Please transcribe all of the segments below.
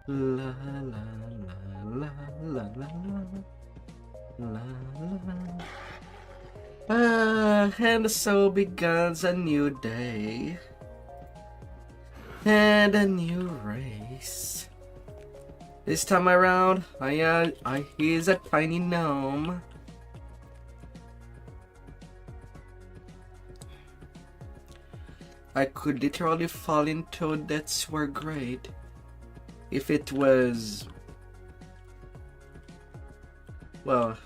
La la la la la la la la. And so begins a new day and a new race. This time around, I is a tiny gnome. I could literally fall into death's were great if it was, well,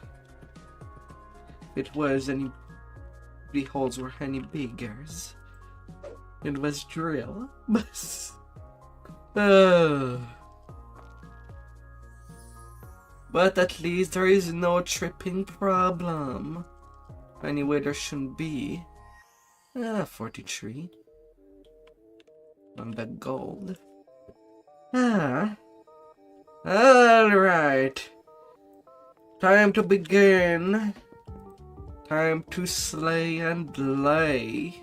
if it was any the holes were any bigger. It was drill. But at least there is no tripping problem. Anyway, there shouldn't be. 43. On the gold. Alright. Time to begin. Time to slay and lay.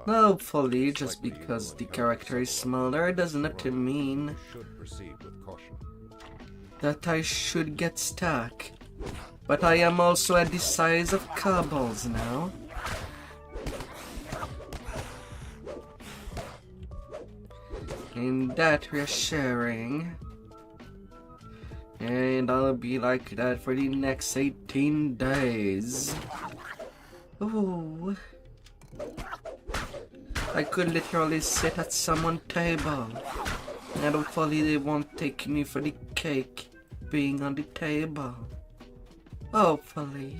Hopefully, just because the character is smaller doesn't mean that I should get stuck. But I am also at the size of cobbles now. And that reassuring. And I'll be like that for the next 18 days. Ooh. I could literally sit at someone's table. And hopefully they won't take me for the cake being on the table. Hopefully.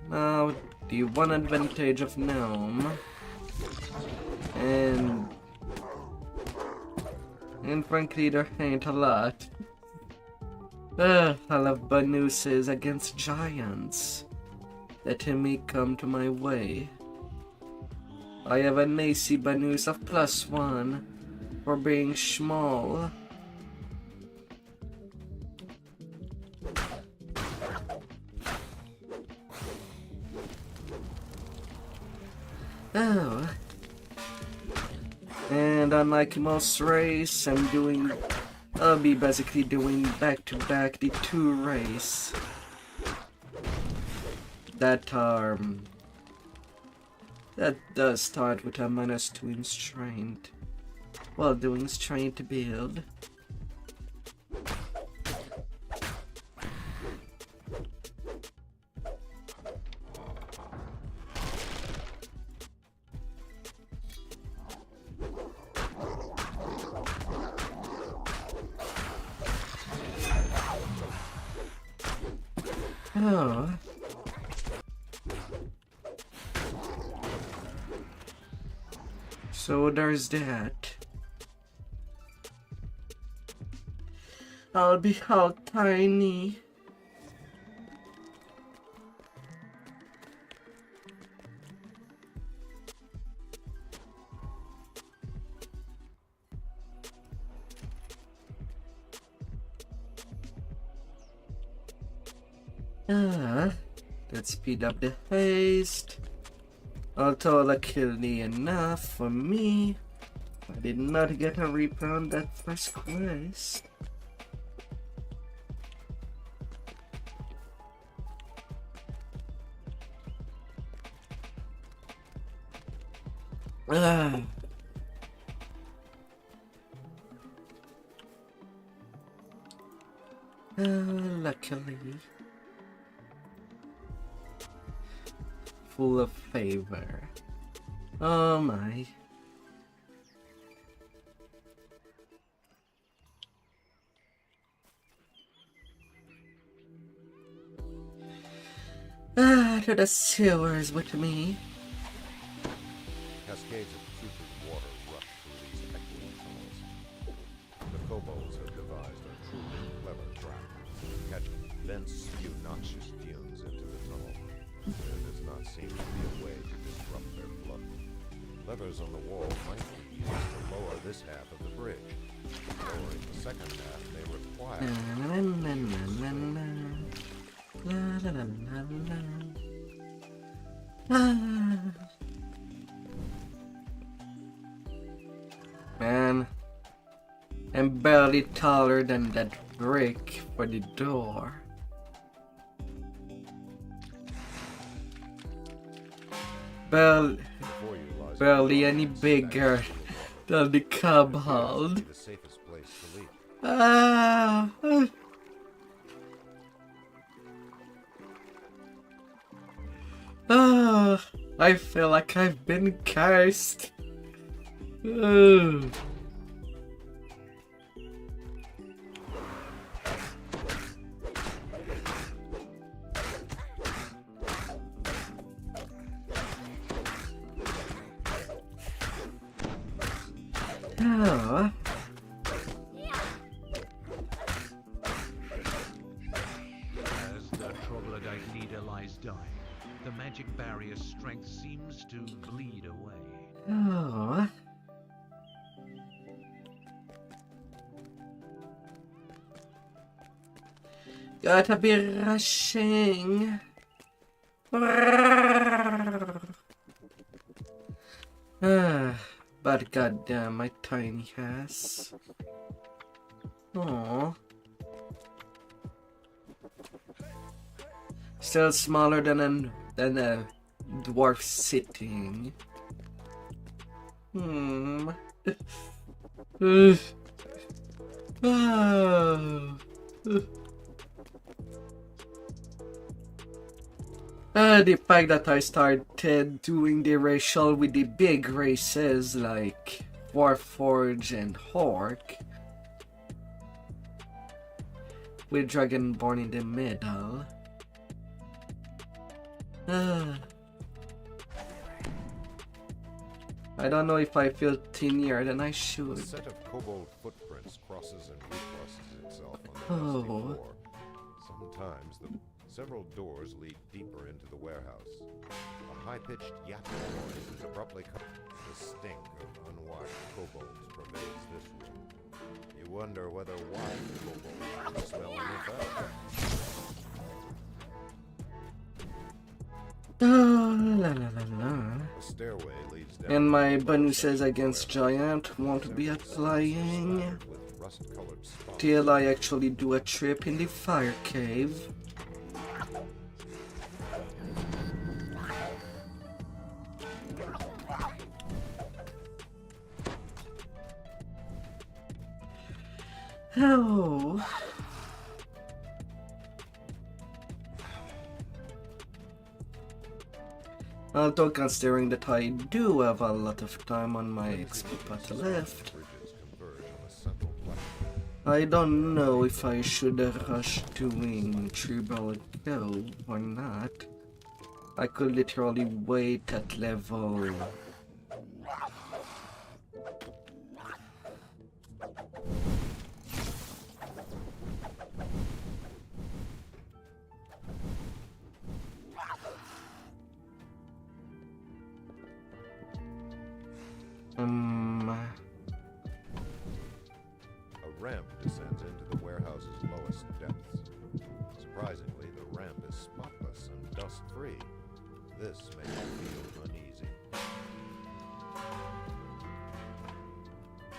Now the one advantage of Gnome and frankly there ain't a lot. I love bonuses against giants. Letting me come to my way. I have a Nacy bonus of +1 for being small. Oh. And unlike most race, I'll be basically doing back-to-back the 2 race that does start with a -2 in strength while doing strength build. Oh. So there's that. I'll be how tiny. Let's speed up the haste. Although luckily enough for me, I did not get a reaper on that first quest. Luckily. Full of favor. Oh my. To the sewers with me. Cascades of putrid water rush through these echoing tunnels. The kobolds have devised a truly corners on the wall might be used to lower this half of the bridge. Lowering the second half may require... Man, I'm barely taller than that brick for the door. Barely any bigger than the cobbled. The safest place to leave. I feel like I've been cursed. Ugh. Oh. As the troglodyte leader lies dying, the magic barrier's strength seems to bleed away. Oh. Gotta be rushing. But goddamn, my tiny ass. Aww. Still smaller than a dwarf sitting. The fact that I started doing the racial with the big races like Warforged and Hork, with Dragonborn in the middle. I don't know if I feel thinner than I should. A set of kobold footprints crosses and recrosses itself on the dusty floor. Sometimes several doors lead deeper into the warehouse. A high-pitched yapping noise is abruptly cut. The stink of unwashed kobolds pervades this room. You wonder whether washed kobolds smell any better. The stairway leads down. And my bonuses against giant won't be applying till I actually do a trip in the fire cave. Oh. Although considering that I do have a lot of time on my XP pot left, I don't know if I should rush doing Tribal Go or not. I could literally wait at level... A ramp descends into the warehouse's lowest depths. Surprisingly, the ramp is spotless and dust-free. This makes me feel uneasy.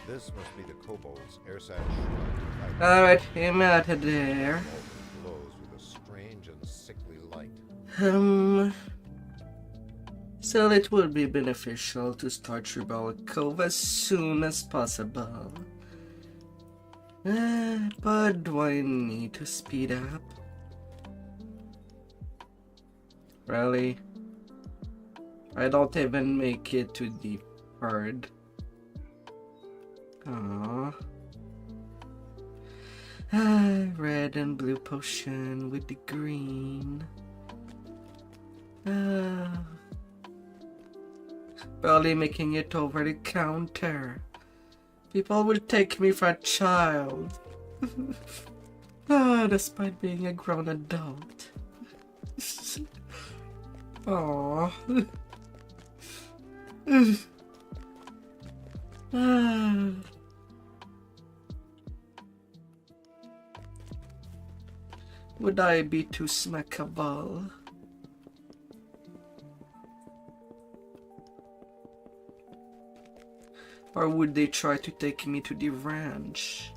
This must be the kobold's airside shrine. Alright, I'm out of there. Glows with a strange and sickly light. So it would be beneficial to start Tribal Cove as soon as possible. But do I need to speed up? Really? I don't even make it to the third. Aww. Red and blue potion with the green. Barely making it over the counter. People will take me for a child. Despite being a grown adult. Aww. Would I be too smackable? Or would they try to take me to the ranch?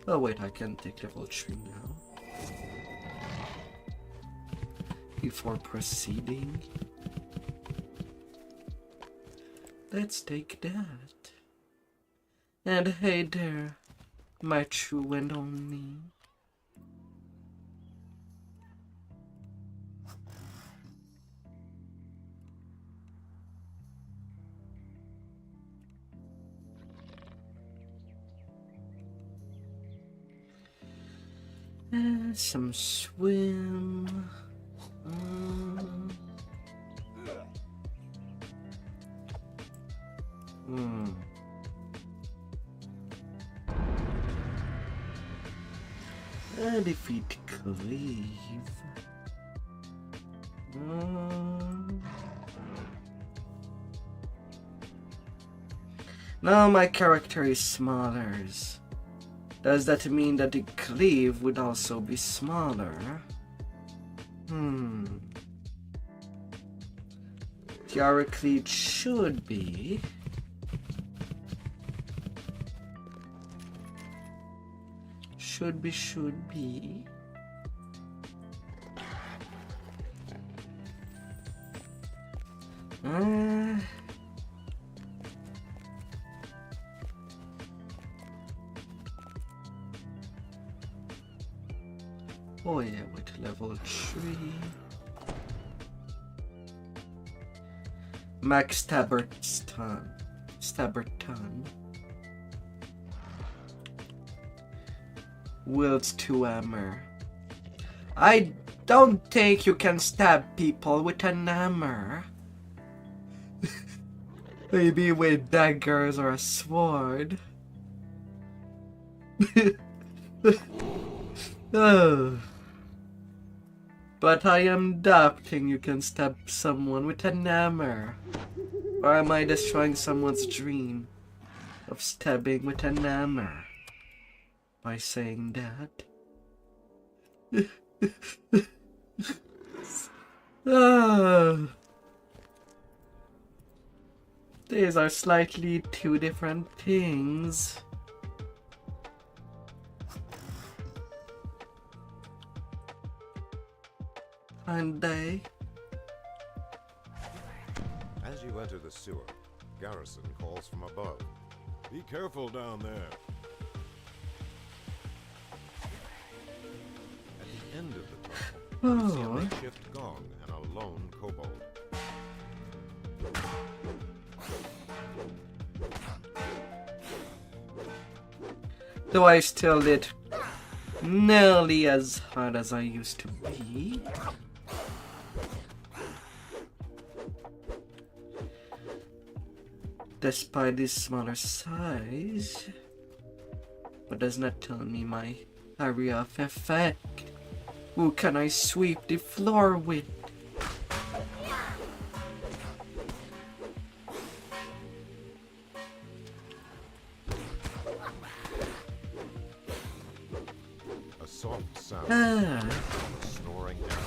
Oh wait, I can take the Vtuber now. Before proceeding. Let's take that. And hey there, my true and only. Some swim. Defeat Cleave. Now my character is smaller. Does that mean that the cleave would also be smaller? Theoretically it should be. Should be. Oh yeah, with level 3. Max Stabber ton. Wields 2 hammer. I don't think you can stab people with an hammer. Maybe with daggers or a sword. Oh. But I am doubting you can stab someone with an hammer. Or am I destroying someone's dream of stabbing with an hammer by saying that? These are slightly two different things. And they... As you enter the sewer, Garrison calls from above. Be careful down there. At the end of the tunnel, you see a makeshift gong and a lone kobold. Do I still did nearly as hard as I used to be? Despite this smaller size, but does not tell me my area of effect. Who can I sweep the floor with? A soft sound from a snoring animal.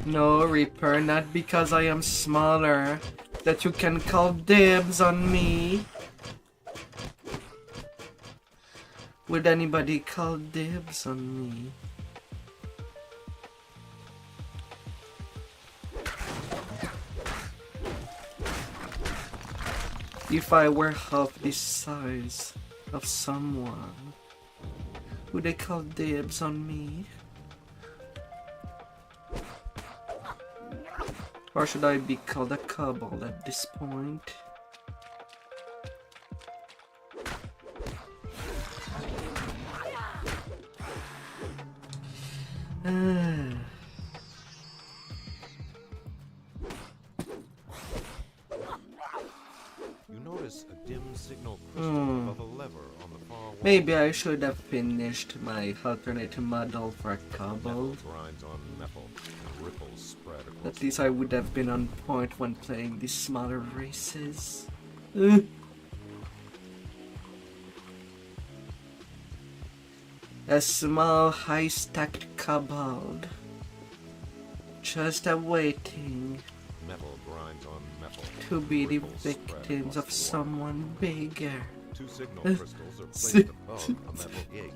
No, Reaper, not because I am smaller, that you can call dibs on me. Would anybody call dibs on me? If I were half the size of someone, would they call dibs on me? Or should I be called a kobold at this point? You notice a dim signal crystal above a lever on the far Maybe I should have finished my alternative model for Cobble. Grinds on metal, and ripples spread across At least I would have been on point when playing these smaller races. A small, high-stacked kobold. Just awaiting metal grinds on metal. to be the ripples spread victims across of the someone bigger. 2 signal crystals are placed above a metal gate.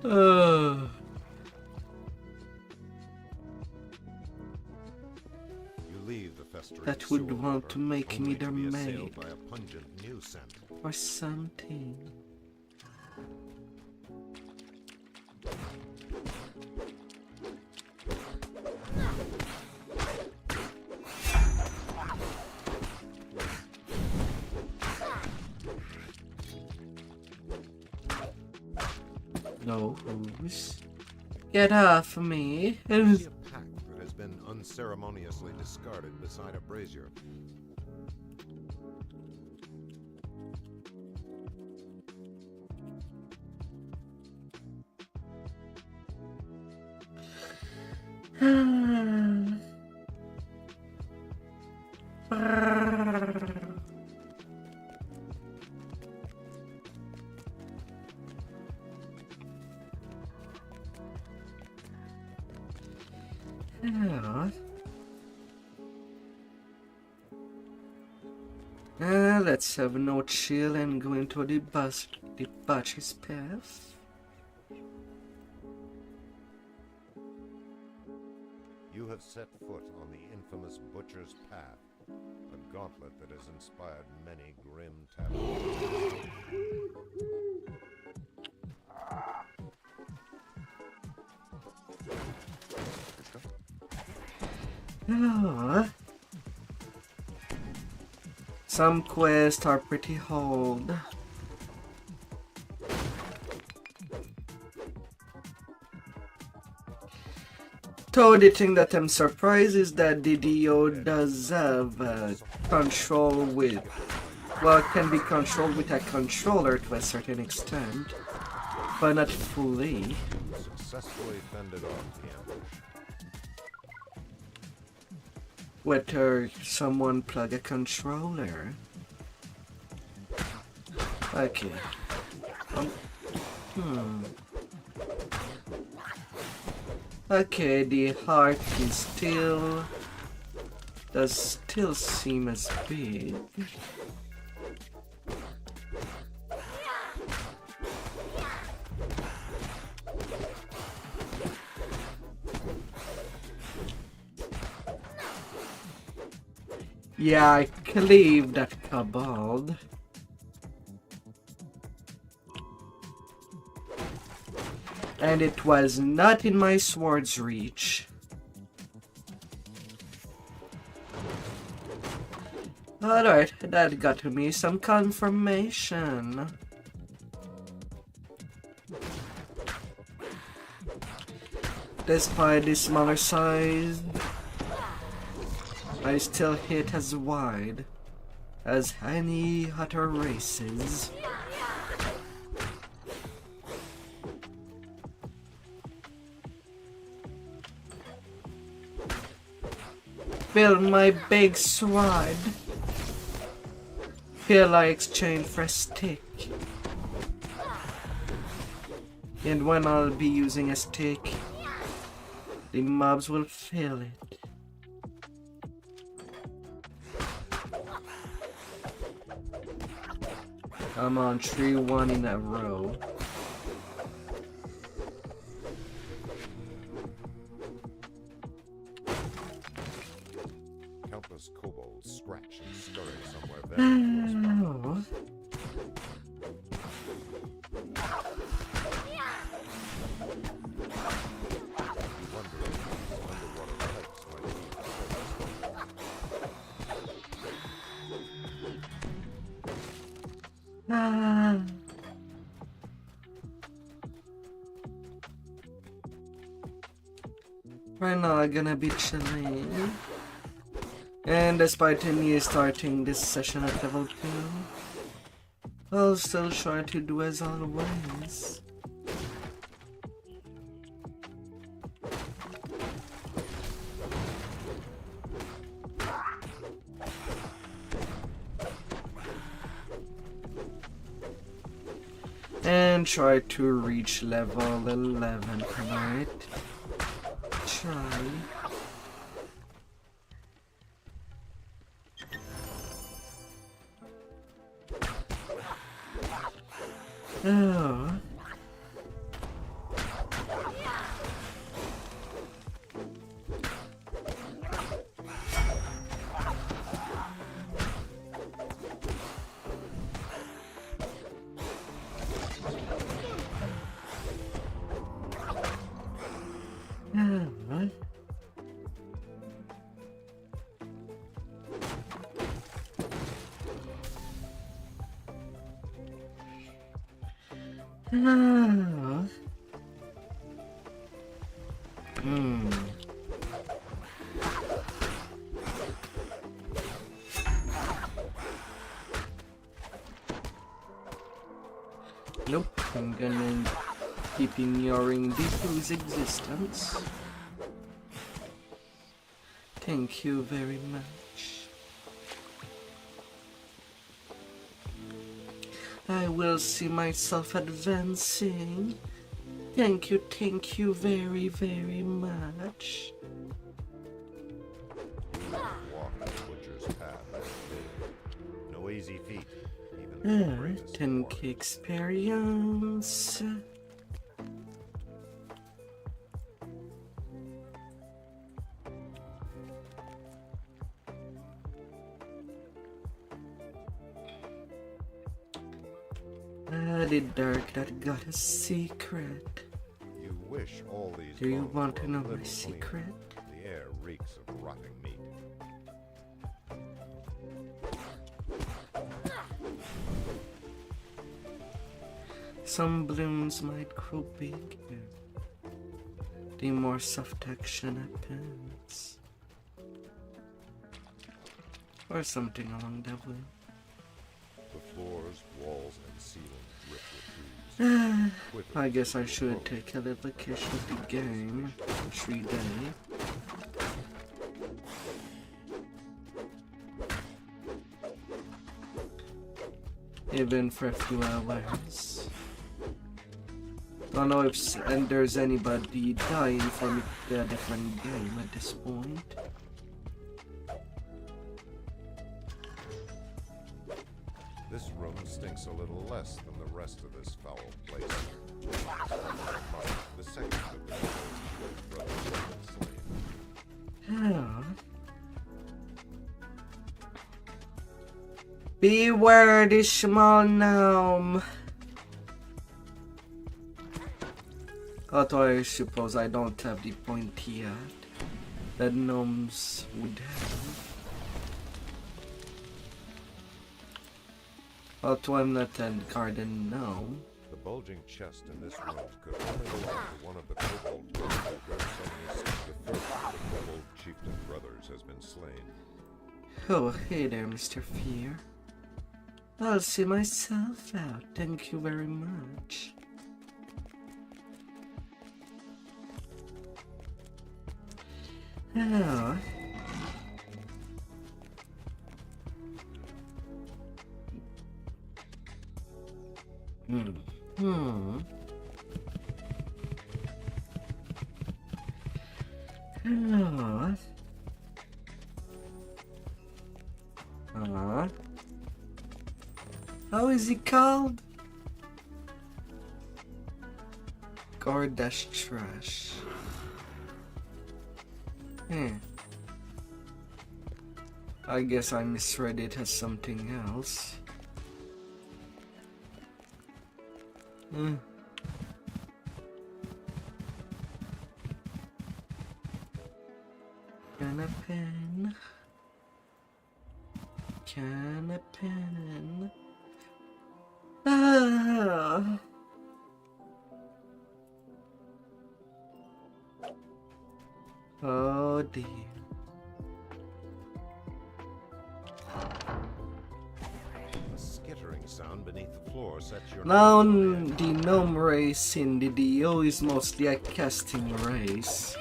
You leave the festering That would sewer want to river, make me only their to be assailed maid. by a pungent new scent. Or something. No, who's? Get off me. You see a pack that has been unceremoniously discarded beside a brazier. Let's have no chill and go into the butcher's path. You have set foot on the infamous butcher's path, a gauntlet that has inspired many grim taverns. Ah. Some quests are pretty hard. The only thing that I'm surprised is that DDO does have control with, well, it can be controlled with a controller to a certain extent, but not fully. You successfully fended off the ambush. Whether someone plug a controller. Okay. Okay, the heart is still does still seem as big. Yeah, I cleaved that kobold. And it was not in my sword's reach. Alright, that got me some confirmation. Despite the smaller size, I still hit as wide as any other races. Feel my big sword. Feel I exchange for a stick. And when I'll be using a stick, the mobs will feel it. I'm on 3-1 in a row. Countless kobolds scratch and scurry somewhere very close by. You wonder if these underwater pipes might be Right now I'm gonna be chilling. And despite me starting this session at level 2, I'll still try to do as always. And try to reach level 11 tonight. Try. Oh. Nope, I'm gonna keep ignoring Deepu's existence. Thank you very much. I will see myself advancing. Thank you very, very much. Walk the butcher's path. No easy feat. Even for the bravest 10k warrior. experience. The dark that got a secret. You wish all these Do you bones want were to a know little my secret? cleaner. The air reeks of rotting meat. Some blooms might grow bigger the more soft action happens. Or something along that way. The floors, walls, and ceiling drip with ooze. Quivers I guess I with should rope. take a little vacation of the game. 3 days. Even for a few hours. Don't know if and there's anybody dying from a different game at this point. This room stinks a little less than the rest of this foul place. The second of the brothers have been slain. Ah. Beware the small gnome. Although I suppose I don't have the point yet that gnomes would have. Although I'm not a garden gnome. The bulging chest in this room could only belong to one of the kobold brothers where suddenly the first of the kobold chieftain brothers has been slain. Oh, hey there, Mr. Fear. I'll see myself out. Thank you very much. Oh. Oh. How is he called? Gordash Trash. I guess I misread it as something else. Can a pen? Can a pen? Ah. Oh dear. A skittering sound beneath the floor sets your Now, nerves on the gnome race in the DO is mostly a casting race.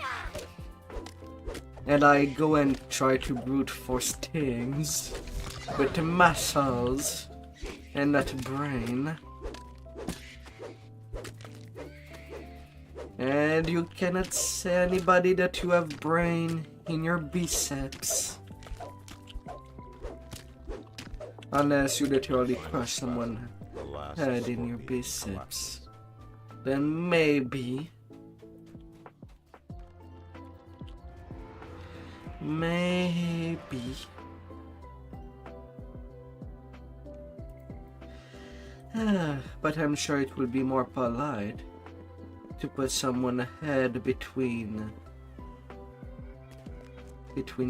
And I go and try to brute force things with muscles and not brain. And you cannot say anybody that you have brain in your biceps. Unless you literally crush someone's head in your biceps. Then maybe. Maybe. But I'm sure it would be more polite to put someone's head between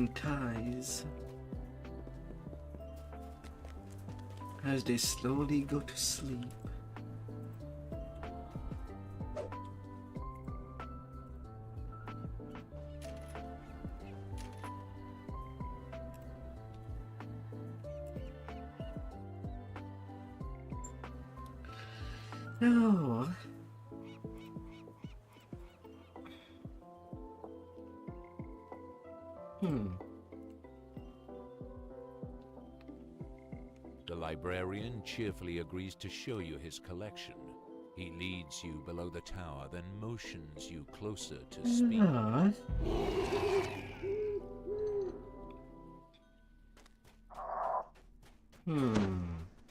thighs as they slowly go to sleep. No. The librarian cheerfully agrees to show you his collection. He leads you below the tower, then motions you closer to speak.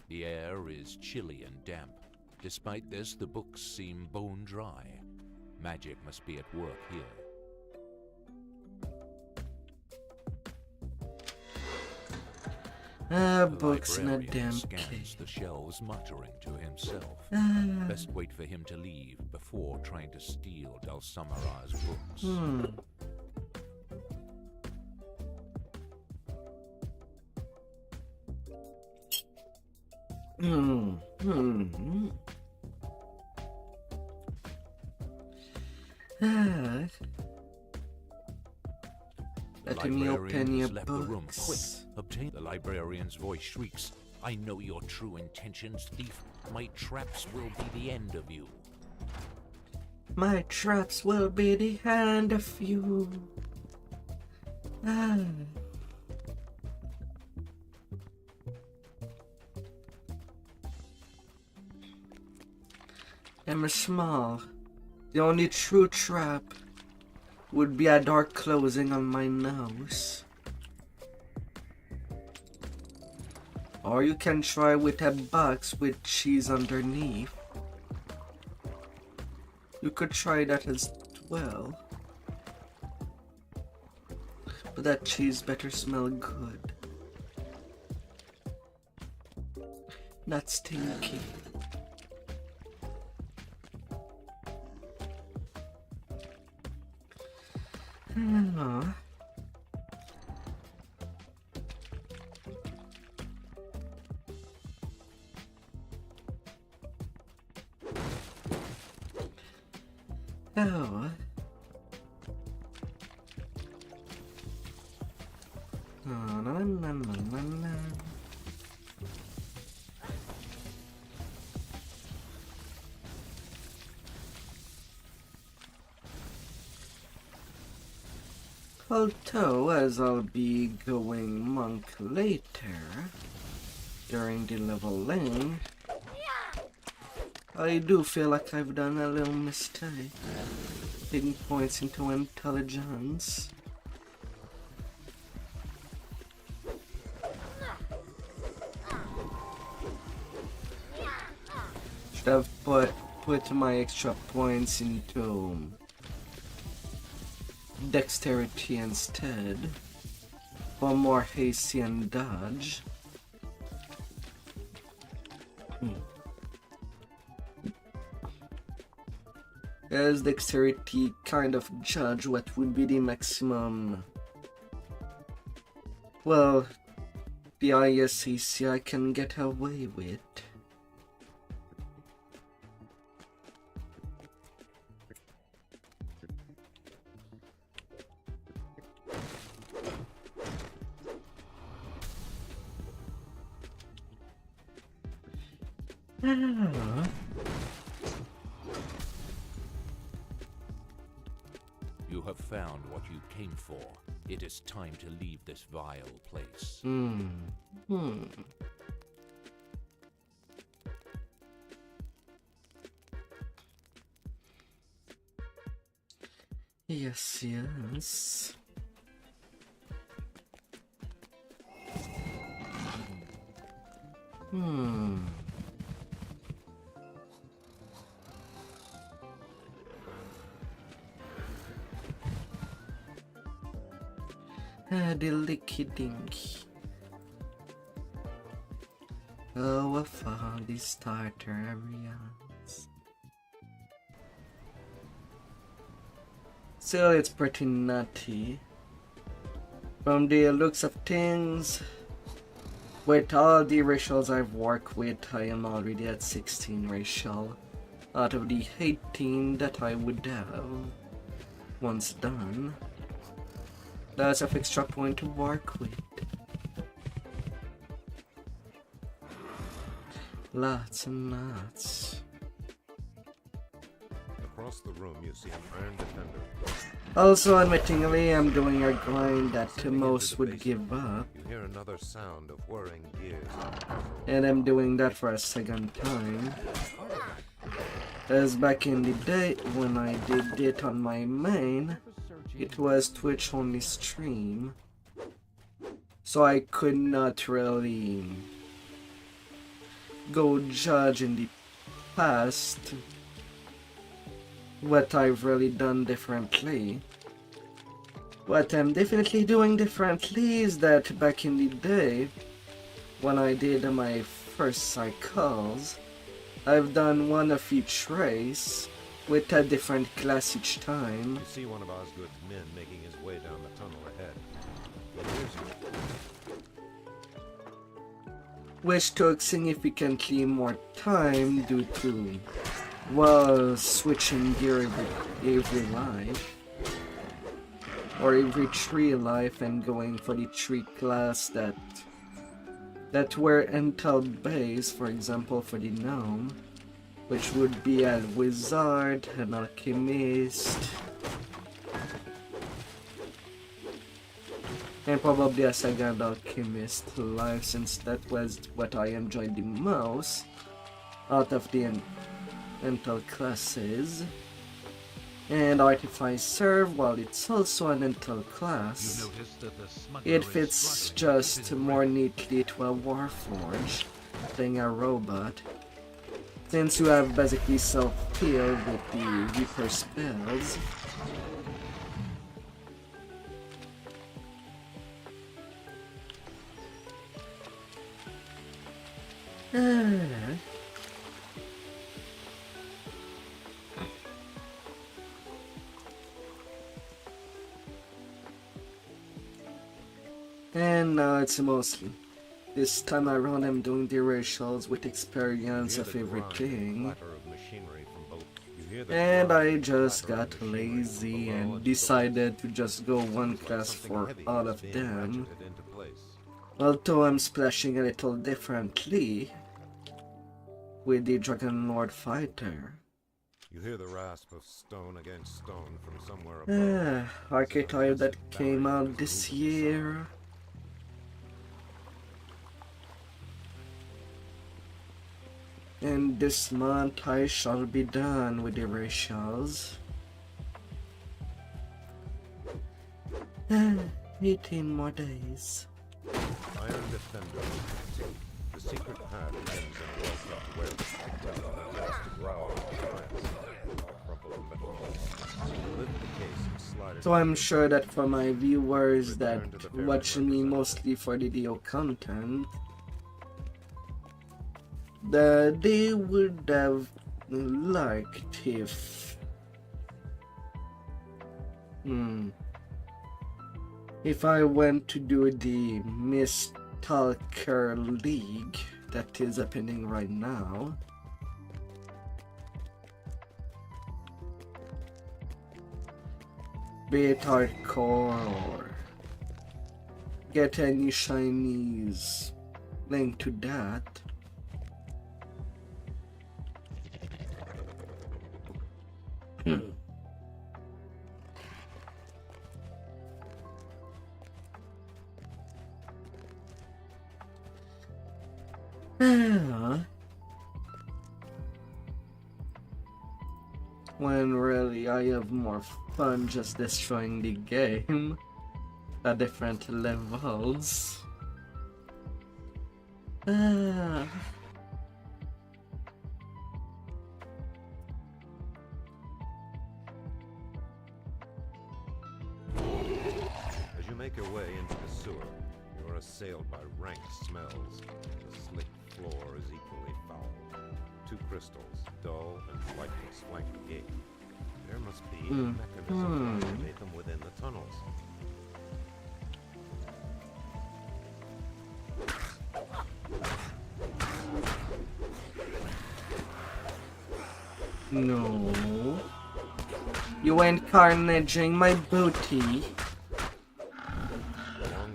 The air is chilly and damp. Despite this, the books seem bone dry. Magic must be at work here. Books in a librarian damn scans cave. the shelves, muttering to himself. Best wait for him to leave before trying to steal Dulcamara's books. Let me open your left the room. Quick! books. Obtain the librarian's voice shrieks. I know your true intentions, thief. My traps will be the end of you. My traps will be the end of you. I'm small. The only true trap would be a dark closing on my nose. Or you can try with a box with cheese underneath. You could try that as well. But that cheese better smell good. Not stinky. Oh. Na, na, na, na, na, na. Although, as I'll be going monk later, during the leveling, I do feel like I've done a little mistake. Taking points into intelligence. Should have put my extra points into dexterity instead, for more hasty and dodge. As dexterity kind of judge what would be the maximum, well, the highest AC I can get away with. You have found what you came for. It is time to leave this vile place. Yes, yes. The licky dinky. Oh, I found the starter areas. Still, it's pretty nutty. From the looks of things, with all the racials I've worked with, I am already at 16 racial out of the 18 that I would have once done. Lots of extra point to work with. Lots and lots. Across the room, you see an iron defender. Also, admittingly, I'm doing a grind that most would give up. You hear another sound of whirring gears. And I'm doing that for a second time. As back in the day when I did it on my main, it was Twitch only stream. So I could not really go judge in the past what I've really done differently. What I'm definitely doing differently is that back in the day, when I did my first cycles, I've done one of each race with a different class each time. You see one of Osgood's men making his way down the tunnel ahead. He hears you. Which took significantly more time due to, well, switching gear every life. Or every 3 life and going for the 3 class that were Intel based, for example for the Gnome, which would be a Wizard, an Alchemist, and probably a second Alchemist life, since that was what I enjoyed the most out of the Intel classes. And Artificer, while it's also an Intel class, it fits just more neatly to a Warforge than a robot, since you have basically self-heal with the Reaper spells. And now it's mostly. This time around I'm doing the racials with experience of everything. And I just got lazy and decided to just go one class for all of them. Although I'm splashing a little differently with the Dragon Lord Fighter. You hear the rasp of stone against stone from somewhere above. Archetype that came out this year. And this month I shall be done with the racials. 18 more days. Iron Defender. The secret path ends in a well-kept warehouse. Just growl of giants. Crumpled metal balls. Lift the case and slide it. So I'm sure that for my viewers that watch me mostly for the video content, that they would have liked if I went to do the Miss Talker League that is happening right now. Be it hardcore or get any shinies linked to that. When really Honestly, I have more fun just destroying the game at different levels. Ah. As you make your way into the sewer, you are assailed by rank smells. The slick floor is equally foul. 2 crystals, dull and lifeless, flank the gate. There must be a mechanism to activate them within the tunnels. No. You ain't carnaging my booty. Along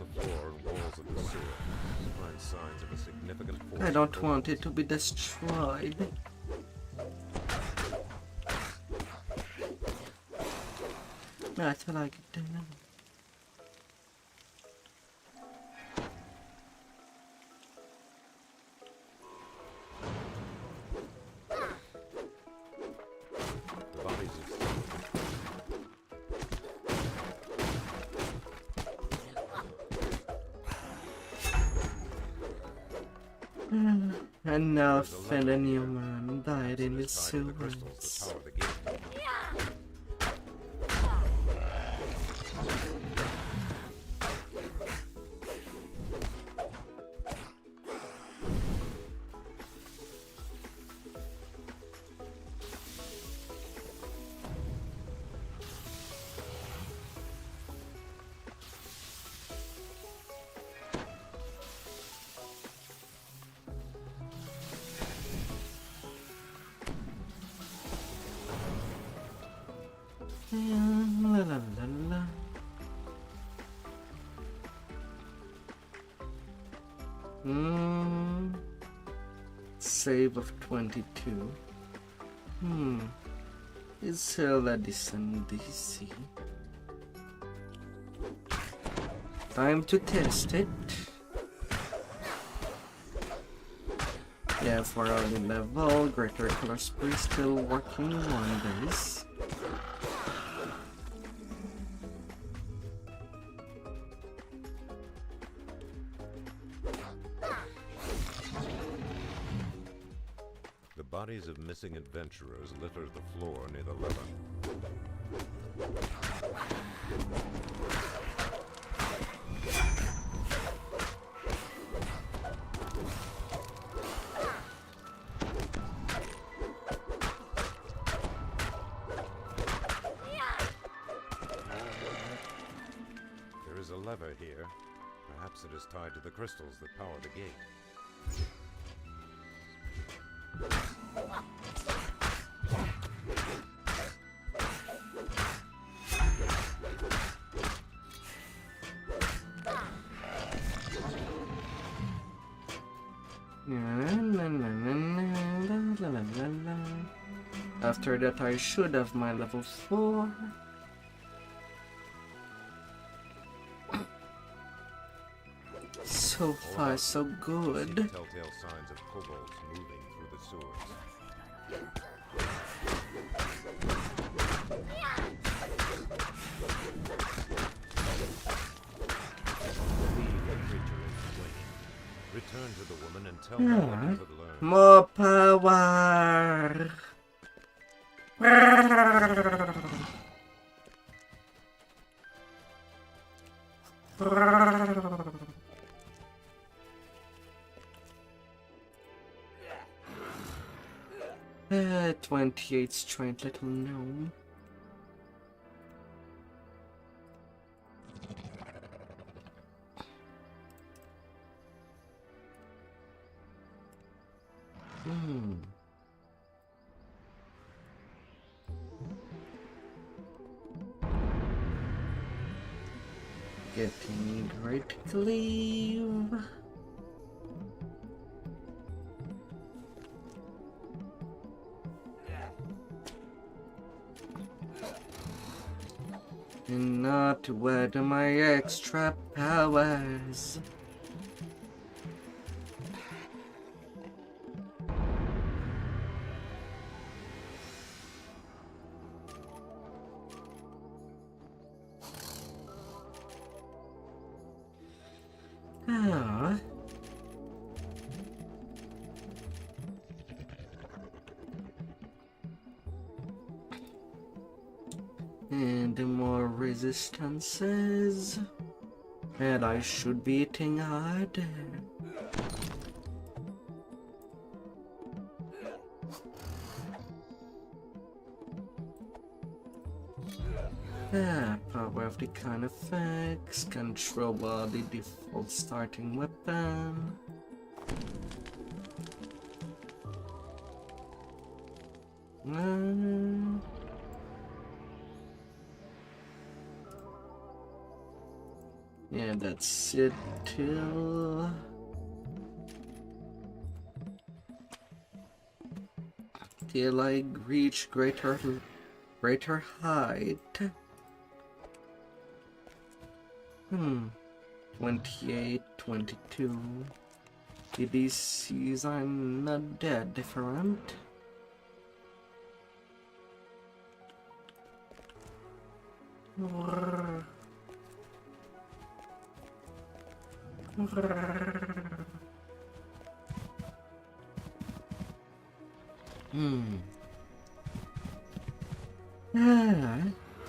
the floor and walls of the sewer, you find signs of a significant force. I don't want it to be destroyed. That's what I could do. The bodies of And now Finn and Newman died in the tied to the crystals sewers. that power the gate. La, la, la, la. Save of 22. Is hell a decent DC? Time to test it. Yeah, for early level, Greater Color Spree still working wonders. The bodies of missing adventurers litter the floor near the lever. There is a lever here. Perhaps it is tied to the crystals that power the gate. After that, I should have my level 4. So far, so good. Telltale signs of kobolds moving through the sewers. Leave the creature in flame. Return to the woman and tell her what you have learned. More power. 28 strength, little gnome. Getting great cleave. And not wed my extra powers. Ah. And more resistances. And I should be hitting hard. Power of the kind effects, control the default starting weapon. Yeah, that's it till I reach greater height. 28, 22. The DCs are not that different.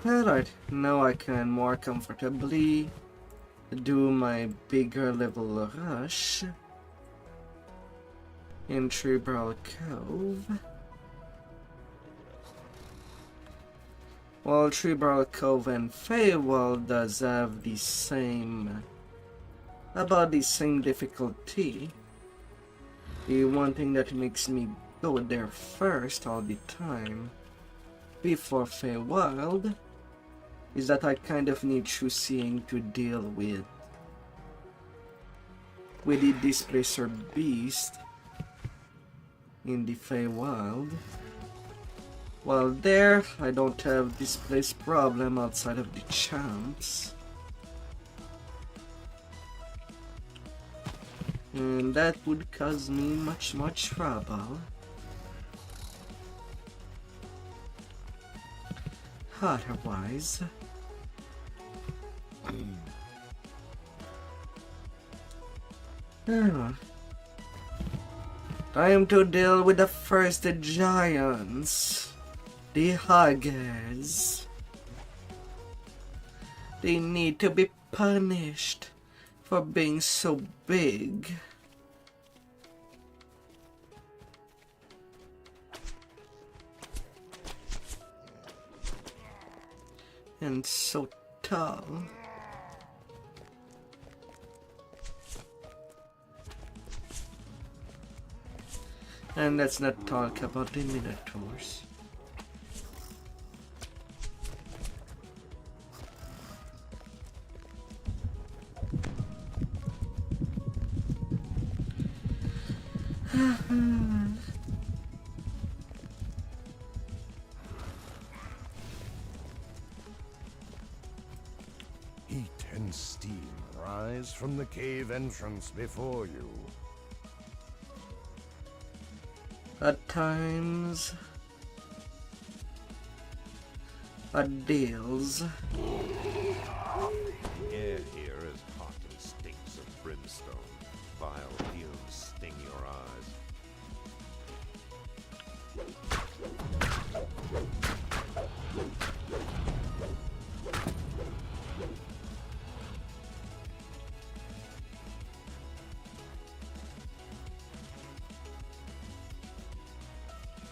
Alright, now I can more comfortably do my bigger level rush in Tribal Cove. While Tribal Cove and Feywild does have the same, about the same difficulty, the one thing that makes me go there first all the time before Feywild is that I kind of need True Seeing to deal with the Displacer Beast in the Feywild. While there, I don't have Displace problem outside of the champs. And that would cause me much trouble. Otherwise, time to deal with the first giants, the Huggers. They need to be punished for being so big. And so tall. And let's not talk about the Minotaurs. Heat and steam rise from the cave entrance before you. At times, at deals. The air here is hot and stinks of brimstone. Vile fumes sting your eyes.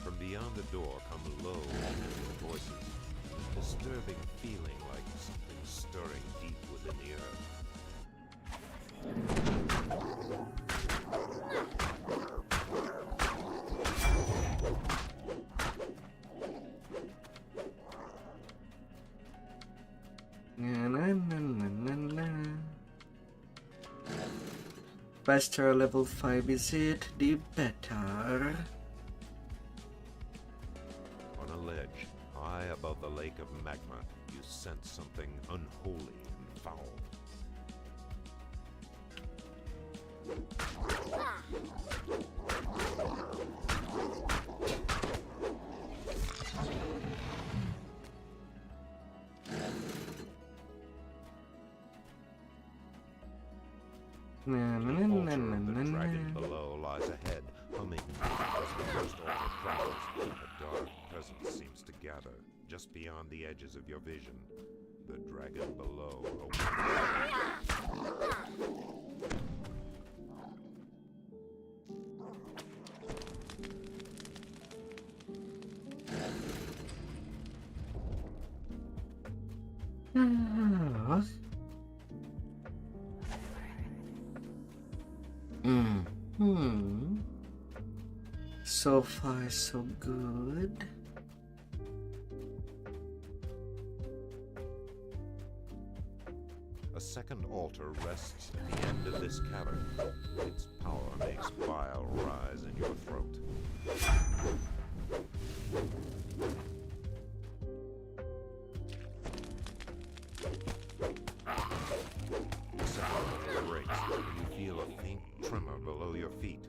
From beyond the door come low, human voices, a disturbing feeling like something stirring deep within the earth. Faster level 5 is it, the better. On a ledge, high above the lake of magma, you sense something unholy and foul. altar of the dragon below lies ahead, humming as the first altar crackles. A dark presence seems to gather just beyond the edges of your vision. The dragon below So far, so good. A second altar rests at the end of this cavern. Its power makes bile rise in your throat. The second altar breaks, and you feel a faint tremor below your feet.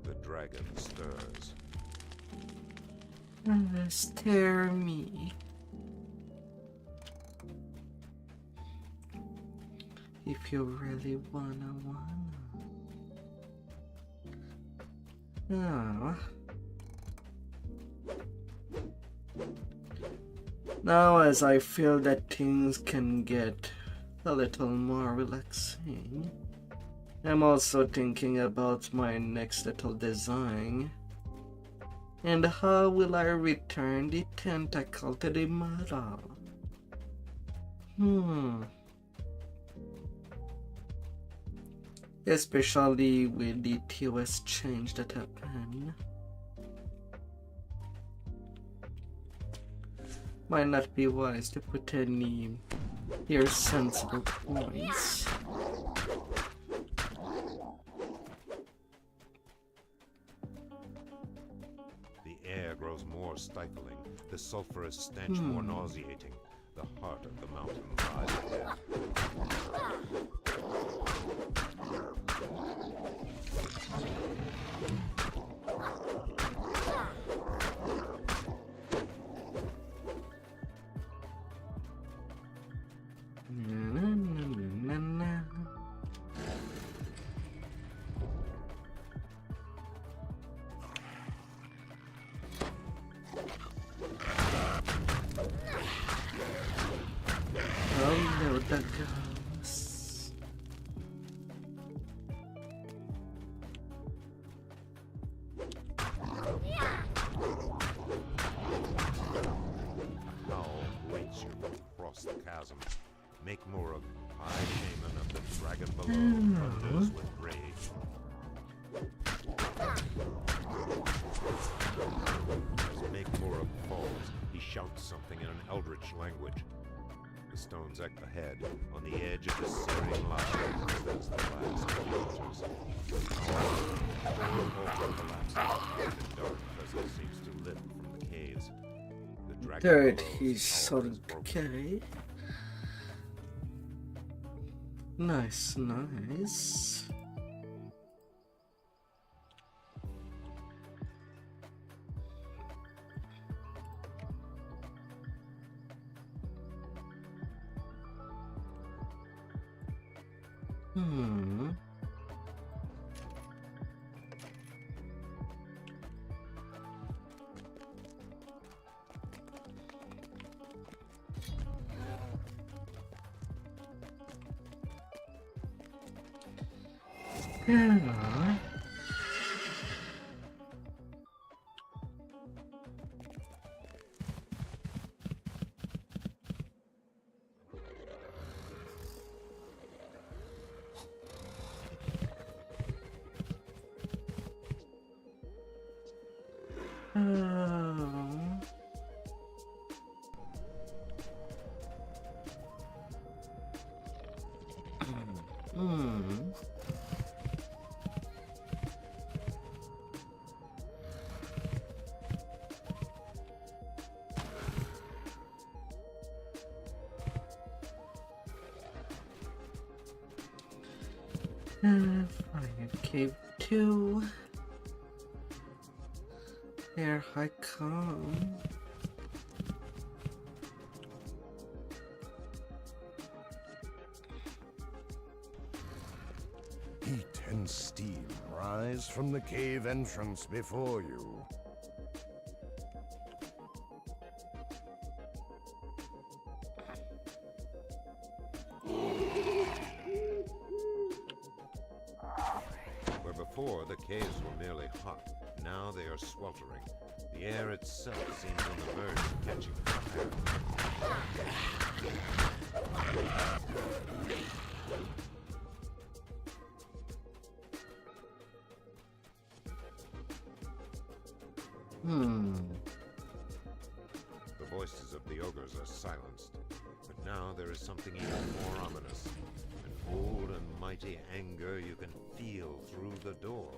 The dragon stirs. Stir me. If you really wanna. Oh. Now as I feel that things can get a little more relaxing, I'm also thinking about my next little design. And how will I return the tentacle to the model? Especially with the TOS change that happened. Might not be wise to put any here sensible points. The air grows more stifling, the sulphurous stench more nauseating. The heart of the mountain lies ahead. Oh, there goes. Howl waits you across the chasm. Make Murug, high shaman of the dragon below, thunders with rage. As Make Murug falls, he shouts something in an eldritch language. The stones ahead, on the edge of the searing lava, stands the last of the altars. The altar collapses, and a dark presence seems to lift from the caves. The dragon Third, below's he's power is broken. okay. Nice, nice. Yeah. Fire cave 2. Here I come. Eat and steam rise from the cave entrance before you. Where before the caves were merely hot, now they are sweltering. The air itself seems on the verge of catching fire. The voices of the ogres are silenced, but now there is something even more ominous. An old and mighty anger you can feel through the door.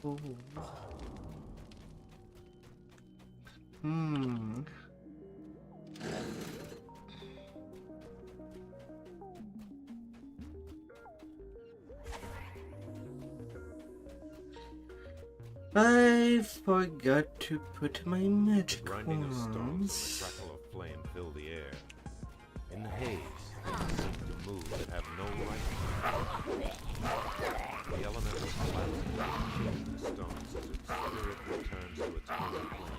Ooh. I forgot to put my magic Grinding of stones and wands. the crackle of flame fill the air. In the haze, things seem to move that have no life. The elemental clouds shake the stones as its spirit returns to its holy flame.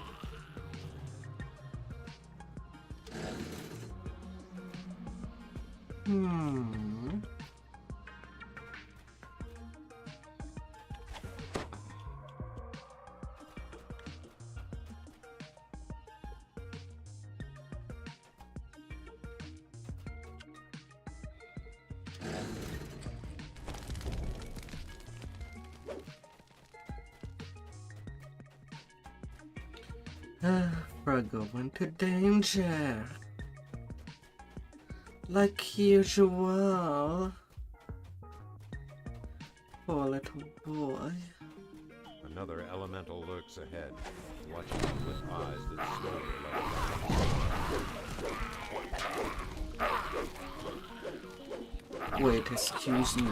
We're going to danger. Like usual. Poor little boy. Another elemental lurks ahead, watching you with eyes that smolder like Wait, excuse me.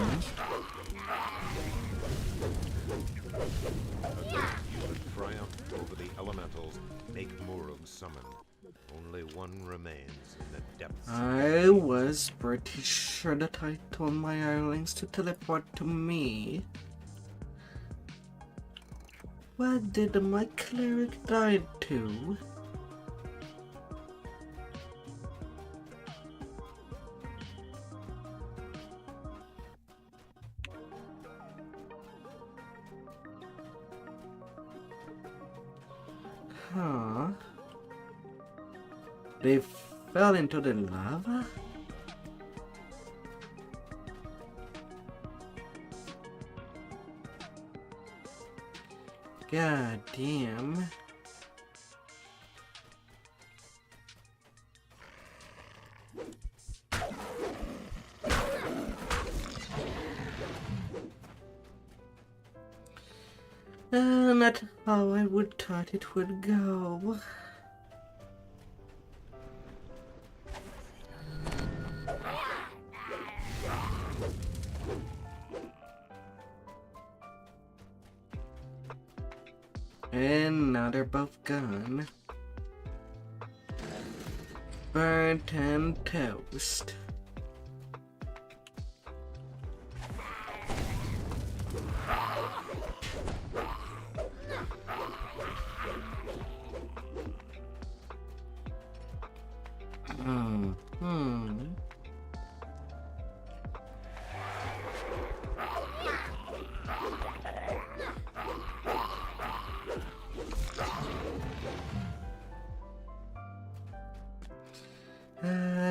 you would triumph over the elementals, make Murug summon. Only one remains in the depths. I was pretty sure that I told my hirelings to teleport to me. Where did my cleric die to? Huh? They fell into the lava? God damn. Not how I would thought it would go. And now they're both gone. Burnt and toast.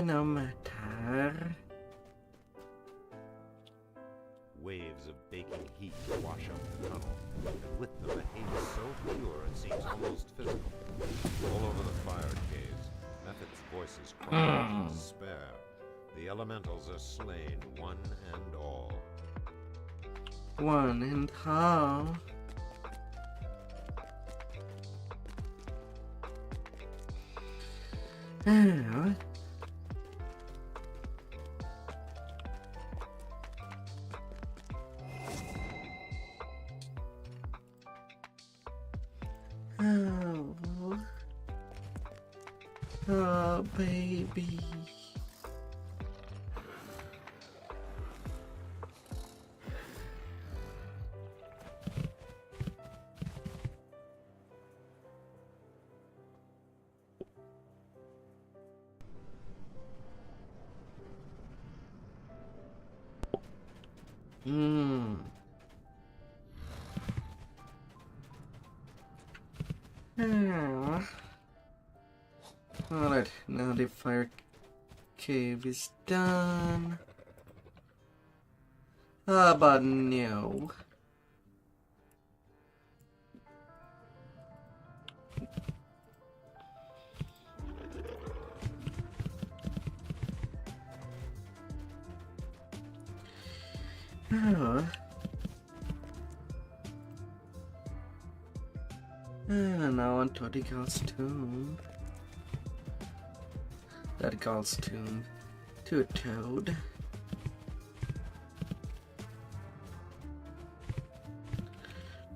No matter. Waves of baking heat wash up the tunnel, and with them a haze so pure it seems almost physical. All over the fire caves, Method's voices cry in despair. The elementals are slain, one and all. One and all. baby. Alright, now the fire cave is done. How about no? Oh. And now on to the girl's tomb. That girl's tomb. To a toad.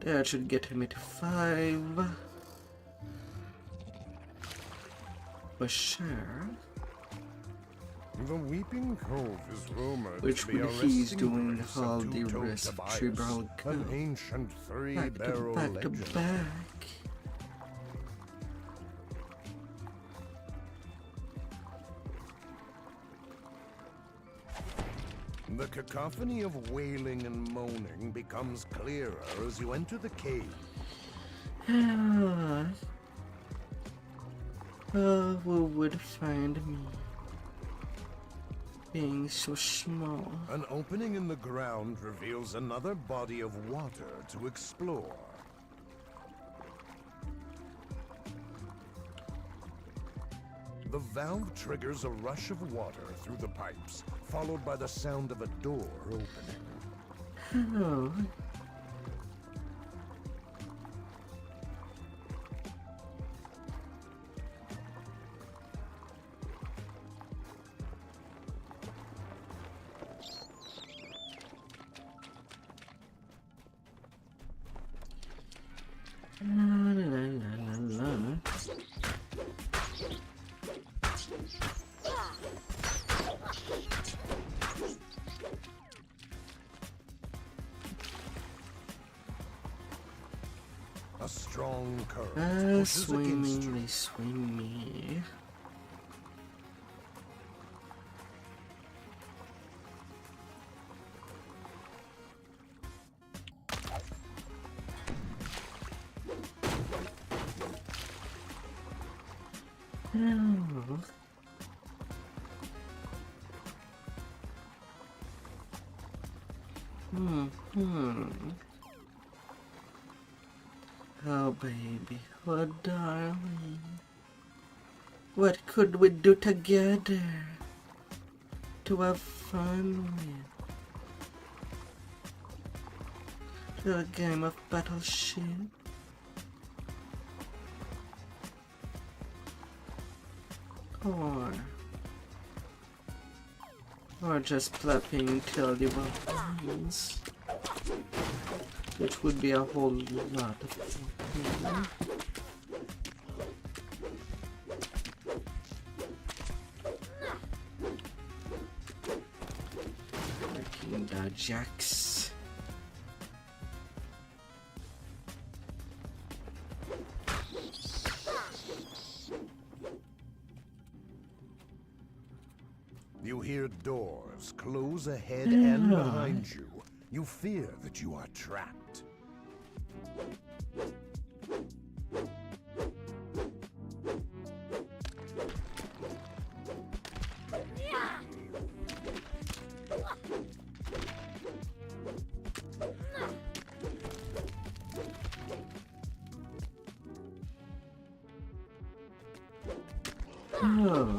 That should get me to 5. For sure. The Weeping Cove is rumored Which to be when a he's resting doing place all of the two rest of Tobias, Tribal an Cove. ancient Back three-barrel to legend. back. The cacophony of wailing and moaning becomes clearer as you enter the cave. Oh, who would find me? Being so small. An opening in the ground reveals another body of water to explore. The valve triggers a rush of water through the pipes, followed by the sound of a door opening. Oh. La, la, la, la, la. A strong current pushes against you. They swing me. Oh. Oh, baby, oh, darling. What could we do together to have fun with? To a game of battleship? Or just clapping till the buttons, which would be a whole lot of fun. Working the jacks. You hear doors close ahead and behind you. You fear that you are trapped. Oh.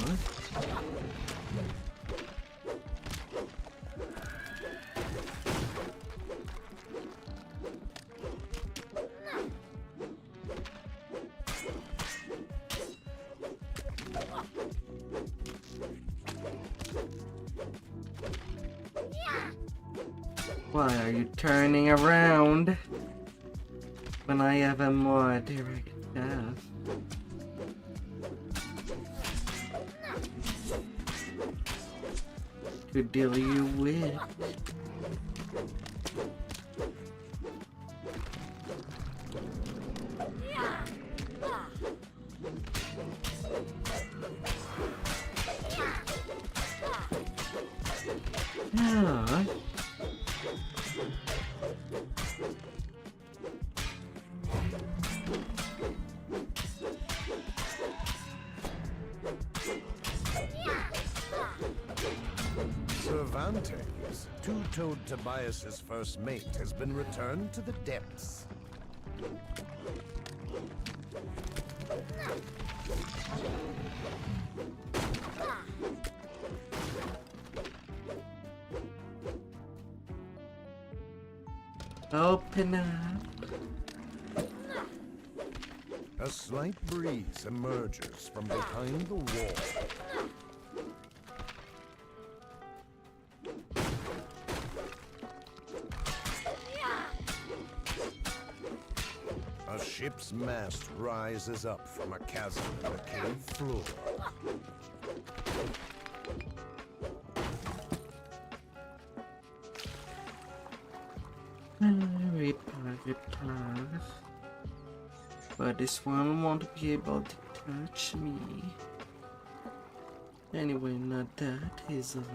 Why are you turning around when I have a more direct path? to deal you with. Yeah. Cervantes, two-toed Tobias's first mate, has been returned to the depths. Open up. A slight breeze emerges from behind the wall. A ship's mast rises up from a chasm in the cave floor. Repar. But this one won't be able to touch me. Anyway, not that easily.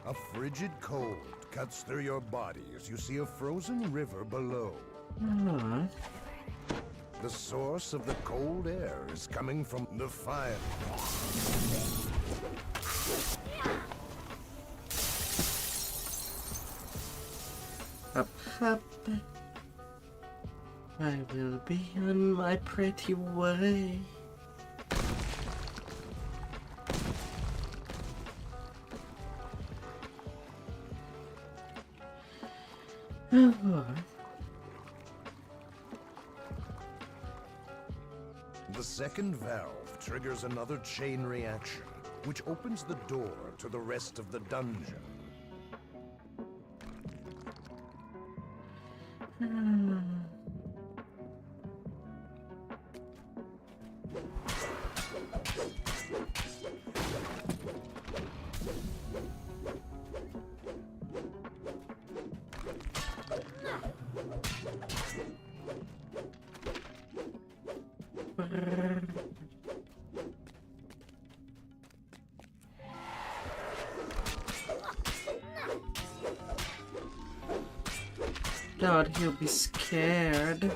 A frigid cold cuts through your body as you see a frozen river below. Ah. The source of the cold air is coming from the fire. Up, up. I will be on my pretty way. Oh. The second valve triggers another chain reaction, which opens the door to the rest of the dungeon. God, he'll be scared.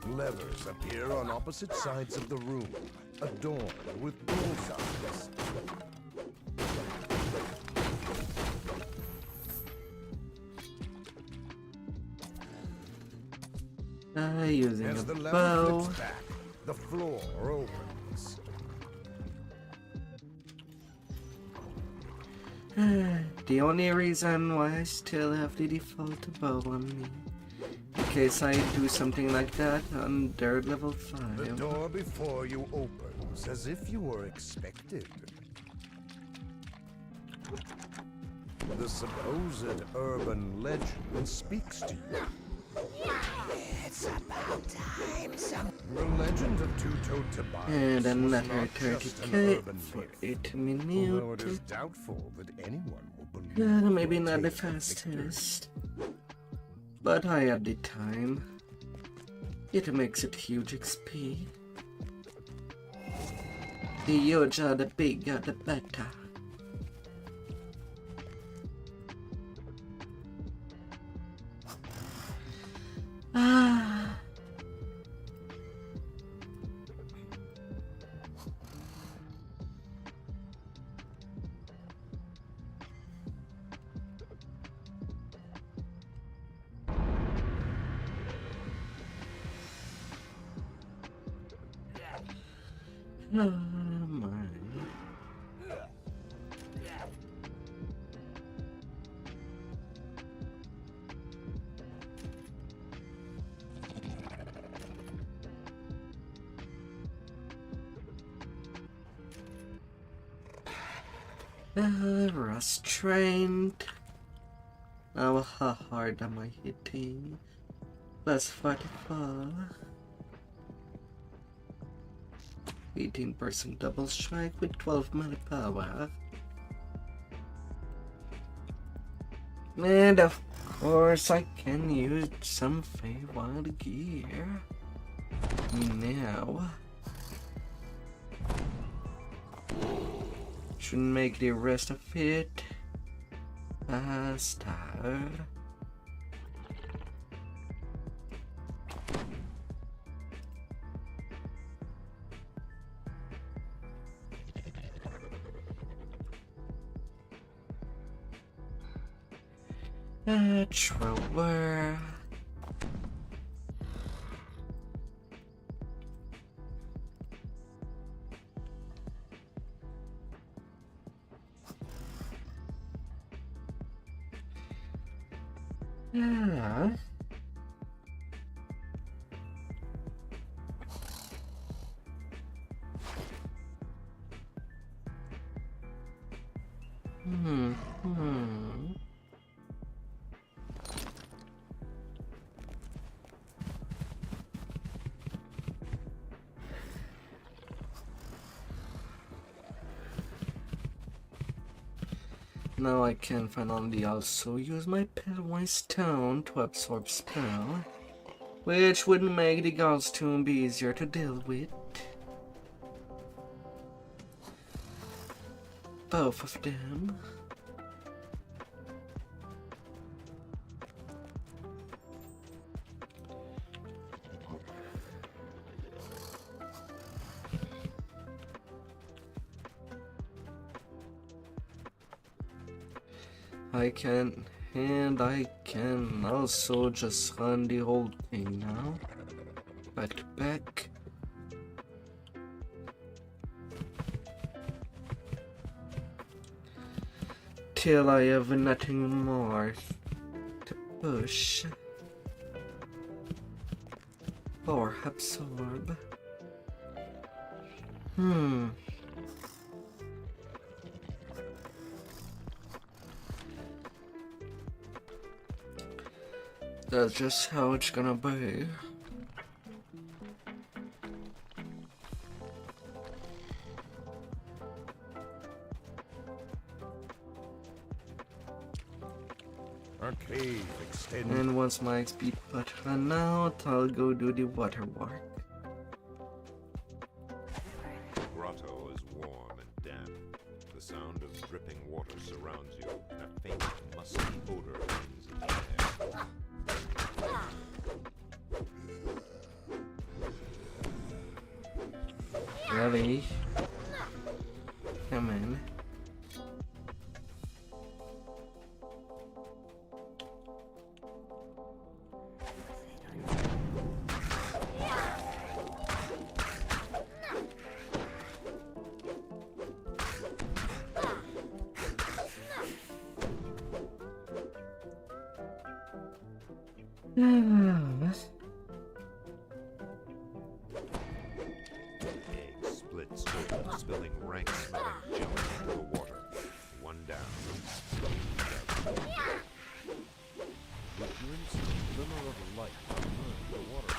Levers appear on opposite sides of the room, adorned with bullseyes. Using As a the lever bow. flips back, the floor opens. The only reason why I still have the default bow on me, in case I do something like that under level The 5. door before you opens as if you were expected. The supposed urban legend speaks to you. It's about time The legend of two-toed Tobias And was another not just an 30k urban for myth, 8 although it is minutes. doubtful that anyone will believe Maybe your not the tale of victory. fastest, but I had the time. It makes it huge XP. The huger, the bigger, the better. Ah. Oh my. Restrained. Oh, how hard am I hitting? Plus 44. 18% double strike with 12 melee power. And of course I can use some Feywild gear. Now. Should make the rest of it faster. Trower. Yeah. Now I can finally also use my Pillwise Stone to absorb spell, which would make the God's Tomb be easier to deal with. Both of them. I can also just run the whole thing now. Back to back. Till I have nothing more to push or absorb. That's just how it's gonna be. Our cave extends. And once my XP pot run out, I'll go do the water work. The grotto is warm and damp. The sound of dripping water surrounds you, and a faint, musky odor hangs in the air. Really? Come in. Egg splits open, spilling rank-smelling jelly into the water. One down. The glimpse and glimmer of light behind the water.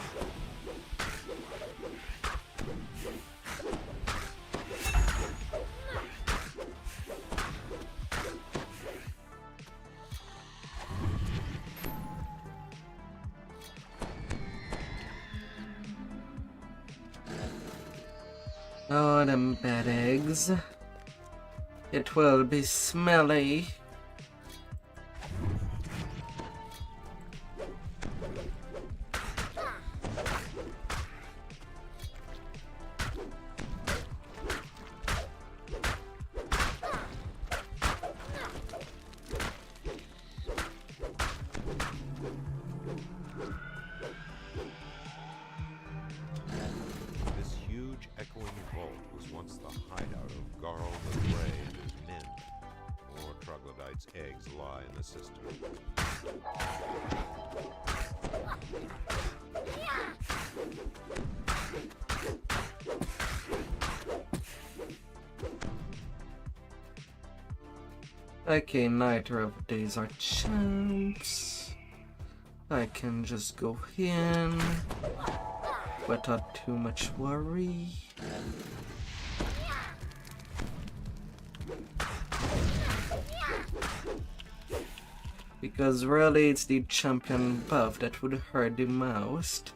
Oh, them bad eggs. It will be smelly. This huge echoing vault was once the hideout of Garl the Grey and his men. More troglodytes' eggs lie in the system. Okay, neither of these are champs. I can just go in without too much worry. Because really it's the champion buff that would hurt the most.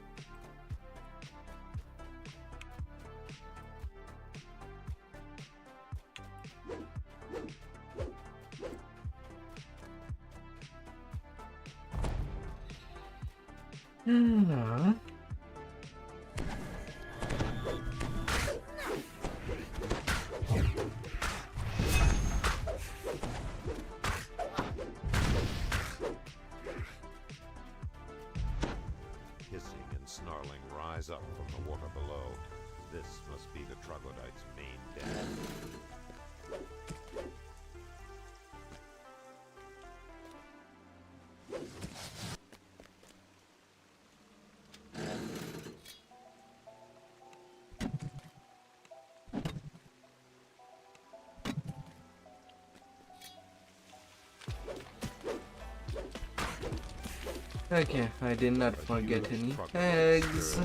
Hissing and snarling rise up from the water below. This must be the troglodyte's main den. Okay, I did not forget any eggs.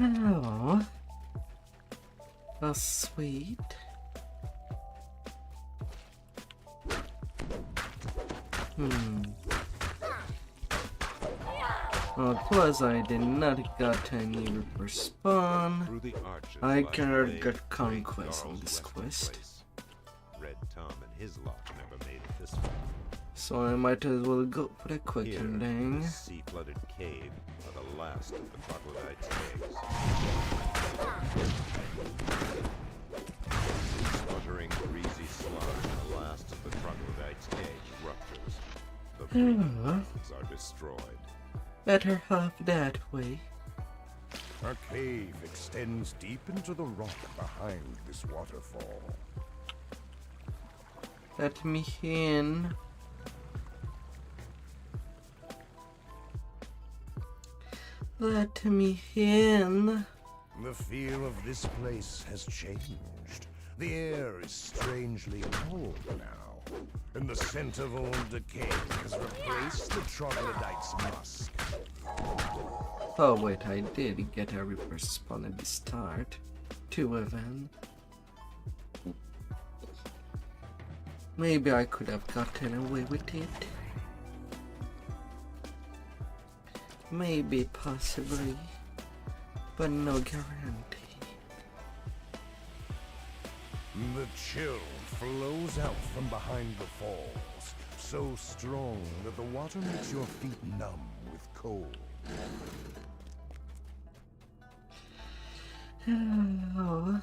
Oh, how sweet. Of course, I did not get any Reaper spawn. Through the arches I lies cannot the get great conquest on Garl's this resting quest. place. Red Tom and his lot never made it this far. So I might as well go for the quick Here, ending. this sea-flooded cave are the last of the troglodyte's eggs. Sputtering, greasy slime, the last of the troglodyte's egg ruptures. The breedings are destroyed. Better have that way. A cave extends deep into the rock behind this waterfall. Let me in. Let me in. The feel of this place has changed. The air is strangely cold now, and the scent of old decay has replaced the troglodyte's musk. Oh wait, I did get a Reaper spawn at the start. 2 of them. Maybe I could have gotten away with it. Maybe, possibly, but no guarantee. The chill flows out from behind the falls, so strong that the water makes your feet numb with cold. Oh.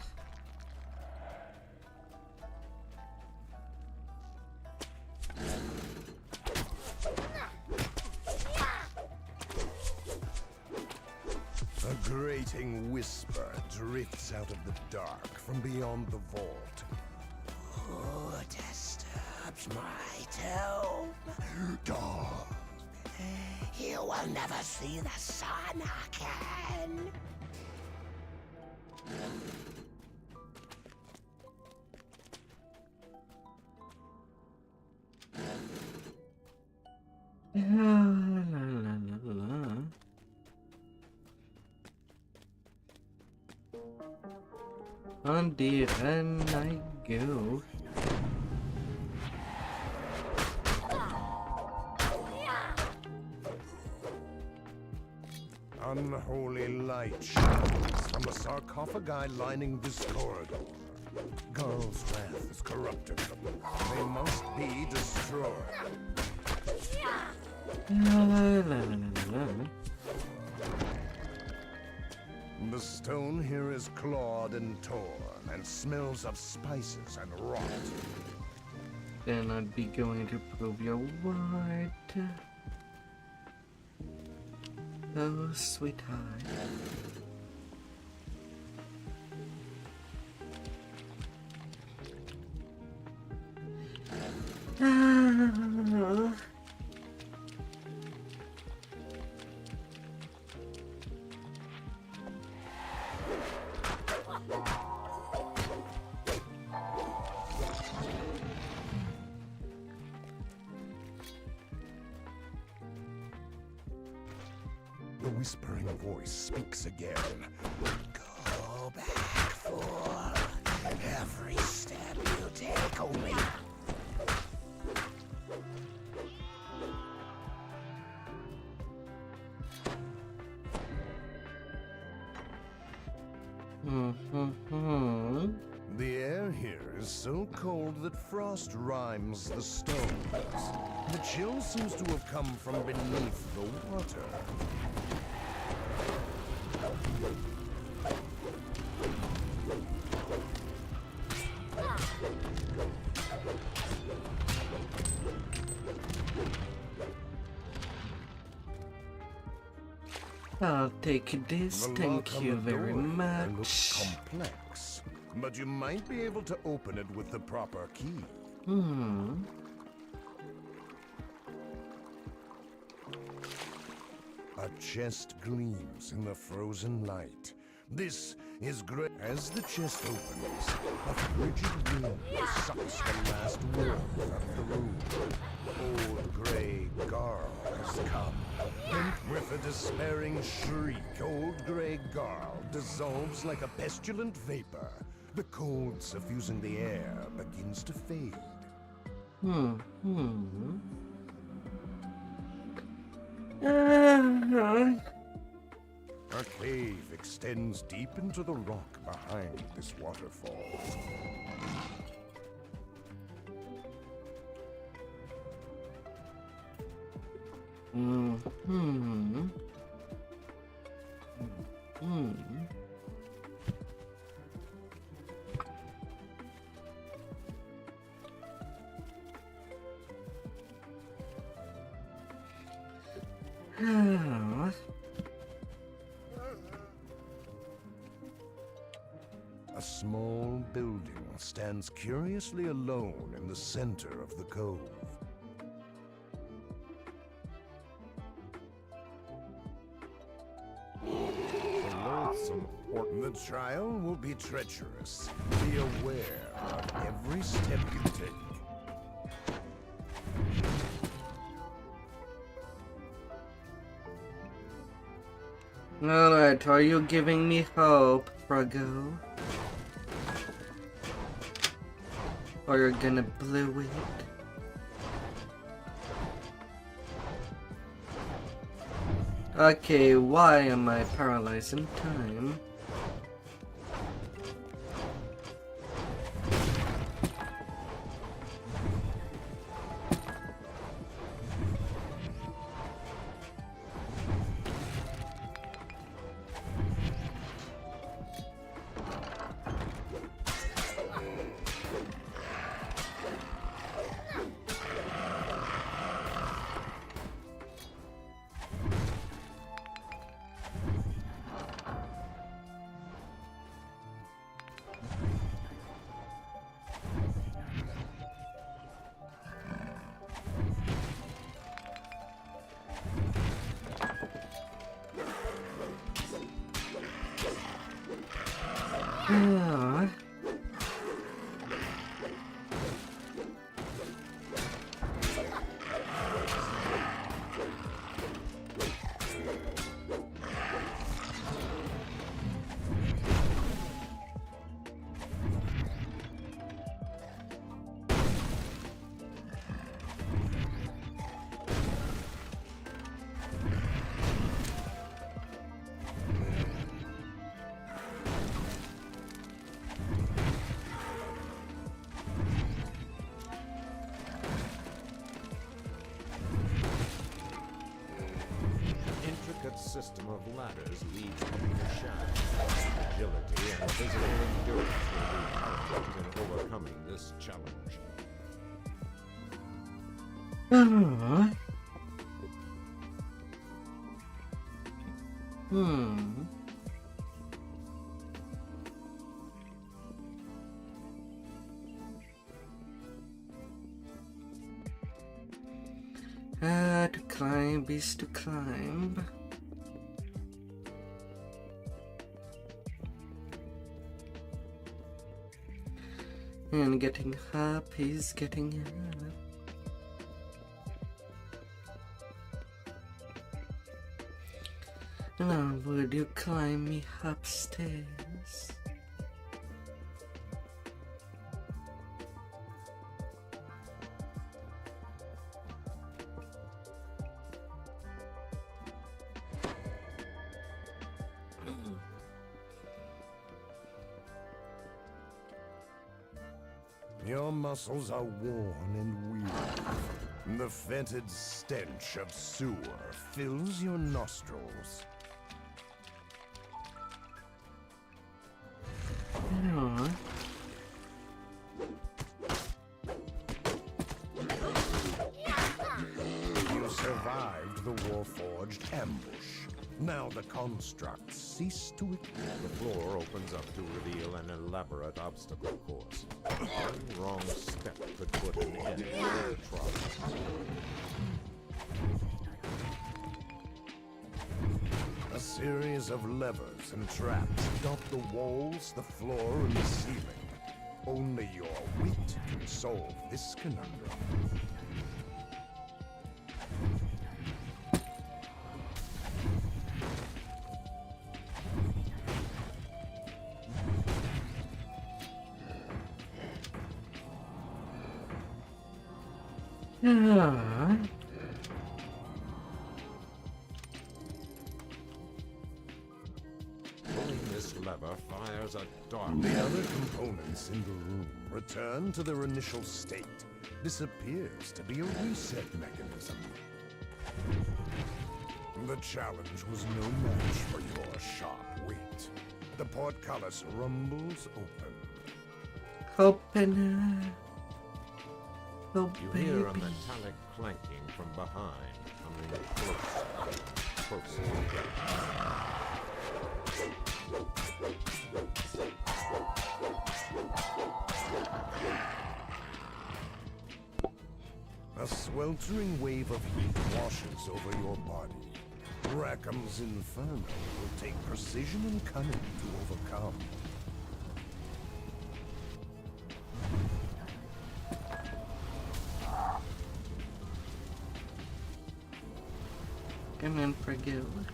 A grating whisper drifts out of the dark from beyond the vault. Who disturbs my tomb? Dog! You will never see the sun again. La la la la. On the run I go. Unholy light shines from the sarcophagi lining this corridor. Garl's wrath has corrupted them. They must be destroyed. La la la la la. The stone here is clawed and torn and smells of spices and rot. Then I'd be going to prove your word. Oh, sweetheart. Ah. The whispering voice speaks again. Go back, fool. Every step you take only. The air here is so cold that frost rimes the stones. The chill seems to have come from beneath the water. I'll take this, The thank lock on you the very door much. looks complex, but you might be able to open it with the proper key. A chest gleams in the frozen light. This is great. As the chest opens, a frigid wind sucks the last warmth out of the room. Old Grey Garl has come. And with a despairing shriek, Old Grey Garl dissolves like a pestilent vapor. The cold suffusing the air begins to fade. A cave extends deep into the rock behind this waterfall. A small building stands curiously alone in the center of the cove. The trial will be treacherous. Be aware of every step you take. Alright, are you giving me hope, Froggo? Or you're gonna blow it? Okay, why am I paralyzed in time? Ah. system of ladders leads between the shafts. Agility and physical endurance will be paramount in overcoming this challenge. To climb is to climb. And getting up is getting up. Now would you climb me upstairs? Your muscles are worn and weary. The fetid stench of sewer fills your nostrils. Yeah. You survived the Warforged ambush. Now the constructs cease to exist. The floor opens up to reveal an elaborate obstacle course. One wrong step could put an end to the trouble. A series of levers and traps dot the walls, the floor, and the ceiling. Only your wit can solve this conundrum. Yeah. Pulling this lever fires a dart. The other components in the room return to their initial state. This appears to be a reset mechanism. The challenge was no match for your sharp wit. The portcullis rumbles open. Open. Oh, You baby. hear a metallic clanking from behind, coming closer, closer. A sweltering wave of heat washes over your body. Rackham's Inferno will take precision and cunning to overcome. Come in for guild.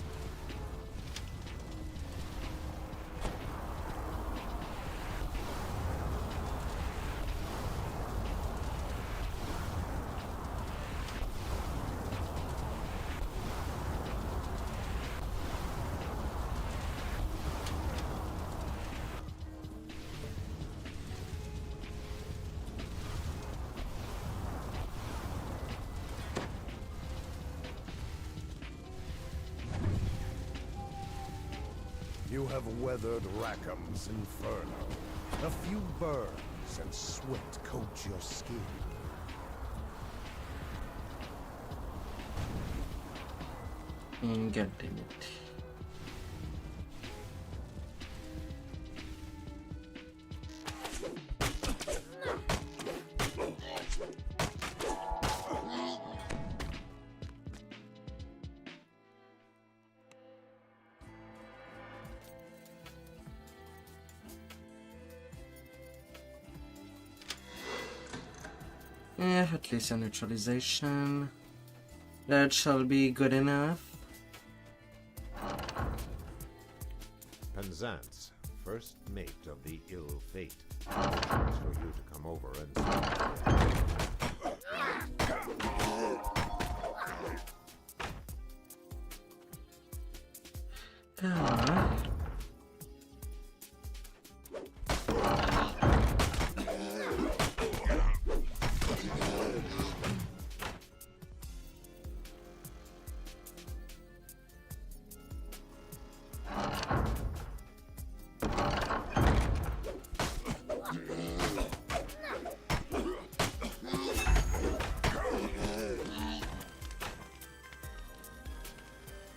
You have weathered Rackham's Inferno. A few burns and sweat coat your skin. God damn it. Yeah, at least a neutralization. That shall be good enough. Penzance, first mate of the ill fate. Chance for you to come over and Ah.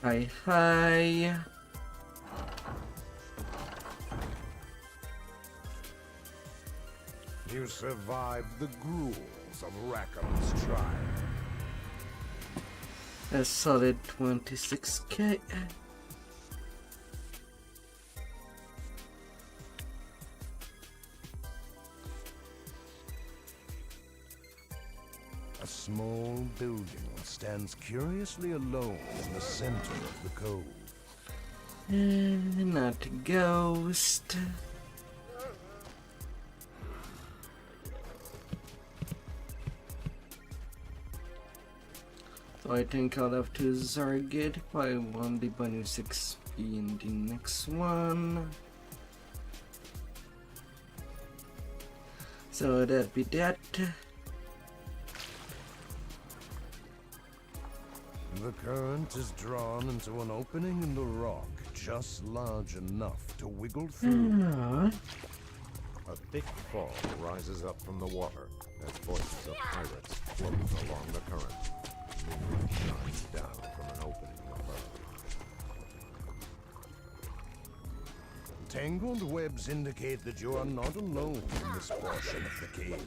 Hi, hi. You survived the gruels of Rackham's trial. A solid 26k. A small building stands curiously alone in the center of the cove. Not a ghost. So I think I'll have to Zarg it if I want the bonus XP in the next one. So that'd be that. The current is drawn into an opening in the rock, just large enough to wiggle through. A thick fog rises up from the water as voices of pirates float along the current. Moonlight shines down from an opening above. Tangled webs indicate that you are not alone in this portion of the cave.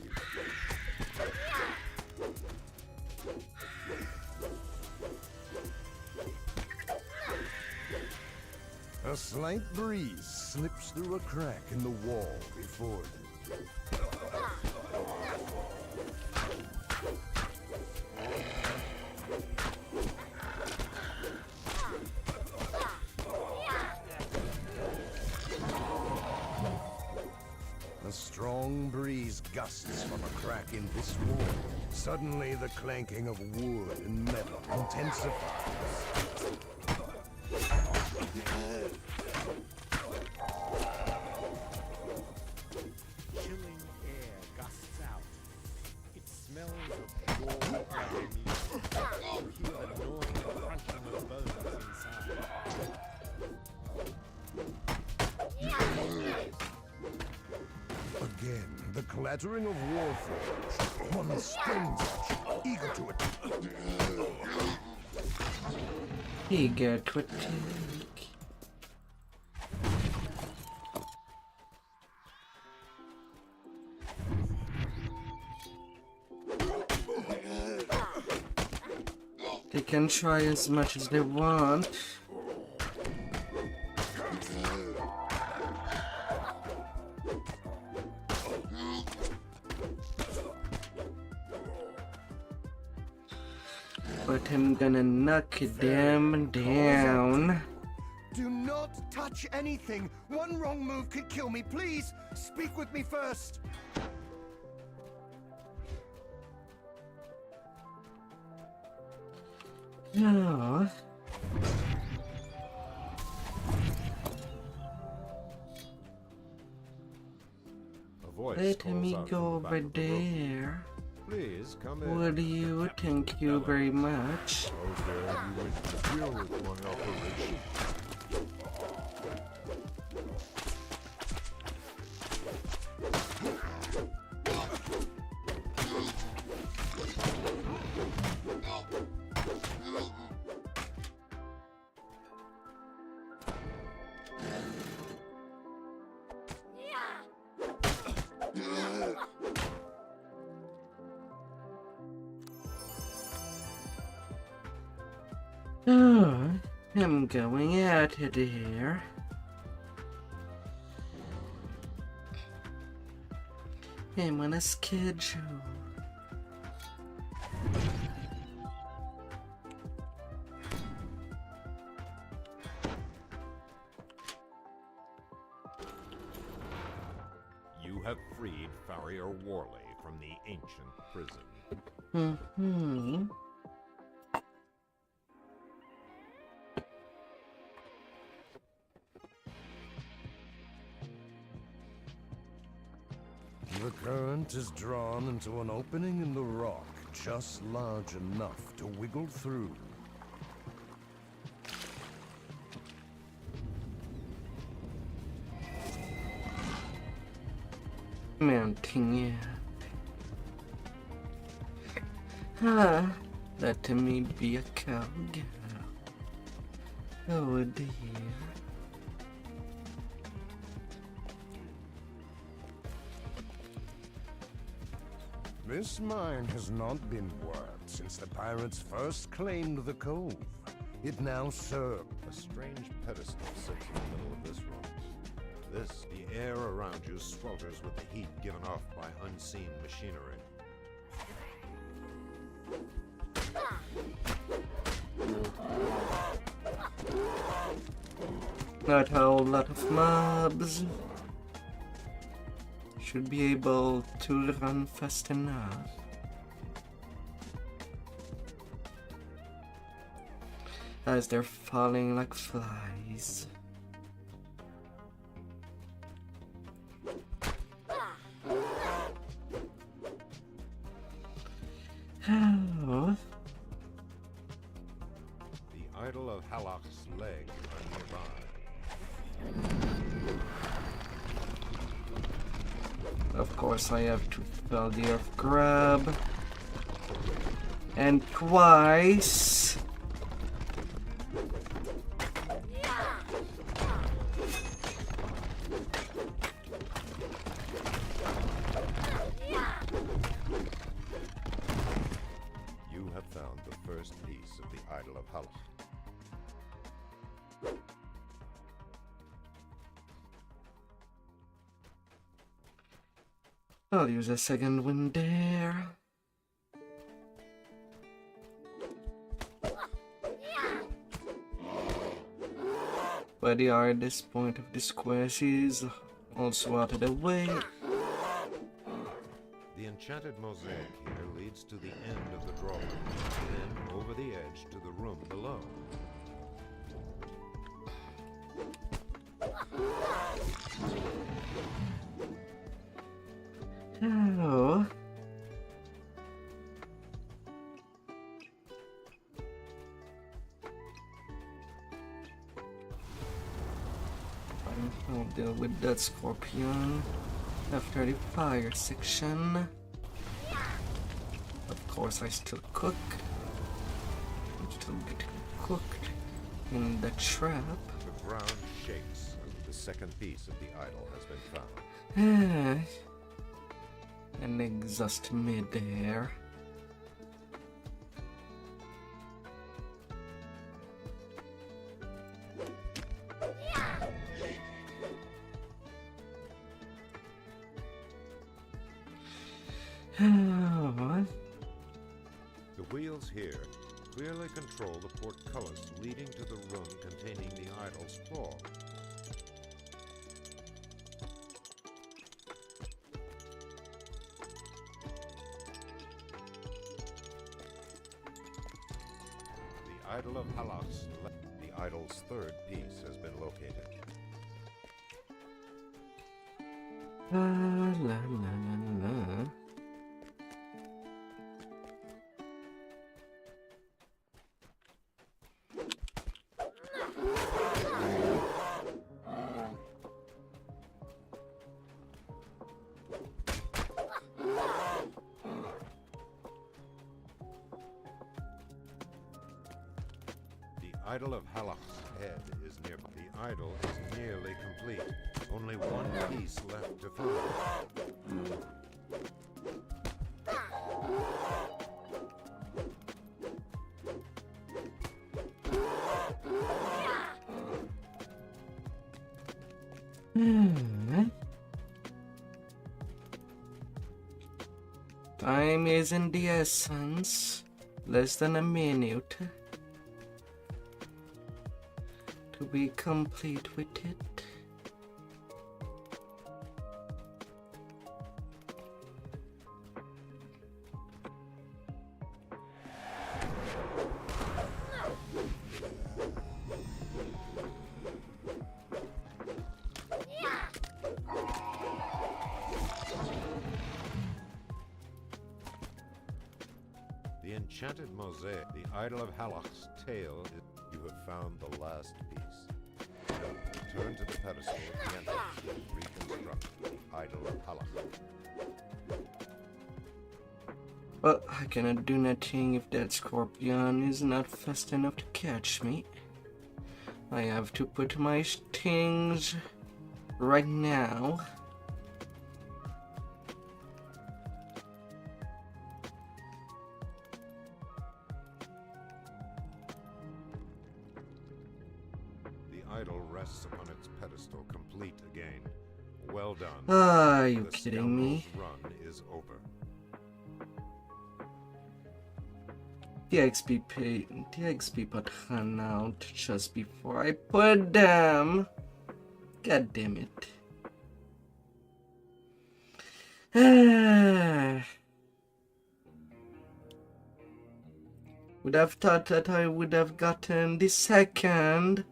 A slight breeze slips through a crack in the wall before you. A strong breeze gusts from a crack in this wall. Suddenly, the clanking of wood and metal intensifies. Chilling air gusts out. It smells of raw dragon meat. You hear the gnawing crunching of bones inside. Again, the clattering of warforged. One springs at you, eager to attack. Eager to attack. They can try as much as they want. But I'm gonna knock them down. Do not touch anything. One wrong move could kill me. Please, speak with me first. No. A voice Let calls me out go from the back over of the room. there. Please come in. Would you? Thank you very much. How dare you interfere with my operation? Oh, I'm going out of here. I'm on a schedule. You have freed Farrier Worley from the ancient prison. Mm-hmm. The current is drawn into an opening in the rock, just large enough to wiggle through. Mounting it. Let me be a cowgirl. Oh dear. This mine has not been worked since the pirates first claimed the cove. It now serves. A strange pedestal sits in the middle of this room. The air around you swelters with the heat given off by unseen machinery. Not a whole lot of mobs. Should be able to run fast enough. As they're falling like flies. Oh. The idol of Halak's leg are nearby. Of course I have to spell the earth grab. And twice. You have found the first piece of the idol of Halak. I'll use a second wind there. But the hardest point of this quest is also out of the way. The enchanted mosaic here leads to the end of the drawbridge, then over the edge to the room below. Oh. I'll deal with that scorpion after the fire section. Of course, I still cook. I'm still getting cooked in the trap. The ground shakes, and the second piece of the idol has been found. And exhaust mid-air. The wheels here clearly control the portcullis leading to the room containing the idol's claw. The idol of Halak's, the idol's third piece has been located. La la la la la. The idol of Halak's head is nearby. The idol is nearly complete. Only one piece left to find. Time is in the essence. Less than a minute to be complete with it. The enchanted mosaic, the idol of Halak's tail, you have found the last piece. Now, turn to the pedestal at the entrance and reconstruct the idol of Halak. Well, I cannot do nothing if that scorpion is not fast enough to catch me. I have to put my things right now. The idol rests upon its pedestal, complete again. Well done. Are you The kidding me? scoundrel's run is over. The XP pot ran out just before I put them. God damn it. Would have thought that I would have gotten the second.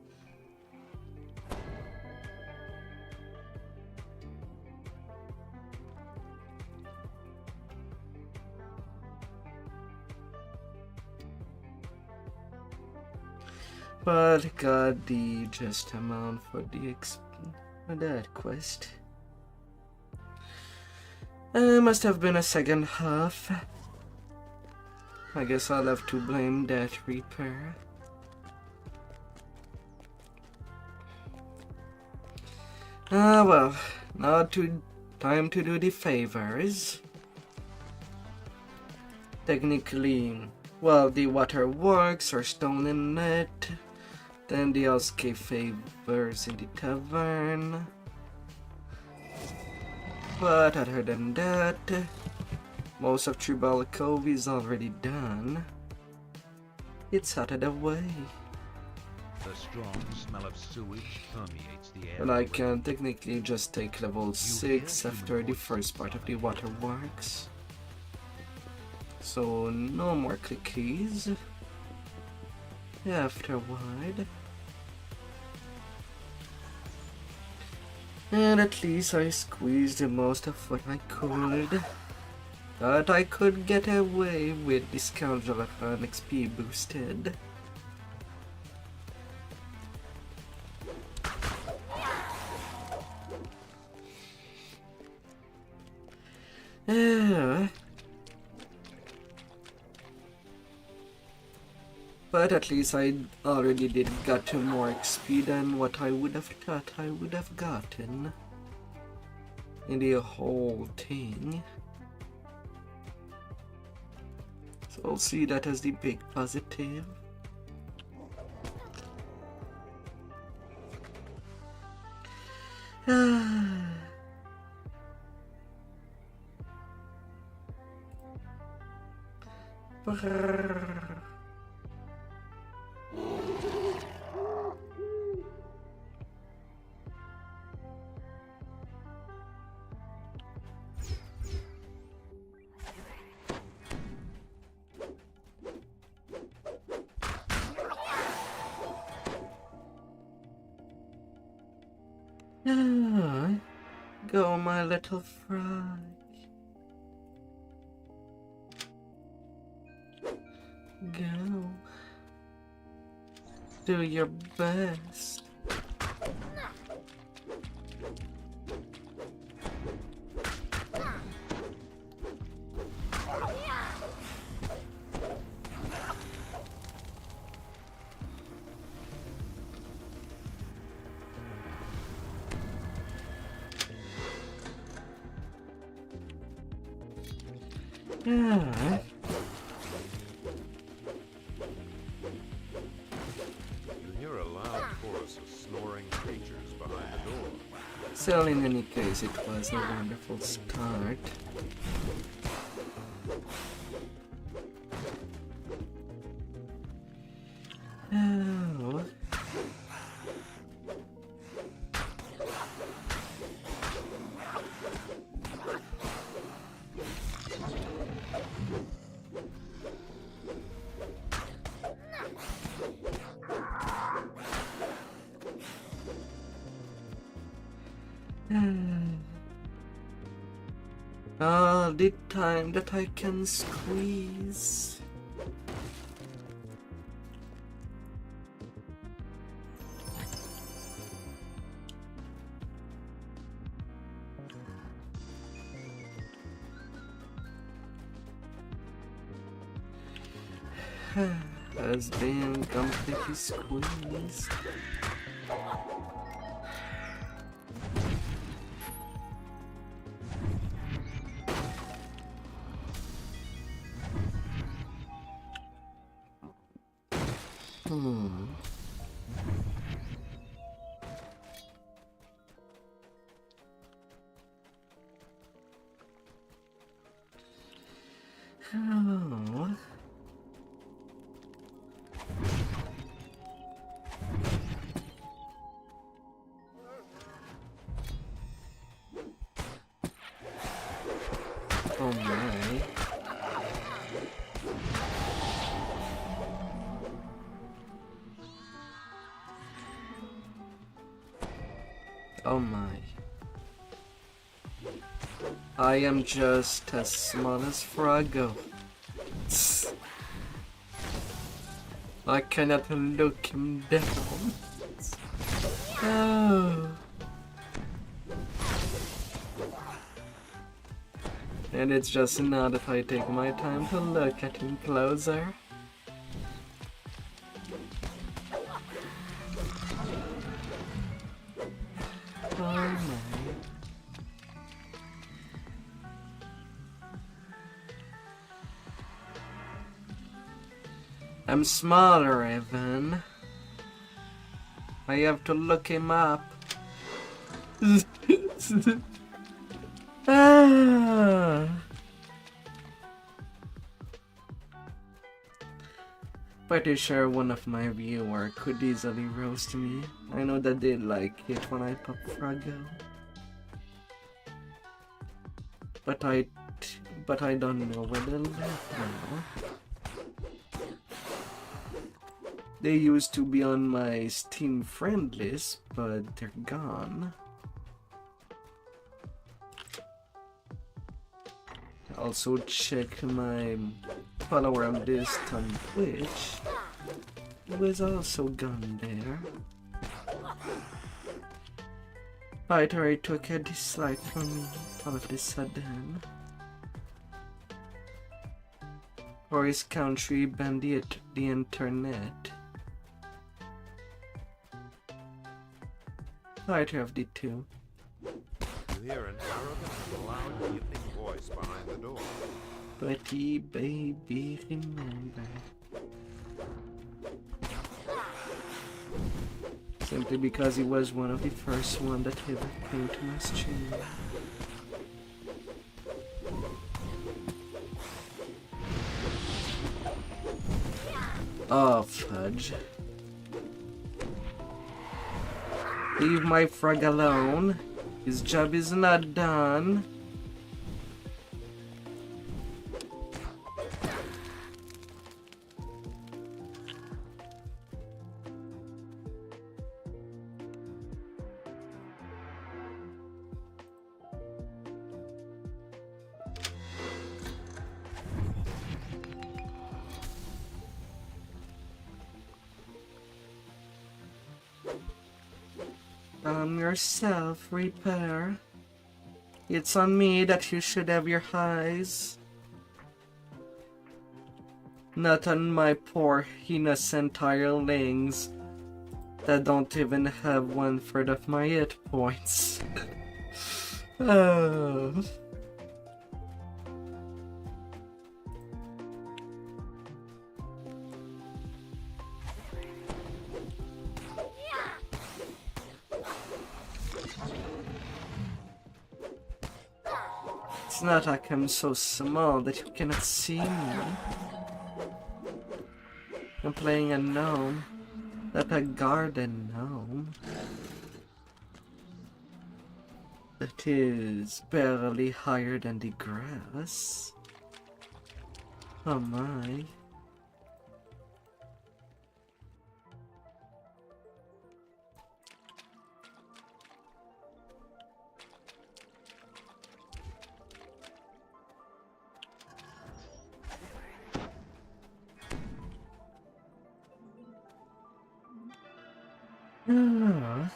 But got the just amount for the for that quest. Must have been a second half. I guess I'll have to blame that Reaper. Ah well, now time to do the favors. Technically, well, the waterworks are stone in net. Then the Oske favors in the tavern. But other than that, most of Tribal Cove is already done. It's out of the way. The strong smell of sewage permeates the air. But I can technically just take level 6 after the first part of the waterworks. So no more clickies. Afterward. And at least I squeezed the most of what I could. Thought I could get away with the scoundrel on XP boosted. But at least I already did got to more XP than what I would have thought I would have gotten in the whole thing. So I'll see that as the big positive. Go, my little fry. Go. Do your best. Yeah. You hear a loud chorus of snoring creatures behind the door. So in any case, it was a wonderful start. Oh. All the time that I can squeeze. has been completely squeezed. Oh. Oh my. Oh my. I am just as small as Froggo. I cannot look him down. Oh. And it's just not if I take my time to look at him closer. Oh my. I'm smaller even. I have to look him up. Ah. Pretty sure one of my viewer could easily roast me. I know that they like it when I pop Froggo. But I don't know where they live now. They used to be on my Steam friend list, but they're gone. Also check my follower list on Twitch. It was also gone there. Fighter took a dislike from me all of a sudden. Or his country banned the internet. Fighter of the two. You hear an arrogant, loud, yipping voice behind the door. Pretty baby, remember. Simply because he was one of the first one that ever came to my stream. Oh, fudge. Leave my frog alone. His job is not done. Yourself, Reaper. It's on me that you should have your eyes. Not on my poor innocent hirelings that don't even have 1/3 of my hit points. Oh. It's not like I'm so small that you cannot see me. I'm playing a gnome, not a garden gnome. It is barely higher than the grass. Oh my. Ah.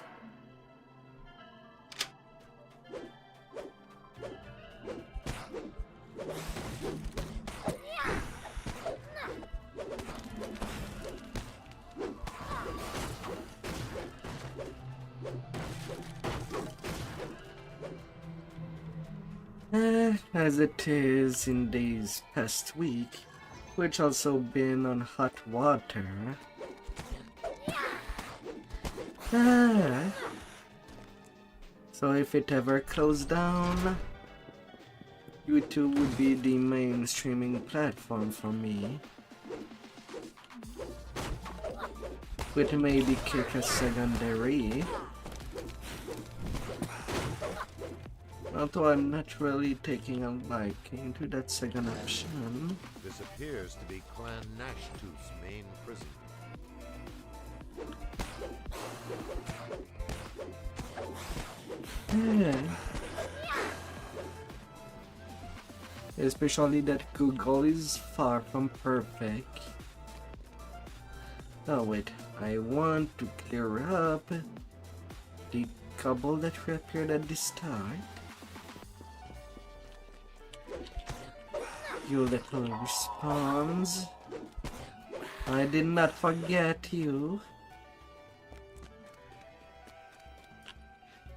As it is in these past week, which also been on hot water. So if it ever closed down, YouTube would be the main streaming platform for me. With maybe Kick as secondary. Although I'm not really taking a liking to that second option. This appears to be Clan Nashtooth's main prison. Yeah. Especially that Google is far from perfect. Oh wait, I want to clear up the cobble that appeared at the start. You little respawns. I did not forget you.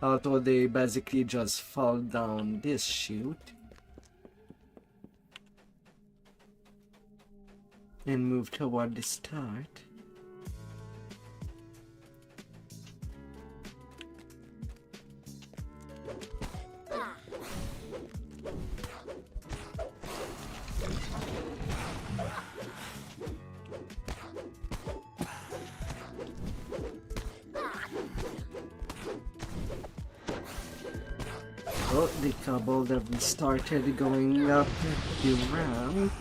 Although they basically just fall down this chute and move toward the start. Oh, the cobble that we started going up the ramp.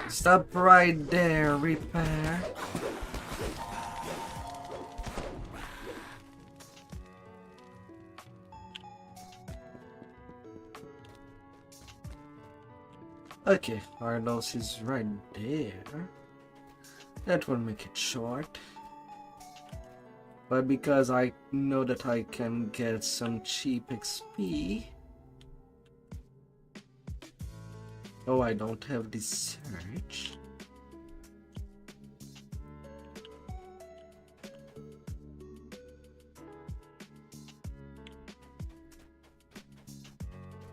Stop right there, Repair. Okay, Arlos is right there. That will make it short. But because I know that I can get some cheap XP. Oh, I don't have the search.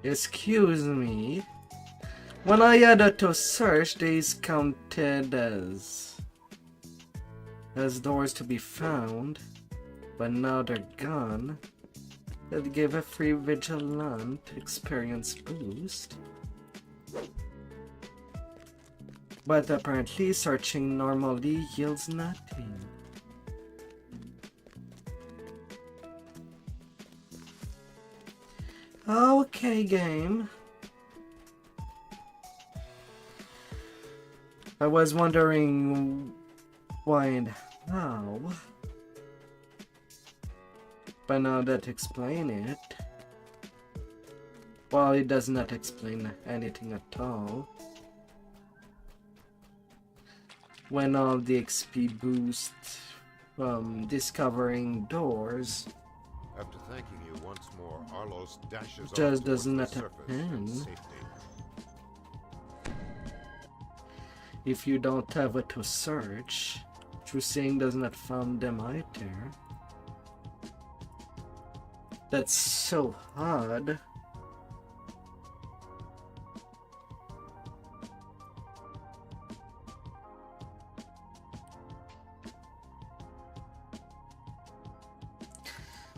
Excuse me. When I added to search, these counted as doors to be found, but now they're gone. That gave a free vigilant experience boost. But apparently searching normally yields nothing. Okay, game. I was wondering why and how. But now that explain it. Well, it does not explain anything at all. When all the XP boost from discovering doors After thanking you once more, Arlos dashes off just towards does not the surface in happen. safety. If you don't have it to search, True Saying does not found them either. That's so hard.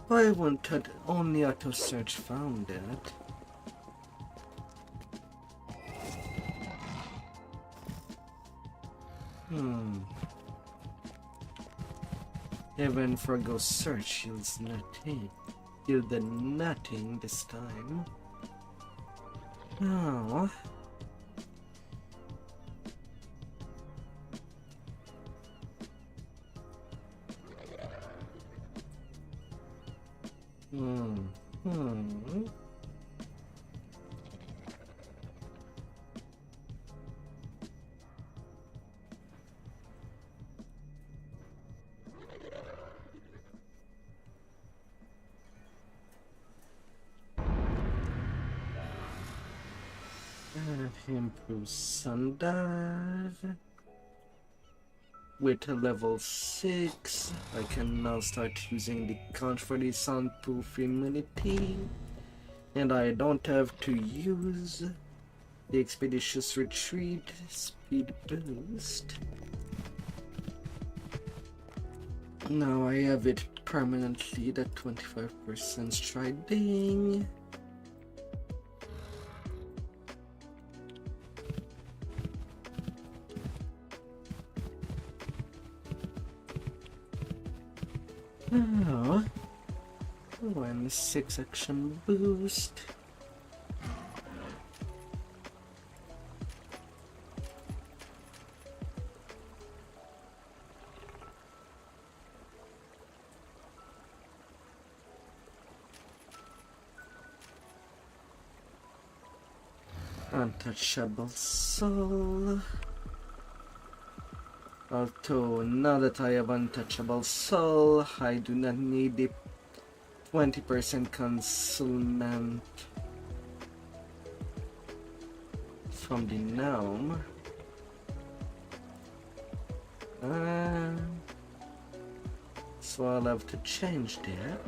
Why wouldn't only auto search found it? Even for go search yields nothing. Yielded nothing this time. Oh. Improve Sundive. with a level 6, I can now start using the count for the soundproof immunity, and I don't have to use the expeditious retreat speed boost. Now I have it permanently at 25% striding. Oh, and 6 action boost. Untouchable soul. Although now that I have untouchable soul, I do not need the 20% concealment from the gnome. So I'll have to change that.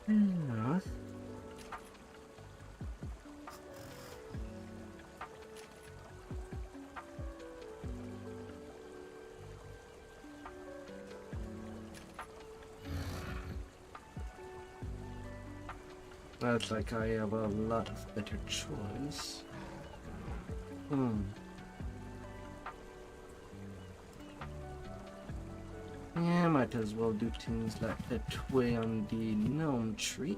Yeah. That's like I have a lot of better choice. Yeah, might as well do things like that way on the gnome tree.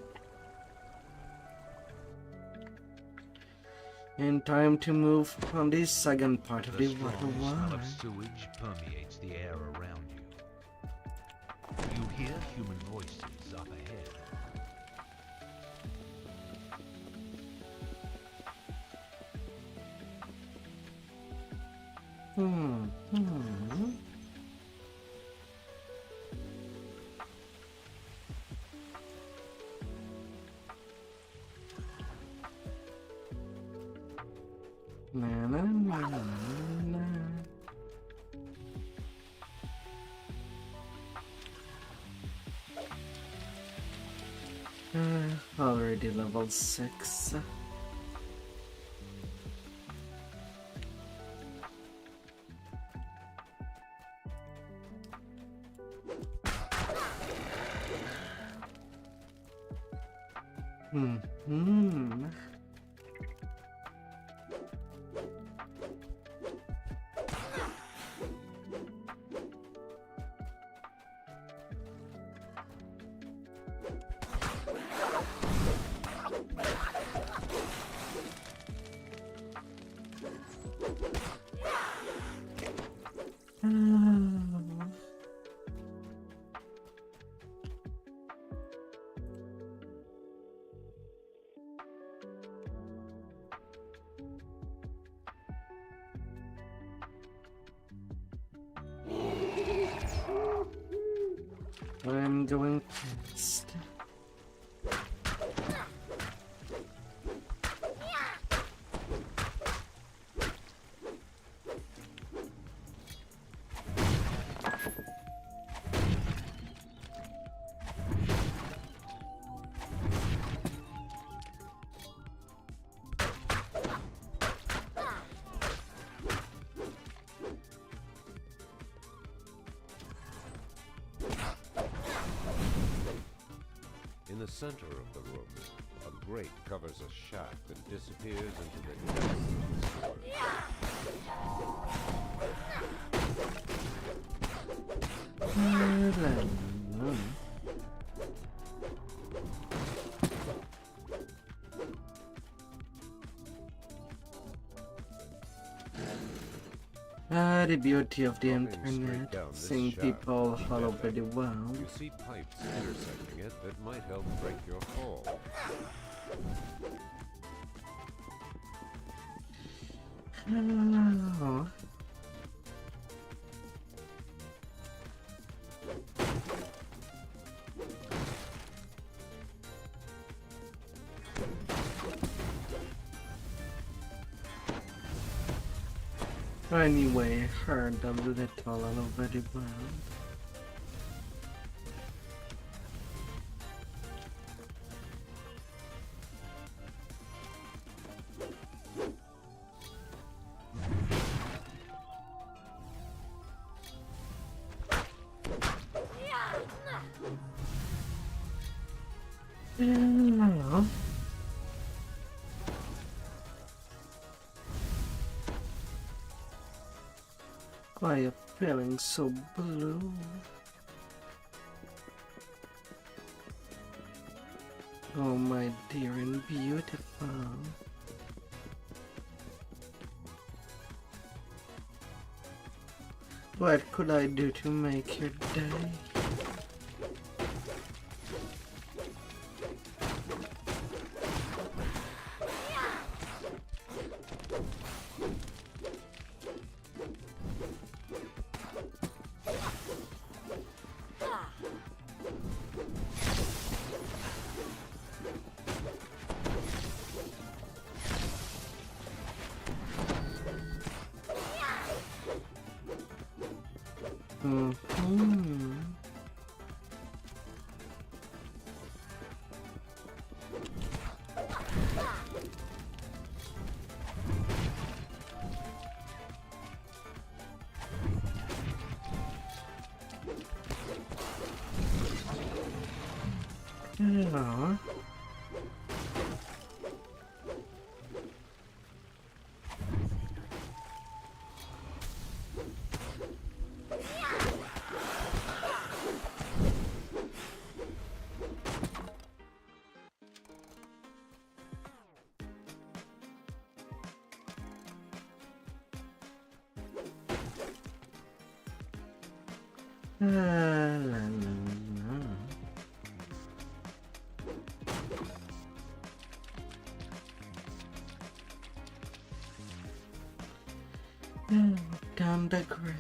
And time to move on the second part of the water strong smell wire. of sewage permeates the air around you. You hear human voices up ahead. Na, na, na, na, na. Already level 6. I'm going past. In the center of the room, a grate covers a shaft and disappears into the depths of the sewer. The beauty of the Dropping straight internet, down this seeing shaft people from all the over the dead world. end, you see pipes intersecting it that might help break your fall. Oh. Anyway, heard a little already well. Yeah. Why are you feeling so blue? Oh, my dear and beautiful. What could I do to make your day? Mm-hmm. Yeah. La, la, la. Oh, down the grade.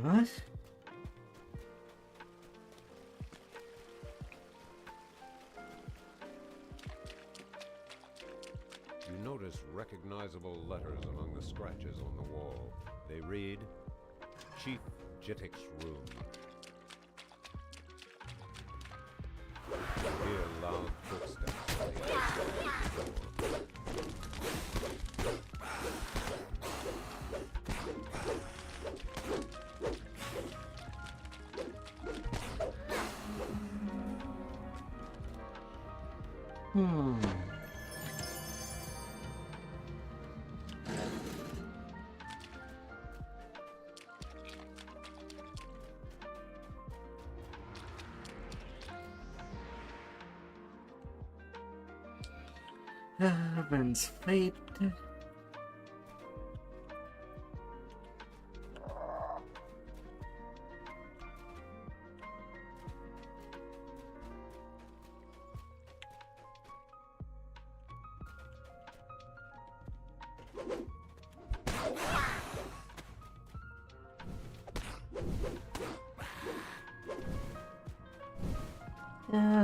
What? You notice recognizable letters among the scratches on the wall. They read, Chief Jittick's room. Hear loud footsteps on the outside door. Heaven's fate.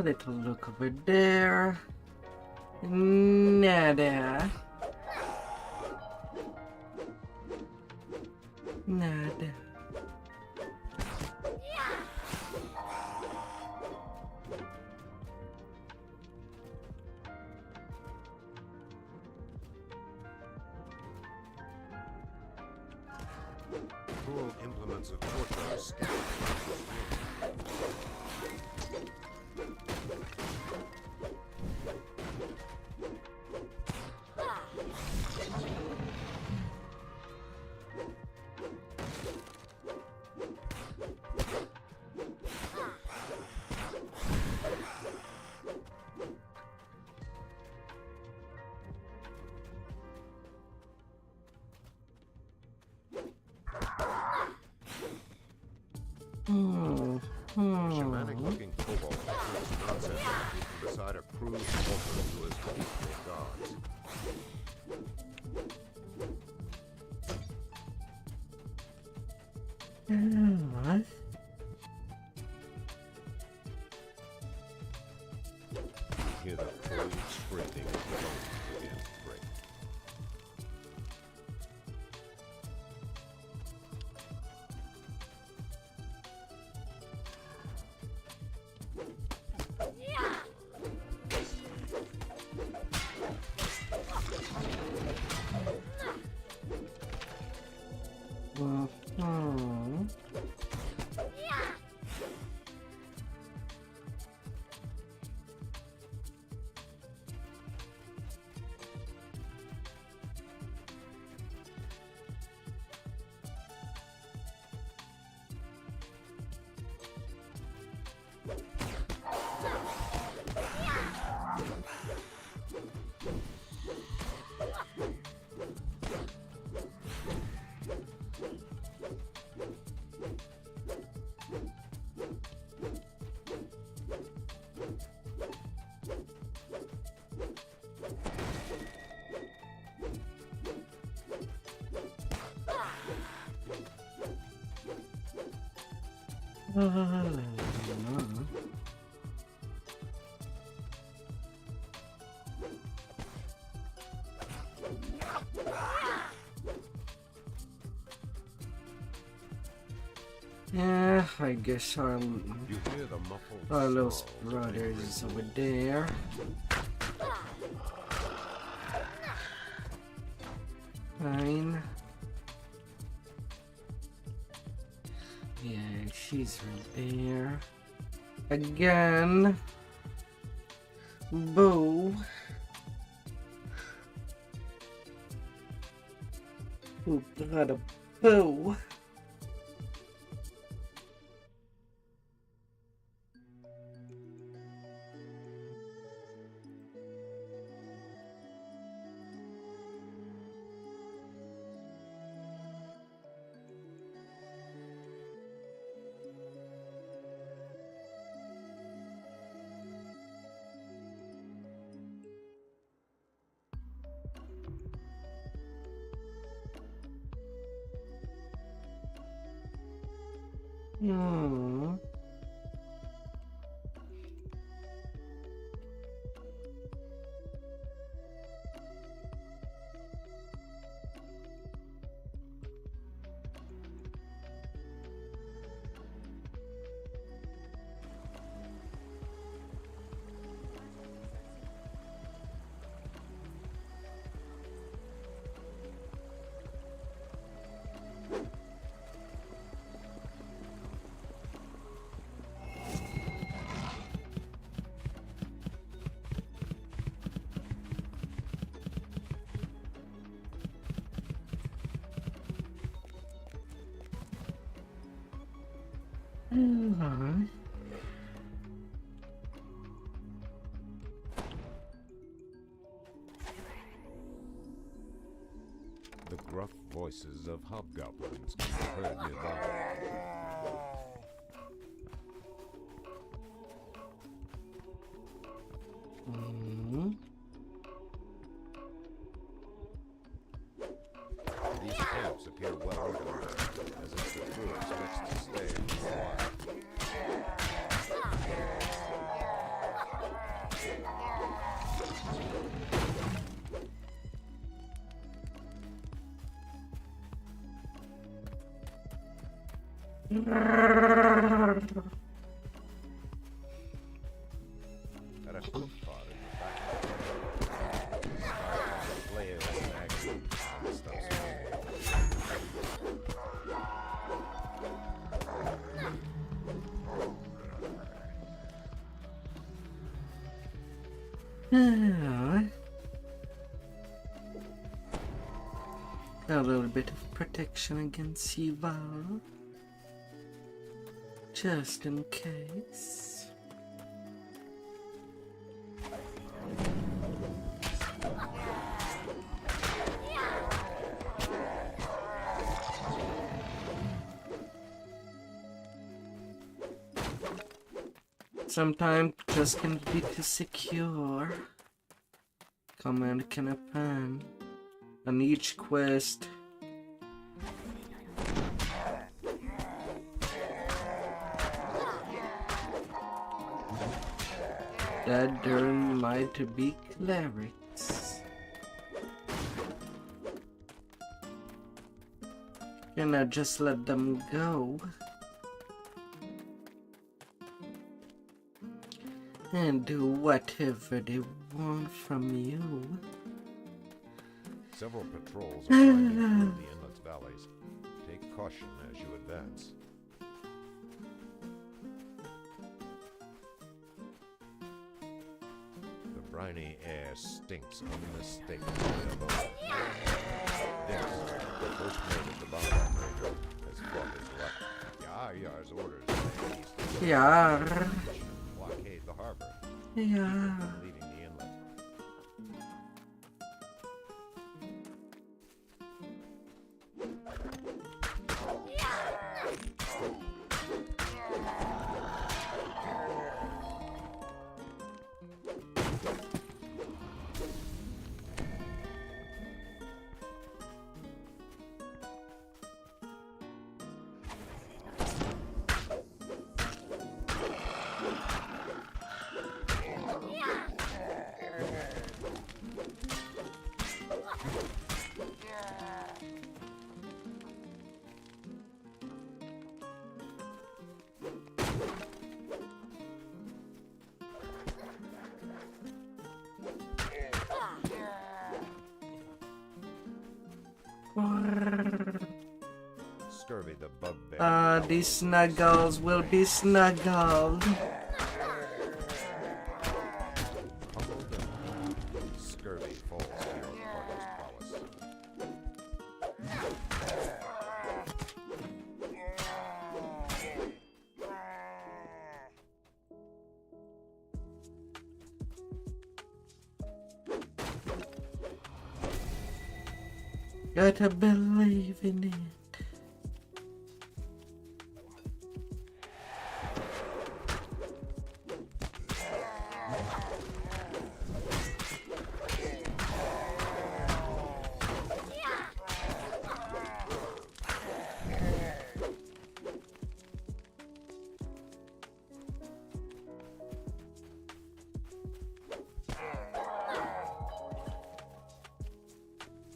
little look over there. Nada. Nada. Cool implements of torture scattered. Shamanic-looking kobold appears nonsense beside a crude altar to his multiple gods. What? You hear the cold scraping of the bones against brick. Yeah, I guess our You hear the muffled little snarls of brothers is neighboring over there. Fine. Yeah, she's right there. Again. Boo. Who got a boo? Hmm. The gruff voices of hobgoblins can be heard nearby. These camps appear well organized, as if the crew expects to stay for a while. At a cook pot in the back, flail in agony and stops A little bit of protection against evil. Just in case. Sometimes just can be too secure. Command can happen on each quest. That there might be clerics. Can I just let them go? And do whatever they want from you. Several patrols are winding through the inlet's valleys. Take caution as you advance. The briny air stinks unmistakably above. This, the first mate of the bomb operator, has fought his luck. Yar's orders lay east of Yar. blockade the harbor. Yeah. Leaving the inlet. Scurvy the bugbear. These snuggles will be snuggled. Humbled and scurvy falls to your cargo's prowess. Gotta believe in it.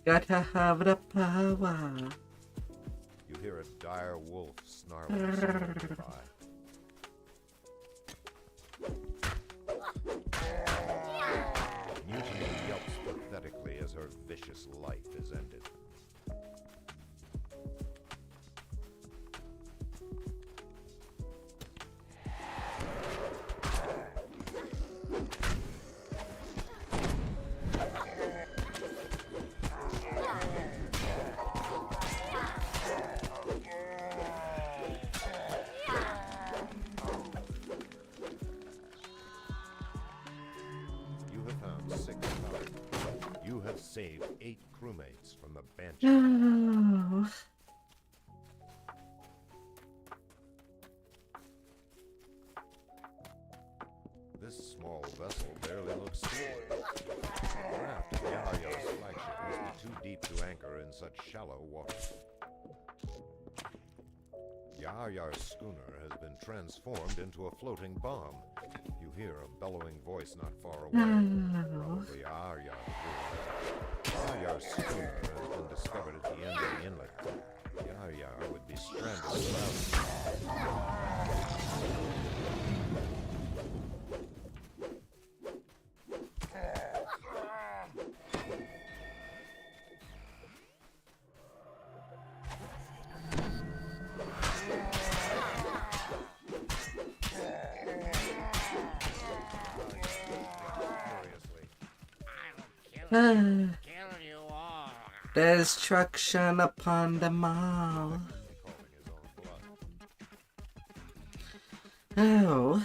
Gotta have the power. You hear a dire wolf snarling somewhere nearby. Mutiny yelps pathetically as her vicious life is ended. You have found 6 powder. You have saved 8 crewmates from the Banshee. Oh. This small vessel barely looks seaworthy. The craft of Yar's flagship must be too deep to anchor in such shallow water. Yar's schooner has been transformed into a floating bomb. You hear a bellowing voice not far away. Probably Yar's schooner has been discovered at the end of the inlet. Yar would be stranded without. Kill you all. Destruction upon them all. Calling his own blood. Oh.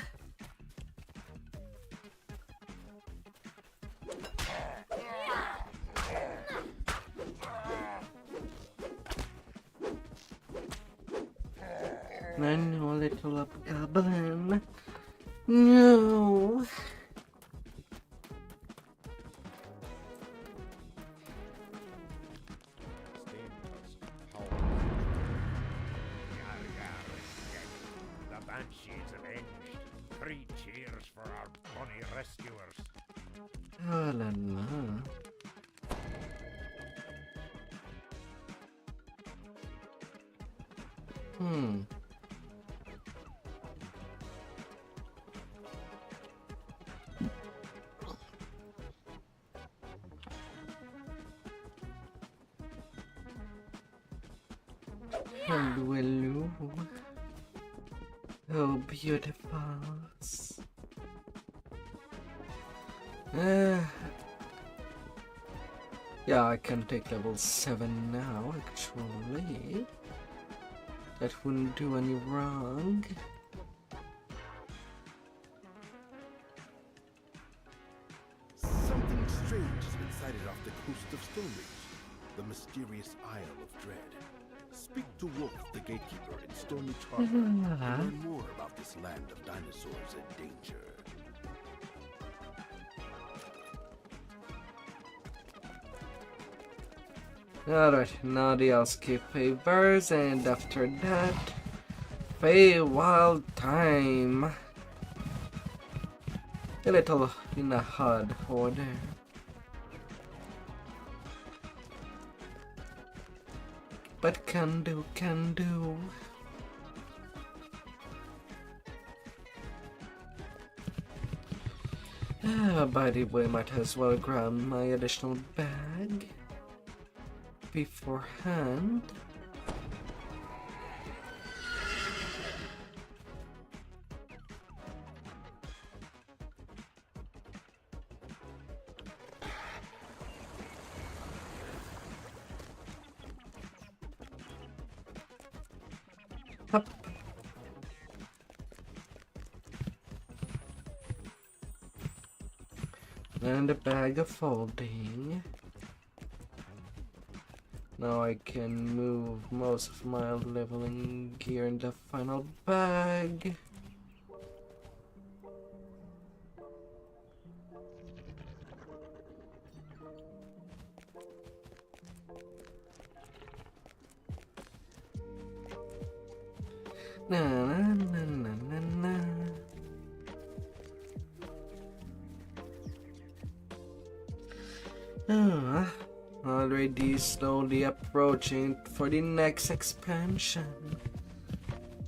I know, little hobgoblin. No. The Banshees avenged. 3 cheers for our bonny rescuers. Oh la la. Hello. Oh, beautiful. Yeah, I can take level 7 now, actually. That wouldn't do any wrong. Something strange has been sighted off the coast of Stonebridge, the mysterious Isle of Dread. Speak to Wolf, the gatekeeper in Stonebridge Harbor, to learn more about this land of dinosaurs and danger. Alright, now the Oscar favors, and after that, Feywild time. A little in a HUD over there. But can do, can do. By the way, might as well grab my additional bag beforehand. Up. And a bag of folding. Now I can move most of my leveling gear in the final bag. Na na na na na na. Already slowly approaching for the next expansion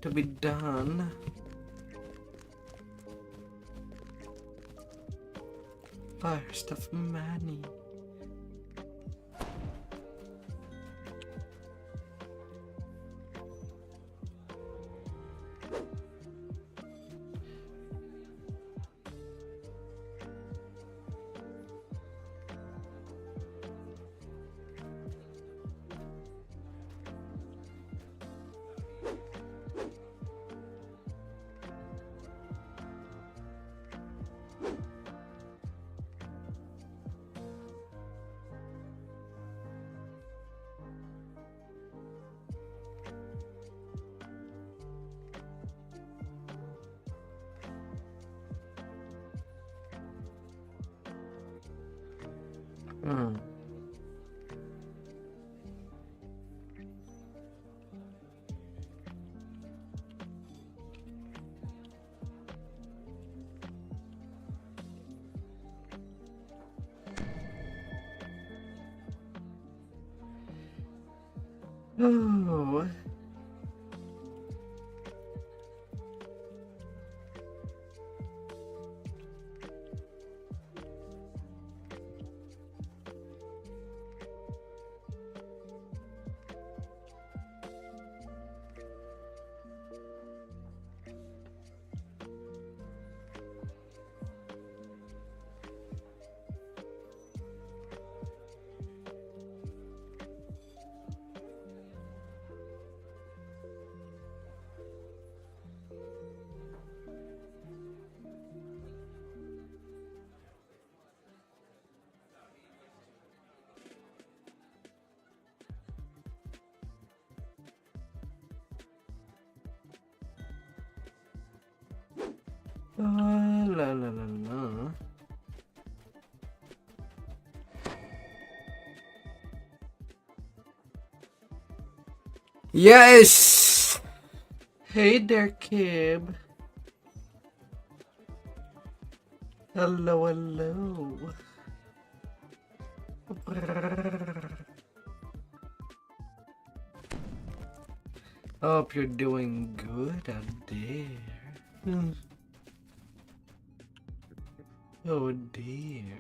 to be done. First of many. Oh. La la la la. Yes! Hey there, Kib. Hello, hello. Hope you're doing good out there. Oh dear.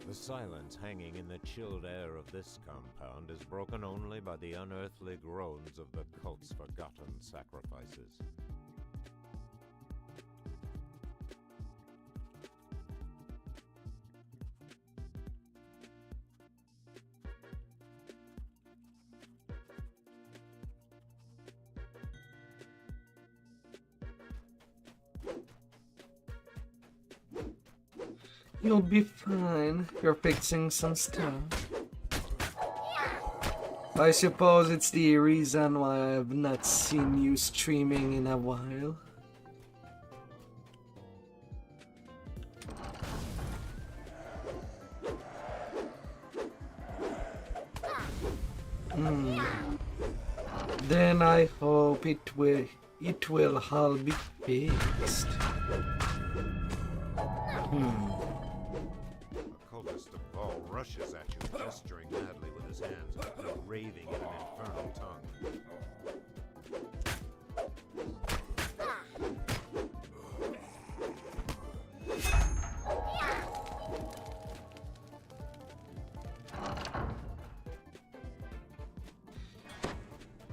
The silence hanging in the chilled air of this compound is broken only by the unearthly groans of the cult's forgotten sacrifices. You'll be fine. You're fixing some stuff. I suppose it's the reason why I've not seen you streaming in a while. Then I hope it will all be fixed. A cultist of Vol rushes at you, gesturing madly with his hands and raving in an infernal tongue.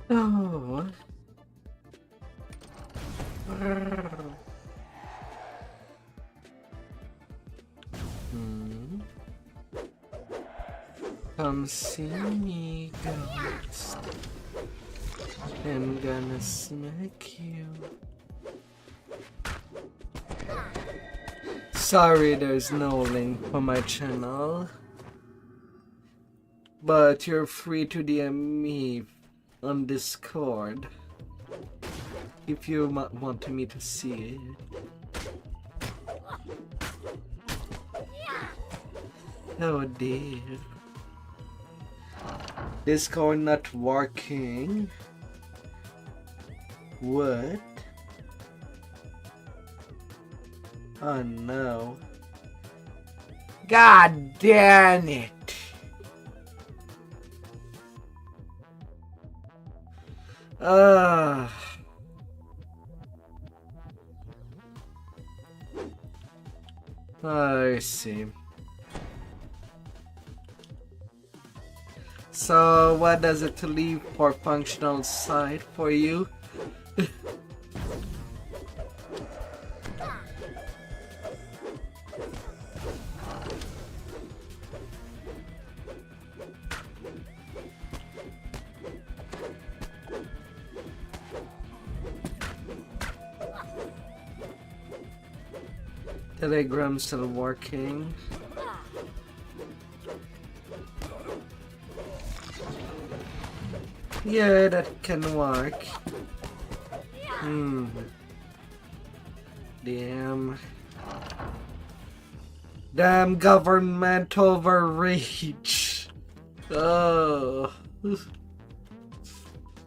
Oh. Come see me, ghost. I'm gonna smack you. Sorry there's no link for my channel, but you're free to DM me on Discord if you want me to see it. Oh dear. Discord not working. What? Oh no. God damn it. I see. So what does it leave for functional side for you? Telegram still working. Yeah, that can work. Damn. Damn government overreach. Oh.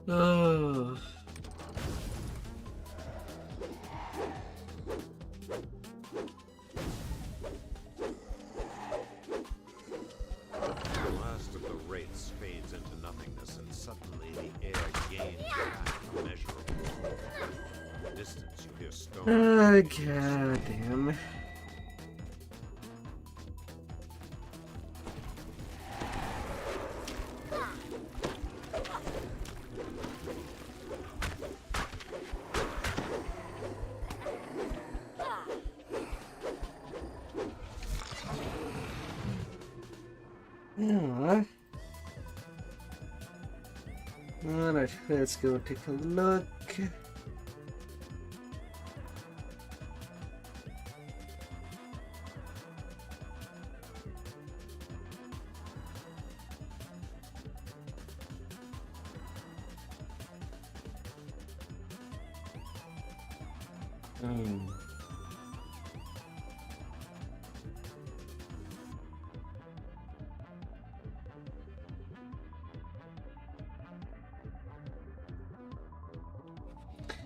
Oh. stone. God damn. Yeah. Alright, let's go take a look.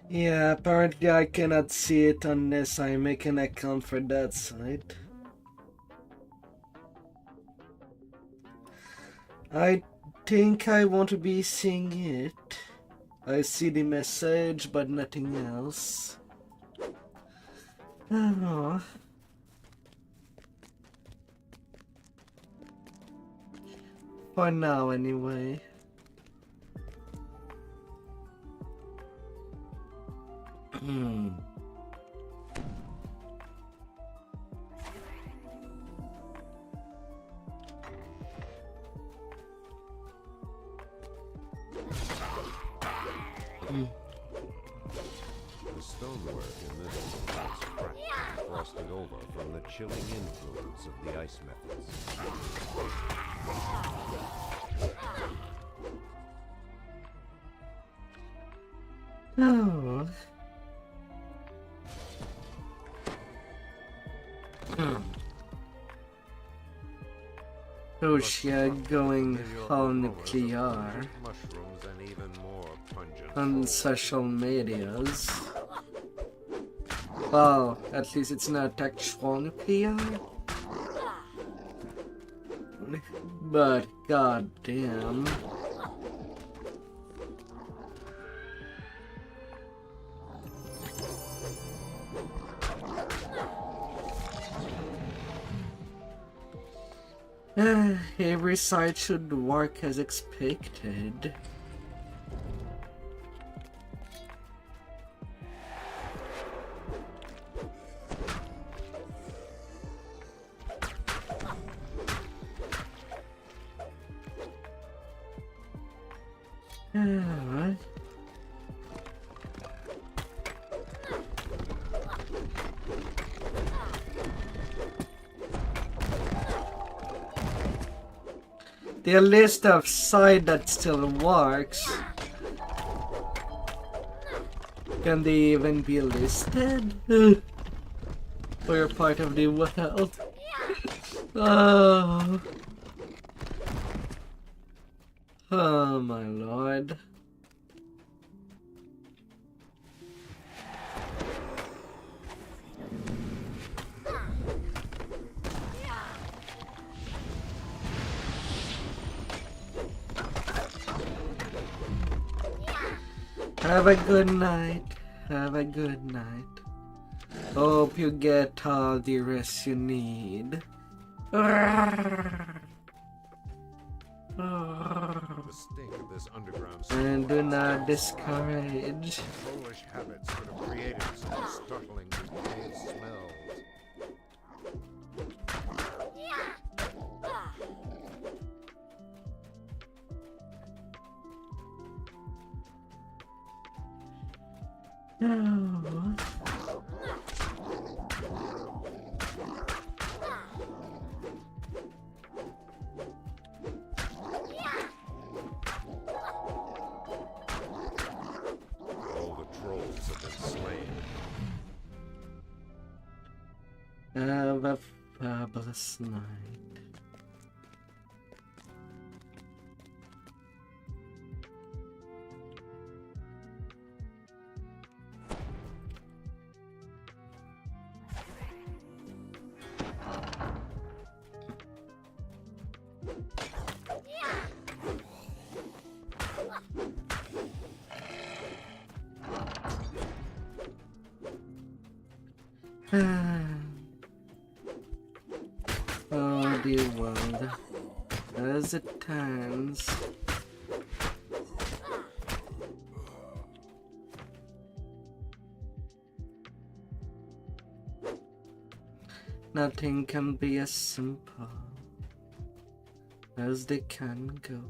Yeah, apparently I cannot see it unless I make an account for that site. I think I won't be seeing it. I see the message, but nothing else. Oh. For now, anyway. The stonework in this is cracked and frosted over from the chilling influence of the ice methods. Oh. Russia going all nuclear Mushrooms and even more pungent on social medias. Well, at least it's not actual nuclear. But goddamn. Every side should work as expected. Alright. The list of side that still works. Can they even be listed? We're part of the world. Oh. Oh my lord. Have a good night. Have a good night. Hope you get all the rest you need. The stink of this underground And do store not discourage. Polish habits that have created some startling decayed smells. Oh. All the trolls have been slain. Have a fabulous night. Oh dear world, as it turns. Nothing can be as simple as they can go.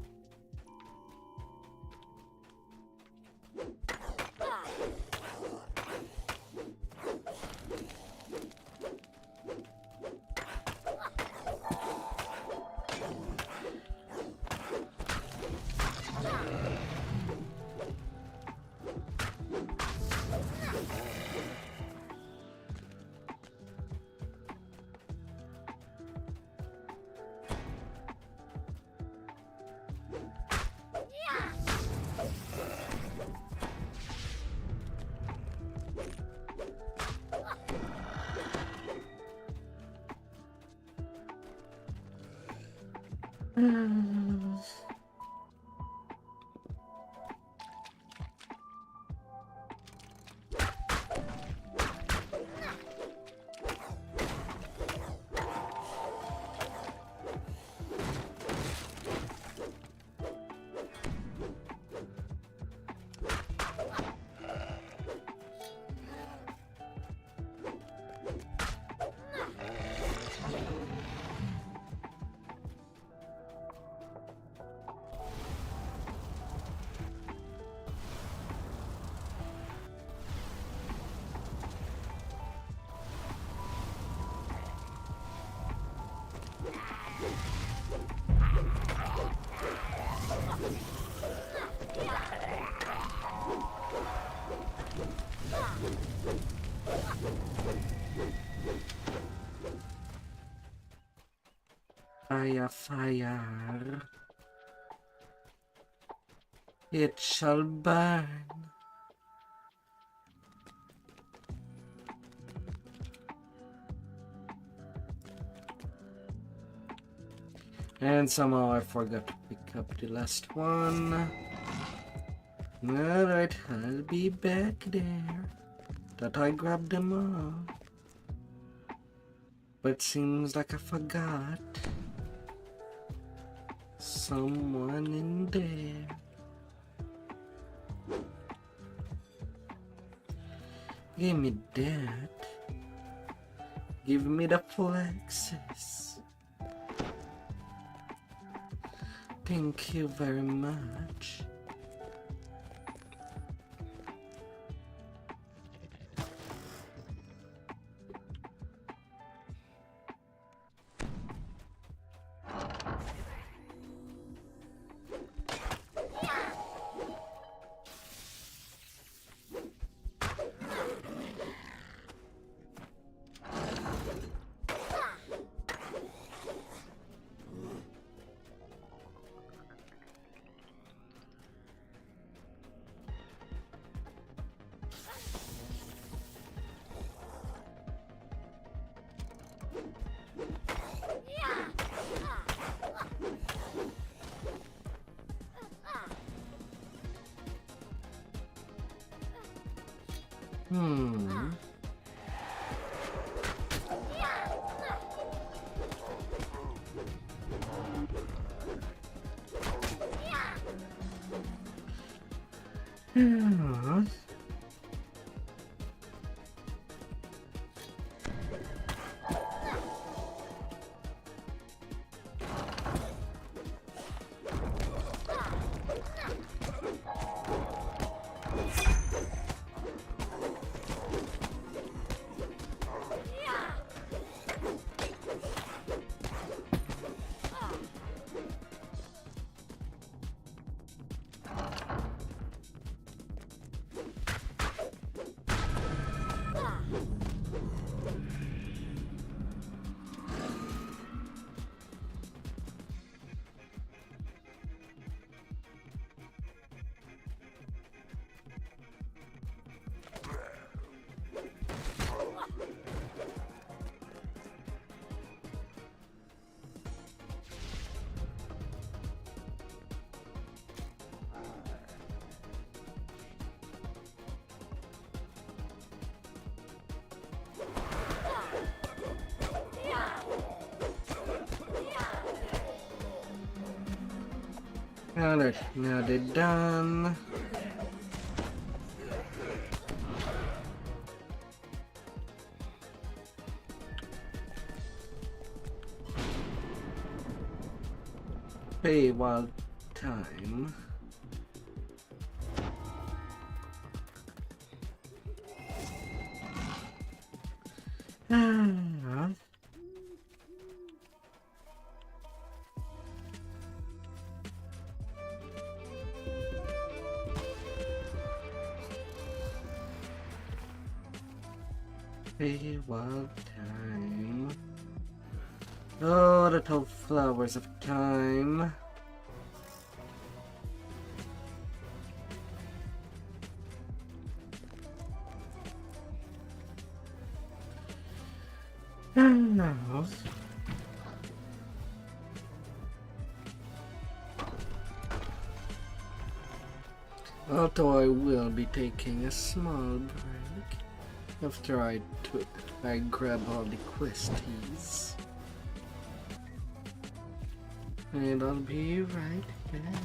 Fire, fire. It shall burn. And somehow I forgot to pick up the last one. Alright, I'll be back there. Thought I grabbed them all. But seems like I forgot someone in there. Give me that. Give me the full access. Thank you very much. Alright, now they're done. Paywall time. Paywall time. Oh, the 12 flowers of time. No. Although I will be taking a small break after I grab all the questies. And I'll be right back.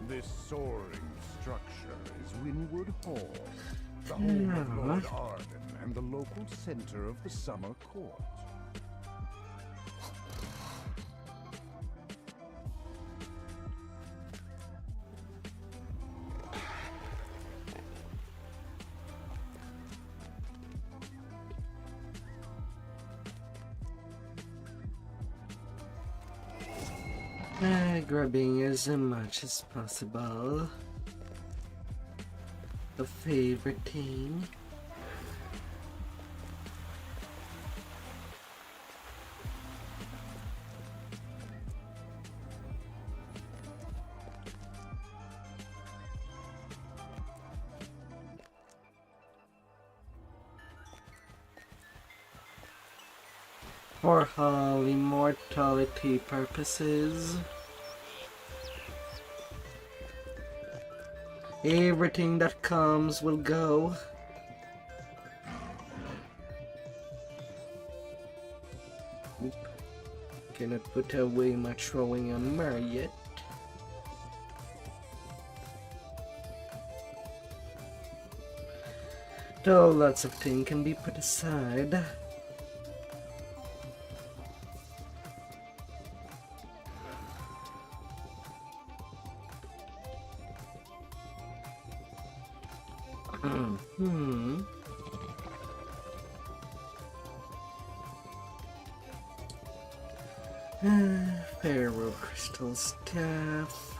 This soaring structure is Winwood Hall, the home of Lord Arden and the local center of the summer court. Grabbing as much as possible. The favorite thing. For all immortality purposes. Everything that comes will go. Oop. Cannot put away my throwing on Mary yet. Though lots of things can be put aside. Pharaoh crystal staff.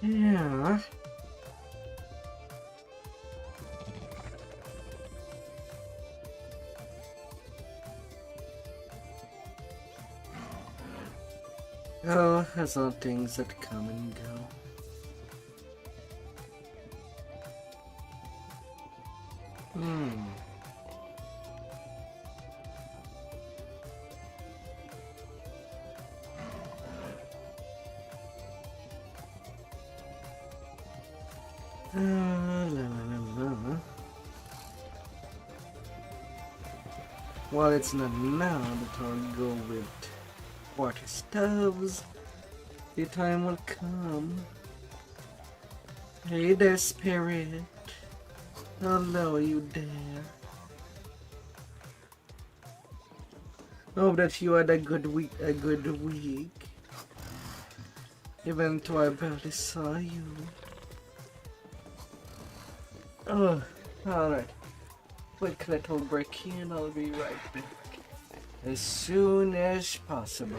Yeah. Oh, there's all things that come and go. Well, it's not now that I'll go with water stoves. The time will come. Hey there, spirit. Hello, you there. Hope that you had a good week. Even though I barely saw you. Oh, alright. Quick little break here and I'll be right back. As soon as possible.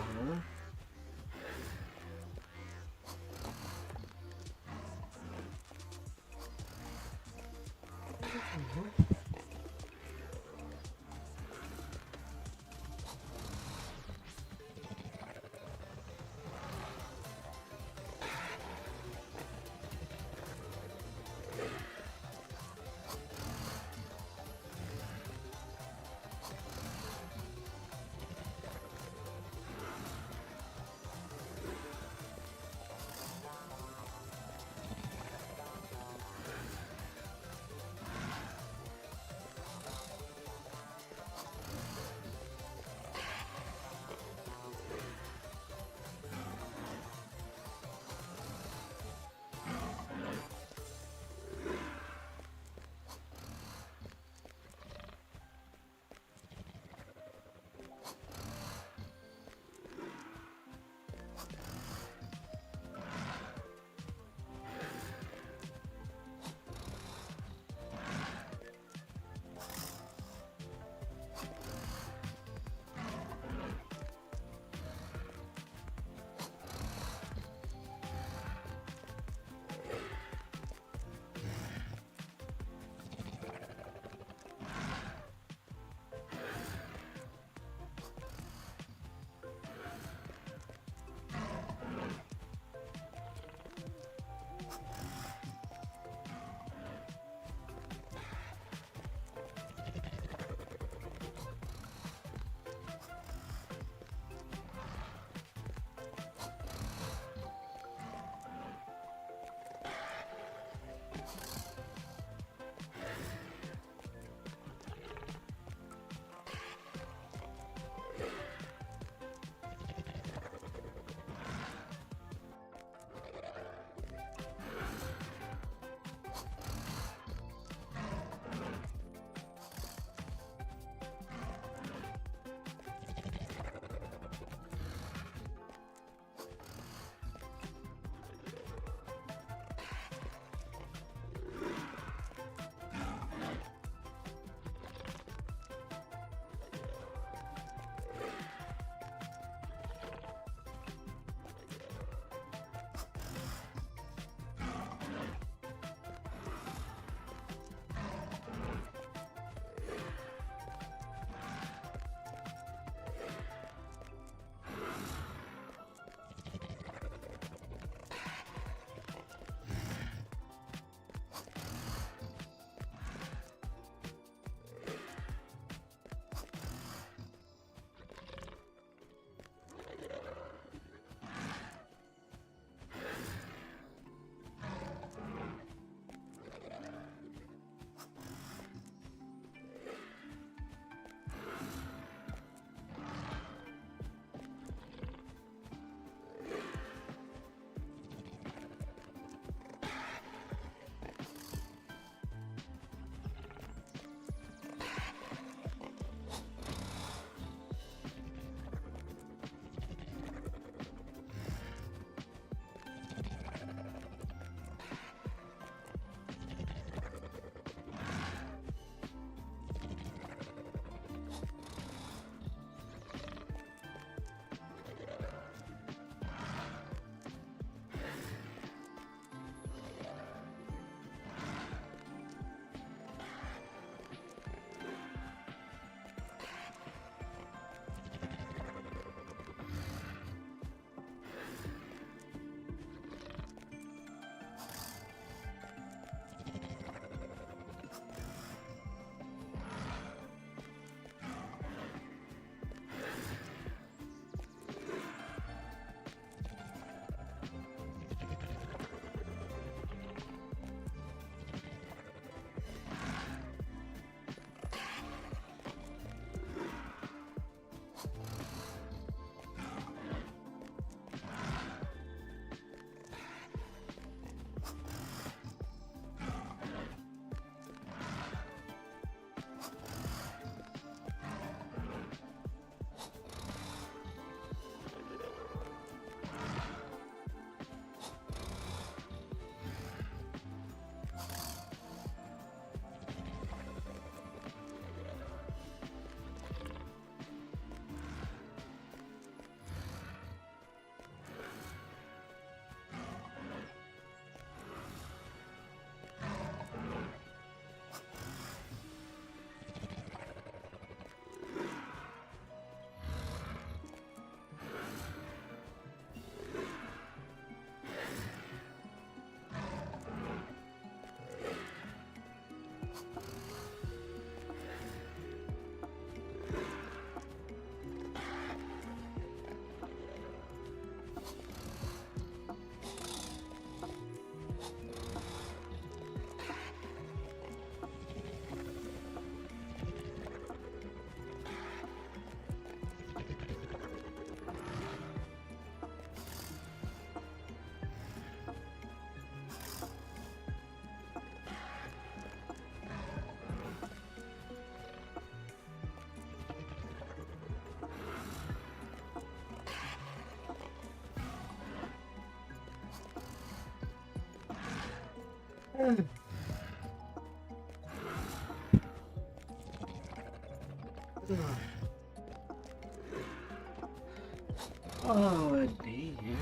Oh dear.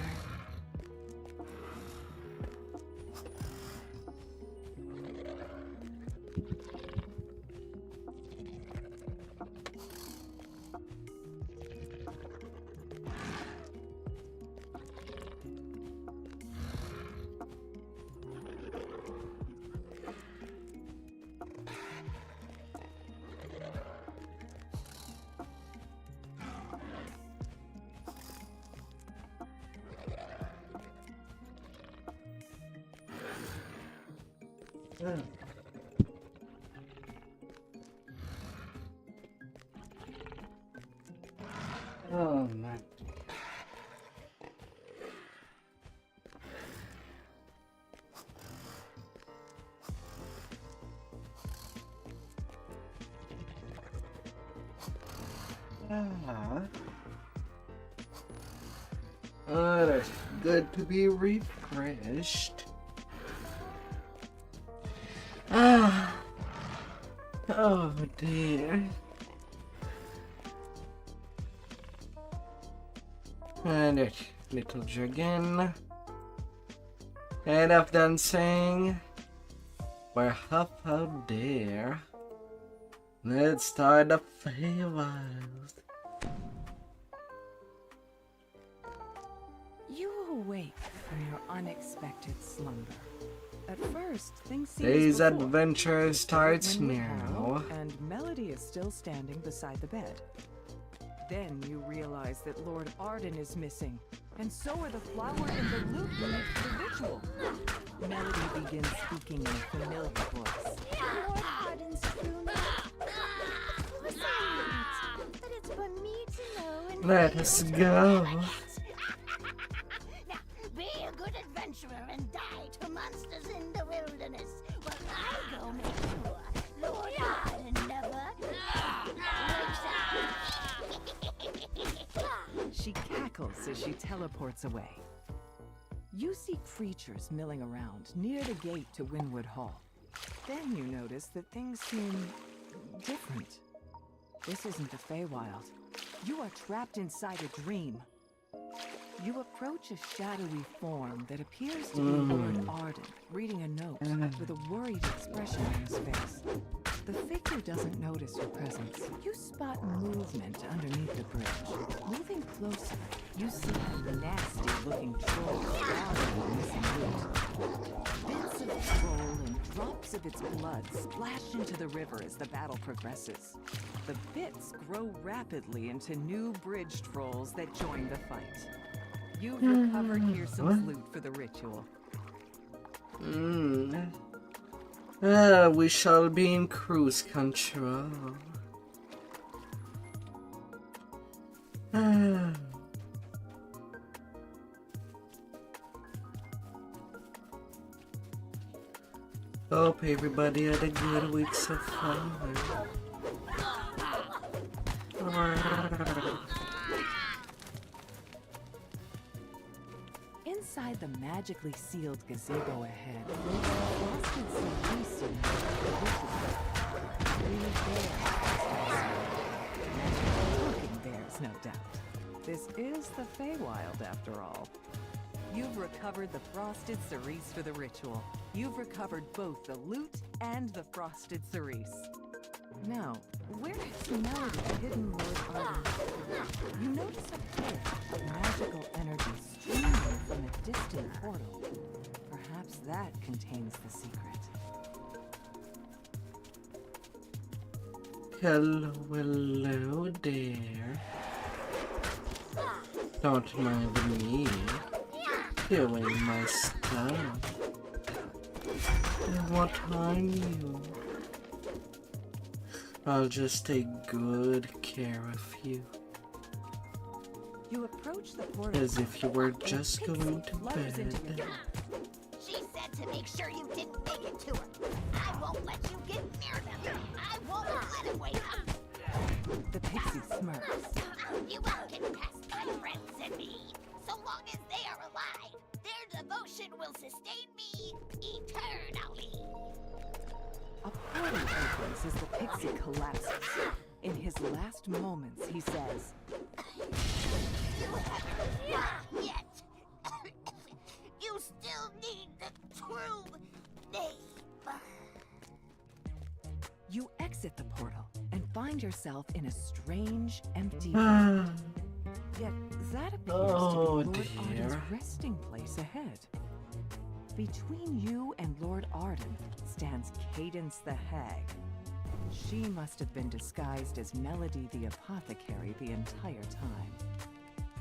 Oh man. Oh, that's good to be refreshed. Oh dear. And it, little dragon. Enough dancing. We're up out there. Let's start the Feywild. You awake from your unexpected slumber. At first, things seem Today's as before. adventure starts When we now. call, and Melody is still standing beside the bed. Then you realize that Lord Arden is missing, and so are the flower and the lute needed for the ritual. Melody begins speaking in a familiar voice. Lord Arden's funeral. Of course I knew it, but it's for me to know and Let us go. Now, be a good adventurer and die to monsters in the wilderness, while I go make sure Lord Arden never wakes up. She cackles as she teleports away. You see creatures milling around near the gate to Winwood Hall. Then you notice that things seem different. This isn't the Feywild. You are trapped inside a dream. You approach a shadowy form that appears to be Lord Arden, reading a note with a worried expression on his face. The figure doesn't notice your presence. You spot movement underneath the bridge. Moving closer, you see a nasty-looking troll swallowing the missing loot. Bits of the troll and drops of its blood splash into the river as the battle progresses. The bits grow rapidly into new bridge trolls that join the fight. You've recovered Hearsom's loot for the ritual. We shall be in cruise control. Hope everybody had a good week so far. Inside the magically sealed gazebo ahead, there's a frosted cerise in the talking bears, no doubt. This is the Feywild, after all. You've recovered the frosted cerise for the ritual. You've recovered both the loot and the frosted cerise. Now, where has Melody hidden Lord Arden? You notice a flash of magical energy streaming from a distant portal. Perhaps that contains the secret. Hello there. Don't mind me doing my stuff. And what are you? I'll just take good care of you. You approach the portal As if you were just going to flutters into your bed. hand. She said to make sure you didn't make it to her. I won't let you get near them. I won't let him wake up. The pixie smirks. You won't get past my friends and me. So long as they are alive, their devotion will sustain me eternally. place as the pixie collapses. In his last moments, he says, You haven't won yet. You still need the true name. You exit the portal and find yourself in a strange, empty room. Yet that appears Oh, to be Lord dear. Arden's resting place ahead. Between you and Lord Arden stands Cadence the Hag. She must have been disguised as Melody the Apothecary the entire time.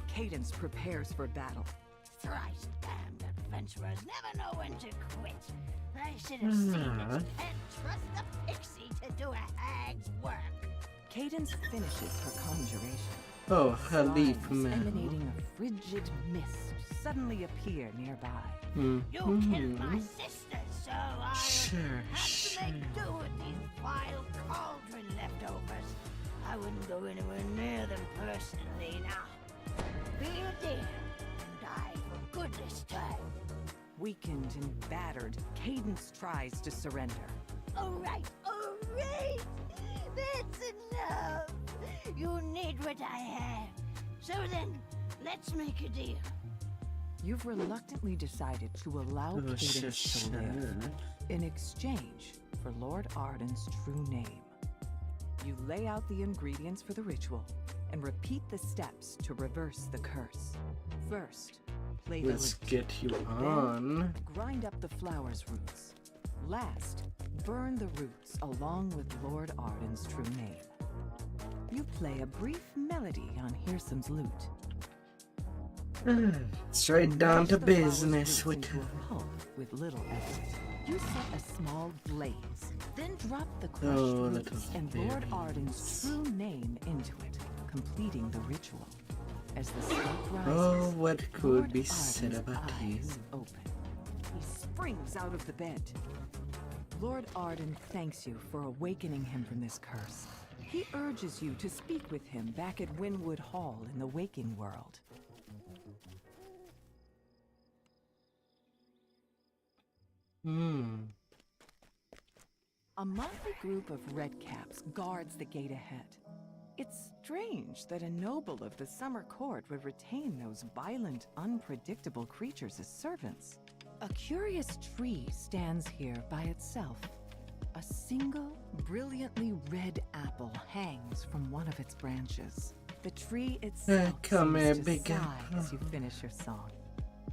Cadence prepares for battle. Thrice damned adventurers never know when to quit. I should have seen it and trust the pixie to do a hag's work. Cadence finishes her conjuration. Oh, a leaf Slimes man. emanating a frigid mist suddenly appear nearby. You killed my sister, so I Sure, have to make do with these vile cauldron leftovers. I wouldn't go anywhere near them personally now. Be a dear and die for good this time. Weakened and battered, Cadence tries to surrender. All right. That's enough. You need what I have. So then, let's make a deal. You've reluctantly decided to allow Oh, Cadence to live sure. in exchange for Lord Arden's true name. You lay out the ingredients for the ritual and repeat the steps to reverse the curse. First, play the Let's lute. get you Then, on. grind up the flower's roots. Last, burn the roots along with Lord Arden's true name. You play a brief melody on Hearsom's lute. Straight down Mash to the flower's business with roots into a pulp with little effort. You set a small blaze, then drop the crushed Oh, roots little and Lord berries. Arden's true name into it, completing the ritual. As the smoke rises, Oh, what could Lord be said Arden's about you? eyes open. He springs out of the bed. Lord Arden thanks you for awakening him from this curse. He urges you to speak with him back at Winwood Hall in the waking world. A motley group of redcaps guards the gate ahead. It's strange that a noble of the Summer Court would retain those violent, unpredictable creatures as servants. A curious tree stands here by itself. A single, brilliantly red apple hangs from one of its branches. The tree itself come seems here, to big sigh apple. as you finish your song.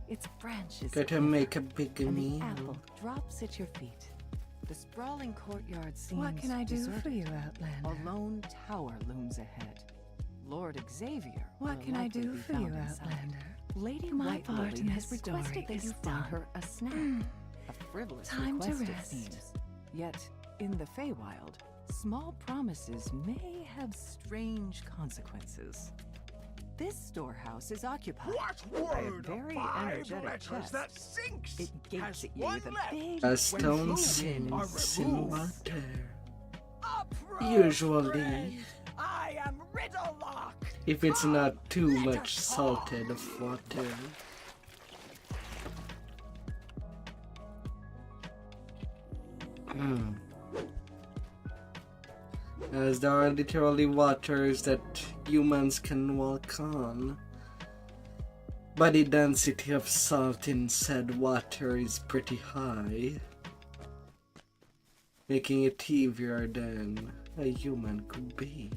Its branches Gotta quiver, make a big and the meal. apple drops at your feet. The sprawling courtyard seems What can I do deserted. for you, Outlander? A lone tower looms ahead. Lord Xavier. What will can I likely do be for found you, inside. Outlander? Lady My White part Lily in has this story requested that is you find done. her a snack. A frivolous Time to request, it rest. seems. Yet, in the Feywild, small promises may have strange consequences. This storehouse is occupied by a very energetic chest. It gapes at you with a big A stone when sin are in removed. water. Usually, I am Riddlelock. if it's not too much salted of water. As there are literally waters that humans can walk on. But the density of salt in said water is pretty high, making it heavier than a human could be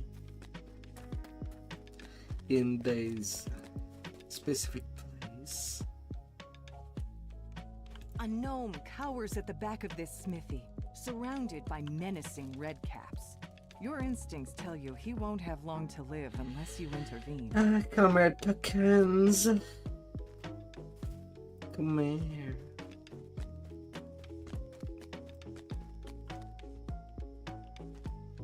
in this specific place. A gnome cowers at the back of this smithy, surrounded by menacing redcaps. Your instincts tell you he won't have long to live unless you intervene. Come here, Tuckins. Come here.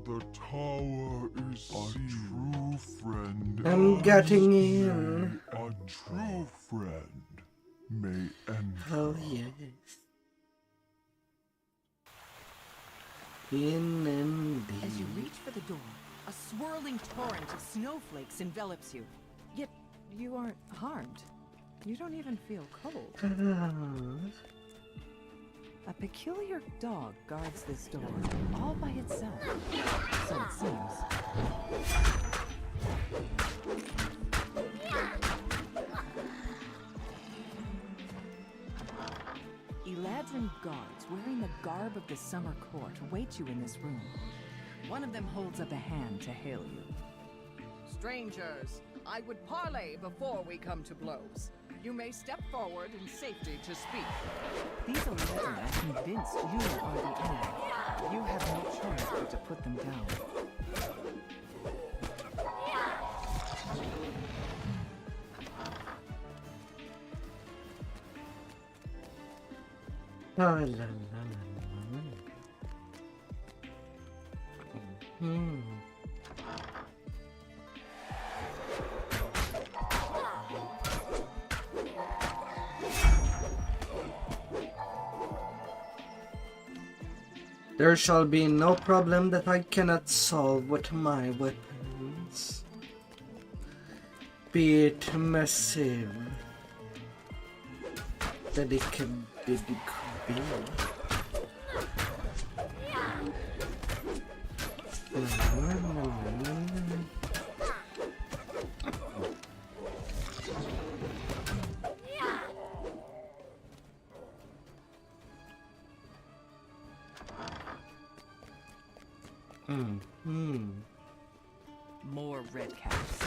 The tower is a true friend. I'm getting in. A true friend may enter. Oh yes. In indeed. As you reach for the door, a swirling torrent of snowflakes envelops you. Yet, you aren't harmed. You don't even feel cold. A peculiar dog guards this door, all by itself. So it seems. Eladrin guards wearing the garb of the summer court await you in this room. One of them holds up a hand to hail you. Strangers, I would parley before we come to blows. You may step forward in safety to speak. These Eladrin are convinced you are the enemy. You have no choice but to put them down. La la la la. There shall be no problem that I cannot solve with my weapons, be it massive, that it can be. More red caps.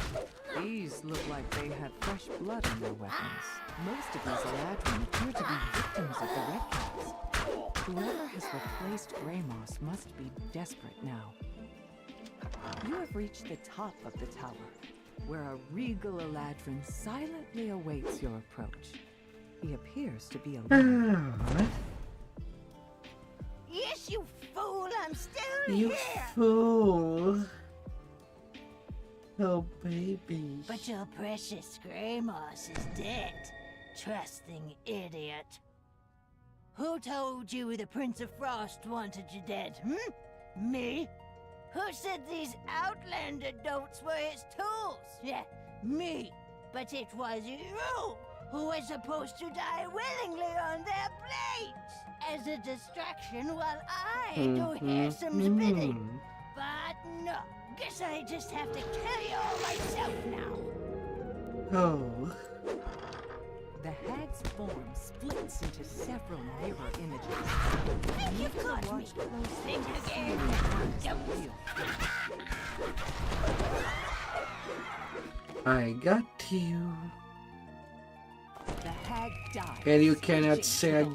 These look like they have fresh blood in their weapons. Most of these Eladrin appear to be victims of the red caps. Whoever has replaced Greymoss must be desperate now. You have reached the top of the tower, where a regal Eladrin silently awaits your approach. He appears to be alone. Yes, you fool! I'm still You here! fool! Oh, baby. But your precious Greymoss is dead. Trusting idiot. Who told you the Prince of Frost wanted you dead, Me? Who said these Outlander dolts were his tools? Yeah, me. But it was you who was supposed to die willingly on their blades as a distraction while I do Handsom's bidding. But no, guess I just have to kill you all myself now. Oh. The hag's form splits into several mirror images. Think you've caught me? Think again. I got you. The hag dies. And you cannot say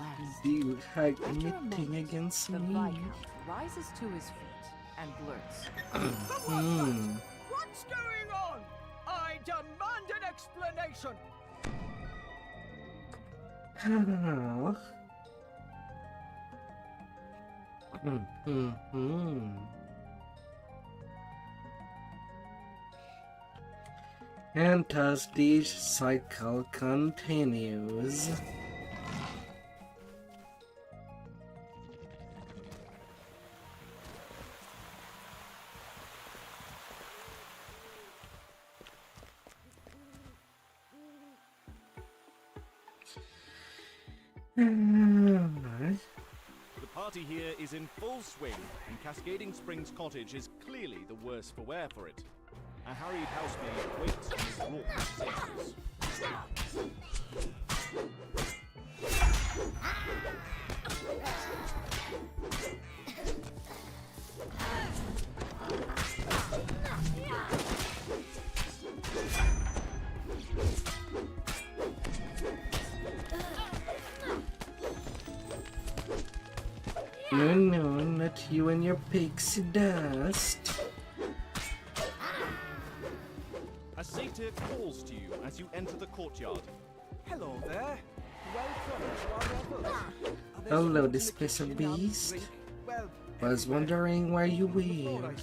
you had anything against the me. Viscount rises to his feet and blurts. What's going on? I demand an explanation. And thus the cycle continues. The party here is in full swing, and Cascading Springs Cottage is clearly the worse for wear for it. A harried housemaid waits on his raw potatoes. No, not you and your pixie dust. A satyr calls to you as you enter the courtyard. Hello there. Welcome to our revels. Hello, displacer beast. Was wondering where you were.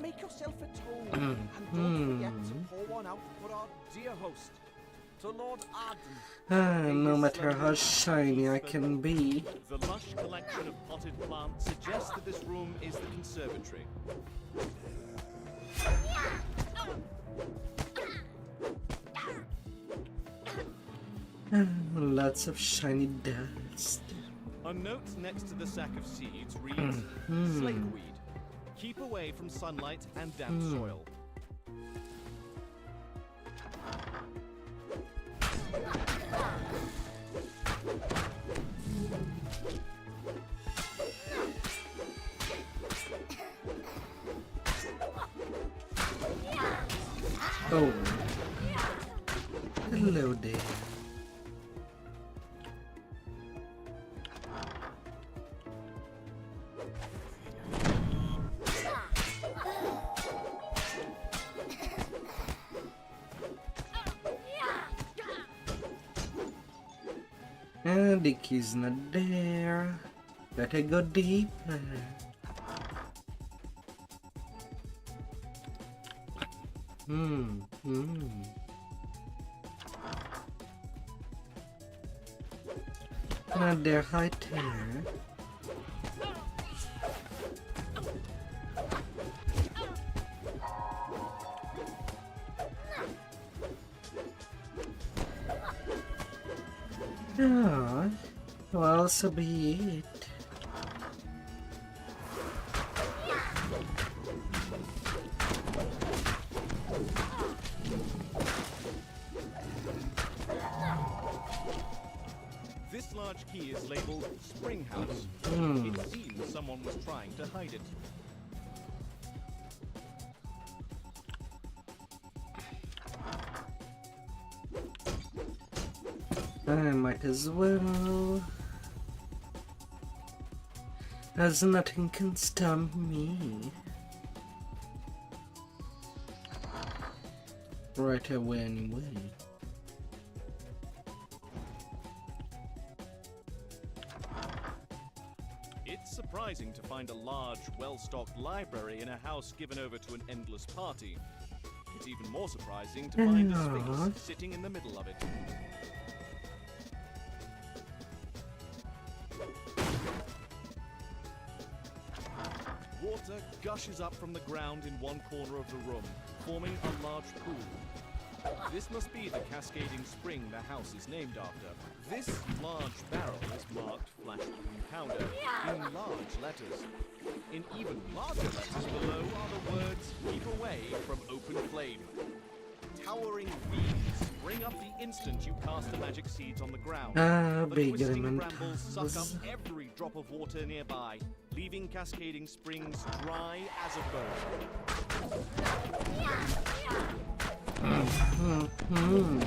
Make yourself at home and don't forget to pour one out for our dear host, to Lord Arden. No matter how shiny I can be. The lush collection of potted plants suggests that this room is the conservatory. Lots of shiny dust. A A note next to the sack of seeds reads, Slakeweed. Keep away from sunlight and damp soil. Oh. Hello there. And the key's not there. Gotta go deeper. Not there, high there. Yeah, well, so be it. This large key is labeled Spring House. It seems someone was trying to hide it. I might as well, as nothing can stop me. Right away anyway. It's surprising to find a large, well-stocked library in a house given over to an endless party. It's even more surprising to find a sphinx sitting in the middle of it. Water gushes up from the ground in one corner of the room, forming a large pool. This must be the cascading spring the house is named after. This large barrel is marked Flash Green Powder in large letters. In even larger letters below are the words, Keep away from open flame. Towering beams spring up the instant you cast the magic seeds on the ground. The twisting brambles suck up every drop of water nearby, leaving cascading springs dry as a bone.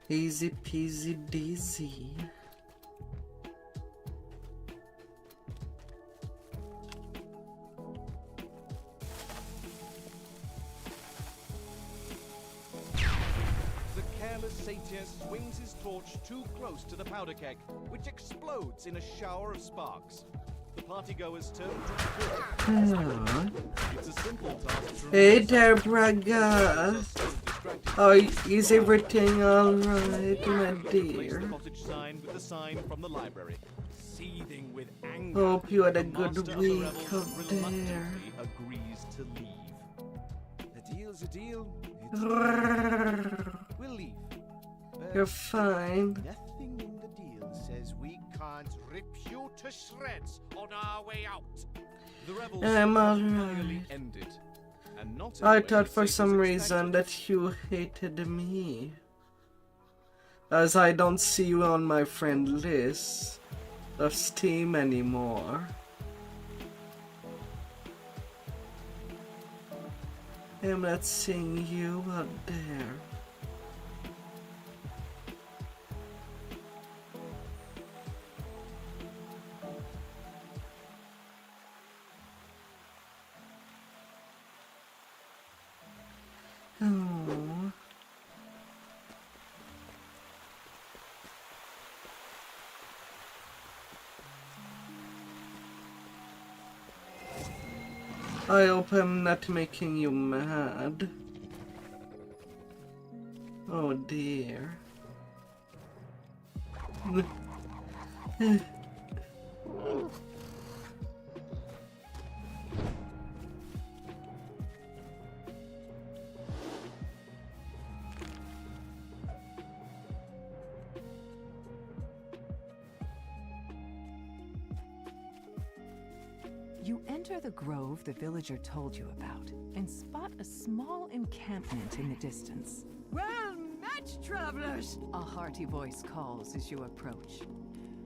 Easy peasy daisy. The careless satyr swings his torch too close to the powder keg, which explodes in a shower of sparks. The partygoers turn to It's a simple task. Hey there, Braga. Oh, is everything alright, my dear? The cottage sign with the sign from the library. Seething with anger, Hope you had a the good master of the week rebels up there. reluctantly agrees to leave. The deal's a deal. We'll leave. You're fine. Nothing in the deal says we can't rip you to shreds on our way out. The rebels I'm finally alright. ended. And not in I the way thought for Satyrs some expected. reason that you hated me, as I don't see you on my friend list of Steam anymore. I'm not seeing you out there. Oh. I hope I'm not making you mad. Oh dear. You enter the grove the villager told you about and spot a small encampment in the distance. Well met, travelers! A hearty voice calls as you approach.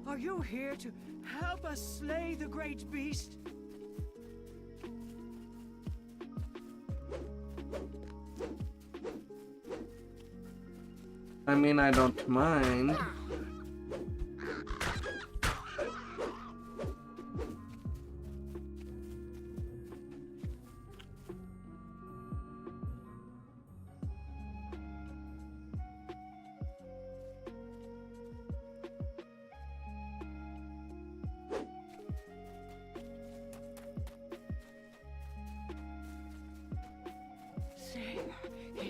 Are you here to help us slay the great beast? I mean, I don't mind.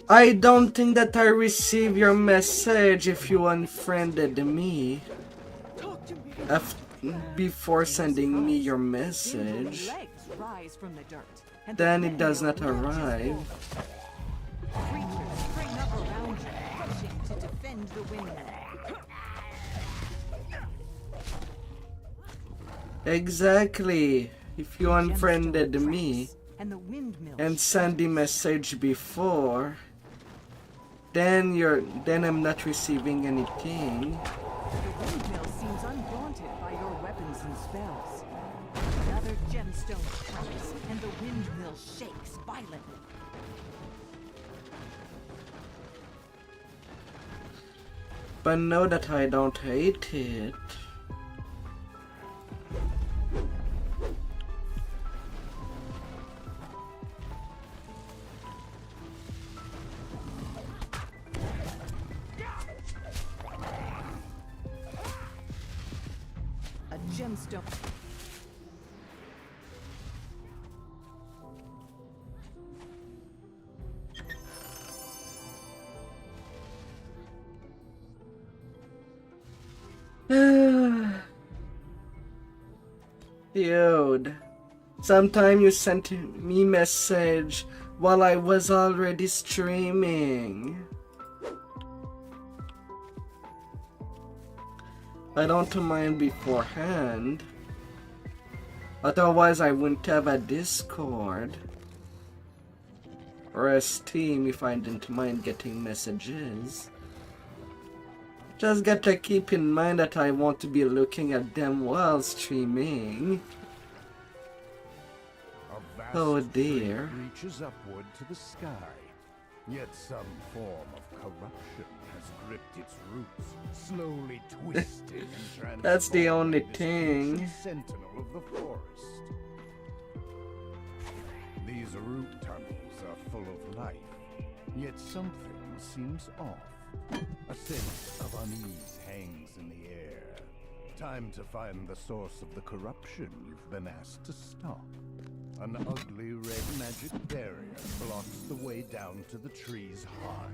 I don't think that I received your message if you unfriended me. Before sending me your message. Then it does not arrive. Creatures spring up around you, pushing to defend the windmill. Exactly. If you unfriended me and sent the message before, then I'm not receiving anything. The windmill seems undaunted by your weapons and spells. Another gemstone cracks, and the windmill shakes violently. But know that I don't hate it. A gemstone. Dude, sometime you sent me message while I was already streaming. I don't mind beforehand. Otherwise I wouldn't have a Discord or a Steam if I didn't mind getting messages. Just got to keep in mind that I want to be looking at them while streaming. Oh dear. Reaches upward to the sky, yet some form of corruption has gripped its roots, slowly twisting and transforming. That's the only this thing. ancient sentinel of the forest. These root tunnels are full of life, yet something seems off. A sense of unease hangs in the air. Time to find the source of the corruption you've been asked to stop. An ugly red magic barrier blocks the way down to the tree's heart.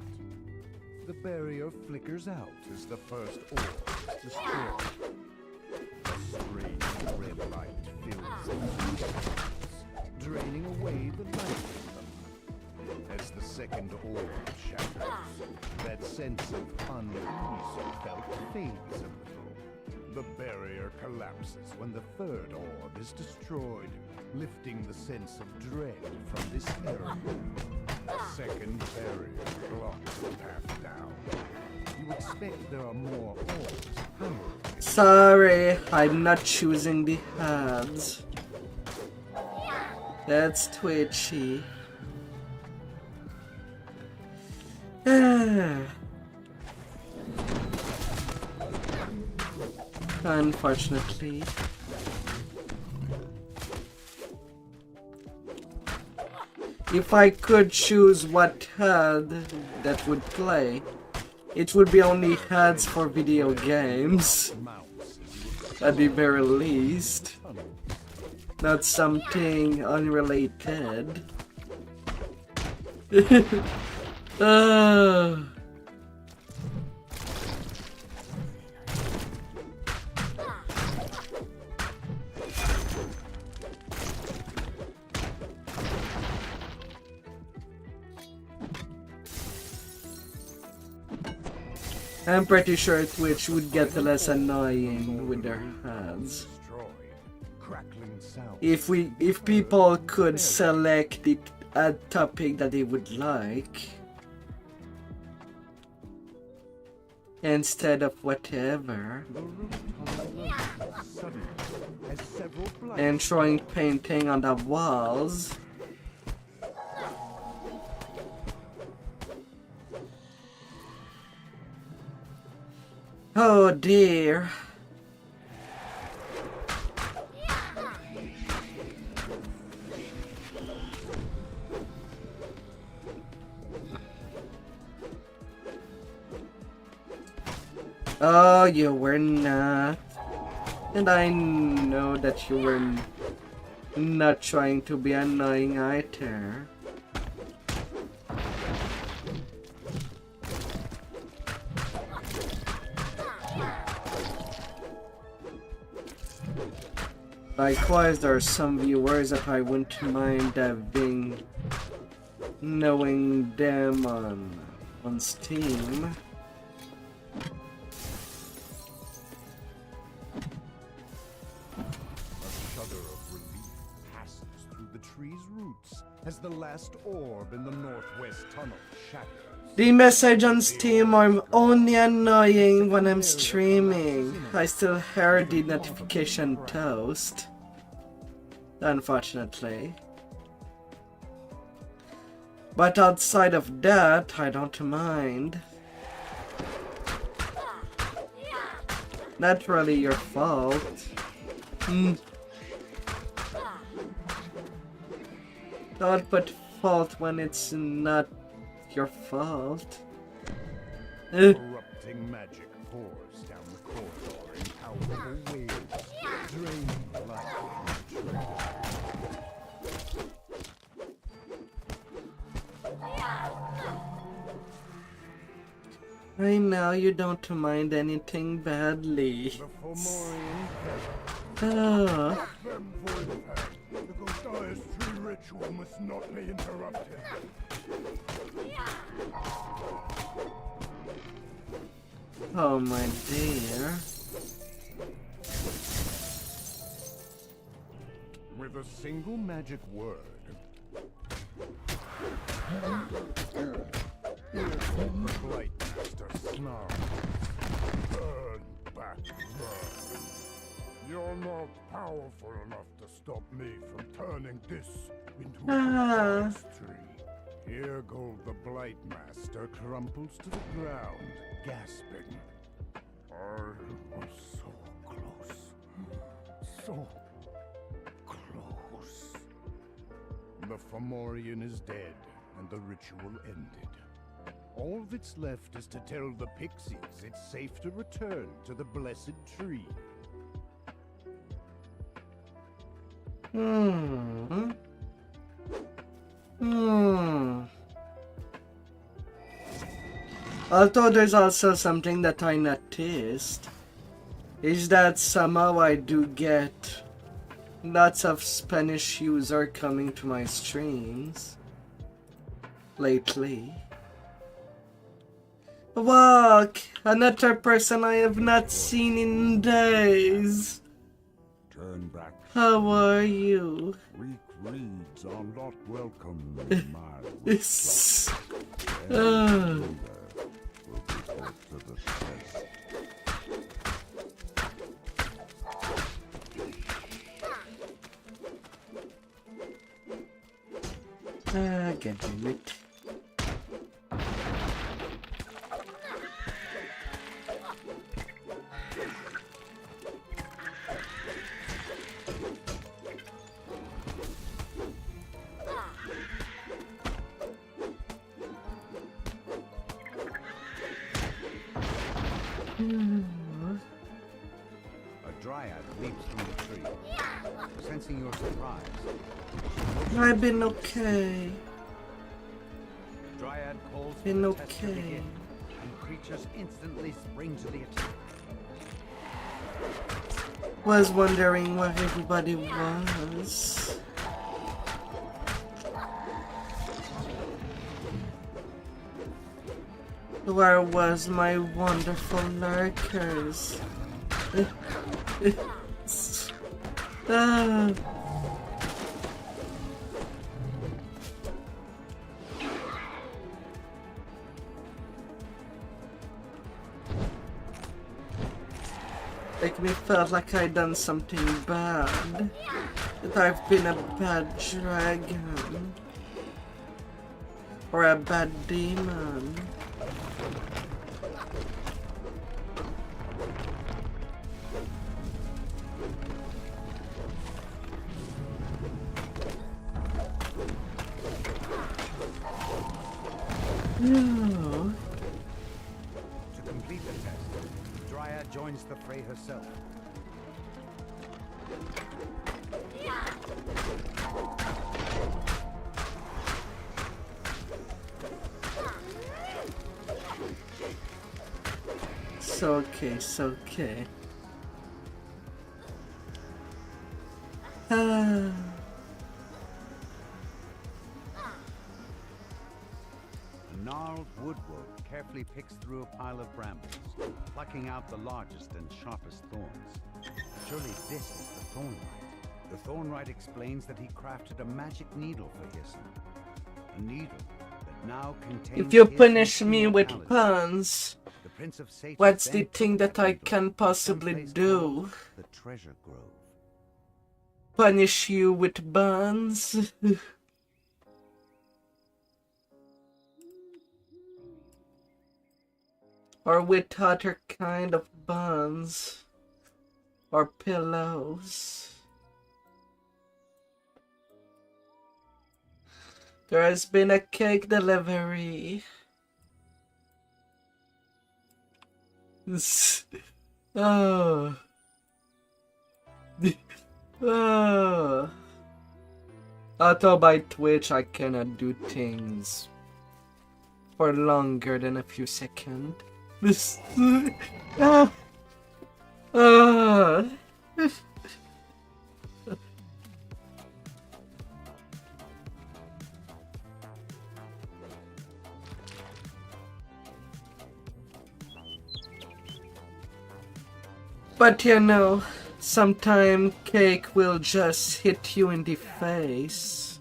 The barrier flickers out as the first orb is destroyed. A strange red light fills the mountains, draining away the light in them. As the second orb shatters, that sense of unease you felt fades a little. The barrier collapses when the third orb is destroyed, lifting the sense of dread from this area. The second barrier blocks the path down. You expect there are more orbs hungry. Sorry, I'm not choosing the hands. That's twitchy. Unfortunately. If I could choose what HUD that would play, it would be only HUDs for video games. At the very least. Not something unrelated. I'm pretty sure Twitch would get less annoying with their ads. If people could select the ad topic that they would like instead of whatever, and throwing painting on the walls. Oh dear. Oh, you were not. And I know that you were not trying to be annoying either. Likewise, there are some viewers that I wouldn't mind knowing them on Steam. As the last orb in the northwest tunnel shatters. The message on Steam are only annoying when I'm streaming. I still hear the notification toast, unfortunately. But outside of that, I don't mind. Not really your fault. Don't put fault when it's not your fault. Corrupting magic pours down the corridor in powerful waves, draining life from I know you don't mind anything badly. Oh. Ritual must not be interrupted. Oh my dear. With a single magic word. The Blight Master snarls. Burn back, burn. You're not powerful enough to stop me from turning this into a tree. Here goes the Blight Master, crumples to the ground, gasping. I was so close. So close. The Fomorian is dead, and the ritual ended. All that's left is to tell the pixies it's safe to return to the blessed tree. Although there's also something that I noticed, is that somehow I do get lots of Spanish users coming to my streams lately. Wow, another person I have not seen in days. Turn back. How are you? Weak reeds are not welcome in my Yes. Get it. A dryad leaps from the tree, sensing your surprise. I've been okay. Dryad calls for Been the test to okay. begin, and creatures instantly spring to the attack. Was wondering where everybody was. Where was my wonderful lurkers? Ah. Make me feel like I done something bad. That I've been a bad dragon. Or a bad demon. No. To complete the test, Dryad joins the fray herself. It's okay. Ah. A gnarled woodwork carefully picks through a pile of brambles, plucking out the largest and sharpest thorns. Surely this is the thornwright. The thornwright explains that he crafted a magic needle for Hisson. A needle that now contains... If you punish me with puns, the Prince of Satan, what's the thing that I can possibly do? The treasure grove. Punish you with buns? Or with other kind of buns? Or pillows? There has been a cake delivery. Oh. Oh. Although by Twitch I cannot do things for longer than a few seconds. Ah. Ah. But you know, sometime cake will just hit you in the face.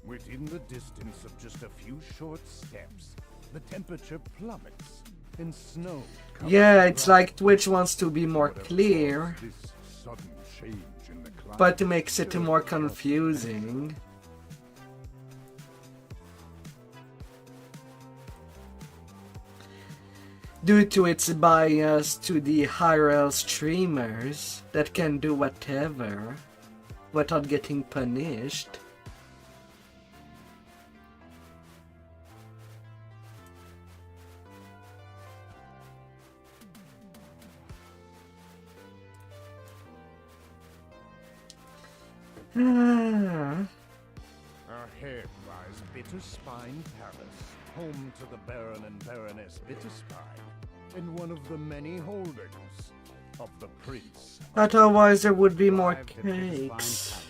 Within the distance of just a few short steps, the temperature plummets and snow. Yeah, it's like Twitch wants to be more clear, but it makes it more confusing. Due to its bias to the IRL streamers that can do whatever without getting punished. Ahead lies Bitterspine Palace, home to the Baron and Baroness Bitterspine, and one of the many holdings of the Prince. Otherwise there would be more cakes.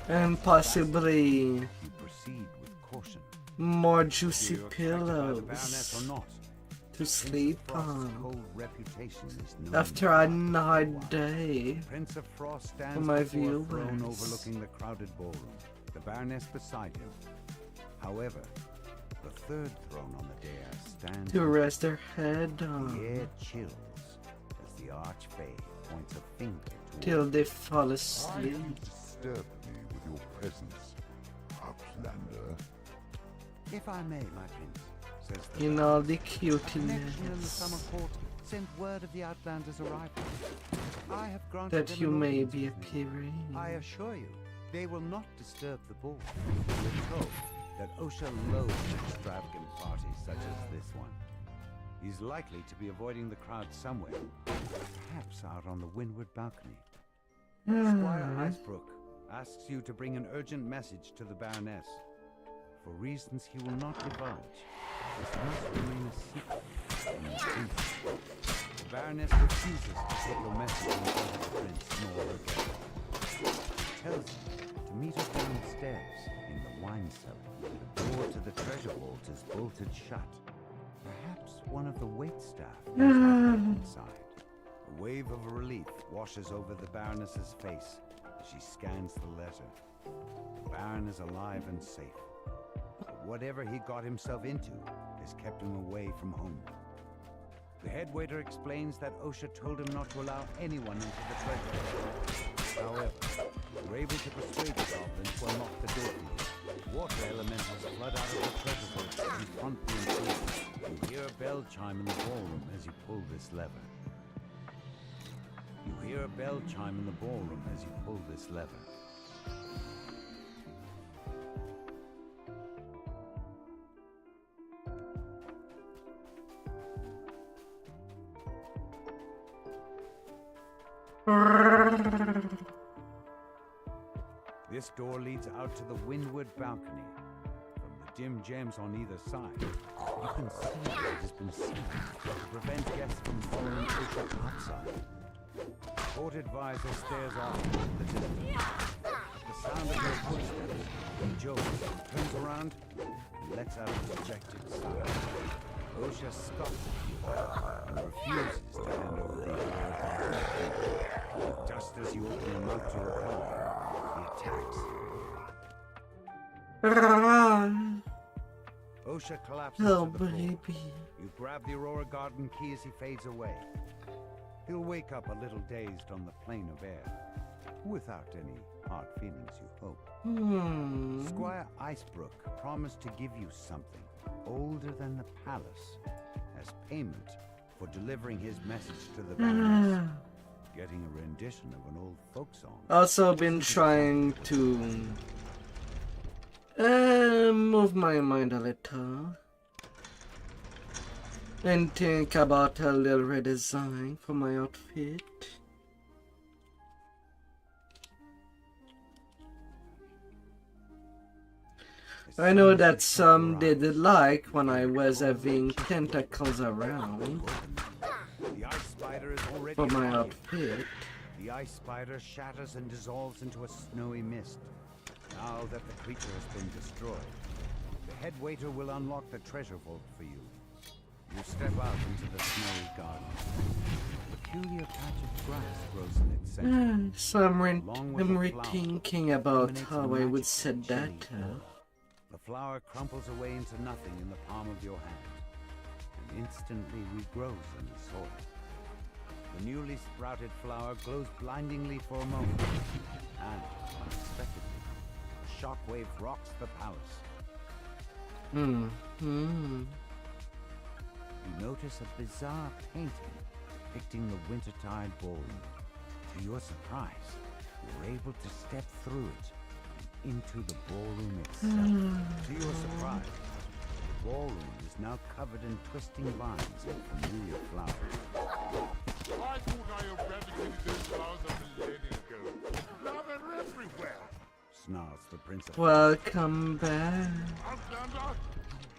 And possibly more juicy pillows to sleep on after a hard day for my viewers. Overlooking the crowded ballroom, the Baroness beside him. However, the third throne on the dais stands to rest their head on. The air chills as the Archfey points a finger till they fall asleep. Why you disturb me with your presence, Outlander? If I may, my prince, says the In all the connection in the cuteness summer court sent word of the Outlander's arrival. I have granted that them you an may audience be with me. appearing. I assure you, they will not disturb the ball. We're told that Osha loathes extravagant parties such as this one. He's likely to be avoiding the crowd somewhere, perhaps out on the windward balcony. Squire Icebrook asks you to bring an urgent message to the Baroness. For reasons he will not divulge, this must remain a secret in the prince. The Baroness refuses to take your message in front of the prince nor her guest. Tells him To meet her downstairs in the wine cellar, the door to the treasure vault is bolted shut. Perhaps one of the waitstaff knows what is inside. A wave of relief washes over the Baroness's face as she scans the letter. The Baron is alive and safe. But whatever he got himself into has kept him away from home. The head waiter explains that OSHA told him not to allow anyone into the treasure vault. However, you're able to persuade the goblins to unlock the door for you. Water elementals flood out of the treasure vault and front the intruder. You hear a bell chime in the ballroom as you pull this lever. You hear a bell chime in the ballroom as you pull this lever. This door leads out to the windward balcony. From the dim gems on either side, you can see that it has been sealed to prevent guests from following OSHA outside. The court advisor stares off into the distance. At the sound of her footsteps, Joe turns around and lets out a dejected sigh. OSHA scoffs at you and refuses to hand over the order. Just as you open your mouth to reply, he attacks. OSHA collapses to the floor. You grab the Aurora Garden key as he fades away. He'll wake up a little dazed on the plane of air, without any hard feelings, you hope. Squire Icebrook promised to give you something older than the palace as payment for delivering his message to the Baroness. Getting a rendition of an old folk song. Also been trying to move my mind a little and think about a little redesign for my outfit. I know that some did like when I was having tentacles around for my outfit. The ice spider shatters and dissolves into a snowy mist. Now that the creature has been destroyed, the head waiter will unlock the treasure vault for you. You step out into the snowy garden. A peculiar patch of grass grows in its center. So I'm rethinking about how I would set that up. The flower crumples away into nothing in the palm of your hand, and instantly regrows in the soil. The newly sprouted flower glows blindingly for a moment, and, unexpectedly, a shockwave rocks the palace. You notice a bizarre painting depicting the Wintertide Ballroom. To your surprise, you're able to step through it into the ballroom itself. To your surprise, the ballroom is now covered in twisting vines and familiar flowers. I thought I eradicated those flowers a millennia ago. Now they're everywhere. Snarls the principal. Welcome back. Outlander,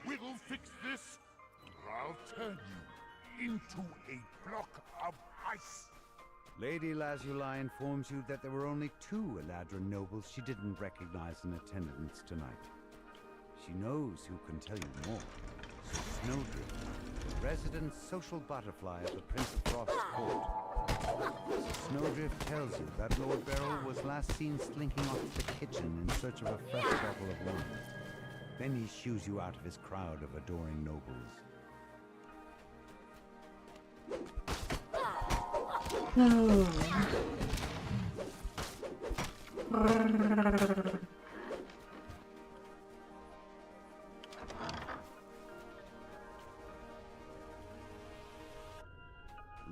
we will fix this, or I'll turn you into a block of ice. Lady Lazuli informs you that there were only 2 Eladrin nobles she didn't recognize in attendance tonight. She knows who can tell you more. So Snowdrift, the resident social butterfly of the Prince of Frost's court. Snowdrift tells you that Lord Beryl was last seen slinking off to the kitchen in search of a fresh bottle of wine. Then he shoos you out of his crowd of adoring nobles.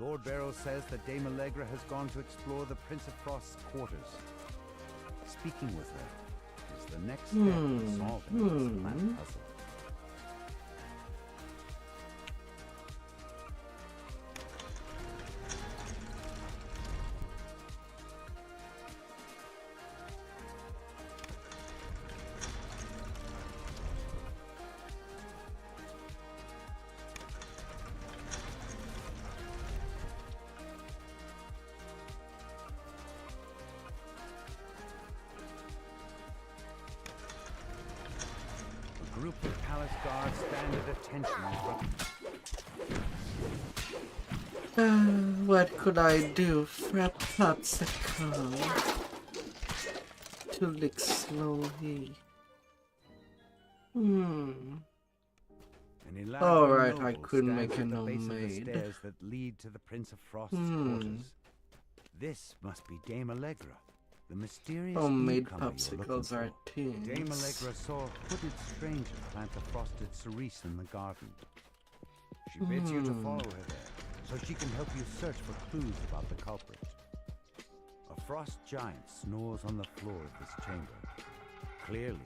Lord Beryl says that Dame Allegra has gone to explore the Prince of Frost's quarters. Speaking with her is the next step in solving this planned puzzle. The palace guards stand at attention. What could I do for a popsicle? To lick slowly. Alright, I could make a gnome maid. Stairs that lead to the Prince of Frost's quarters. This must be Dame Allegra, the mysterious homemade newcomer you're popsicles looking are for. things. Dame Allegra saw a hooded stranger plant a frosted cerise in the garden. She bids you to follow her there, so she can help you search for clues about the culprit. A frost giant snores on the floor of this chamber. Clearly,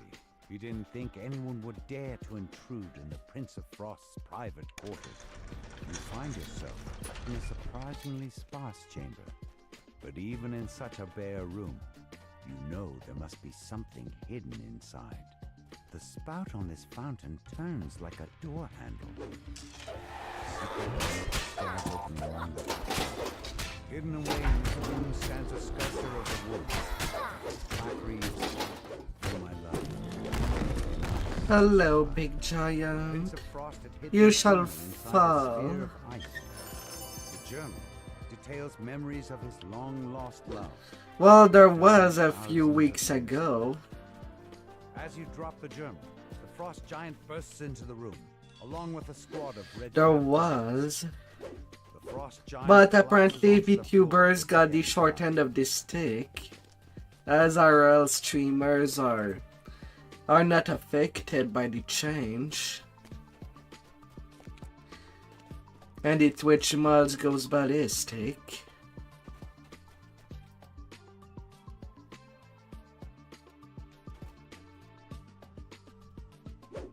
you didn't think anyone would dare to intrude in the Prince of Frost's private quarters. You find yourself in a surprisingly sparse chamber. But even in such a bare room, you know there must be something hidden inside. The spout on this fountain turns like a door handle. Hidden away in this room stands a sculpture of the woods. Black reeds, for my love. Hello, big giant. You shall fall. The journal details memories of his long-lost love. Well, there was a few weeks ago. As you drop the journal, the frost giant bursts into the room, along with a squad of red. There was. But apparently VTubers got the short end of the stick, as RL streamers are not affected by the change. And the Twitch mods goes ballistic.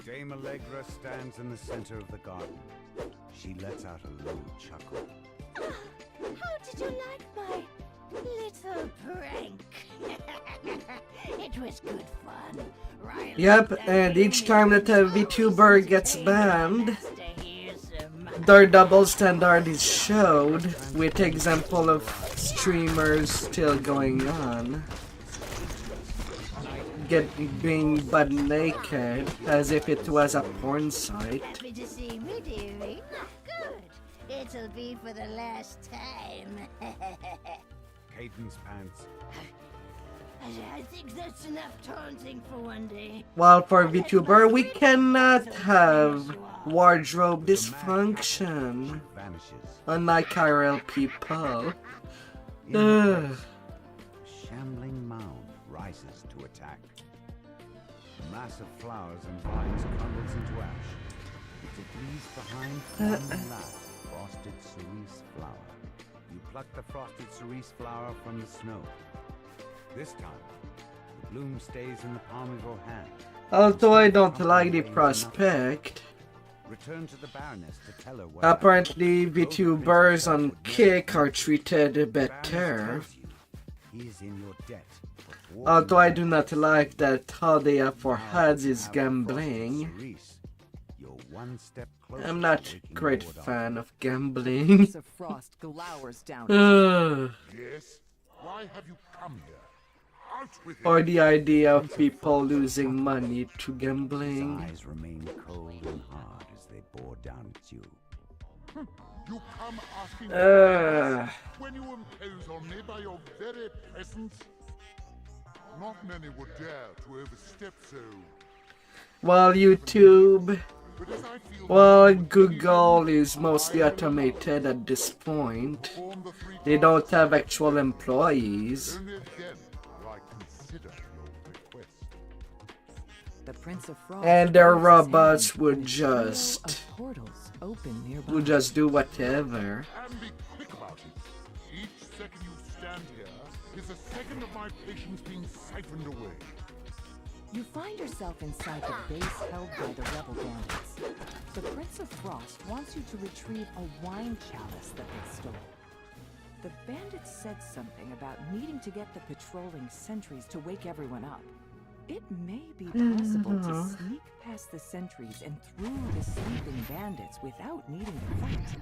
Dame Allegra stands in the center of the garden. She lets out a low chuckle. How did you like my little prank? It was good fun. Riley, Yep, and each time that a VTuber gets banned, their double standard is showed, with example of streamers still going on. Being butt naked, as if it was a porn site. Happy to see me, dearie. Good. It'll be for the last time. Caden's pants. I think that's enough taunting for one day. While for VTuber, we cannot have wardrobe dysfunction, unlike IRL people. Ugh. Shambling mound rises to attack. A mass of flowers and vines crumbles into ash. It leaves behind one last frosted cerise flower. You pluck the frosted cerise flower from the snow. This time, the bloom stays in the palm of your hand. Although I don't like the prospect. Return to the Baroness to tell her what Apparently, VTubers on Kick are treated better. he is in your debt. Although I do not like that all they have for heads is gambling. I'm not a great fan of gambling. Of frost glowers down. Yes? Why have you come here? Out with it. Or the idea of people losing money to gambling. His eyes remain cold and hard as they bore down at you. You come asking when you impose on me by your very presence? Not many would dare to overstep so. While YouTube, well, Google is mostly automated at this point. They don't have actual employees. Only then will I consider your request. The Prince of Frost And their robots would just do whatever. And be quick about it. Each second you stand here is a second of my patience being siphoned away. You find yourself inside the base held by the rebel bandits. The Prince of Frost wants you to retrieve a wine chalice that they stole. The bandits said something about needing to get the patrolling sentries to wake everyone up. It may be possible to sneak past the sentries and through the sleeping bandits without needing to fight.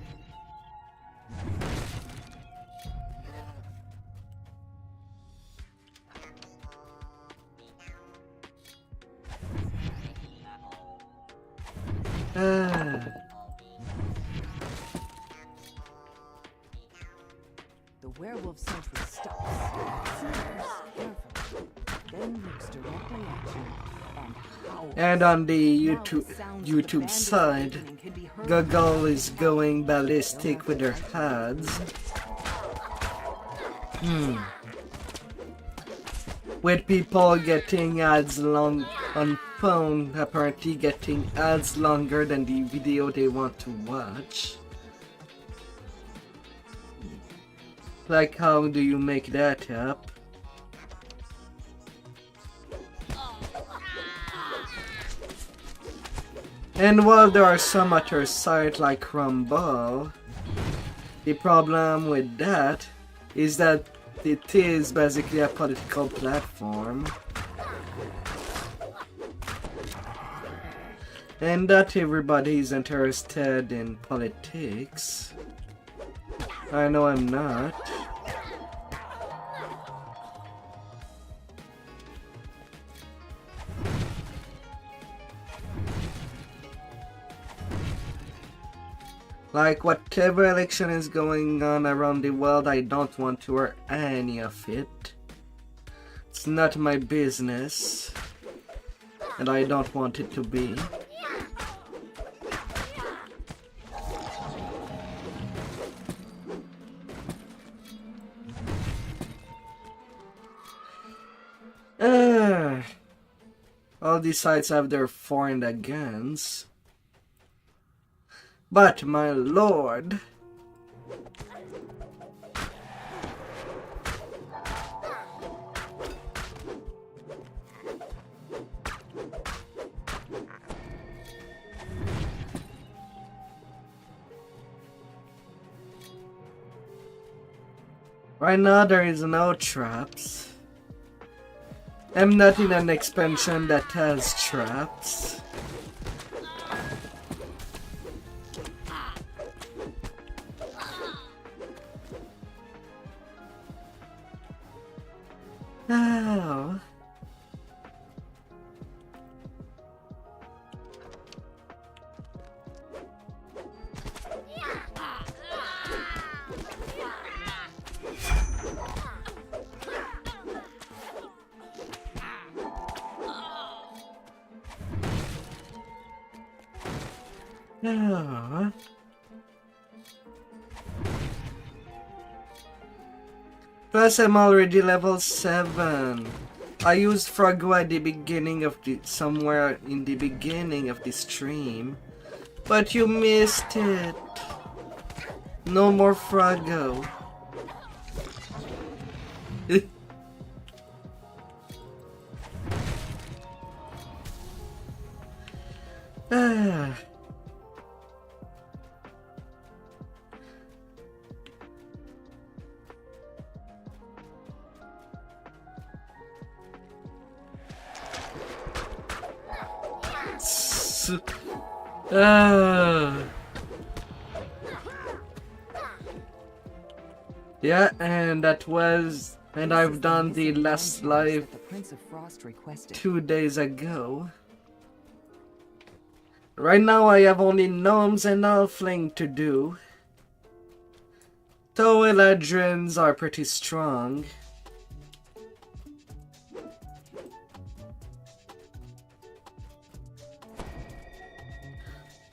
the werewolf sentry stops, carefully, then looks directly at you and howls. And on the Now YouTube the sounds of the YouTube band's side, lightning can be heard Gogol is going ballistic with their ads. With people getting ads long on phone, apparently getting ads longer than the video they want to watch. Like, how do you make that up? And while there are some other sites like Rumble, the problem with that is that it is basically a political platform. And that everybody is interested in politics. I know I'm not. Like, whatever election is going on around the world, I don't want to hear any of it. It's not my business. And I don't want it to be. All these sites have their for and against. But my lord, right now there is no traps. I'm not in an expansion that has traps. Oh. Oh. Plus, I'm already level 7. I used Froggo at the beginning of somewhere in the beginning of the stream, but you missed it. No more Froggo. Ah. Yeah, and that was, and I've done the last live 2 days ago. Right now I have only gnomes and halfling to do. Though Eladrins are pretty strong.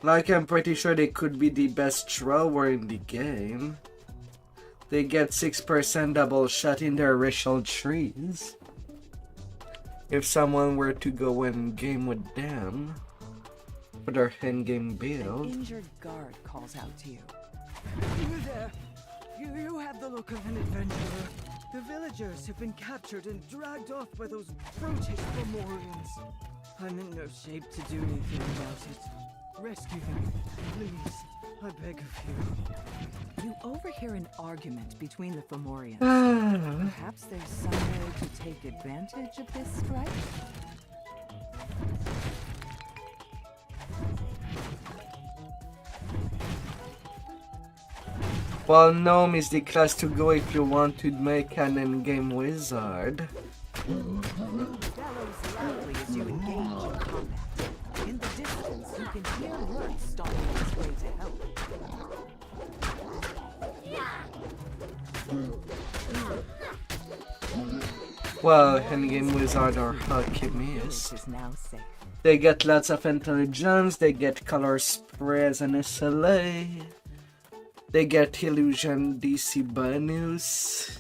Like, I'm pretty sure they could be the best thrower in the game. They get 6% double shot in their racial trees. If someone were to go and game with them for their endgame build. An injured guard calls out to you. You there! You have the look of an adventurer. The villagers have been captured and dragged off by those brutish Fomorians. I'm in no shape to do anything about it. Rescue them, please. I beg of you. You overhear an argument between the Fomorians. Perhaps there's some way to take advantage of this strife? Well, Gnome is the class to go if you want to make an endgame wizard. Bellows loudly as you engage in combat. In the distance, you can hear Lurk stomping his way to help. Well, endgame wizard or alchemist. Is now safe. They get lots of intelligence, they get color sprays and SLA. They get illusion DC bonus.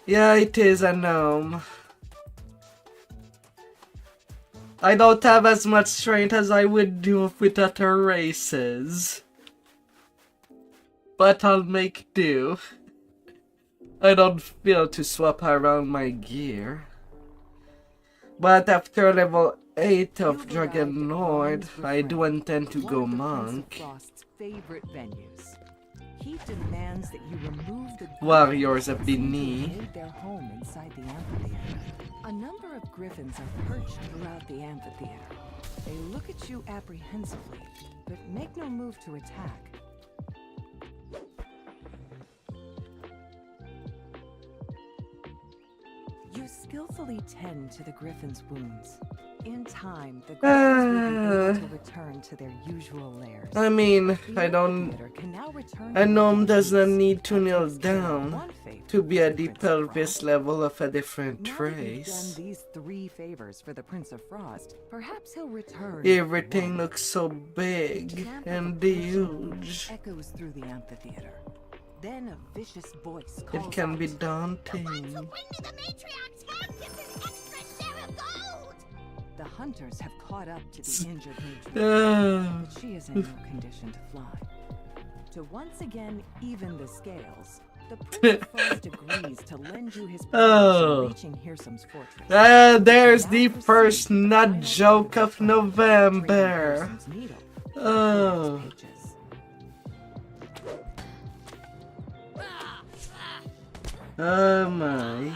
Yeah, it is a gnome. I don't have as much strength as I would do with other races. But I'll make do. I don't feel to swap around my gear. But after level 8 of Dragon Lord, I do intend to go monk. Frost's favorite venues. He demands that you remove the Warriors of griffins Beneath. who made their home inside the amphitheater. A number of griffins are perched throughout the amphitheater. They look at you apprehensively, but make no move to attack. You skillfully tend to the griffin's wounds. In time, the griffins will be able to return to their usual lairs. I mean, I don't... A gnome does not need to kneel down to be at the pelvis level of a different race. Done these 3 favors for the Prince of Frost. Perhaps he'll return. Everything looks so big and huge. Echoes through the amphitheater. Then a vicious voice calls It can be out, daunting. The hunters have caught up to the injured matriarch, but she is in no condition to fly. To once again even the scales, the Prince of Frost agrees to lend you his powers in reaching Hirsam's fortress. There's the first nut joke of November. Oh. Oh my.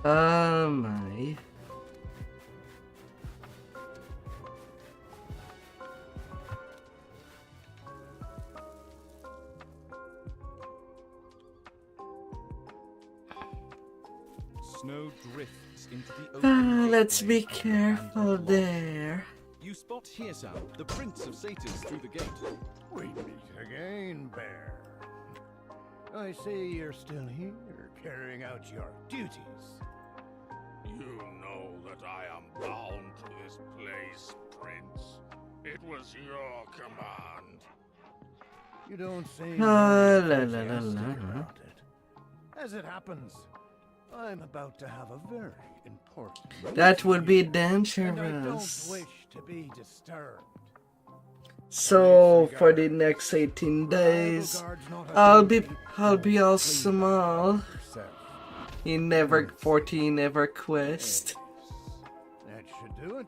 Oh my. Snow drifts into the open Let's be careful there. You spot Hirsam, the Prince of Satyrs, through the gate. We meet again, Bear. I see you're still here, carrying out your duties. You know that I am bound to this place, Prince. It was your command. You don't seem La la enthusiastic la la la. about it. As it happens, I'm about to have a very important That would be and I don't dangerous. wish to be disturbed. So for the next 18 days, I'll be all small in Never 14 EverQuest. That should do it.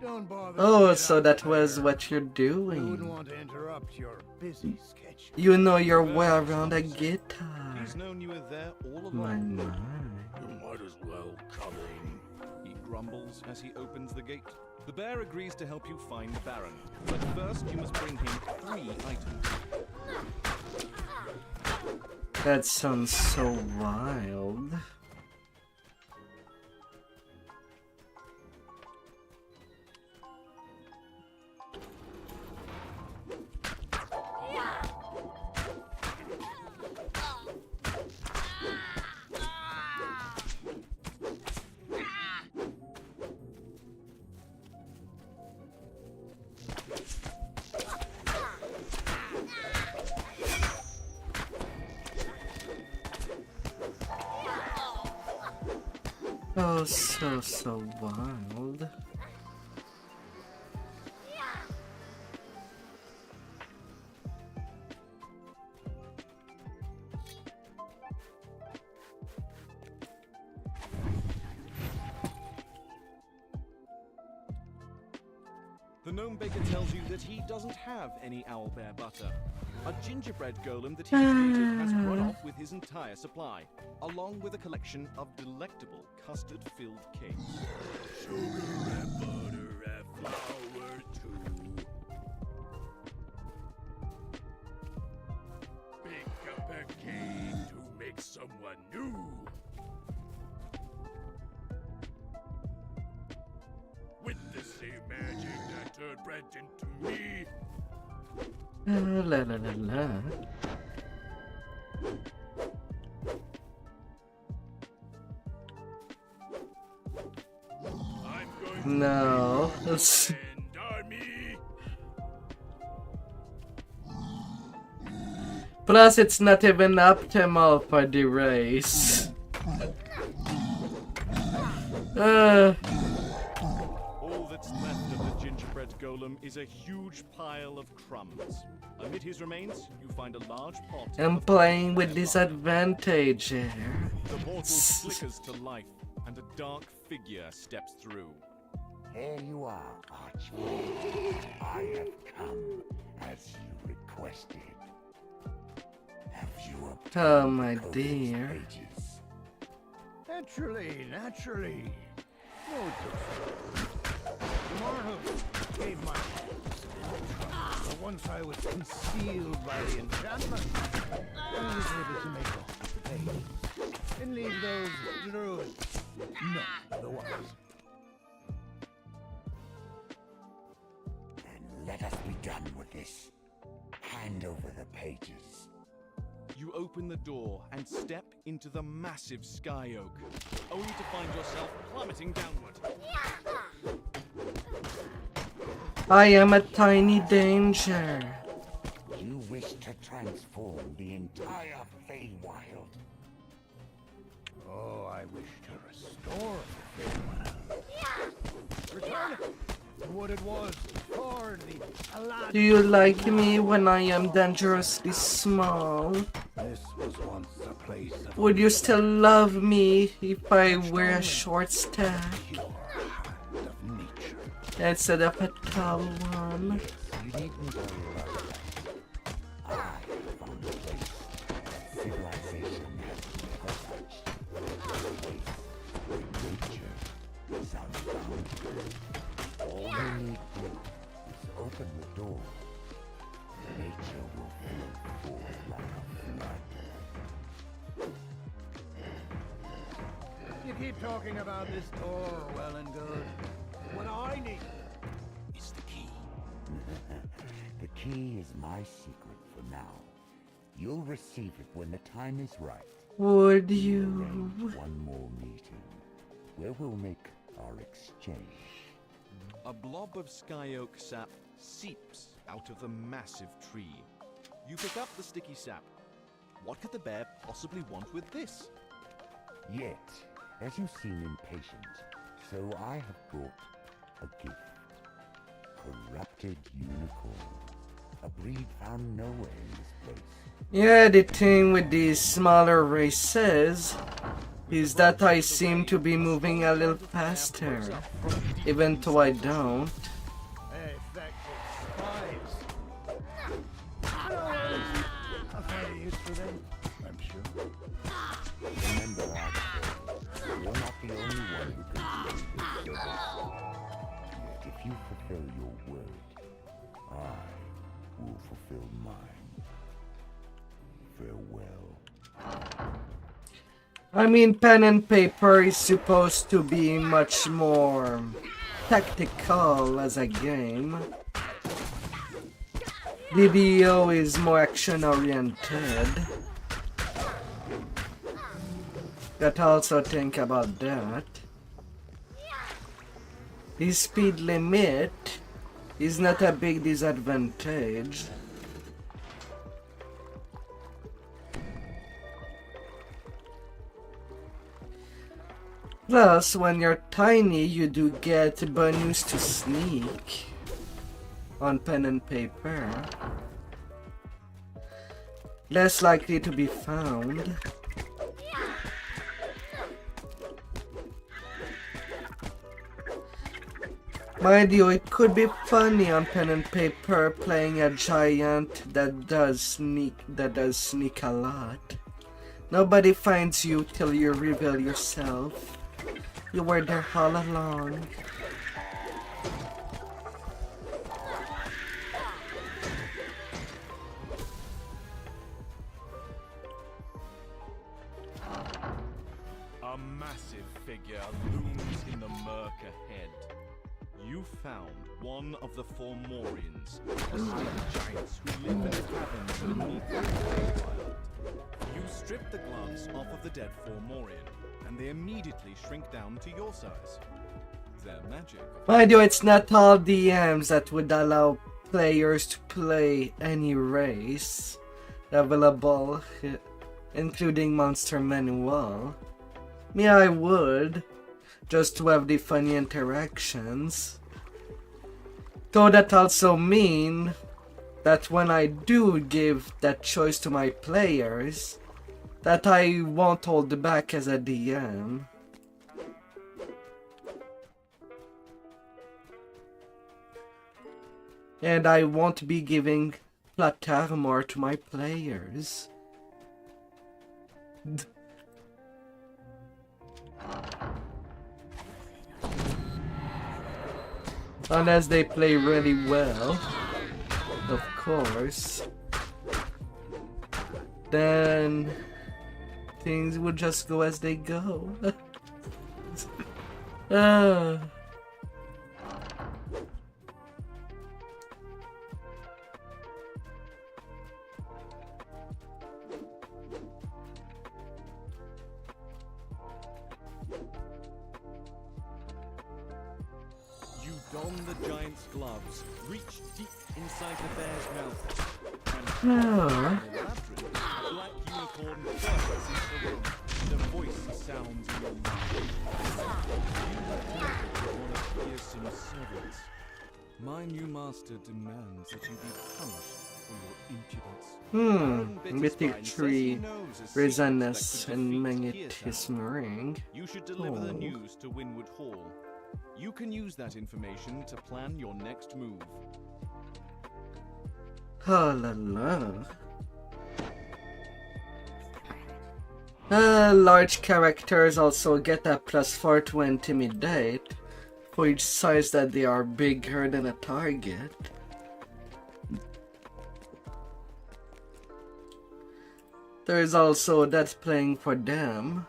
Don't bother. Oh, so that was what you're I wouldn't doing. want to interrupt your busy sketch. You know your way around a guitar. He's known you were there all My, along. my. You might as well come in. He grumbles as he opens the gate. The bear agrees to help you find the Baron, but first you must bring him 3 items. That sounds so wild. so wild. The gnome baker tells you that he doesn't have any owlbear butter. A gingerbread golem that he created has run off with his entire supply, along with a collection of delectable custard-filled cakes. Sugar and butter and flour too. Bake up a cake to make someone new. With the same magic that turned bread into me. La la la la. No. Plus, it's not even optimal for the race. All that's left of the gingerbread golem is a huge pile of crumbs. Amid his remains, you find a large pot. I'm playing with disadvantage here. The portal flickers to life, and a dark figure steps through. Here you are, Archway. I have come as you requested. Have you obtained Oh my the dear. pages? Naturally. No Tomorrow gave my but once I was concealed by the enchantment, I was able to make off the pages and leave those druids none the wiser. Then let us be done with this. Hand over the pages. You open the door and step into the massive sky oak, only to find yourself plummeting downward. I am a tiny danger. You wish to transform the entire Feywild. Oh, I wish to restore the Feywild. Return it to what it was before the Aladdin. Do you like me when I am dangerously small? This was once a place of Would you still love me if I wear a short stack instead of a tall one? You needn't worry about that. I found a place civilization has never touched. A place where nature is unbounded. All you need to do is open the door. Nature will flow forth like a flood. You keep talking about this door, well and good. What I need is the key. The key is my secret for now. You'll receive it when the time is right. Would you? Arrange one more meeting where we'll make our exchange. A blob of sky oak sap seeps out of the massive tree. You pick up the sticky sap. What could the bear possibly want with this? Yet, as you seem impatient, so I have brought a gift. Corrupted unicorn. A breed found nowhere in this place. Yeah, the thing with these smaller races is that I seem to be moving a little faster, even though I don't. I'll find a use for them, I'm sure. Remember, Archway, you're not the only one who can do this service. Yet if you fulfill your word, I will fulfill mine. Farewell. I mean, pen and paper is supposed to be much more tactical as a game. DDO is more action oriented. Got also think about that. The speed limit is not a big disadvantage. Plus, when you're tiny, you do get bonus to sneak on pen and paper. Less likely to be found. Mind you, it could be funny on pen and paper playing a giant that does sneak a lot. Nobody finds you till you reveal yourself. You were there all along. A massive figure looms in the murk ahead. You found one of the Formorians, the sleep giants who live in the caverns beneath the wild. You strip the gloves off of the dead Formorian, and they immediately shrink down to your size. Their magic. Mind you, it's not all DMs that would allow players to play any race available, including Monster Manual. Me, I would, just to have the funny interactions. Though that also mean that when I do give that choice to my players, that I won't hold back as a DM. And I won't be giving plot armor to my players. Unless they play really well, of course. Then things would just go as they go. You don the giant's gloves, reach deep inside the bear's mouth, and a black unicorn bursts into the room. The voice sounds in your mind. You are one of fearsome servants. My new master demands that you be punished for your impudence. Mythic tree, resonance, and magnetism ring. You should deliver the news to Winwood Hall. You can use that information to plan your next move. Oh la la. Large characters also get a +4 to intimidate for each size that they are bigger than a target. There is also that playing for them.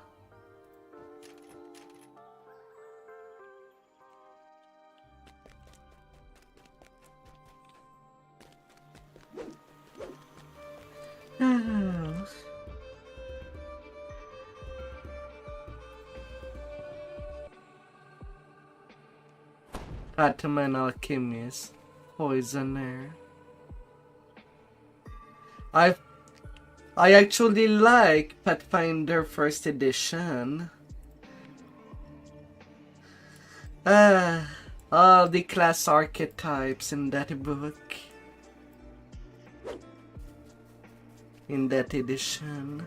Ataman Alchemist, Poisoner. I actually like Pathfinder First Edition. All the class archetypes in that book. In that edition.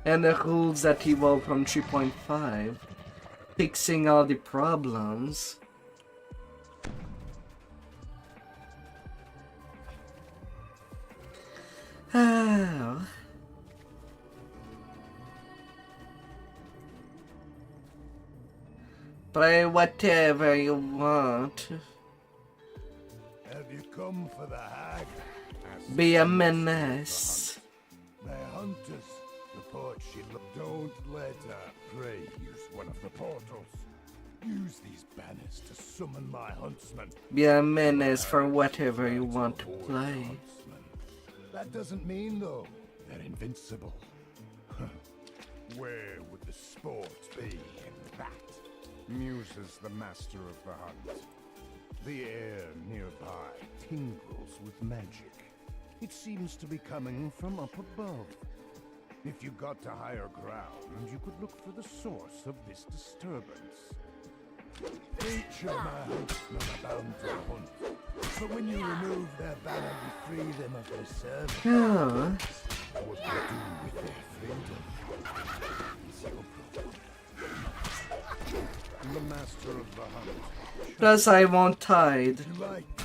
And the rules that evolve from 3.5, fixing all the problems. Oh. Play whatever you want. Have you come for the hag? Be a menace. My hunters report she don't let her prey use one of the portals. Use these banners to summon my huntsmen. Be a menace for whatever you want to play. That doesn't mean, though, they're invincible. Where would the sport be in that? Muses the master of the hunt. The air nearby tingles with magic. It seems to be coming from up above. If you got to higher ground, you could look for the source of this disturbance. Nature huntsmen are bound to hunt, but when you remove their banner, you free them of their service. Oh. What you do with their freedom is your problem. The master of the hunt. Plus I won't hide.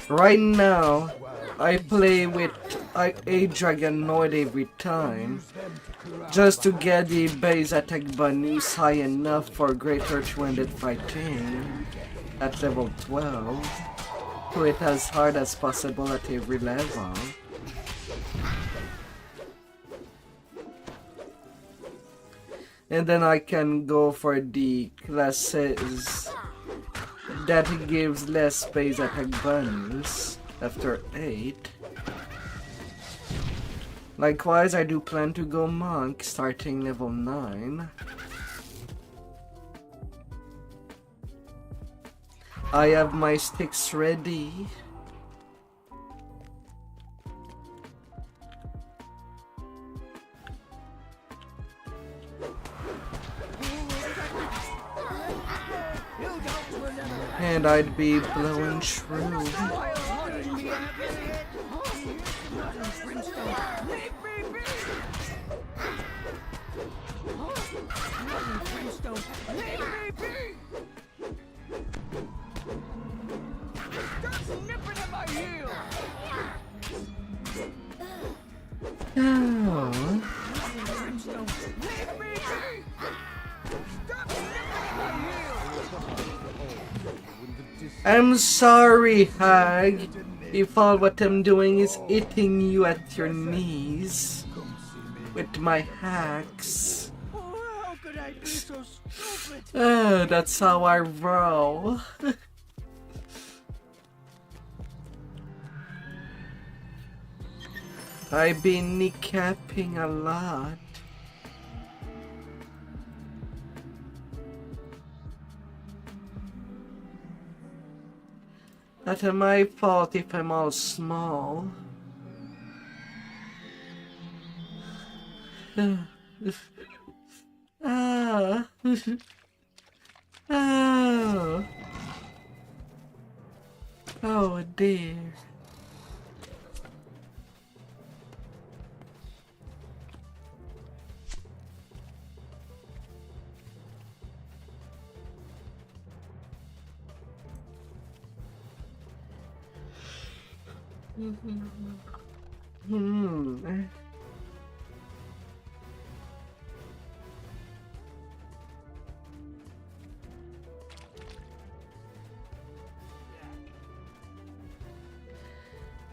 Right now, I play with a dragonoid every time, just to get the base attack bonus high enough for greater 200 fighting at level 12. Play it as hard as possible at every level. And then I can go for the classes that gives less base attack bonus after 8. Likewise, I do plan to go monk starting level 9. I have my sticks ready. And I'd be blowing through. Oh. I'm sorry, Hag, if all what I'm doing is hitting you at your knees with my hacks. How could I be so stupid? That's how I roll. I've been kneecapping a lot. That's my fault if I'm all small. Ah. Oh. Oh dear.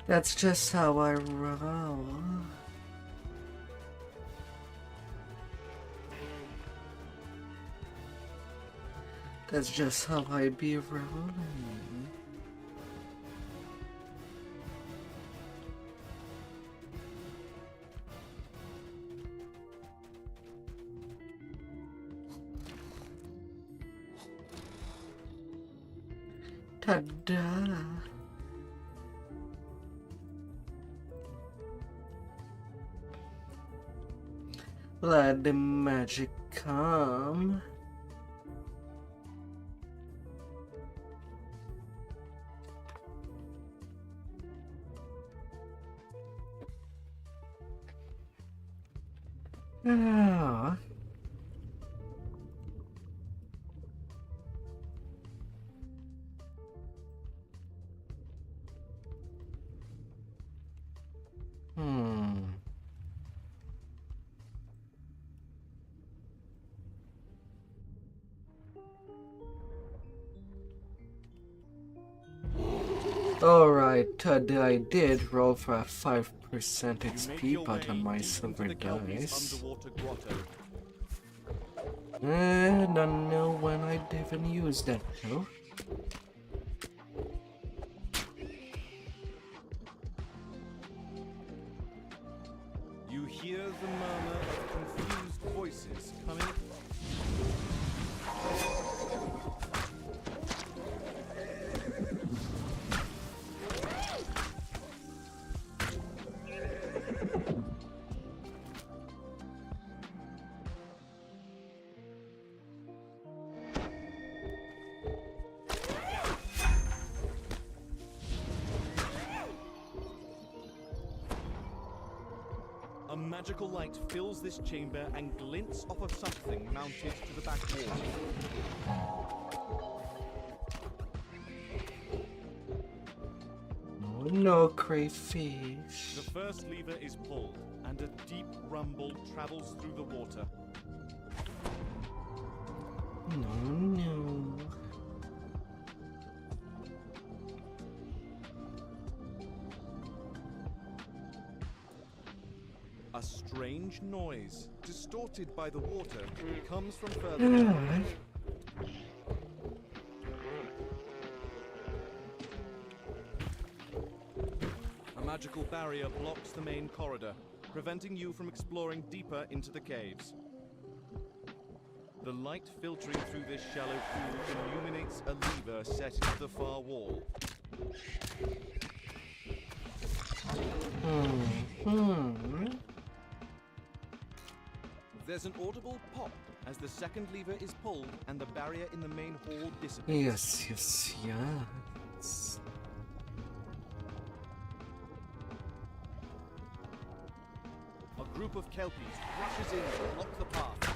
That's just how I roll. That's just how I be rolling. Ta-da! Let the magic come. Ah. Alright, today I did roll for a 5% XP pot on my silver dice. Don't know when I'd even use that though. You hear the murmur of confused voices coming. magical light fills this chamber and glints off of something mounted to the back wall. Oh no, crayfish. The first lever is pulled, and a deep rumble travels through the water. No. A strange noise, distorted by the water, comes from further down. A magical barrier blocks the main corridor, preventing you from exploring deeper into the caves. The light filtering through this shallow pool illuminates a lever set into the far wall. There's an audible pop as the second lever is pulled and the barrier in the main hall dissipates. Yes. A group of kelpies rushes in to block the path.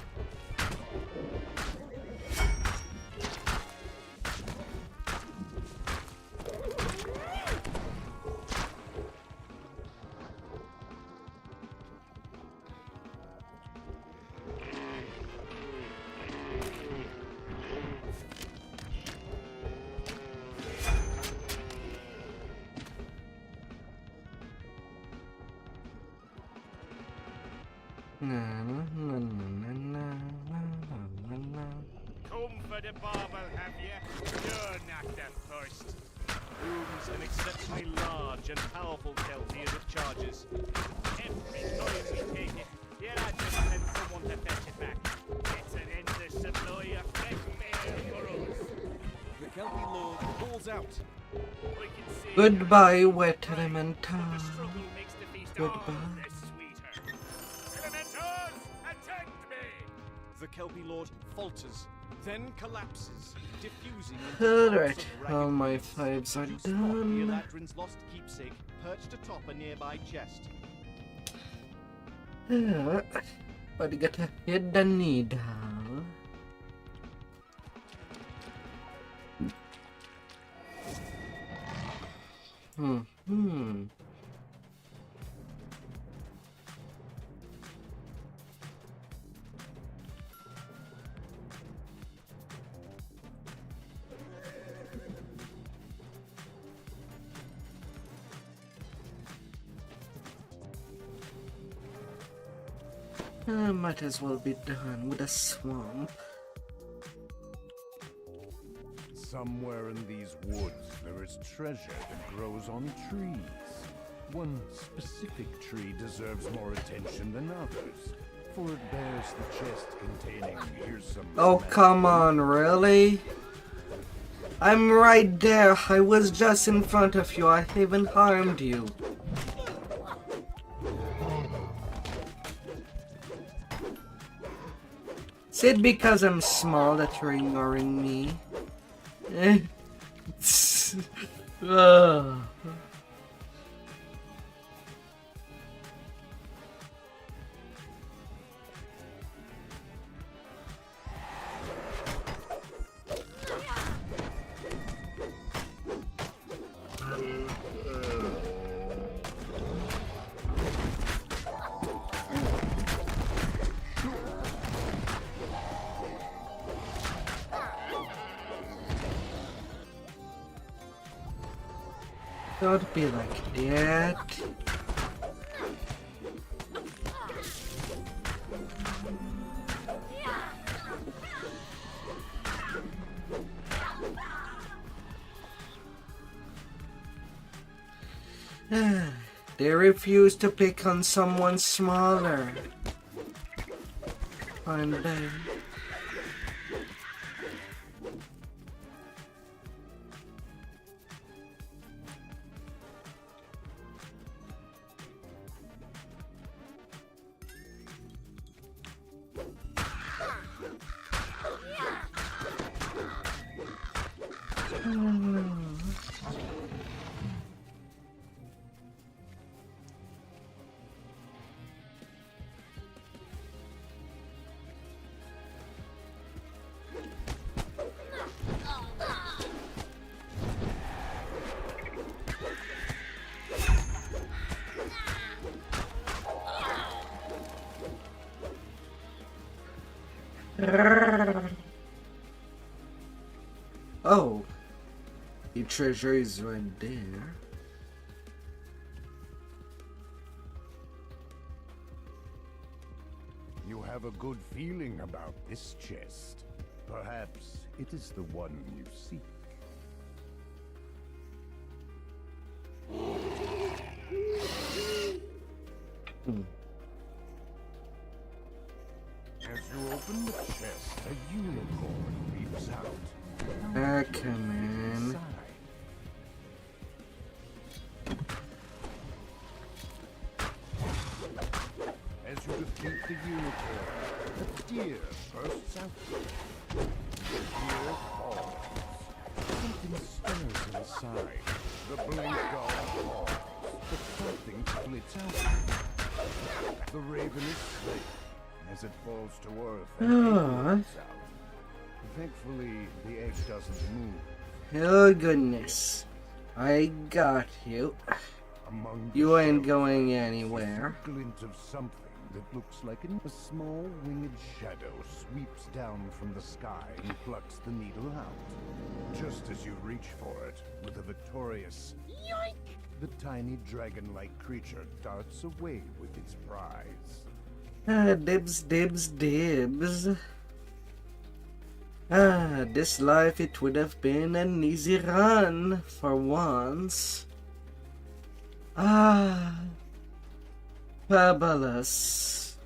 Come for the bauble, have you? You're not the first. Looms an exceptionally large and powerful kelpie as it charges. Every time you take it, you're not just send someone to fetch it back. It's an endless supply of fresh fare for us. The kelpie lord calls out. We can see Goodbye, wet elemental. the struggle makes the feast Goodbye. all the sweeter. Elementals, attend me! The kelpie lord falters, then collapses, diffusing Alright, all my fives are the done. Eladrin's lost keepsake perched atop a nearby chest. But you gotta hit the needle. Might as well be done with a swamp. Somewhere in these woods, there is treasure that grows on trees. One specific tree deserves more attention than others, for it bears the chest containing fearsome. Oh, come on, really? I'm right there. I was just in front of you. I haven't harmed you. Is it because I'm small that you're ignoring me? Ugh. Don't be like that. They refuse to pick on someone smaller. Fine then. Oh, the treasure is right there. You have a good feeling about this chest. Perhaps it is the one you seek. As you open the chest, a unicorn leaps out. Ah, come on. As you defeat the unicorn, a deer bursts out. The deer falls. Something stirs inside. The blink guard falls, but something splits out. The raven is slain as it falls to earth and comes out. Thankfully, the egg doesn't move. Oh goodness. I got you. You ain't going anywhere. A glint of something that looks like a small winged shadow sweeps down from the sky and plucks the needle out. Just as you reach for it, with a victorious yoink, the tiny dragon-like creature darts away with its prize. Ah, dibs, dibs, dibs. Ah, this life it would have been an easy run for once. Ah, fabulous.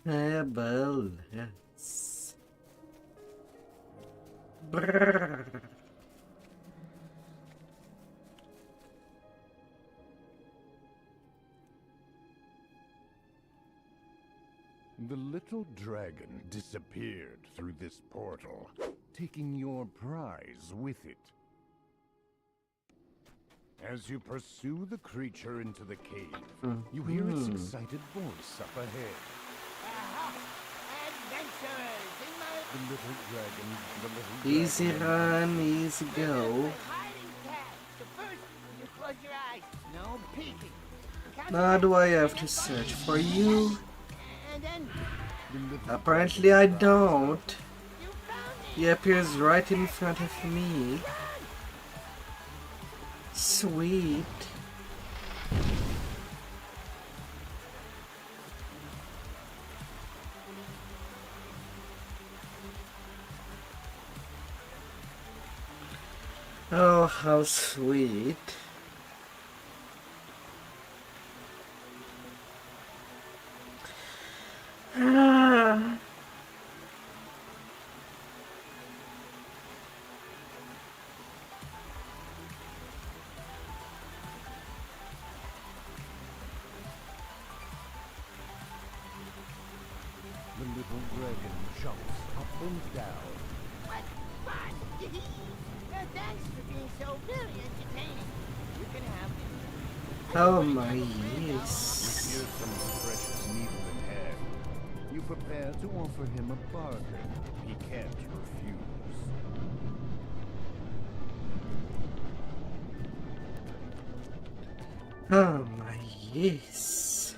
Fabulous. Brrr. The little dragon disappeared through this portal, taking your prize with it. As you pursue the creature into the cave, you hear its excited voice up ahead. Adventurers in my The little dragon, Easy run, easy go. hiding cat. So first, you close your eyes. No peeking. Now do I have to search for you? And then Apparently I don't. He appears right in front of me. Sweet. Oh, how sweet. Ah. The little dragon jumps up and down. what fun! Thanks for being so very entertaining. You can have it. Oh my You yes. hear some precious needle in hand. You prepare to offer him a bargain he can't refuse. Oh my yes.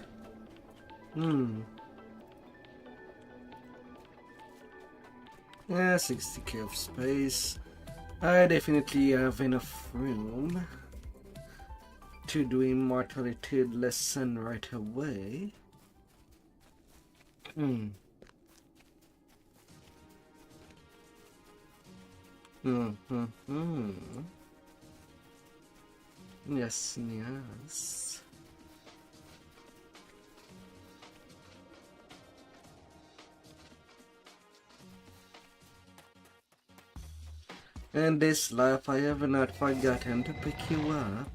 Yeah, 60k of space. I definitely have enough room to do immortality lesson right away. Yes, yes. In this life, I have not forgotten to pick you up.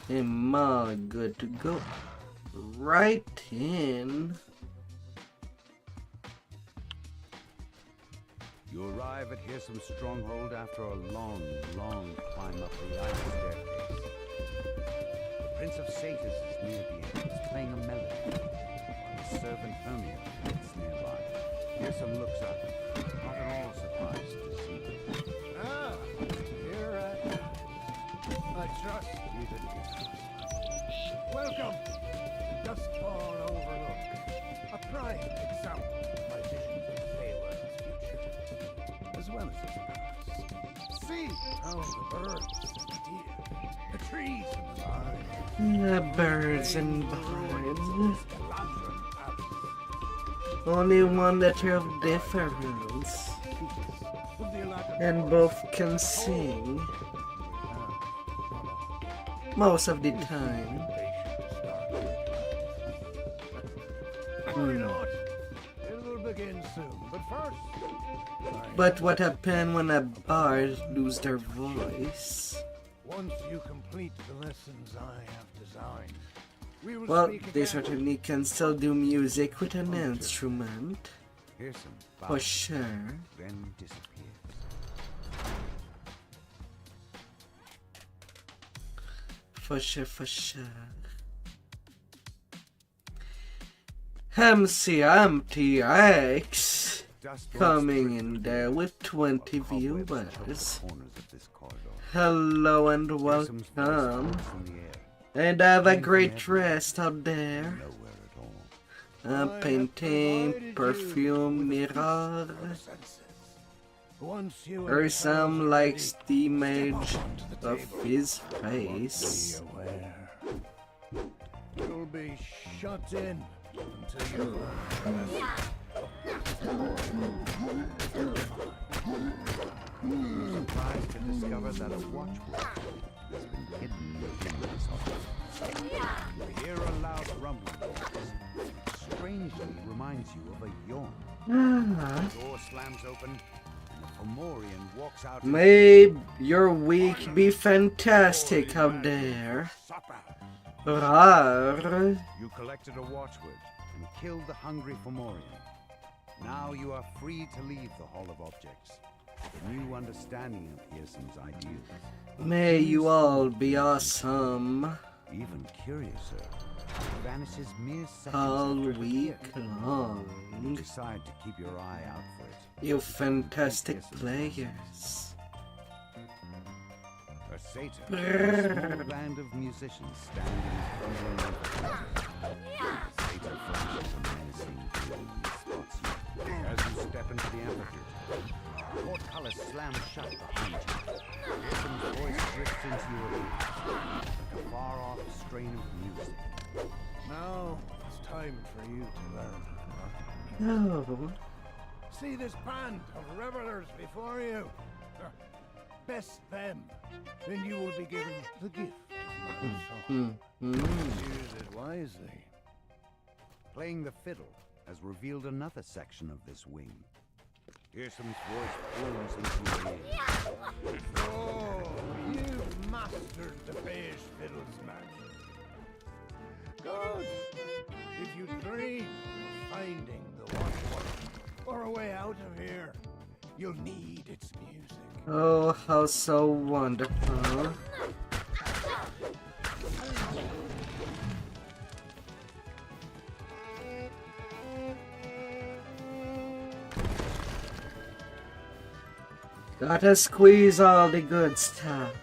Am I good to go? Right in. You arrive at Hearsome Stronghold after a long, long climb up the iron staircase. The Prince of Satyrs is near the entrance, playing a melody, while his servant Hermia sits nearby. Hearsome looks up, not at all surprised to see you. Ah, here I trust you didn't. Welcome. Just fall over Now the birds and the deer, the trees and the vines. The birds and vines. Only one letter of difference. And both can sing. Most of the time. Worry not. It will begin soon, but first. But what happens when a bard lose their voice? Once you complete the lessons I have designed, we will Well, speak they again. certainly can still do music with an instrument. Here's some For boughs, sure. then disappears. For sure, for sure. MCMTX coming in there with 20 viewers. Hello and welcome. And have a great rest out there. Painting, perfume, mirror. Or some likes the image of his face. You'll be shut in until you Surprised to discover that a watchword has been hidden within this office. You hear a loud rumbling noise. Strangely reminds you of a yawn. The door slams open, and a Fomorian walks out. May your week be fantastic out there. Rar. You collected a watchword and killed the hungry Fomorian. Now you are free to leave the Hall of Objects. A new understanding of Pearson's ideals. May you all be awesome. Even curiouser, vanishes mere seconds All after it week appeared. long. You decide to keep your eye out for it. You fantastic players. A satyr, a small band of musicians stand in crumbling amphitheater. The satyr flashes a menacing grin and spots you. As you step into the amphitheater, the portcullis slams shut behind you. Pearson's voice drifts into your ears, like a far-off strain of music. Now it's time for you to learn. No. See this band of revelers before you? Best them, then you will be given the gift of my song. Use it wisely. Playing the fiddle has revealed another section of this wing. Pearson's voice booms into your ears. Oh, you've mastered the beige fiddle's magic. Good. If you dream of finding the watchword or a way out of here, you'll need its music. Oh, how so wonderful. Gotta squeeze all the good stuff.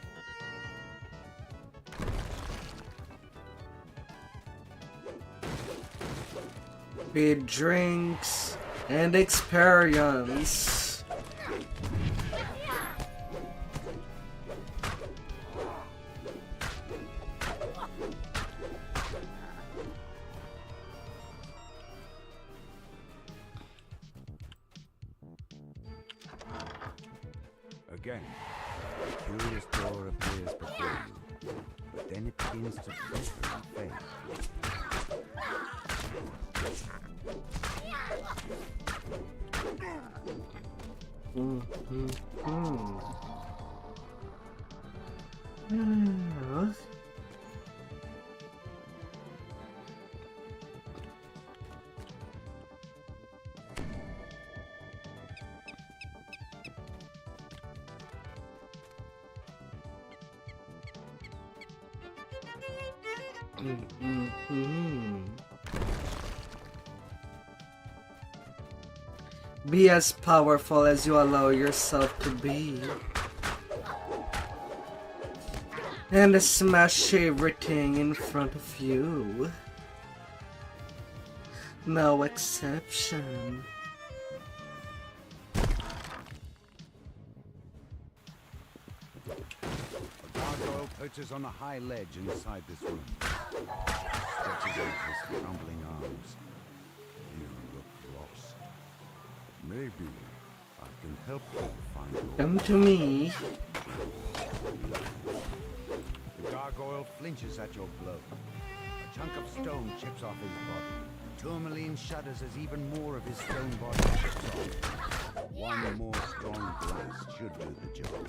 Be drinks and experience. Again, the curious door appears before you, but then it begins to flicker and fade. Be as powerful as you allow yourself to be. And smash everything in front of you. No exception. perches on a high ledge inside this room. Stretches out his crumbling arms. You look lost. Maybe I can help you find your... Come to me. The gargoyle flinches at your blow. A chunk of stone chips off his body. Tourmaline shudders as even more of his stone body chips off. One more strong blast should do the job.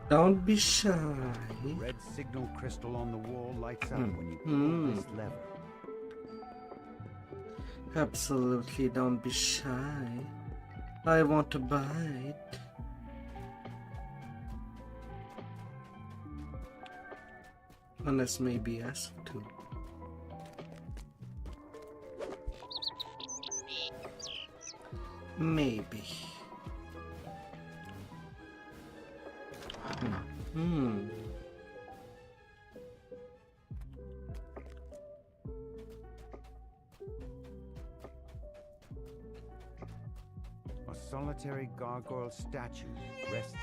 Don't be shy. The red signal crystal on the wall lights up when you pull this lever. Absolutely don't be shy. I want to bite. Unless maybe asked to. Maybe. A solitary gargoyle statue rests.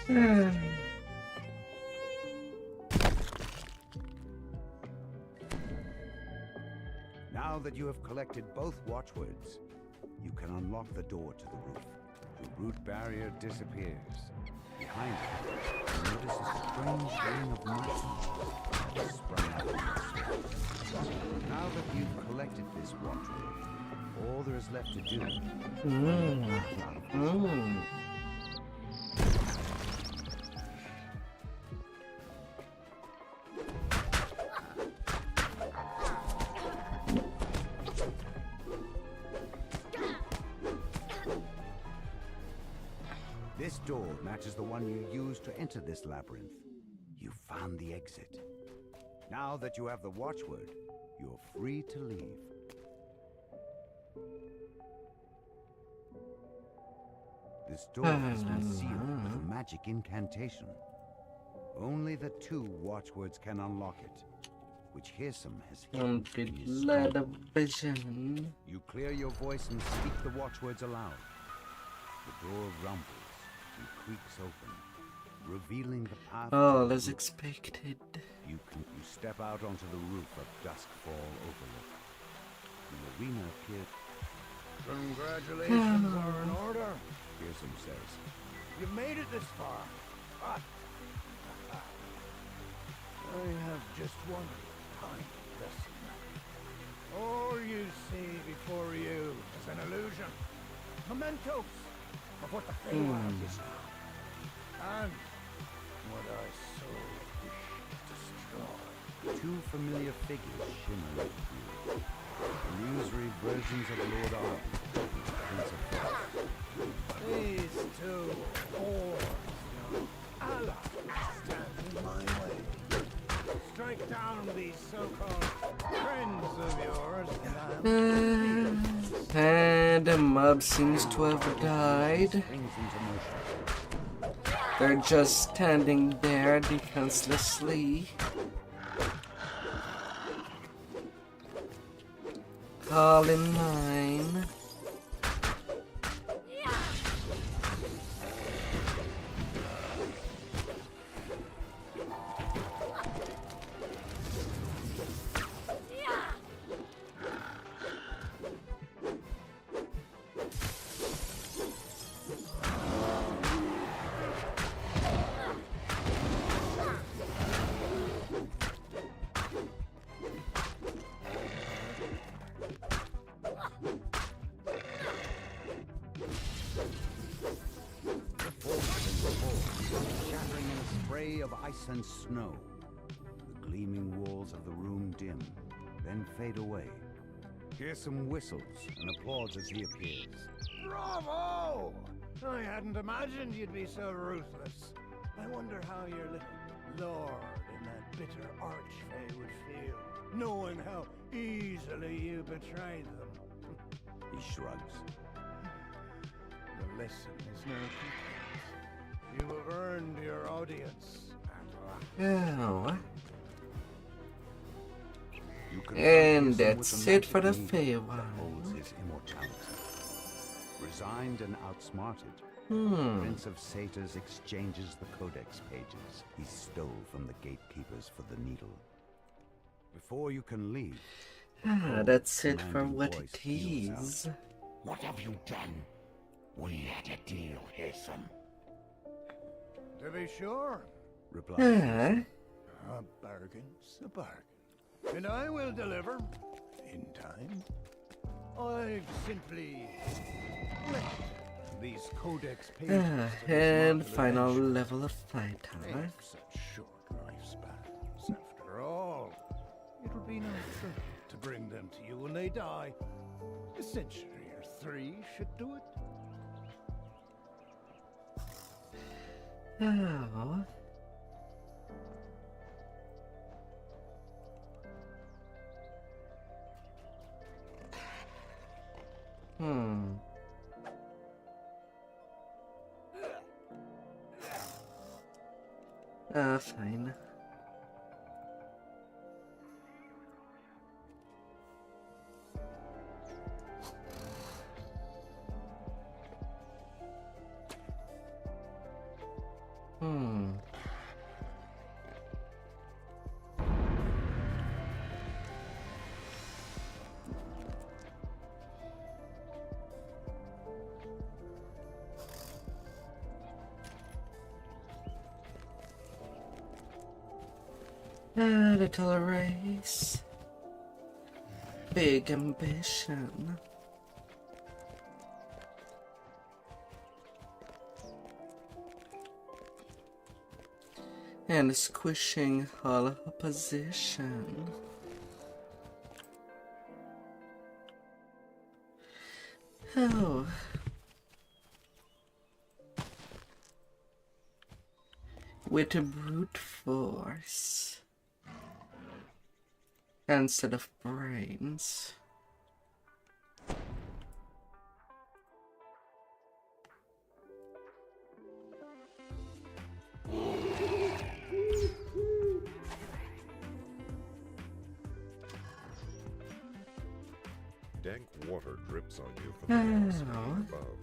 Now that you have collected both watchwords, you can unlock the door to the roof. The root barrier disappears. Behind it, you notice a strange ring of motion that has sprung up in the surface. Now that you've collected this watchword, all there is left to do This door matches the one you used to enter this labyrinth. You found the exit. Now that you have the watchword, you're free to leave. This door has been sealed with a magic incantation. Only the 2 watchwords can unlock it, which Hearsome has hidden in his Let of vision. You clear your voice and speak the watchwords aloud. The door rumbles and creaks open, revealing the path. All as expected. You step out onto the roof of Duskfall Overlook. The arena appears. Congratulations are in order, Fearsome says. you've made it this far. But I have just one tiny lesson. All you see before you is an illusion. Mementos of what the Feywild is now. And what I so wish to destroy. 2 familiar figures shimmer at you. Illusory versions of Lord Arden, Prince of Frost. These 2 orcs, allies, stand in my way. Strike down these so-called friends of yours, and I'll And the mob seems to have died. They're just standing there defenselessly. Call in mine. And snow. The gleaming walls of the room dim, then fade away. Fearsome whistles and applauds as he appears. Bravo! I hadn't imagined you'd be so ruthless. I wonder how your little lord in that bitter archfey would feel, knowing how easily you betrayed them. He shrugs. The lesson is no complete. You have earned your audience. Oh. And that's it for the Feywild. outsigned and outsmarted. Prince of Satyrs exchanges the codex pages he stole from the gatekeepers for the needle. Before you can leave, that's it for what it is. What have you done? We had a deal, Haysom. To be sure, replies a bargain's a bargain. And I will deliver in time. I've simply read these codex pages. And final level of fight, huh? Such short lifespans. After all, it'll be no trouble to bring them to you when they die. A century or 3 should do it. Oh. Fine. A little race. Big ambition. And squishing all opposition. Oh. With a brute force. Instead of brains. Dank water drips on you from the wall screen above.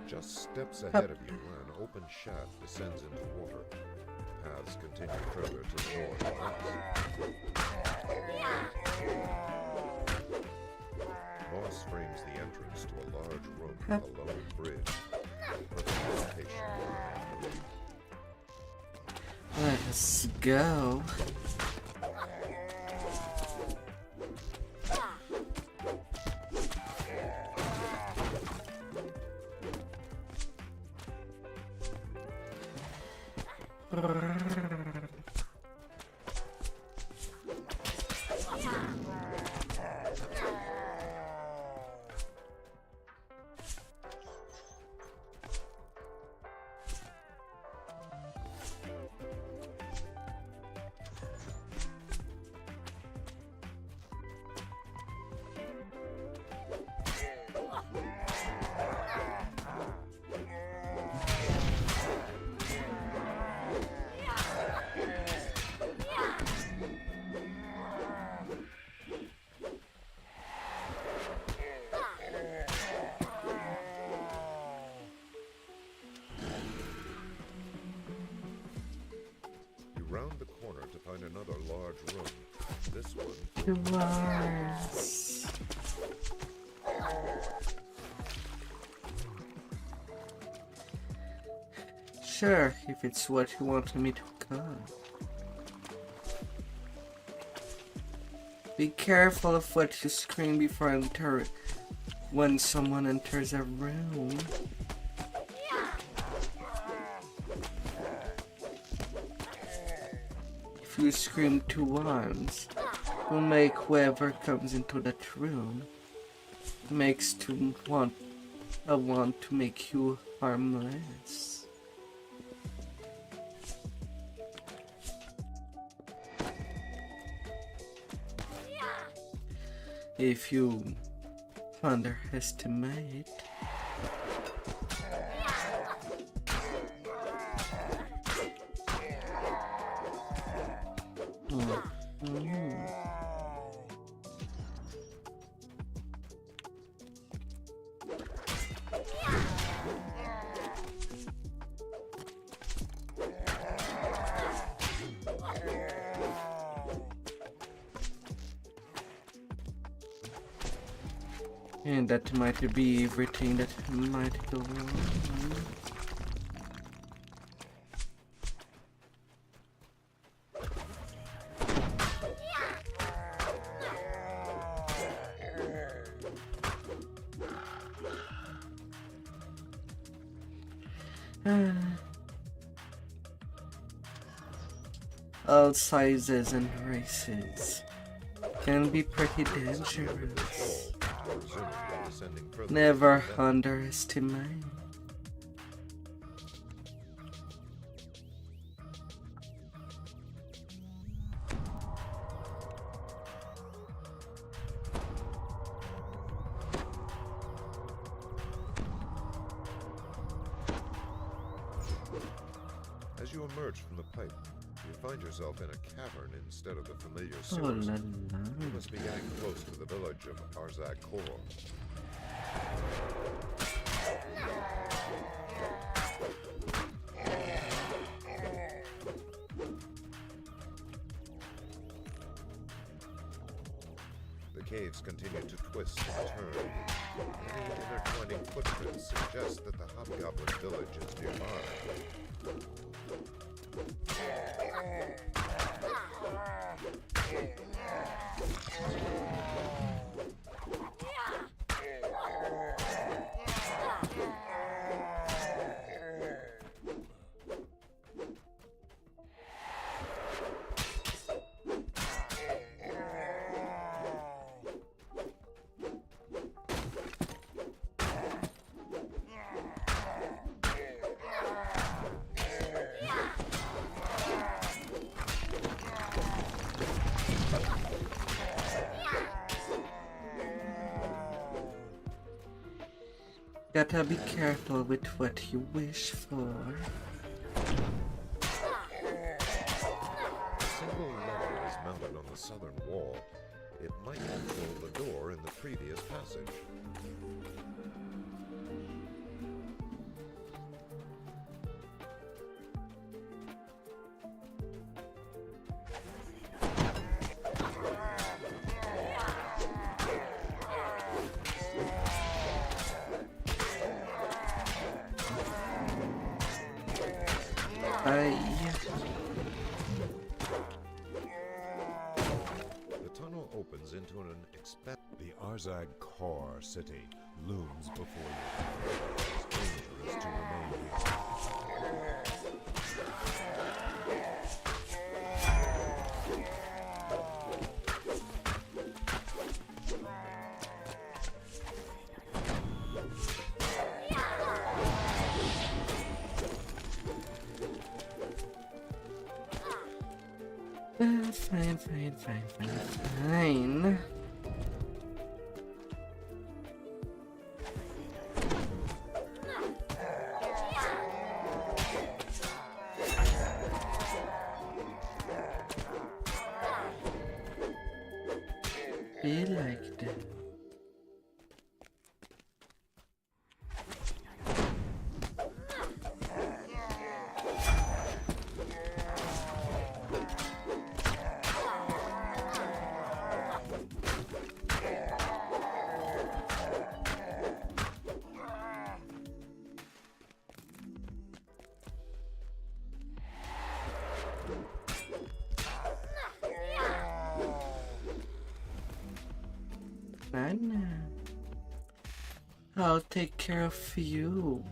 Just steps ahead of you, an open shaft descends into water. Paths continue further to the north and west. Moss frames the entrance to a large room with a low bridge. Perfect location. Let's go. Round the corner to find another large room. This one. Dwarves. Sure, if it's what you wanted me to go. Be careful of what you scream before entering. when someone enters a room. If you scream 2 arms, will make whoever comes into that room makes to want to make you harmless. If you underestimate, and that might be everything that might go on. All sizes and races can be pretty dangerous. Never underestimate. As you emerge from the pipe, you find yourself in a cavern instead of the familiar Oh sewers. la You la. must be getting close to the village of Arzak Kor. The caves continue to twist and turn. Many intertwining footprints suggest that the Hobgoblin village is nearby. Gotta be careful with what you wish for. A single lever is mounted on the southern wall. It might control the door in the previous passage. The tunnel opens into an The Arzak Kor city looms before you. It's dangerous to remain here. Fine. Be like that. I'll take care of you.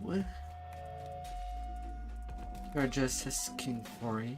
You're just asking for it.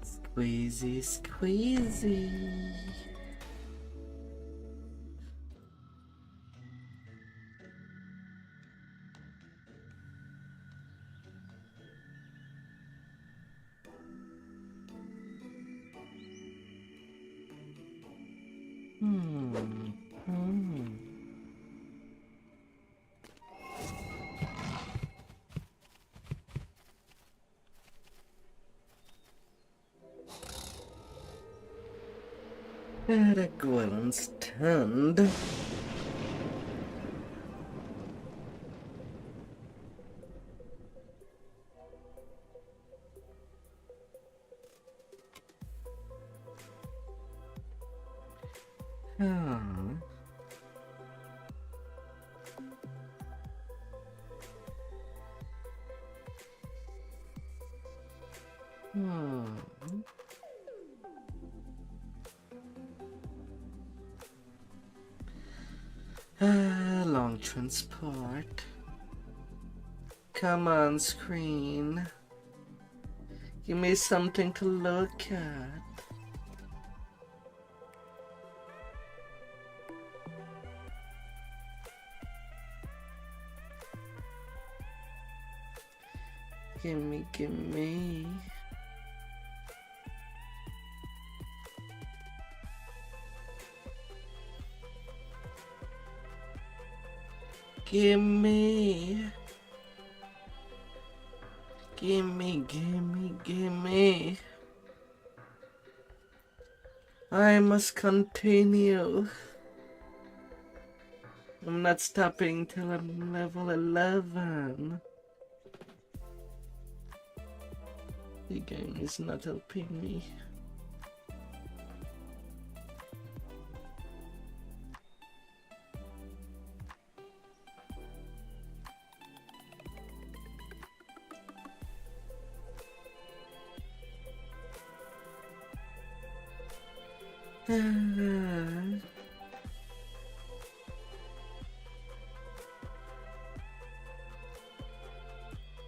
Squeezy, squeezy. At a Gwyn stand. Long transport. Come on, screen. Give me something to look at. Gimme, gimme. Gimme. Gimme, gimme, gimme. I must continue. I'm not stopping till I'm level 11. The game is not helping me.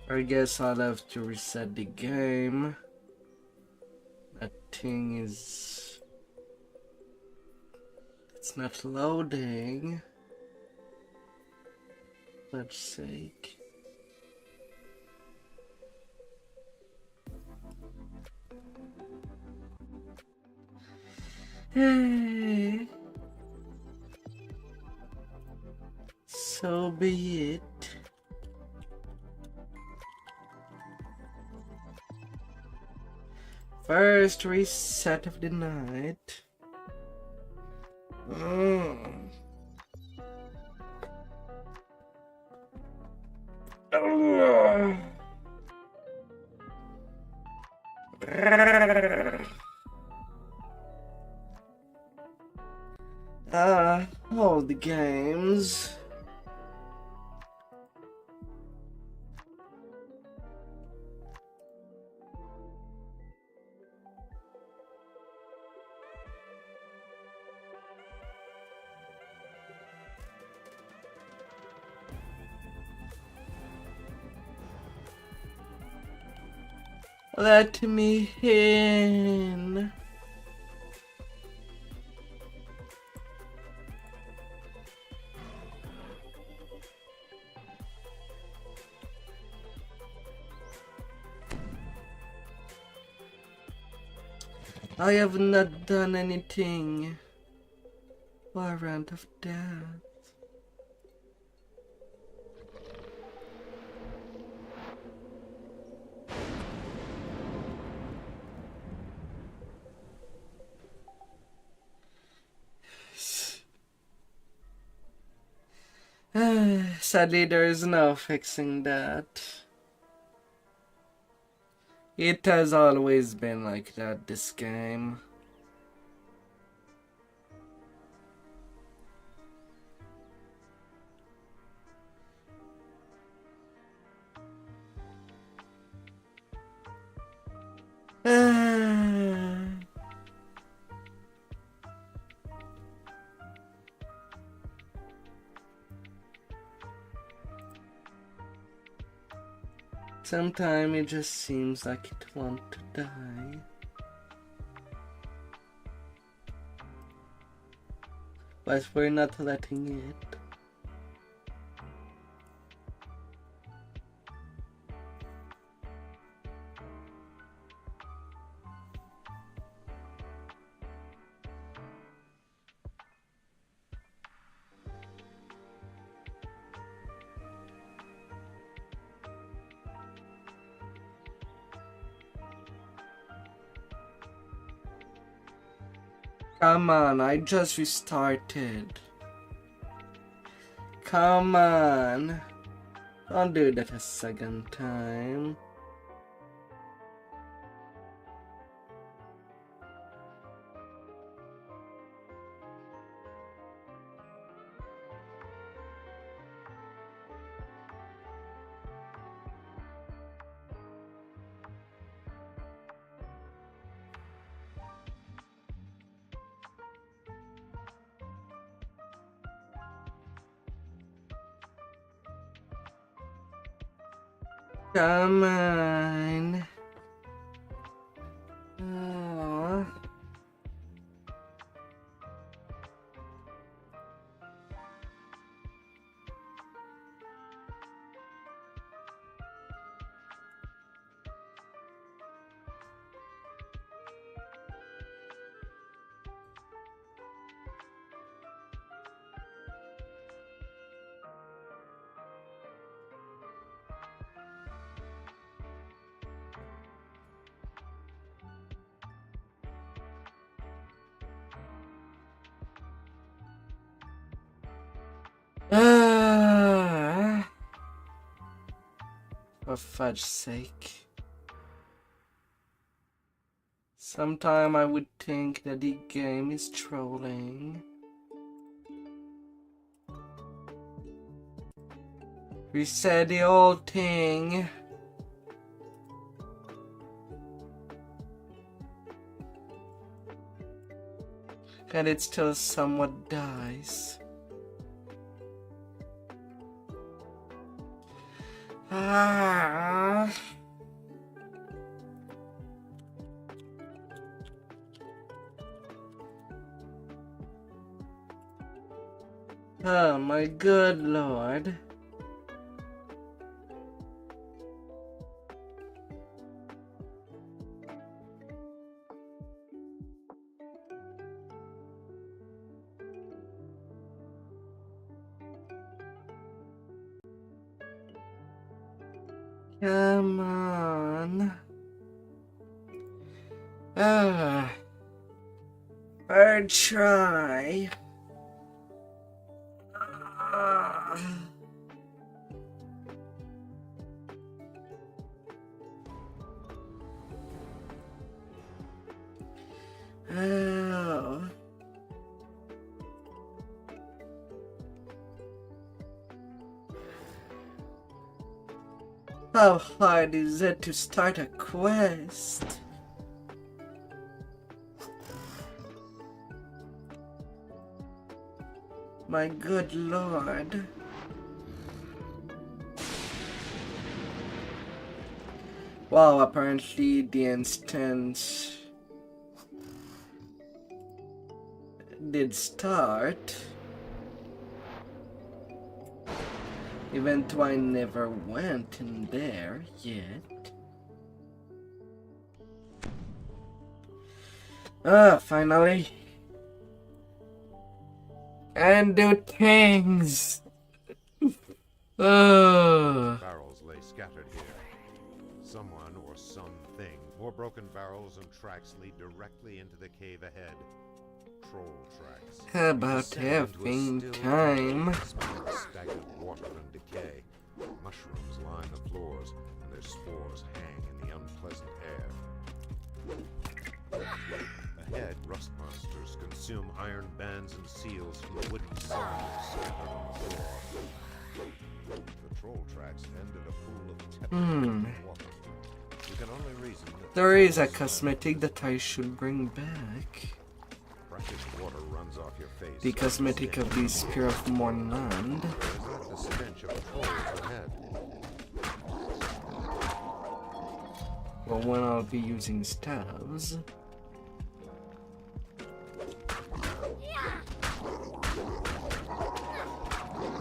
I guess I'll have to reset the game. That thing is... it's not loading. For God's sake. Hey. So be it. First reset of the night. All the games. Let me in. I have not done anything. Warrant of death. Sadly, there is no fixing that. It has always been like that, this game. Sometimes it just seems like it wants to die. But we're not letting it. Come on, I just restarted. Come on. Don't do that a second time. Come on. Oh. For fudge's sake. Sometime I would think that the game is trolling. Reset the old thing. And it still somewhat dies. Ah. Oh my good lord. Come on. Third try. Oh. How hard is it to start a quest? My good lord. Well, apparently the instance did start, even though I never went in there yet. Finally. And do things. Barrels lay scattered here. Someone or something. More broken barrels and tracks lead directly into the cave ahead. Troll tracks. How about having time? Stagnant water and decay. Mushrooms line the floors, and their spores hang in the unpleasant air. Ahead, rust monsters consume iron bands and seals from the wooden cylinders scattered on the floor. The troll tracks end at a pool of tepid water. You can only reason that there is a cosmetic that I should bring back. brackish water runs off your face. The cosmetic of the Spear of Mornland. There's the stench of trolls ahead. Well, when I'll be using staves.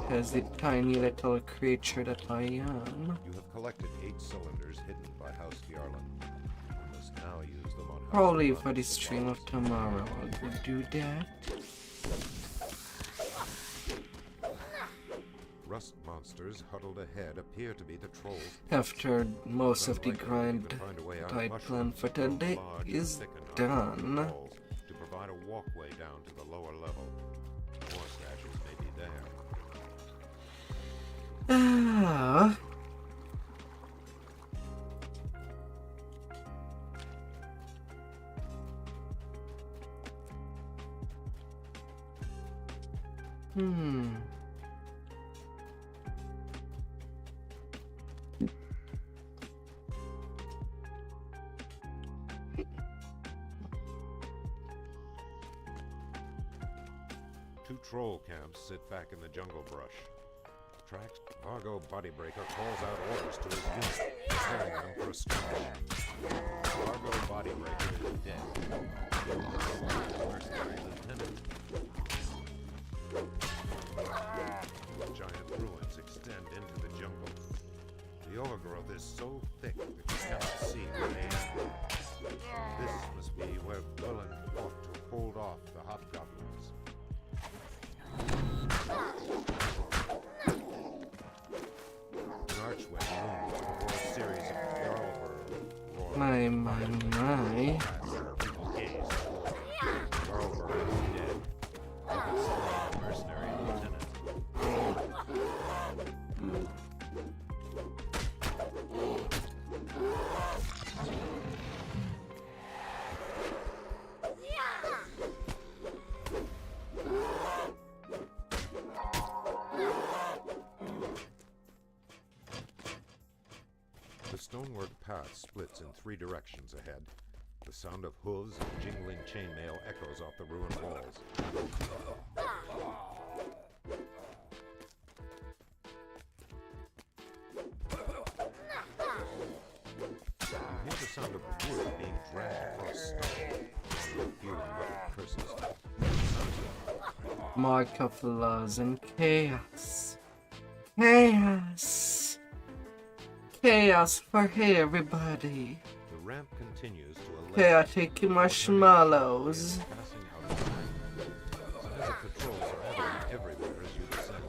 As the tiny little creature that I am. You have collected 8 cylinders hidden by House Fjarlin. You must now use them on House Probably Fjarlin. for the stream of tomorrow I could do that. Rust monsters huddled ahead appear to be the trolls. After most of the Unlikely grind to find a way out that I mushrooms plan for grow today large and is thick enough done. to provide a walkway down to the lower level. More stashes may be there. Ah. Two troll camps sit back in the jungle brush. Tracks, Vargo Bodybreaker calls out orders to his unit, preparing them for a skirmish. Vargo Bodybreaker is dead. Mercenary lieutenant. Giant ruins extend into the jungle. The overgrowth is so thick that you cannot see where they end. This must be where Gwilyn fought to hold off the hobgoblins. An archway looms before a series of Jarlberg royal My. people gaze forward. Jarlberg is dead. You can slay the mercenary lieutenant. The stonework path splits in 3 directions ahead. The sound of hooves and jingling chainmail echoes off the ruined walls. You hear the sound of wood being dragged across stone. A few muttered curses. Mark of laws and chaos. Chaos. Chaos for everybody. The ramp continues to a left. Chaotic marshmallows. Passing out of time. Signs of patrols are evident everywhere as you descend.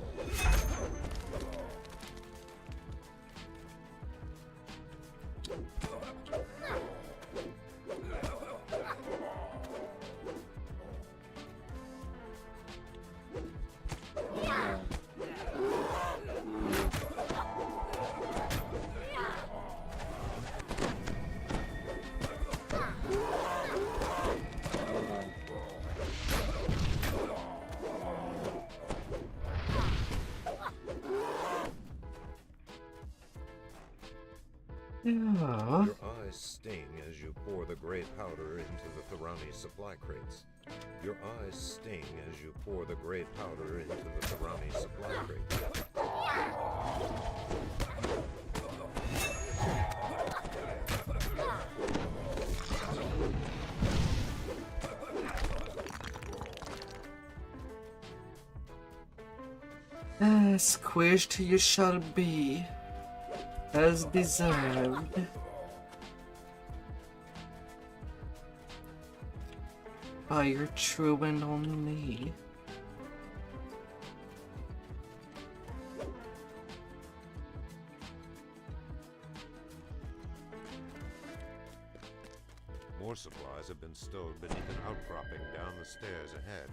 Yeah. Your eyes sting as you pour the gray powder into the Thorani supply crates. Your eyes sting as you pour the gray powder into the Thorani supply crates. Squished you shall be, as deserved. By your true and only. More supplies have been stowed beneath an outcropping down the stairs ahead.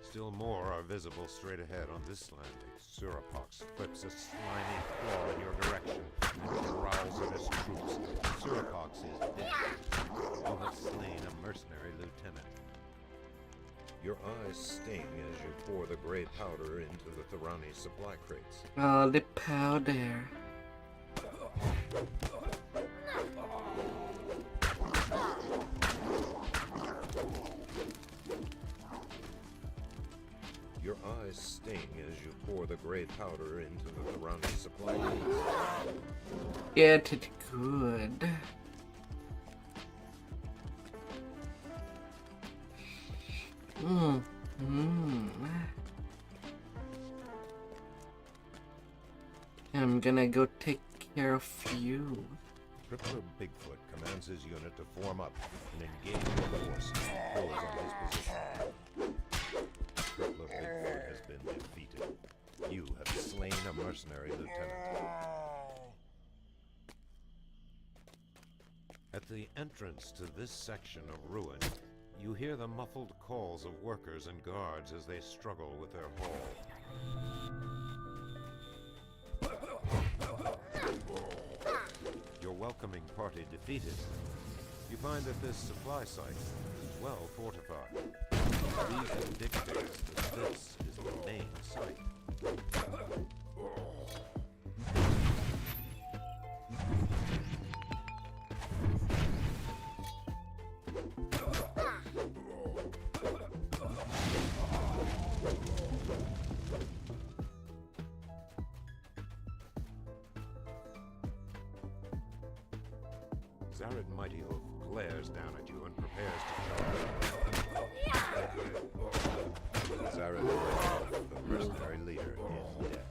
Still more are visible straight ahead on this landing. Surapox flips a slimy claw in your direction and growls at his troops. Surapox is dead. You have slain a mercenary lieutenant. Your eyes sting as you pour the gray powder into the Thorani supply crates. Oh, the powder. Your eyes sting as you pour the gray powder into the Thorani supply crates. Get it good. I'm gonna go take care of you. Crippler Bigfoot commands his unit to form up and engage the force and pulls on his position. Crippler Bigfoot has been defeated. You have slain a mercenary lieutenant. At the entrance to this section of ruin, you hear the muffled calls of workers and guards as they struggle with their haul. Your welcoming party defeated, you find that this supply site is well fortified. Reason dictates that this is the main site. Zared Mightyhoof glares down at you and prepares to charge. Zared Mightyhoof, the mercenary leader, is dead.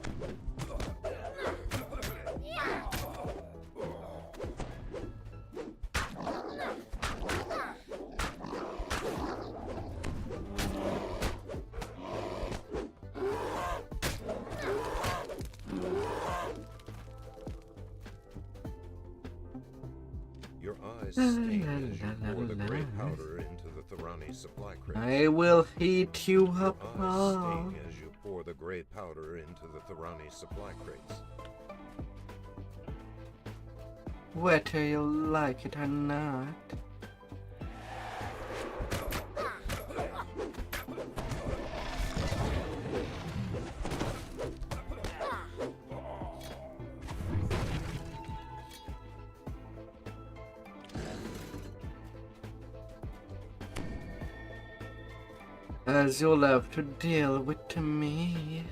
Your eyes sting as you pour the gray powder into the Thorani supply crates. I will heat you up. Your eyes sting as you pour the gray powder into the Thorani supply crates. Whether you like it or not. As you'll have to deal with me.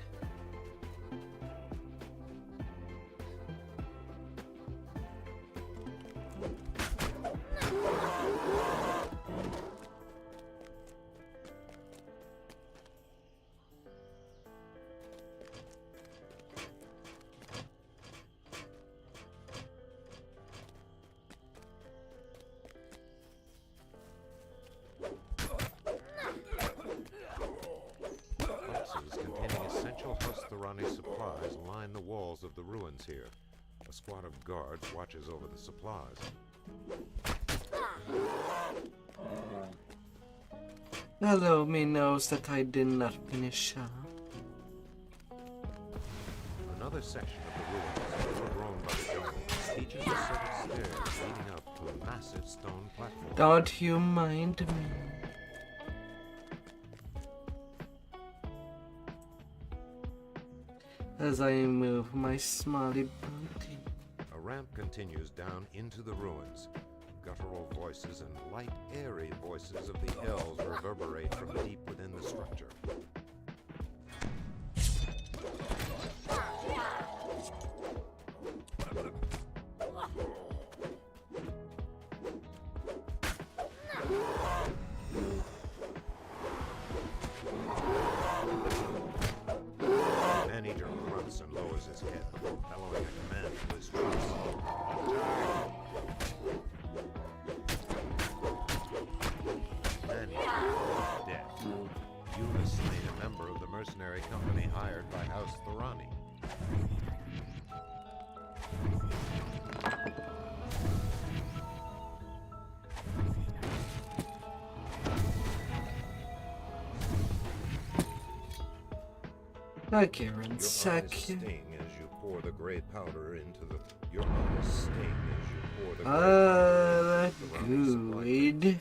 Supplies line the walls of the ruins here. A squad of guards watches over the supplies. Hello, me knows that I did not finish up. Another section of the ruins, overgrown by the jungle, features a set of stairs leading up to a massive stone platform. Don't you mind me? As I move my smally booty. A ramp continues down into the ruins. Guttural voices and light, airy voices of the elves reverberate from deep within the structure. Many lose his head before bellowing a command to his troops. Attack! Manny is dead. Eunice slain a member of the mercenary company hired by House Thorani. Okay, Your eyes ransack. sting as you pour the gray powder into the. Your eyes sting as you pour the gray powder into the Thorani supply. Good.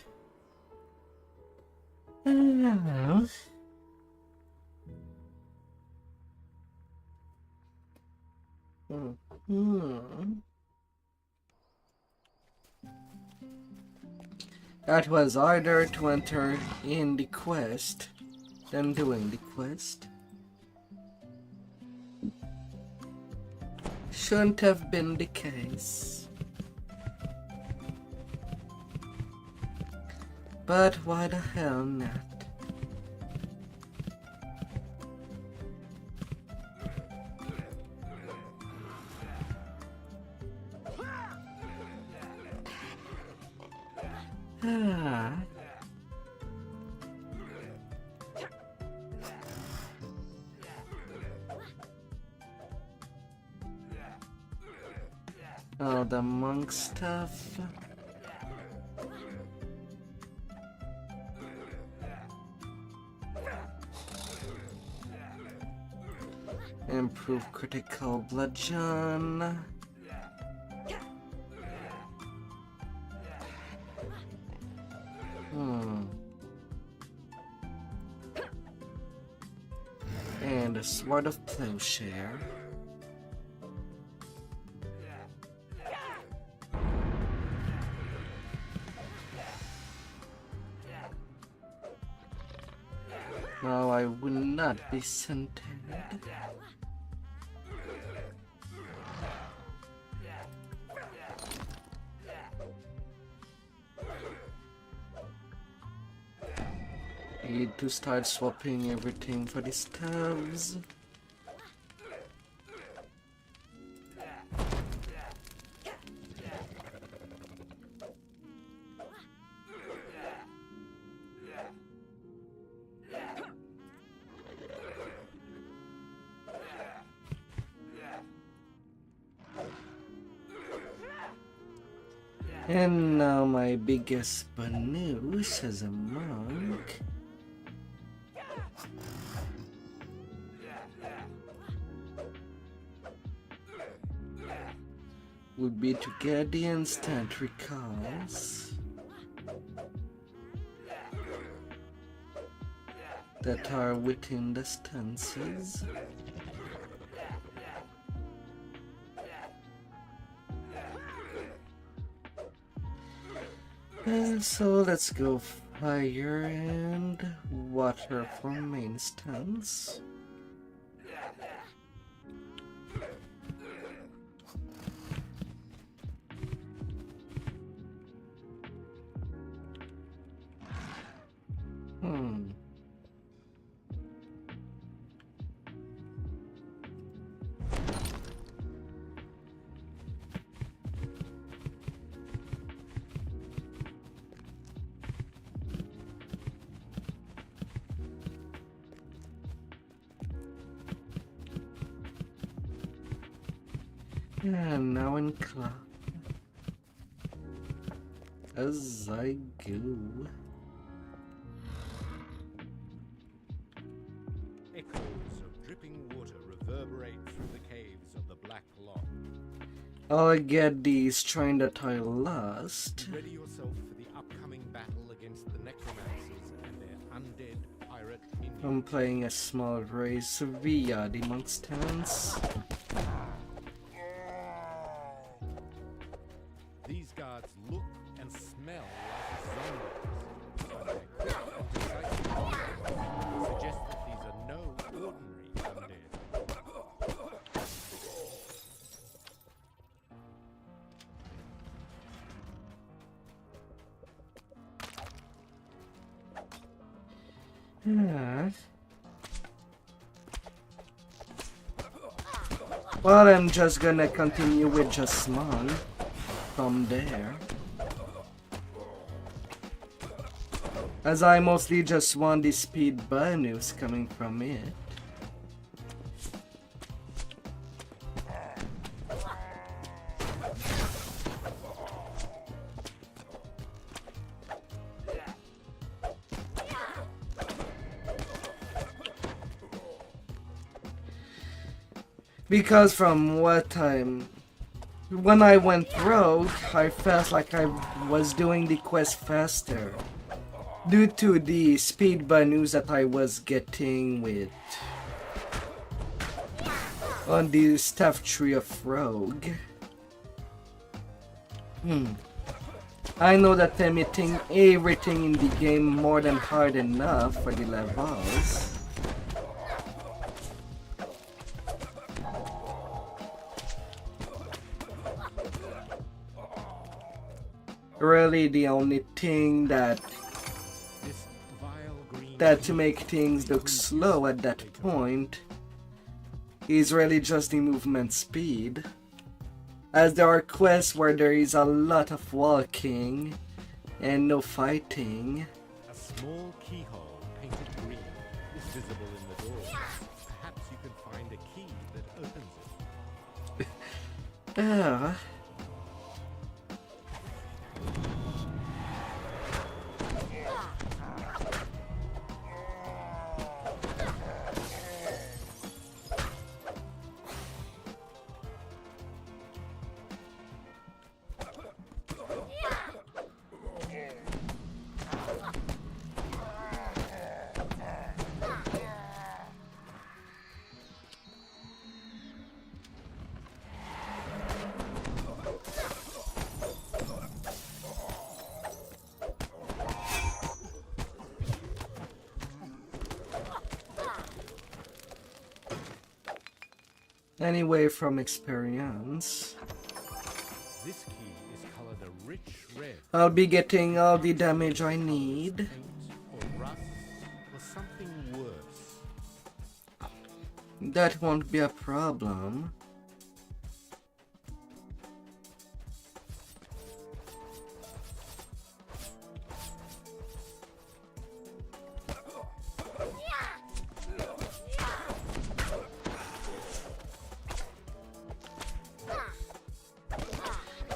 That was harder to enter in the quest than doing the quest. Shouldn't have been the case. But why the hell not? Ah. Oh, the monk stuff. Improve critical bludgeon. And a sword of plowshare. No, I will not be centered. I need to start swapping everything for the stabs. And now my biggest bonus as a monk would be to get the instant recalls that are within the stances. So let's go fire and water for main stance. And now in club as I go. Echoes of dripping water reverberate through the caves of the Black Loch. I'll get these train that I lost. Ready yourself for the upcoming battle against the necromancers and their undead pirate minions. I'm playing a small race via the monk stance. These guards look and smell like zombies, but their quick and decisive movements suggest that these are no ordinary undead. Well, I'm just gonna continue with just small from there. As I mostly just want the speed bonus coming from it. Because from when I went rogue, I felt like I was doing the quest faster. Due to the speed bonus that I was getting with on the staff tree of rogue. I know that I'm hitting everything in the game more than hard enough for the levels. Really, the only thing that to make things look slow at that point is really just the movement speed, as there are quests where there is a lot of walking and no fighting. A small keyhole painted green is visible in the door. Perhaps you can find a key that opens it. Anyway, from experience, this key is colored a rich red. I'll be getting all the damage I need. Or rust, or something worse. That won't be a problem.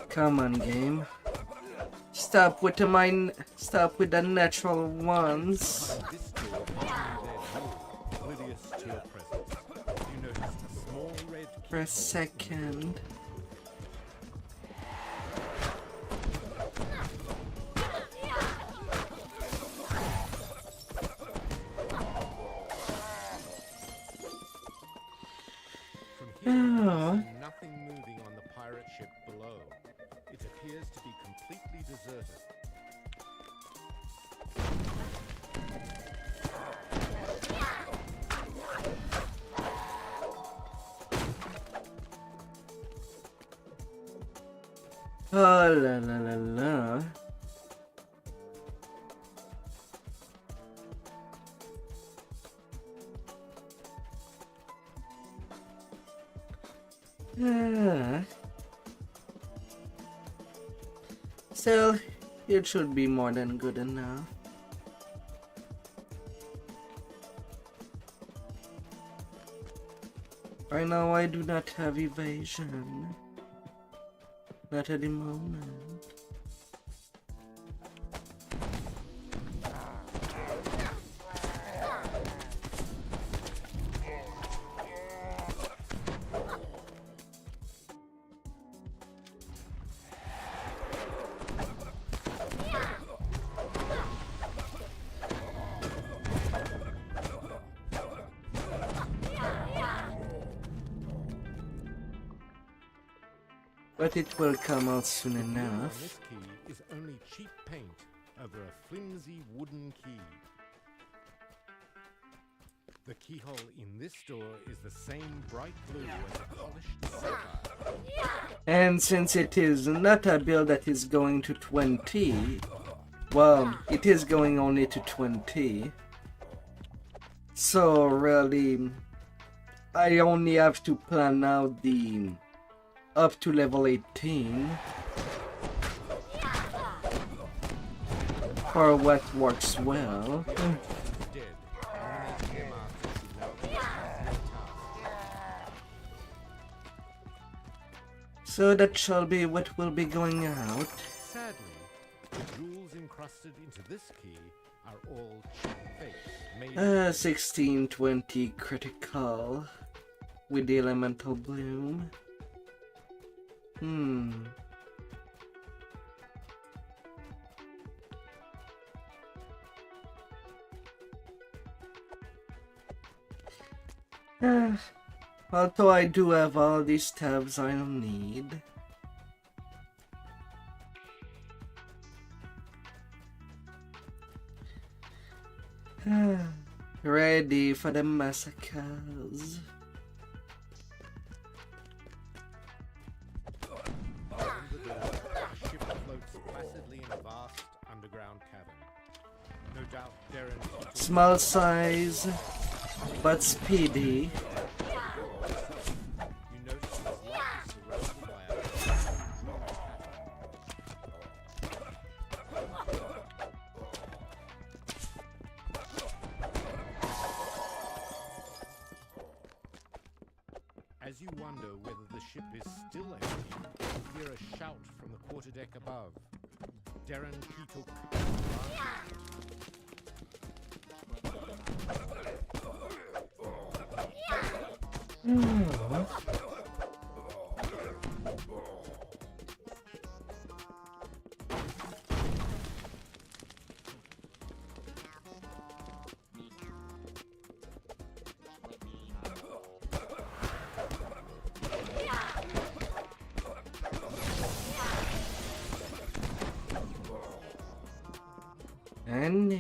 Come on, game. Stop with the natural ones. For a second. Nothing moving on the pirate ship below. It appears to be completely deserted. Oh la la la la. Still, it should be more than good enough. Right now I do not have evasion. Not at the moment. But it will come out soon enough. This key is only cheap paint over a flimsy wooden key. The keyhole in this door is the same bright blue as a polished sapphire. And since it is not a build that is going to 20, well, it is going only to 20. So really, I only have to plan out the up to level 18 for what works well. So that shall be what will be going out. Sadly, the jewels encrusted into this key are all chip-faced, made 1620 critical with the elemental bloom. Although I do have all these tabs I don't need. Ready for the massacres. The ship floats placidly in a vast underground cavern. No doubt Darren... Small size, but speedy. You notice his light is surrounded by a... As you wonder whether the ship is still empty, you hear a shout from the quarterdeck above. Darren Keetook. And There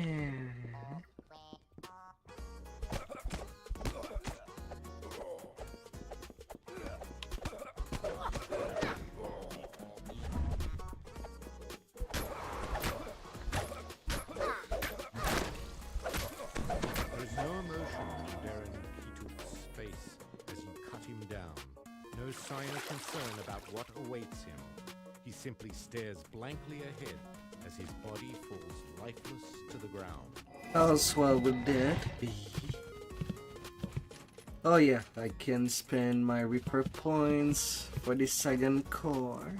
is no emotion in Darren Keetook's face as you cut him down. No sign of concern about what awaits him. He simply stares blankly ahead as his body falls lifeless to the ground. how swell would that be? Oh yeah, I can spend my Reaper points for the second core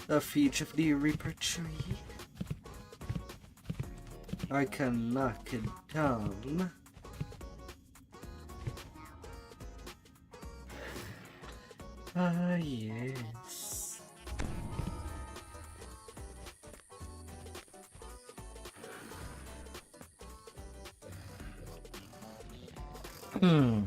of each of the Reaper tree. I can knock it down. Ah, yes. Hmm.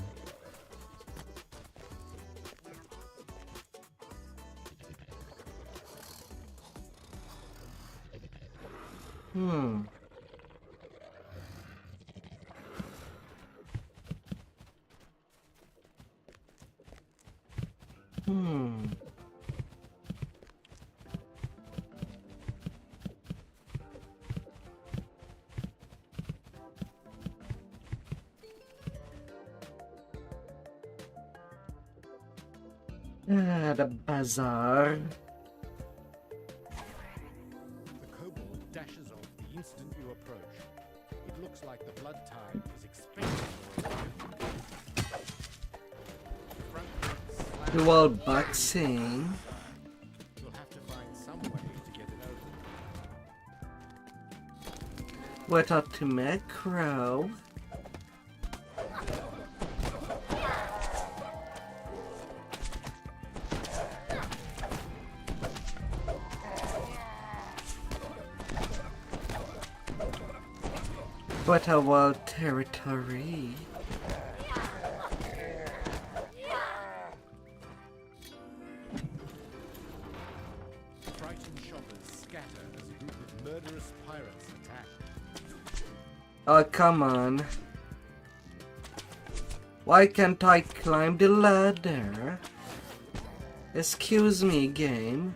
The bazaar. The kobold dashes off the instant you approach. It looks like the blood tide is expecting your You all boxing. You'll have to find some way to get it open. What up to macro? What a wild territory. Frightened shoppers scatter as a group of murderous pirates attack. Oh, come on. Why can't I climb the ladder? Excuse me, game.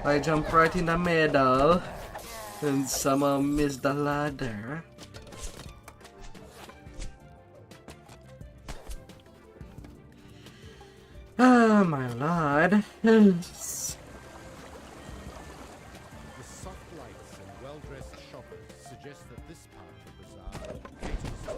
I jump right in the middle and somehow miss the ladder. Oh my lord. Yes. The soft lights and well-dressed shoppers suggest that this part of the bazaar caters to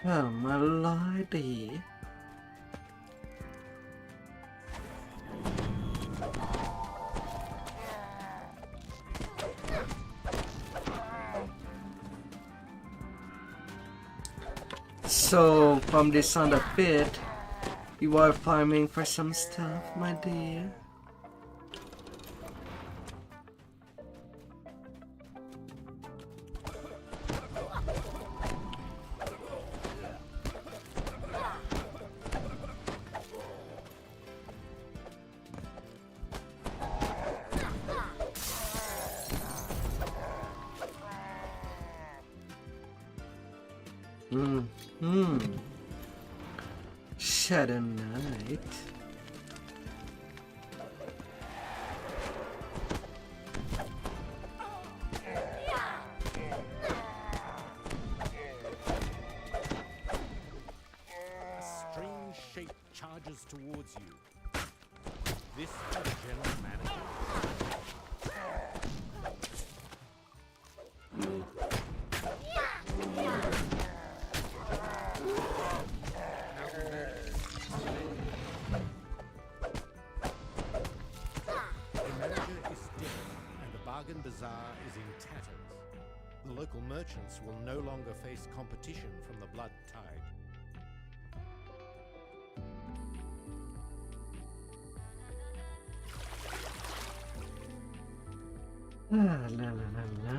Oh my lordy. So, from the sound of it, you are farming for some stuff, my dear. Shadow Knight. a strange shape charges towards you. This is the general manager. Bazaar is in tatters. The local merchants will no longer face competition from the blood tide. La la la la.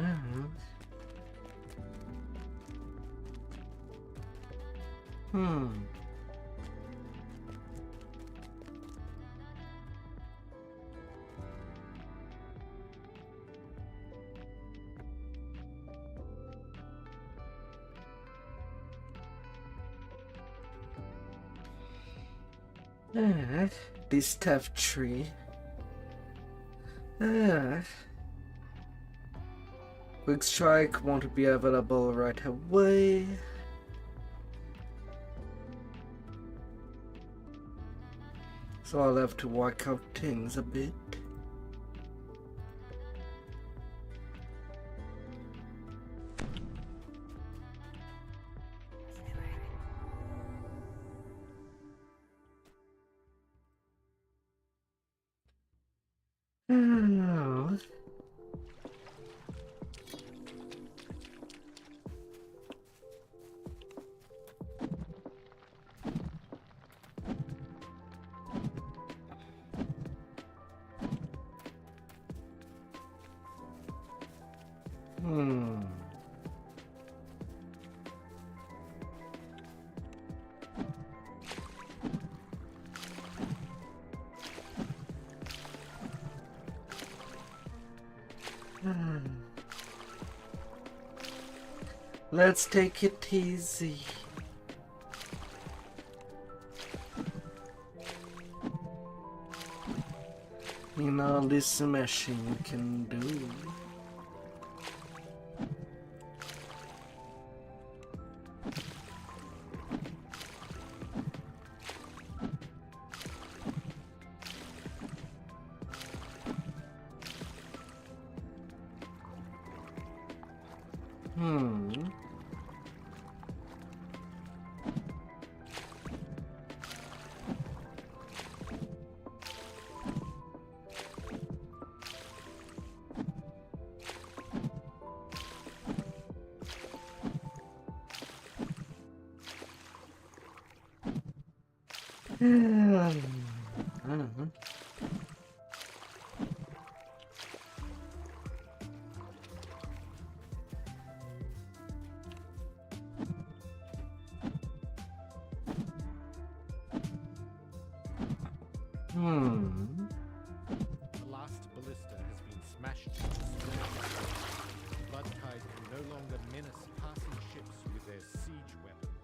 This tough tree. Quick strike won't be available right away. So I'll have to work out things a bit. Oh. Let's take it easy. You know, this machine can do. The last ballista has been smashed into splinters. The blood tide can no longer menace passing ships with their siege weapons.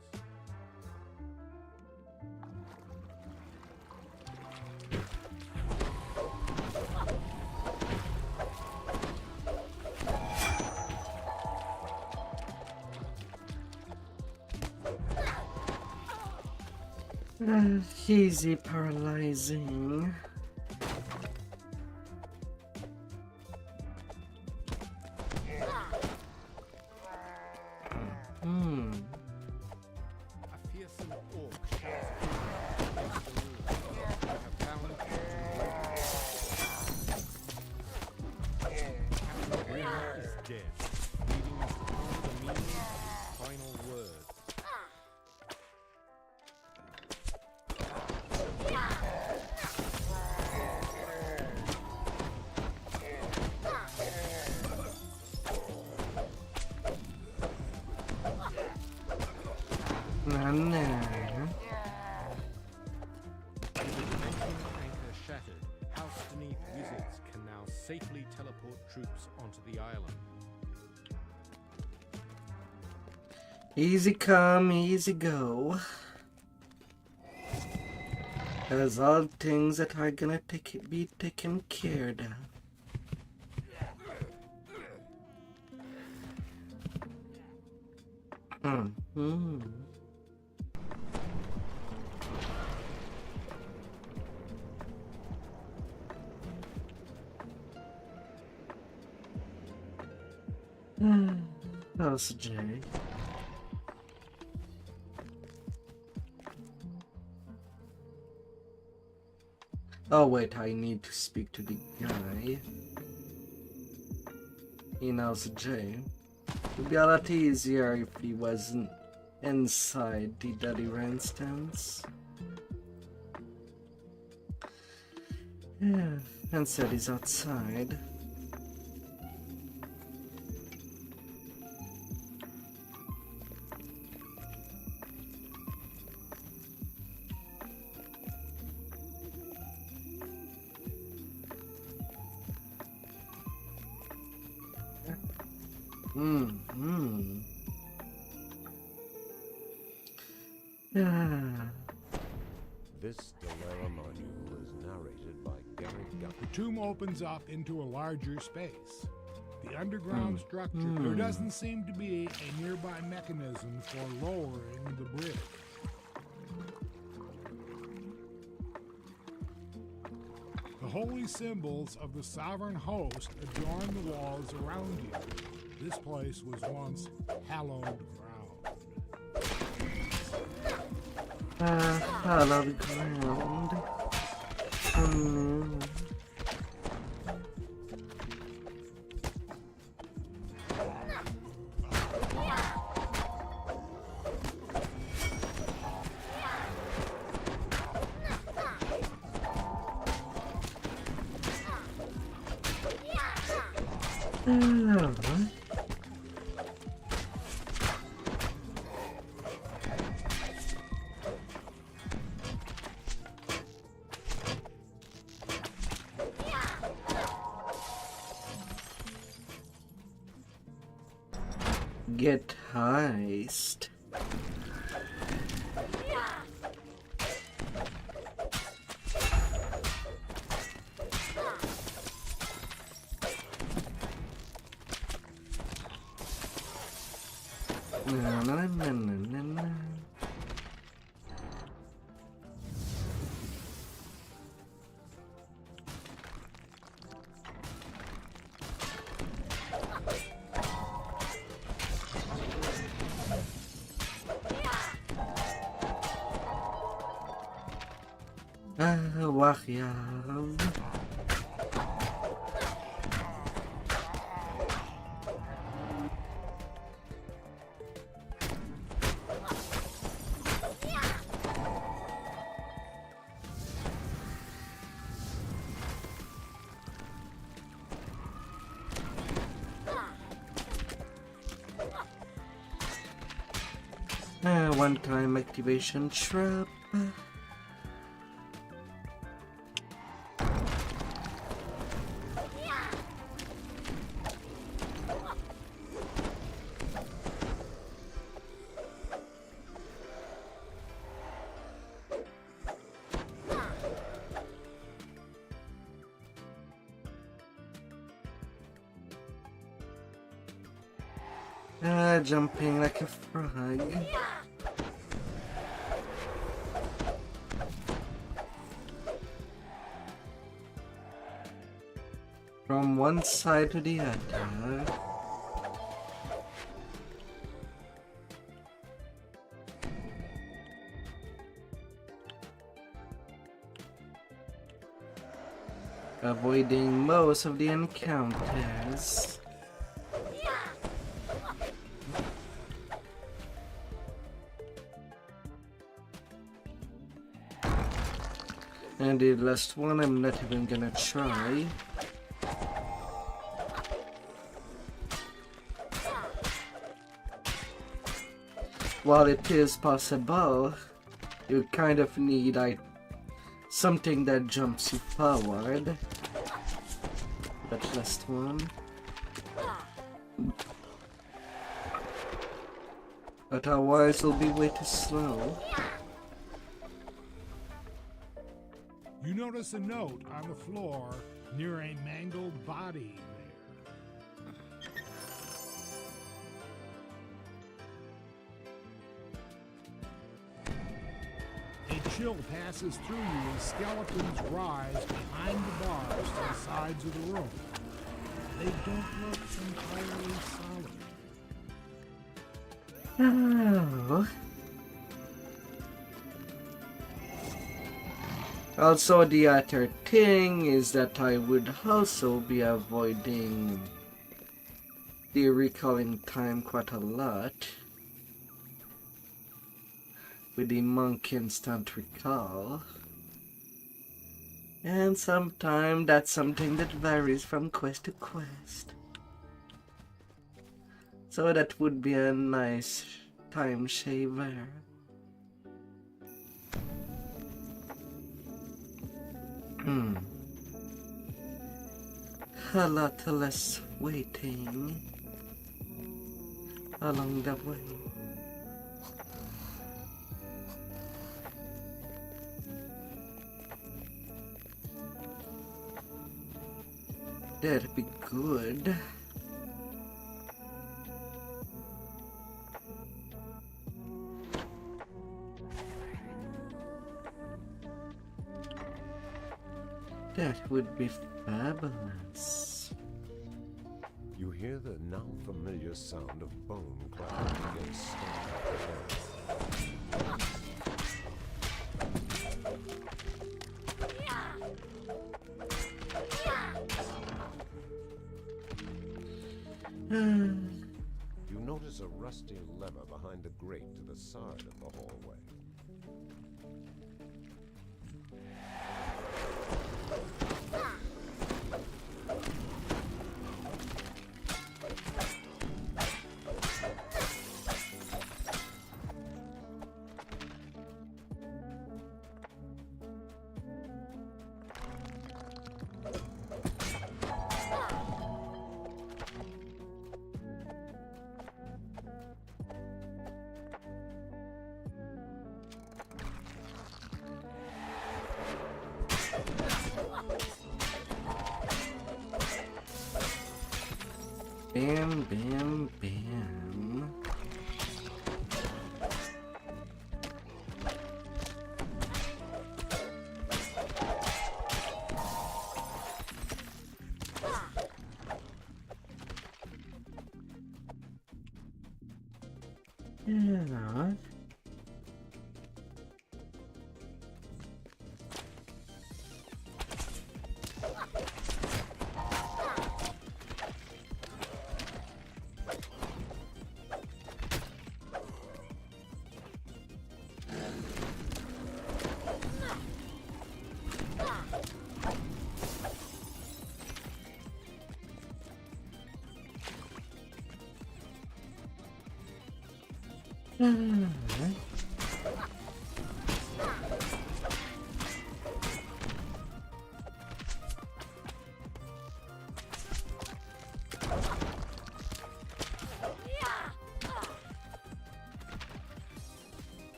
Easy paralyzing. A fearsome orc shouts against the room. You have found Captain Green is dead, leaving us to ponder the meaning of his final words. Anchor shattered. House beneath wizards can now safely teleport troops onto the island. Easy come, easy go. There's all things that are gonna be taken care of. House J. Oh wait, I need to speak to the guy. He knows J. It would be a lot easier if he wasn't inside the Dirty Instance. Yeah, instead he's outside. This Delera module is narrated by Gary Guthrie. The tomb opens up into a larger space. The underground structure, there doesn't seem to be a nearby mechanism for lowering the bridge. The holy symbols of the sovereign host adorn the walls around you. This place was once hallowed ground. Hallowed ground. Get heist. Wachiam. One-time activation trap. Jumping like a frog. from one side to the other. Avoiding most of the encounters. And the last one I'm not even gonna try. While it is possible, you kind of need something that jumps you forward. That last one. Otherwise it'll be way too slow. You notice a note on the floor near a mangled body there. A chill passes through you as skeletons rise behind the bars to the sides of the room. They don't look entirely solid. Oh. Also, the other thing is that I would also be avoiding the recalling time quite a lot with the monk instant recall. And sometimes that's something that varies from quest to quest. So that would be a nice time shaver. A lot less waiting along the way. That'd be good. That would be fabulous. You hear the now familiar sound of bone clattering against stone. You notice a rusty lever behind a grate to the side of the hallway. Bam, bam, bam. Yeah.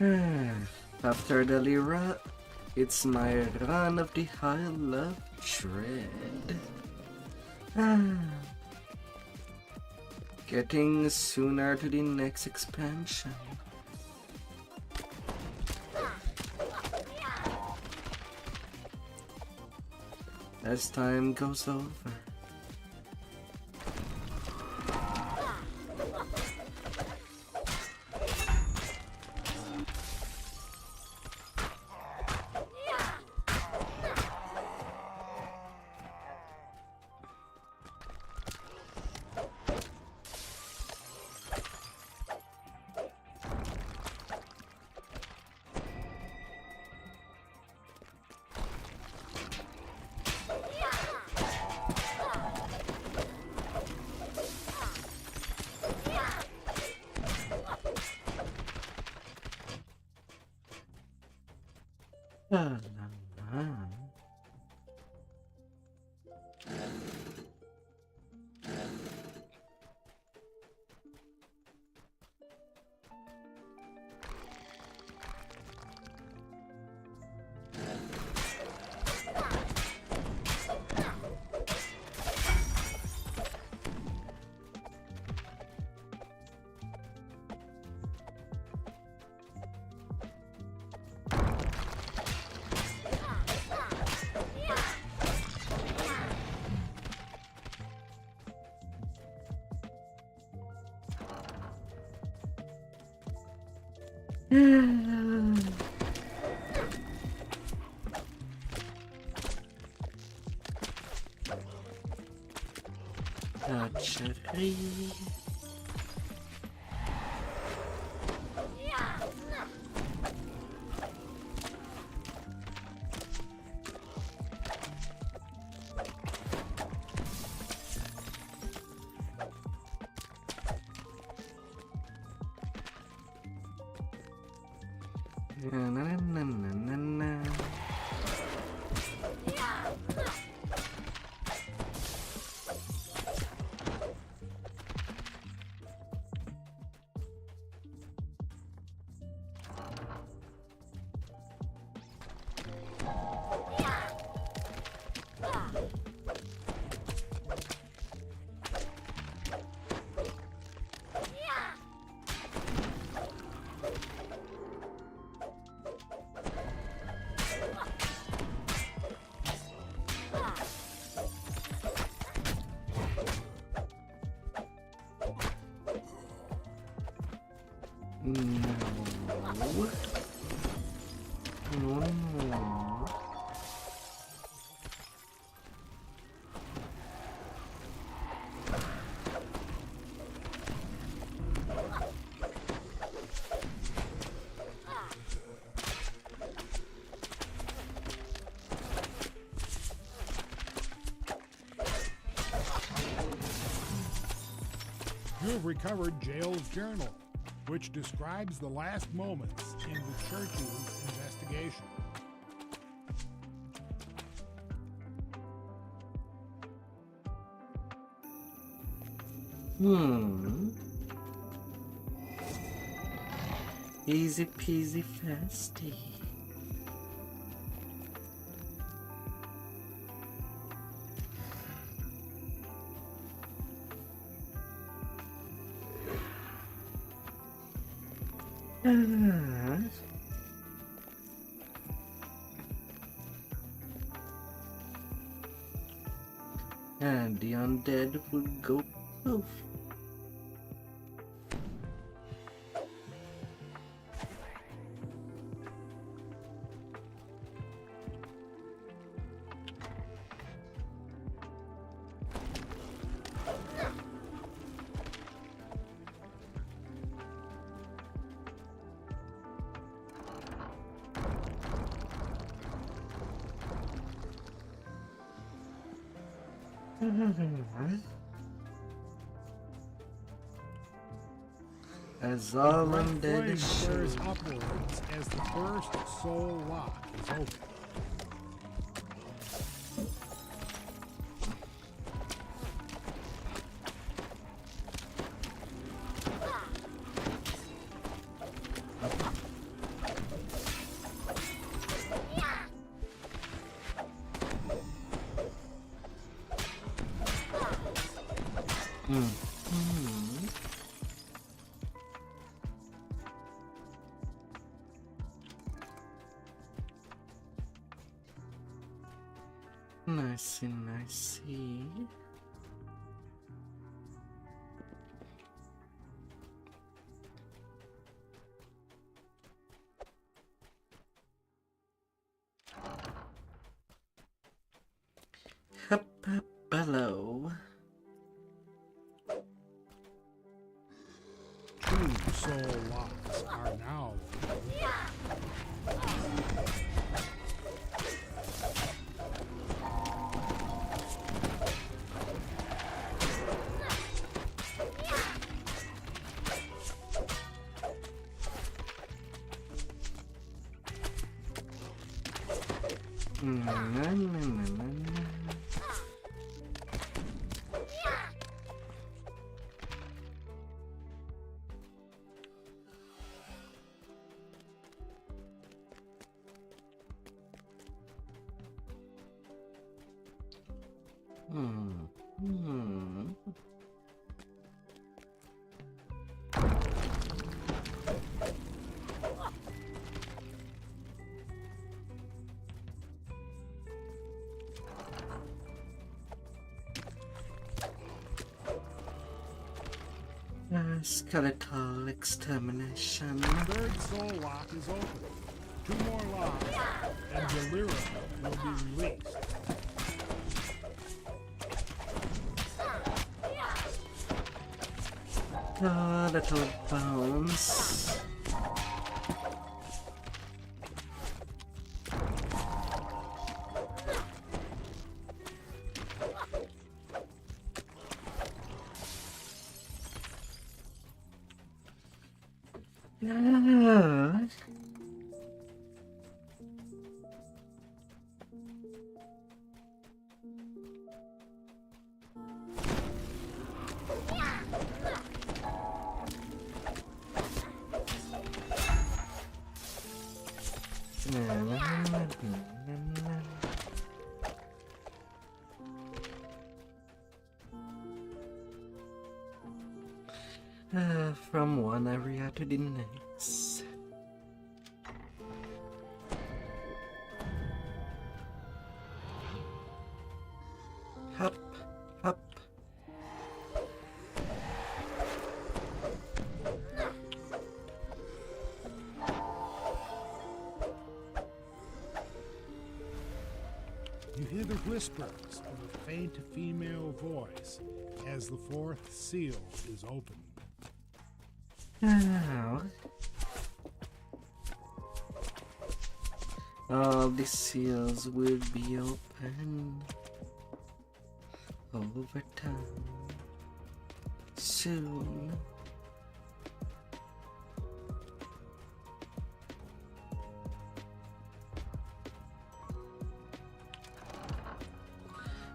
After the Lyra, it's my run of the Isle of Dread. Getting sooner to the next expansion. As time goes over. Archery. You've recovered Jail's journal, which describes the last moments in the church's investigation. Easy peasy fasty. And the undead will go poof. As all undead is flares upwards as the first soul lock is open. I see, I see. Up, up, below. 2 soul locks are now. Skeletal extermination. Third soul lock is open. 2 more locks, and Delira will be released. Oh, little bones. From one area to the next. Hop, hop. You hear the whispers of a faint female voice as the 4th seal is opened. Now, all the seals will be open over time. Soon.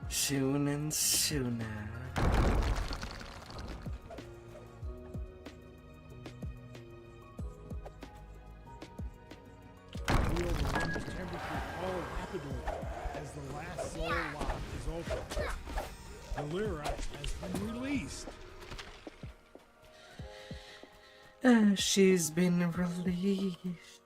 Soon and sooner. As the last soul lock is open, Delira has been released. She's been released.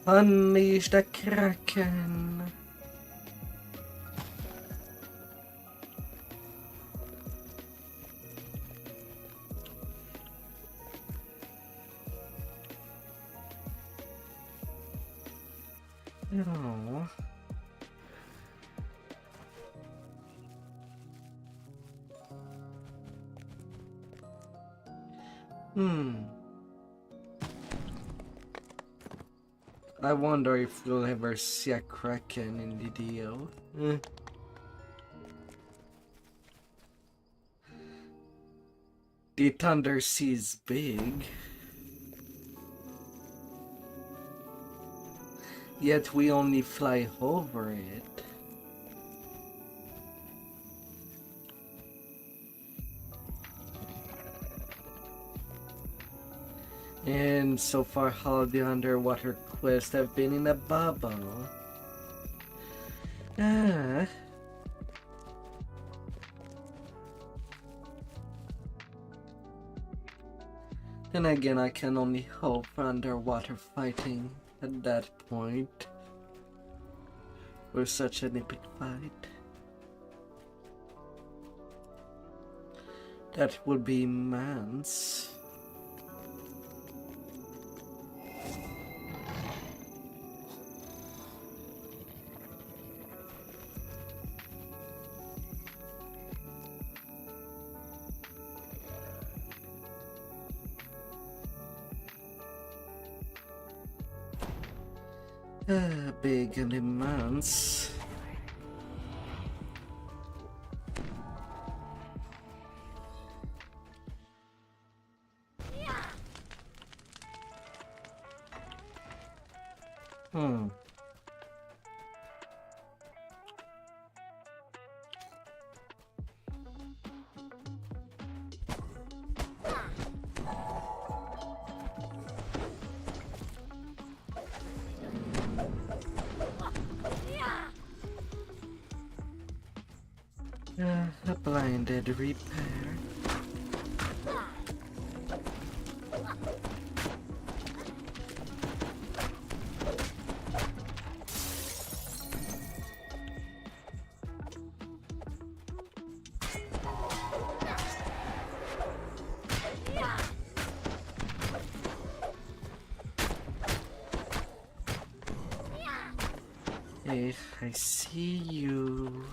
Unleash the Kraken. Oh. I wonder if we'll ever see a Kraken in the deal. The Thunder Sea's big. Yet we only fly over it. And so far all the underwater quests have been in a bubble. Then again, I can only hope for underwater fighting at that point. Or such an epic fight. That would be immense. Big and immense. A blinded repair. Hey, I see you.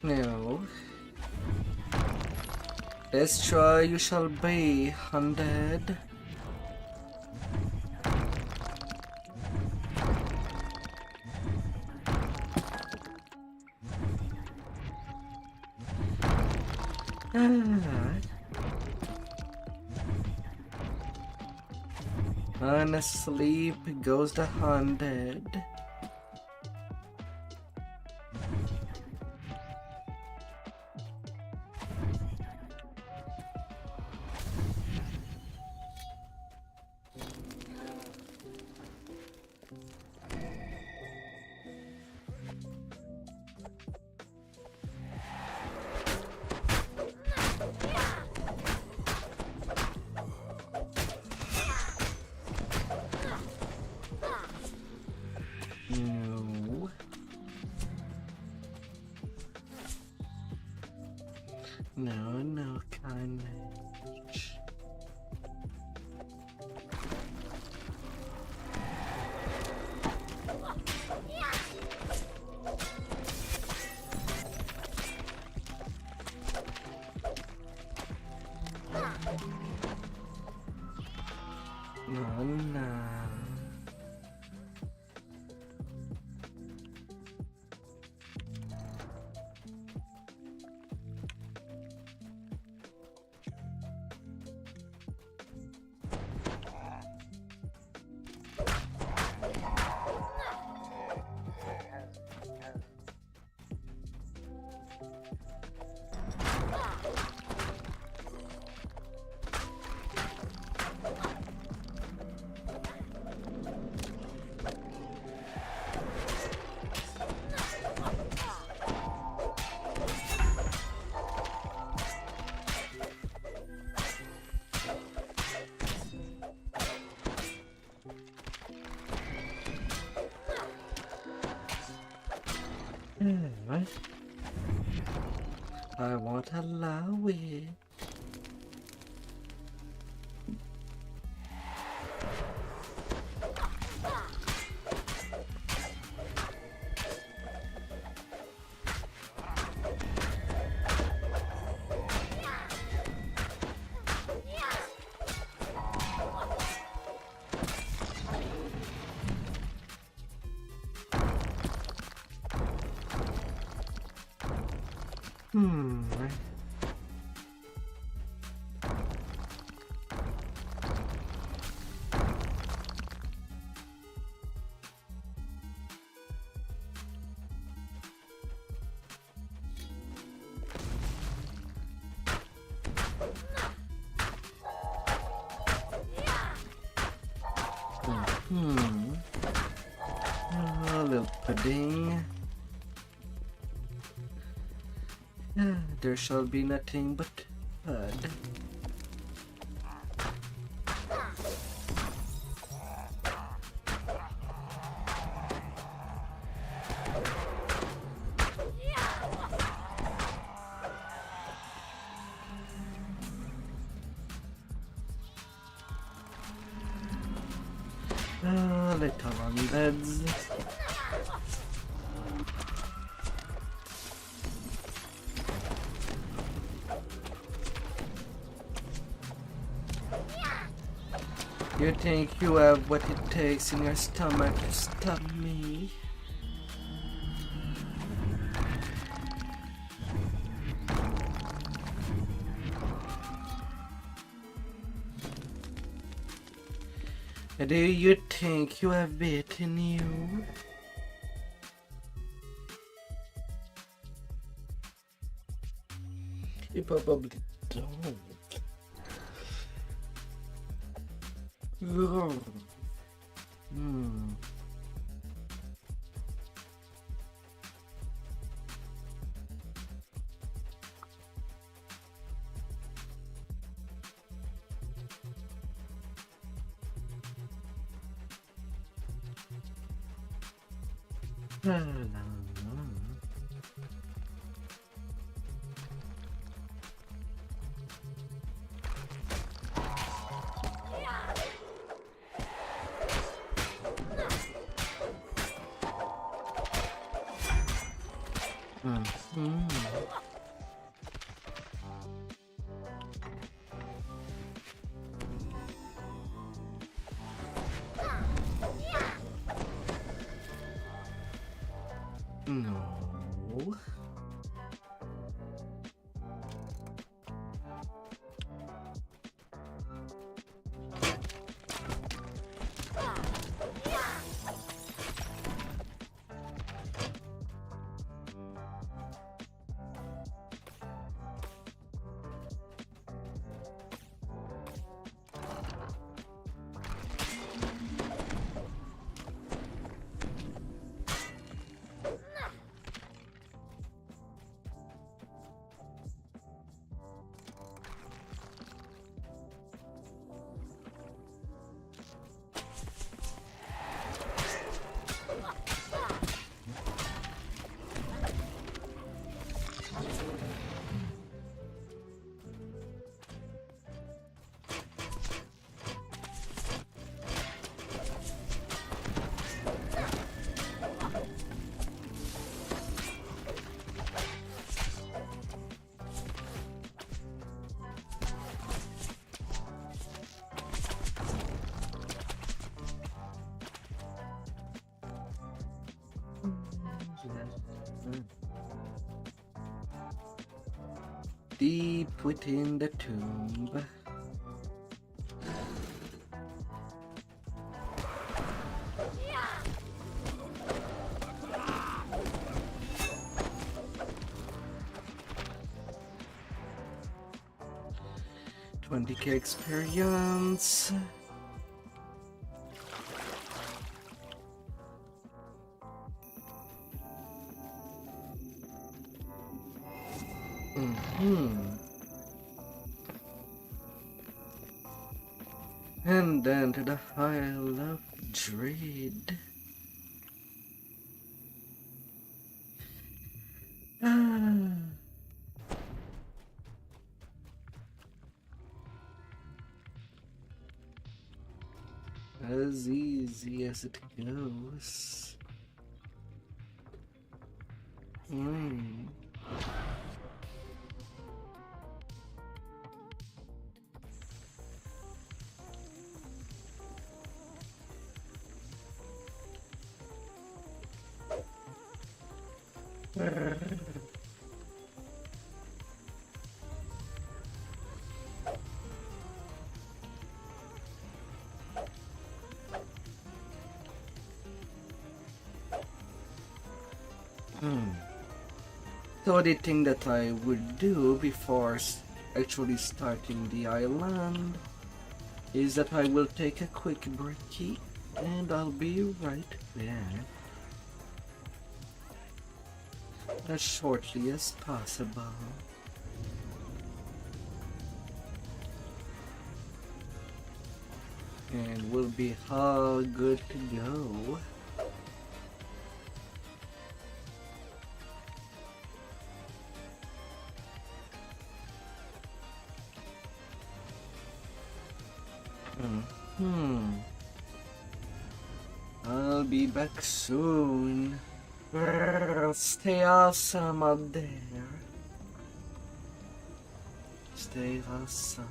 No. Destroy you shall be, undead. And asleep goes the undead. No. No, carnage. No. I won't allow it. A little pudding. There shall be nothing but bud. Little on beds. You think you have what it takes in your stomach to stop me? Do you think you have it in you? You probably don't. No. Deep within the tomb. $20K experience. And then to the Isle of Dread. As easy as it goes. So the thing that I would do before actually starting the island is that I will take a quick breaky And I'll be right back. As shortly as possible. And we'll be all good to go. I'll be back soon. Stay awesome out there. Stay awesome.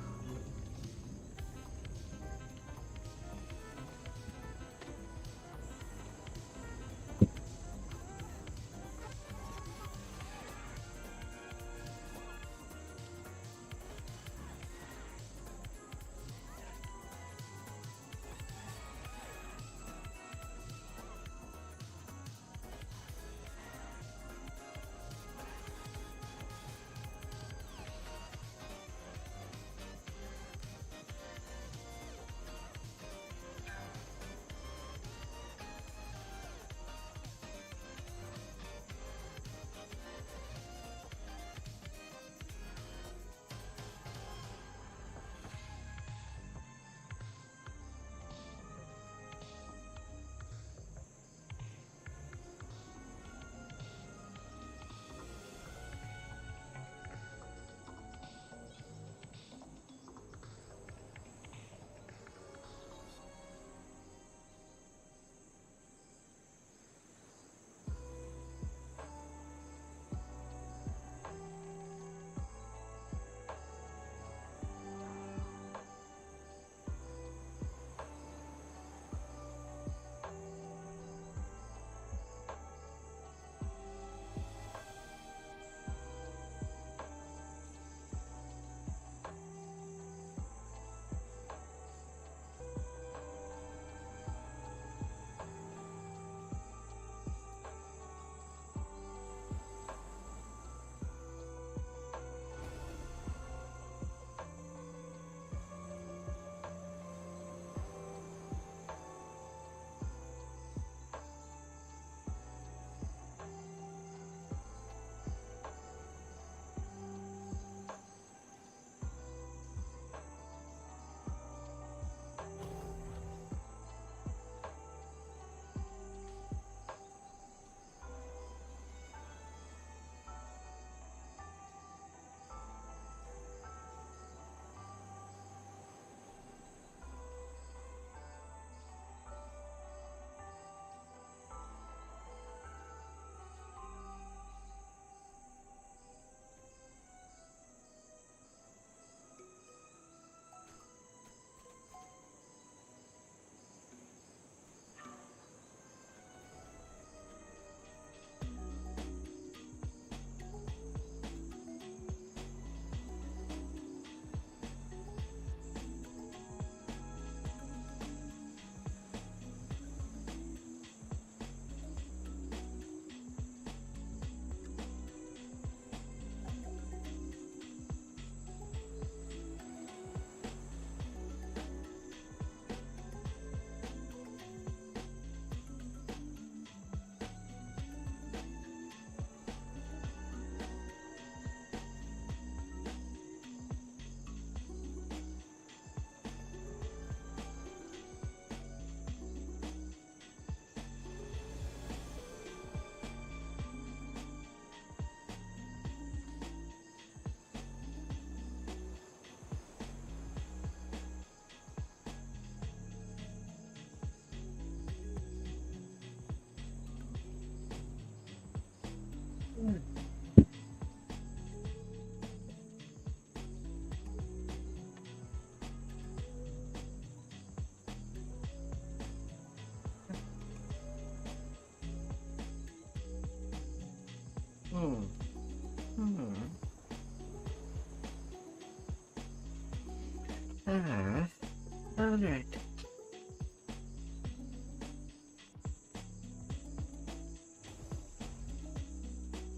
Alright.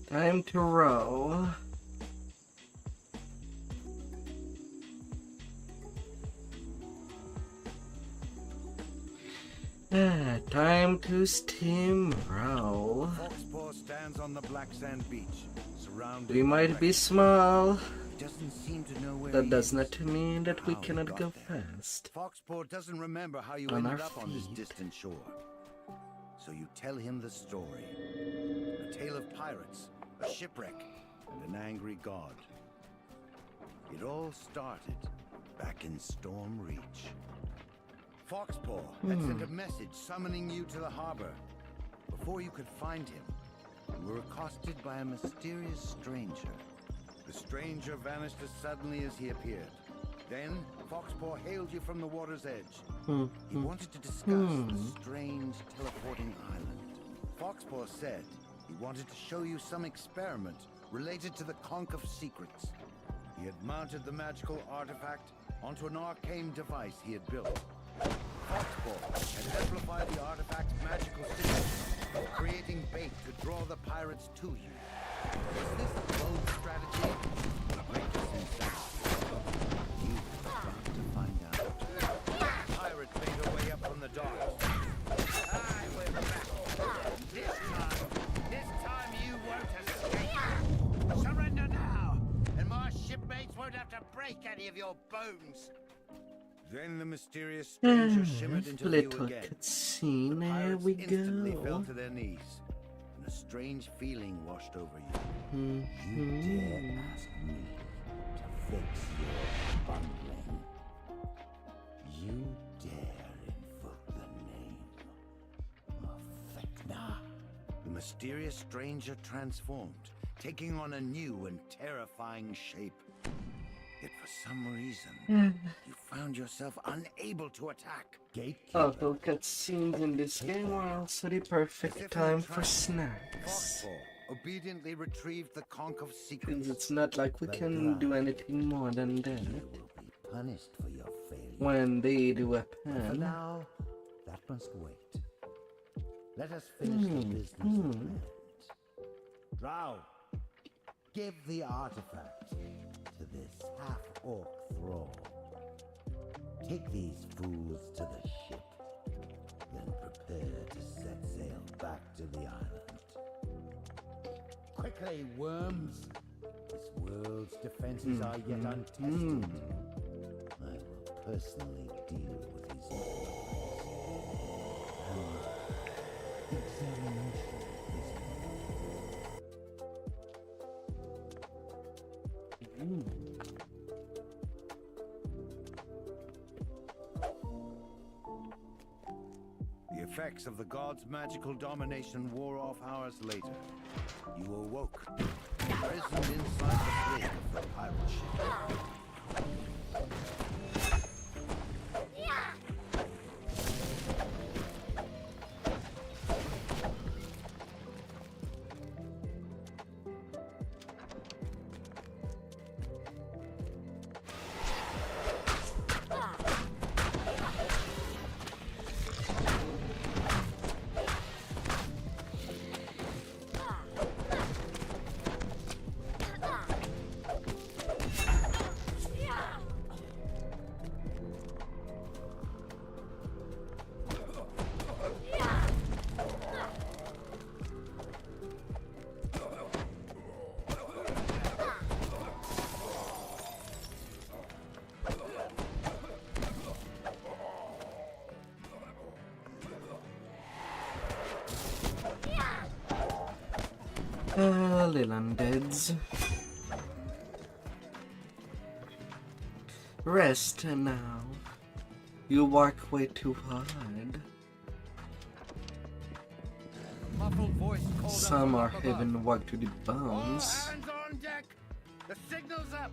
Time to row. Time to steamroll. Foxpaw stands on the black sand beach, surrounded We by might be wreckage. small. He doesn't seem to know where That he does is. not mean that we How he cannot got go there. fast. Foxpaw doesn't remember how you On ended our up on this feet. distant shore. So you tell him the story. A tale of pirates, a shipwreck, and an angry god. It all started back in Storm Reach. Foxpaw had sent a message summoning you to the harbor. Before you could find him, you were accosted by a mysterious stranger. The stranger vanished as suddenly as he appeared. Then, Foxpaw hailed you from the water's edge. He wanted to discuss the strange teleporting island. Foxpaw said he wanted to show you some experiment related to the Conch of Secrets. He had mounted the magical artifact onto an arcane device he had built. Foxpaw had amplified the artifact's magical signal, creating bait to draw the pirates to you. Was this a bold strategy? Or greatest insanity? You were about to find out. The pirate made her way up from the docks. Aye, we're back. This time you won't escape. Surrender now, and my shipmates won't have to break any of your bones. Then the mysterious stranger shimmered into view Little again. cutscene, The there pirates we instantly fell go. to their knees, and a strange feeling washed over you. You dare ask me to fix your bungling. You dare invoke the name of Vecna. The mysterious stranger transformed, taking on a new and terrifying shape. Yet for some reason, you found yourself unable to attack. Gatekeeper. Although cutscenes in this game are also the perfect time for snacks. Foxpaw obediently retrieved the Conch of Secrets. Because it's not like we can do anything more than that. You will be punished for your failure. When they do a But for pen. now, that must wait. Let us finish the business at hand. Drow, give the artifact to this half-orc thrall. Take these fools to the ship, then prepare to set sail back to the island. Quickly, worms! This world's defenses are yet untested. I will personally deal with his enemies. And examination is The effects of the god's magical domination wore off hours later. You awoke, imprisoned inside the brig of the pirate ship. Little undeads. Rest now. You work way too hard. Muffled voice called Some out are from above. having work to the bones. All hands on deck! The signal's up,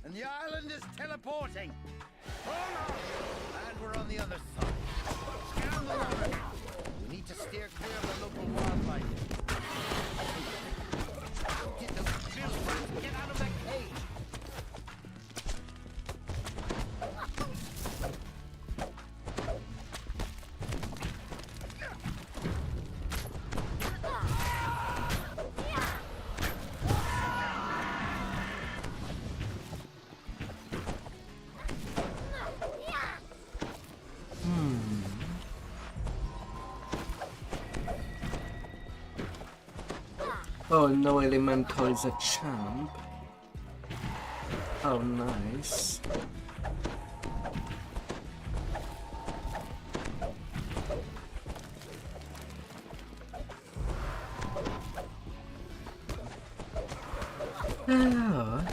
and the island is teleporting. Hold on! And we're on the other side. Scan the water. We need to steer clear of the local wildlife. Get those bills, get out of that cage! Oh, no elemental is a champ. Oh, nice. Oh,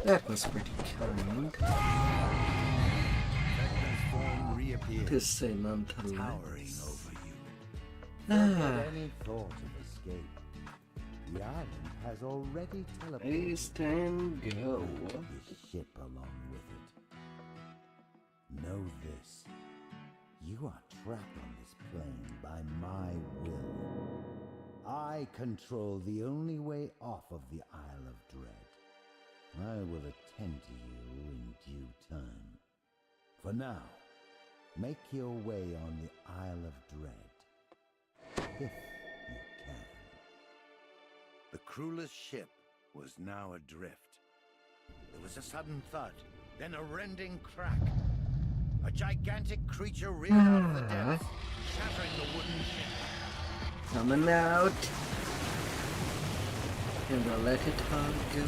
that was pretty kind. To say none to towering over you. Ah. Any thought of escape? The island has already teleported. Haste and go. The ship along with it. Know this. You are trapped on this plane by my will. I control the only way off of the Isle of Dread. I will attend to you in due time. For now, make your way on the Isle of Dread, if you can. The crewless ship was now adrift. There was a sudden thud, then a rending crack. A gigantic creature reared out of the depths, shattering the wooden ship. Coming out. And I'll let it all go.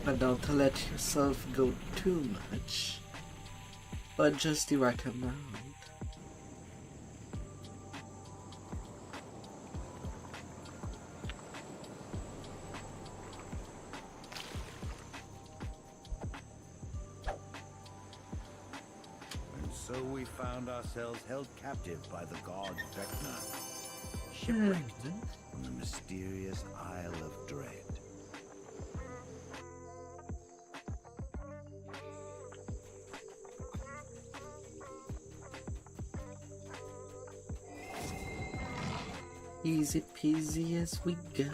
But don't let yourself go too much. But just the right amount. So we found ourselves held captive by the god Vecna, shipwrecked on the mysterious Isle of Dread. Easy peasy as we go.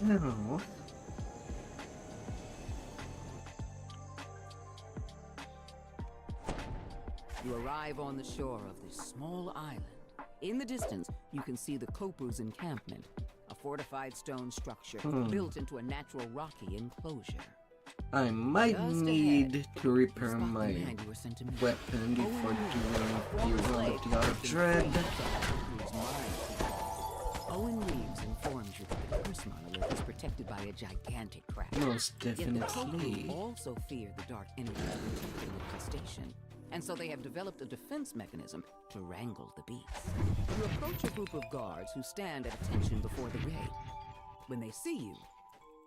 No. You arrive on the shore of this small island. In the distance, you can see the Kopu's encampment, a fortified stone structure built into a natural rocky enclosure. I might need to repair my weapon before doing the Run of the Out of Dread. Owen Reeves informs you that the curse monolith is protected by a gigantic crack. Most Yet the definitely. Kopu also fear the dark energies protecting the infestation, and so they have developed a defense mechanism to wrangle the beasts. You approach a group of guards who stand at attention before the raid. When they see you,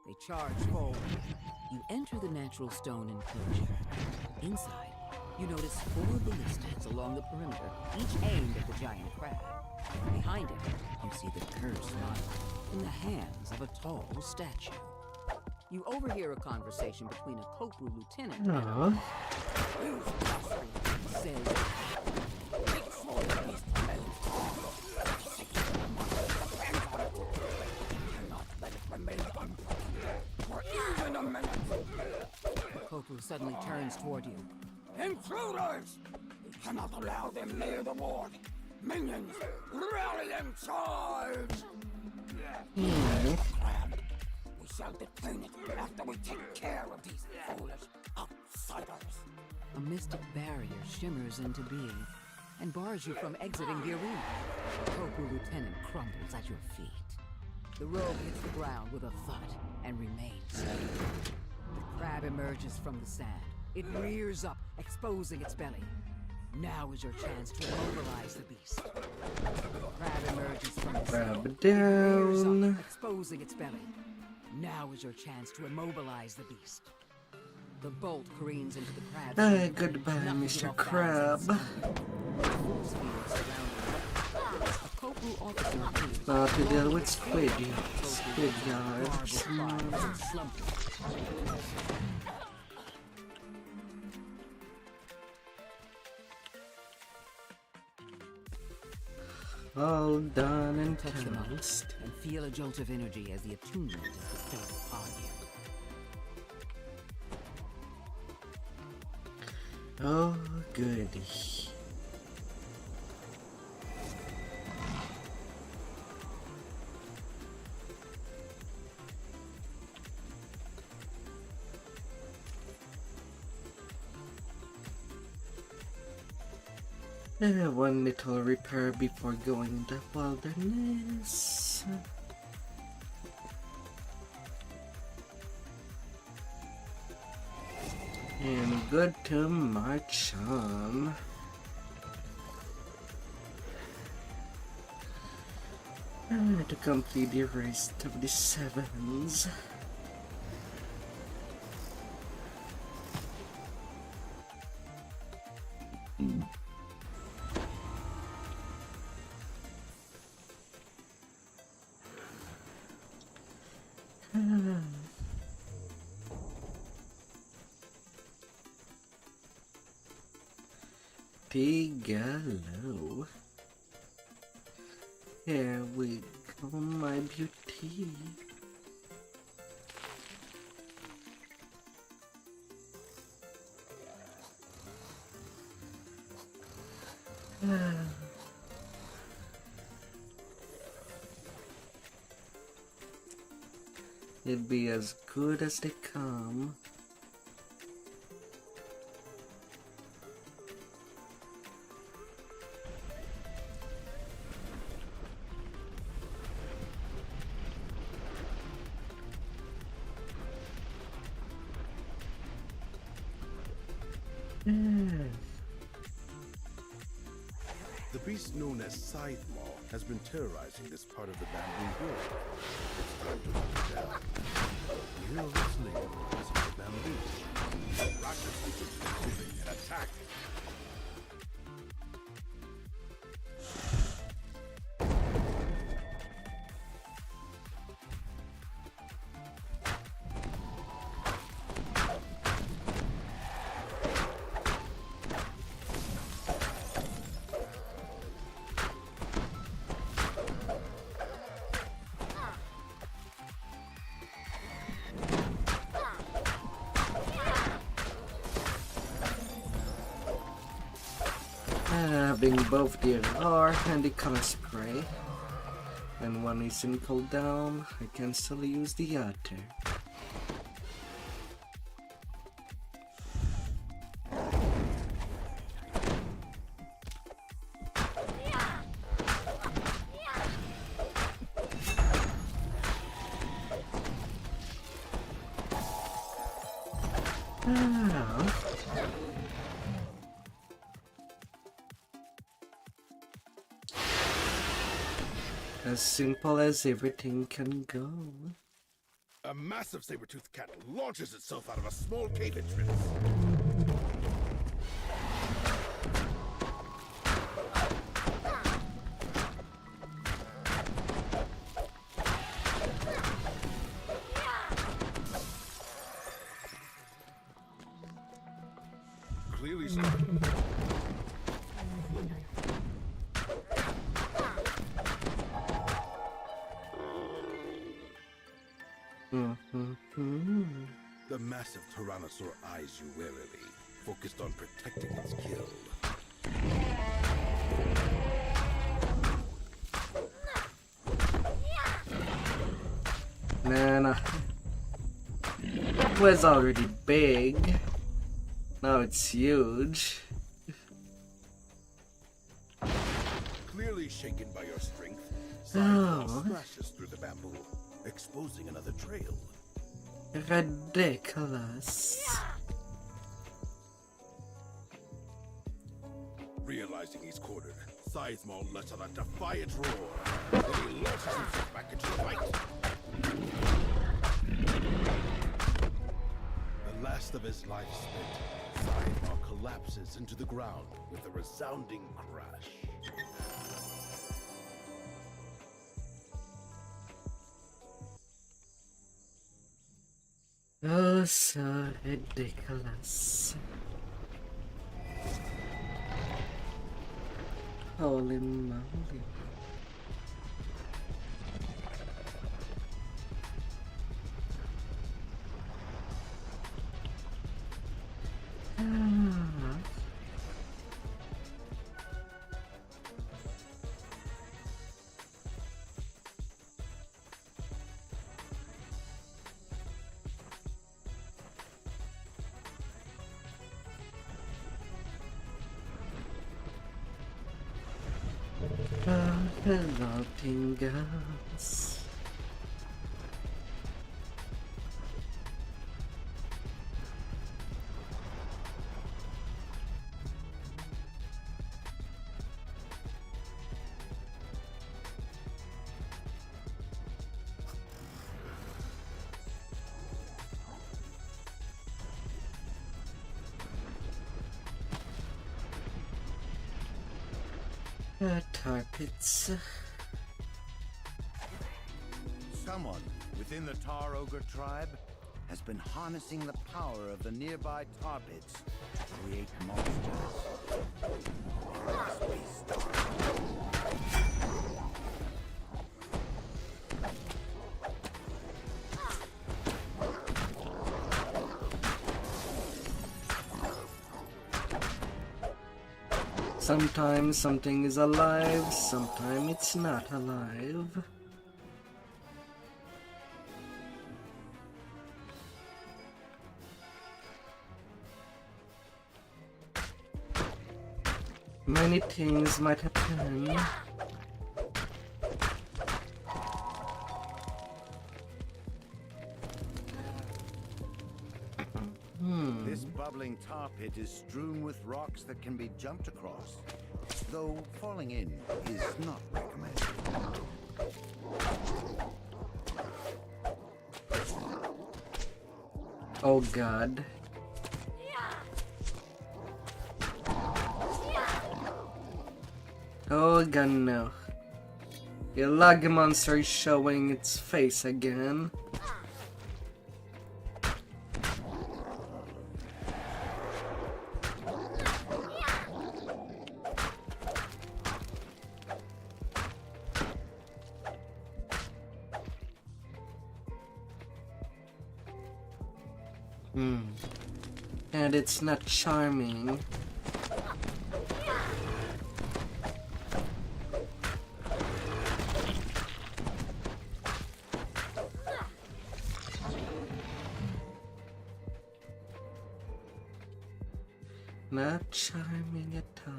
they charge forward. You enter the natural stone enclosure. Inside, you notice 4 ballistas along the perimeter, each aimed at the giant crab. Behind it, you see the cursed monolith in the hands of a tall statue. You overhear a conversation between a Kopu lieutenant and says, Kopu suddenly turns toward you. Intruders! We cannot allow them near the ward. Minions, rally and charge! We shall detain it after we take care of these foolish outsiders. A mystic barrier shimmers into being and bars you from exiting the arena. The Kopu lieutenant crumbles at your feet. The robe hits the ground with a thud and remains steady. The crab emerges from the sand. It rears up, exposing its belly. Now is your chance to immobilize the beast. The crab emerges from the sand. Crab down. Rears up, exposing its belly. Now is your chance to immobilize the beast. The bolt careens into the crab. Ah, goodbye, Mr. Crab. Now to deal with squid yards. All done and toast. And feel a jolt of energy as the attunement is bestowed upon you. Oh, goody. One little repair before going in the wilderness. And good to march on. To complete the rest of the sevens. Pigalo. Here we go, my beauty. It'd be as good as they come. The beast known as Scythe Maw has been terrorizing this part of the bamboo grove. It's time to hunt it down. You hear a rustling as of the bamboo. Rockets begin moving and attack. Having both the alar and the color spray. When one isn't cooled down, I can still use the other. As simple as everything can go. A massive saber-toothed cat launches itself out of a small cave entrance. Clearly something. The massive Tyrannosaur eyes you warily, focused on protecting its kill. Man, it was already big. Now it's huge. Clearly shaken by your strength, Scythe smashes through the bamboo, exposing another trail. Ridiculous. Realizing he's cornered, Scythe Maw lets out a defiant roar. Then he launches himself back into the fight. The last of his life spent, Scythe Maw collapses into the ground with a resounding crash. Oh, so ridiculous. Holy moly. Hello, Tingles. Tar pits. Someone within the Tar Ogre tribe has been harnessing the power of the nearby tar pits to create monsters. They must be stopped. Sometimes something is alive, sometimes it's not alive. Many things might happen. This bubbling tar pit is strewn with rocks that can be jumped across, though falling in is not recommended. Oh God. Oh God, no. The lag monster is showing its face again. And it's not charming. Not charming at all.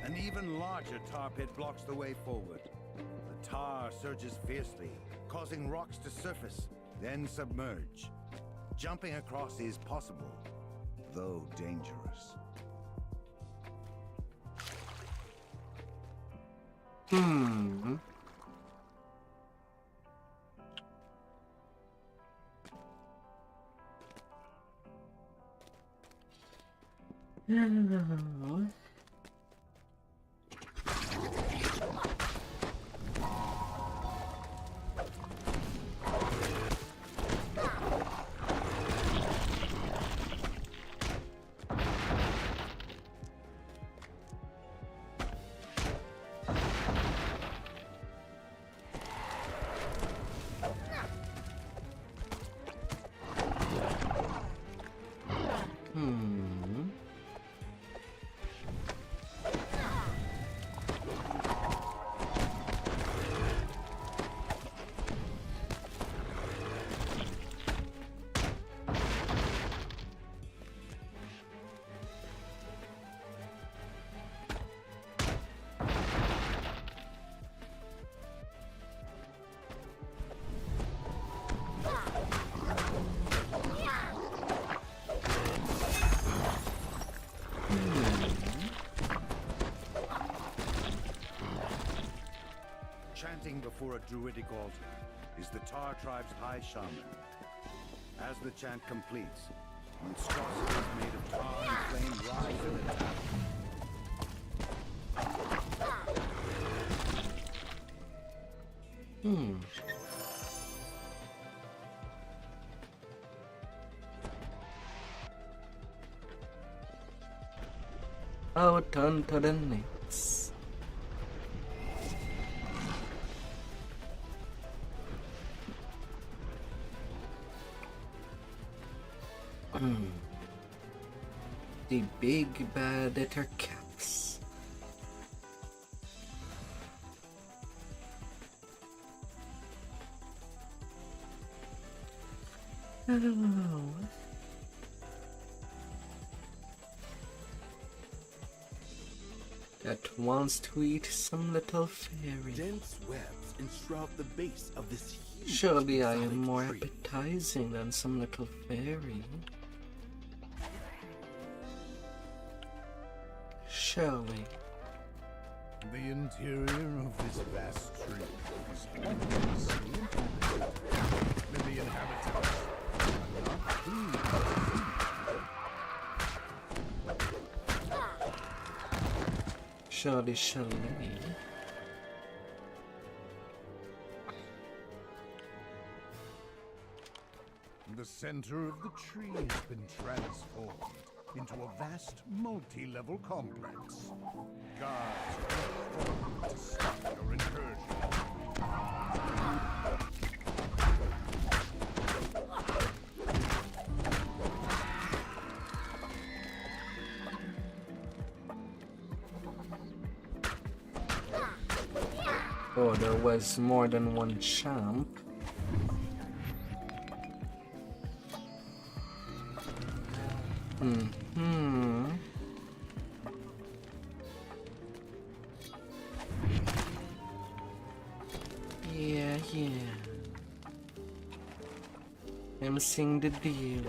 An even larger tar pit blocks the way forward. The tar surges fiercely, causing rocks to surface, then submerge. Jumping across is possible, though dangerous. Chanting before a druidic altar is the Tar tribe's high shaman. As the chant completes, monstrosities made of tar and flame rise in attack. Out onto the next. The big bad ether caps. That wants to eat some little fairy. Dense webs enshroud the base of this huge Surely I am exotic more tree. appetizing than some little fairy. Surely. The interior of this vast tree is obviously inhabited. The inhabitants are not pleased. Surely. The center of the tree has been transformed into a vast multi-level complex. Guards are to stop your incursion. Oh, there was more than one champ. Yeah. I'm seeing the deal.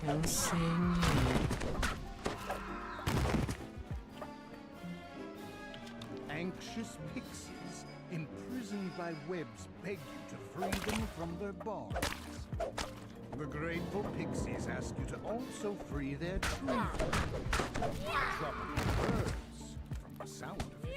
I'm seeing it. Anxious pixies imprisoned by webs beg you to free them from their bonds. The grateful pixies ask you to also free their tree. Tropical birds, from the sound of it.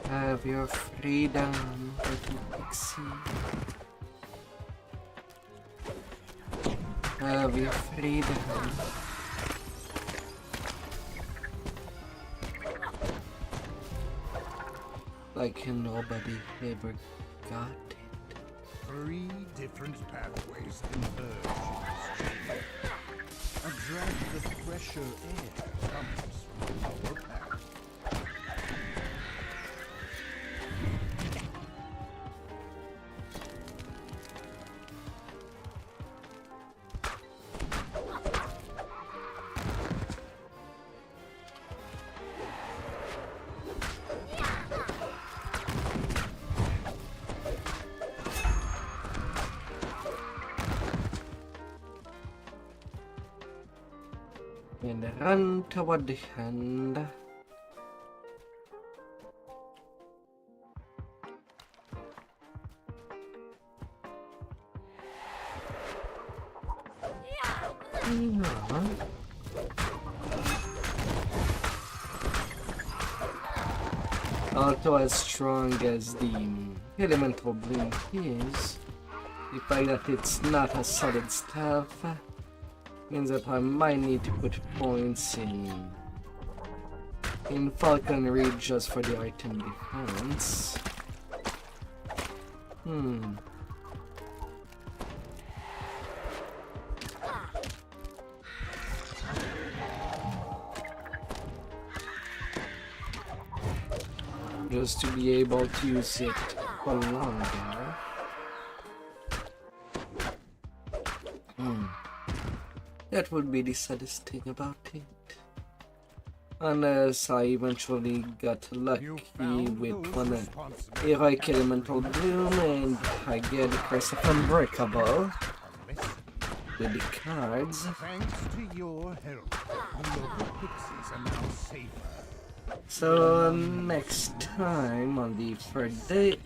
Have your freedom, little pixie. Have your freedom. Like nobody ever got it. 3 different pathways converge in this chamber. A draft of fresher air comes from the lower path. And run toward the hand. Although as strong as the elemental bloom is, the fact that it's not a solid staff means that I might need to put points in falconry just for the item defense. Just to be able to use it for longer. That would be the saddest thing about it. Unless I eventually got lucky with one heroic elemental bloom and I get the curse of unbreakable. with the cards. Thanks to your help, the local pixies are now safer. So next time on the third day,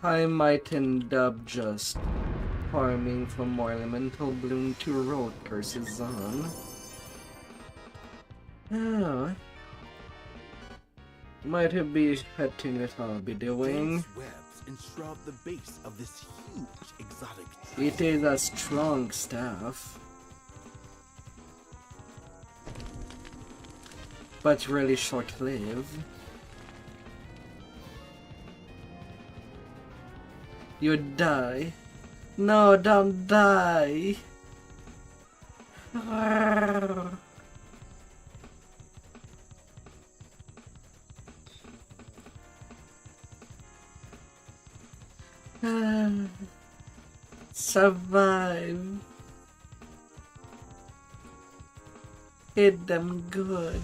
I might end up just farming for more elemental bloom to roll curses on. Oh. Might be a thing that I'll be doing. Dense webs enshroud the base of this huge exotic tree. It is a strong staff, but really short-lived. You die. No, don't die. Survive. Hit them good.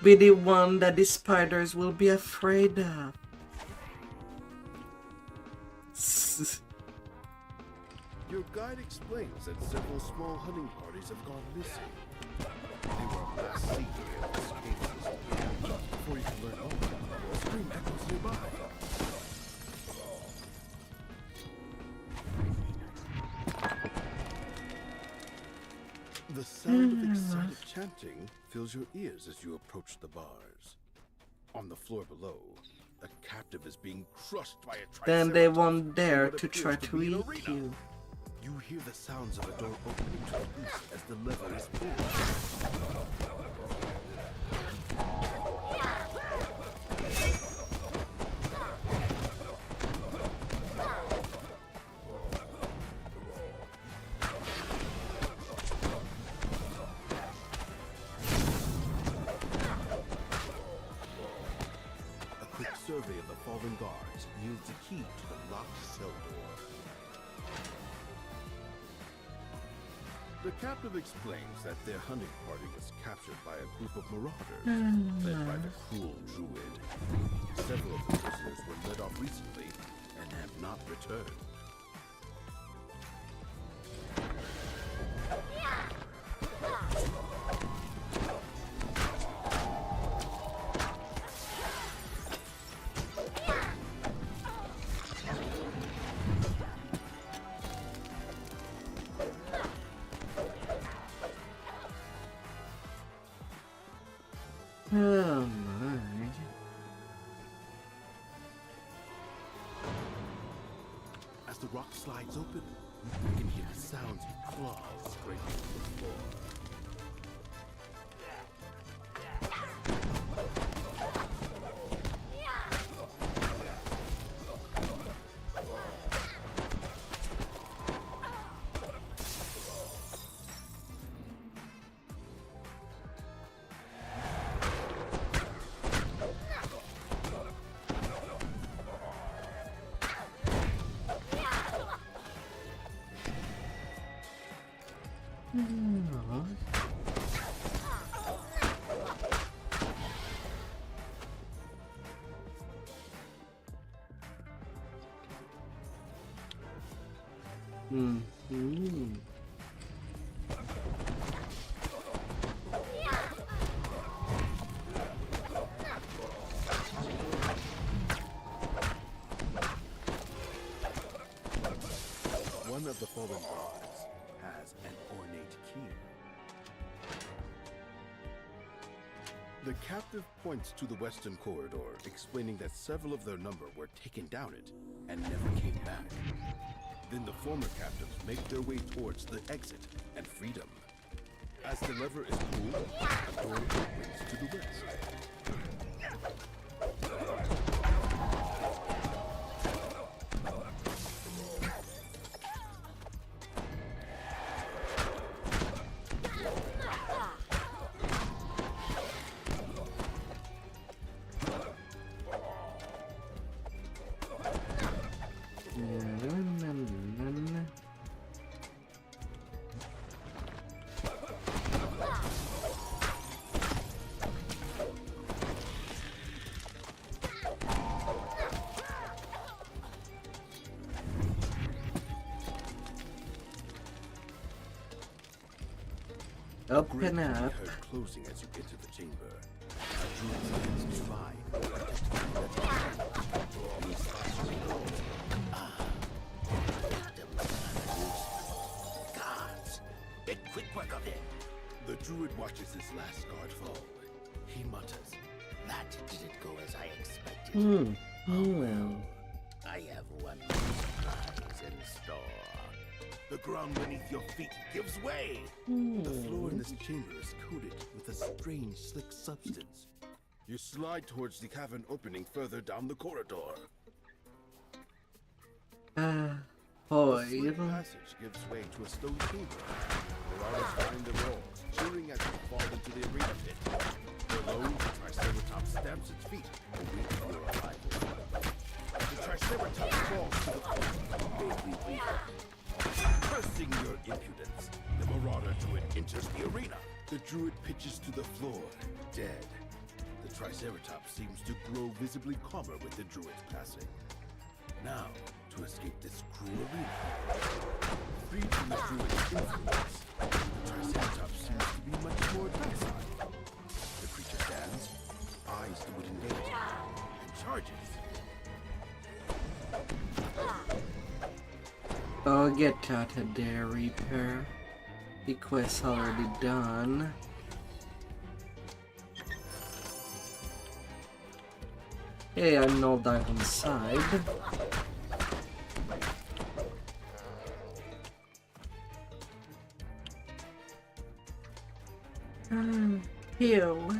Be the one that the spiders will be afraid of. Your guide explains that several small hunting parties have gone missing. They were last seen near this cave system. Before you can learn more, a scream echoes nearby. The sound of excited chanting fills your ears as you approach the bars. On the floor below, a captive is being crushed by a triceratops. Then they won't dare in what to try appears to be an eat arena. you. You hear the sounds of a door opening to the east as the lever is pulled. A quick survey of the fallen guards yields the key to the locked cell door. The captive explains that their hunting party was captured by a group of marauders, led by the cruel druid. Several of the prisoners were led off recently and have not returned. Oh my. As the rock slides open, you can hear the sounds of claws scraping the floor. One of the fallen guards has an ornate key. The captive points to the western corridor, explaining that several of their number were taken down it and never came back. Then the former captives make their way towards the exit and freedom. As the lever is pulled, a door opens to the west. Open up. Heard closing as you enter the chamber. A druid stands nearby. Guards, get quick work of him. The druid watches his last guard fall. He mutters, "That didn't go as I expected." Well. I have one surprise in store. The ground beneath your feet gives way. The floor in this chamber is coated with a strange, slick substance. You slide towards the cavern opening further down the corridor. The slick passage gives way to a stone chamber. Marauders find the walls, cheering as you fall into the arena pit. Below, the Triceratops stamps its feet, awaiting your arrival. The Triceratops falls to the floor, vaguely weeping. Cursing your impudence, the Marauder Druid enters the arena. The Druid pitches to the floor, dead. The Triceratops seems to grow visibly calmer with the Druid's passing. Now, to escape this cruel arena, freed from the Druid's influence, the Triceratops seems to be much more docile. The creature stands, eyes the wooden gate, and charges. Oh, get out of there, Reaper. The quest's already done. Hey, I'm no dark on the side. Heal.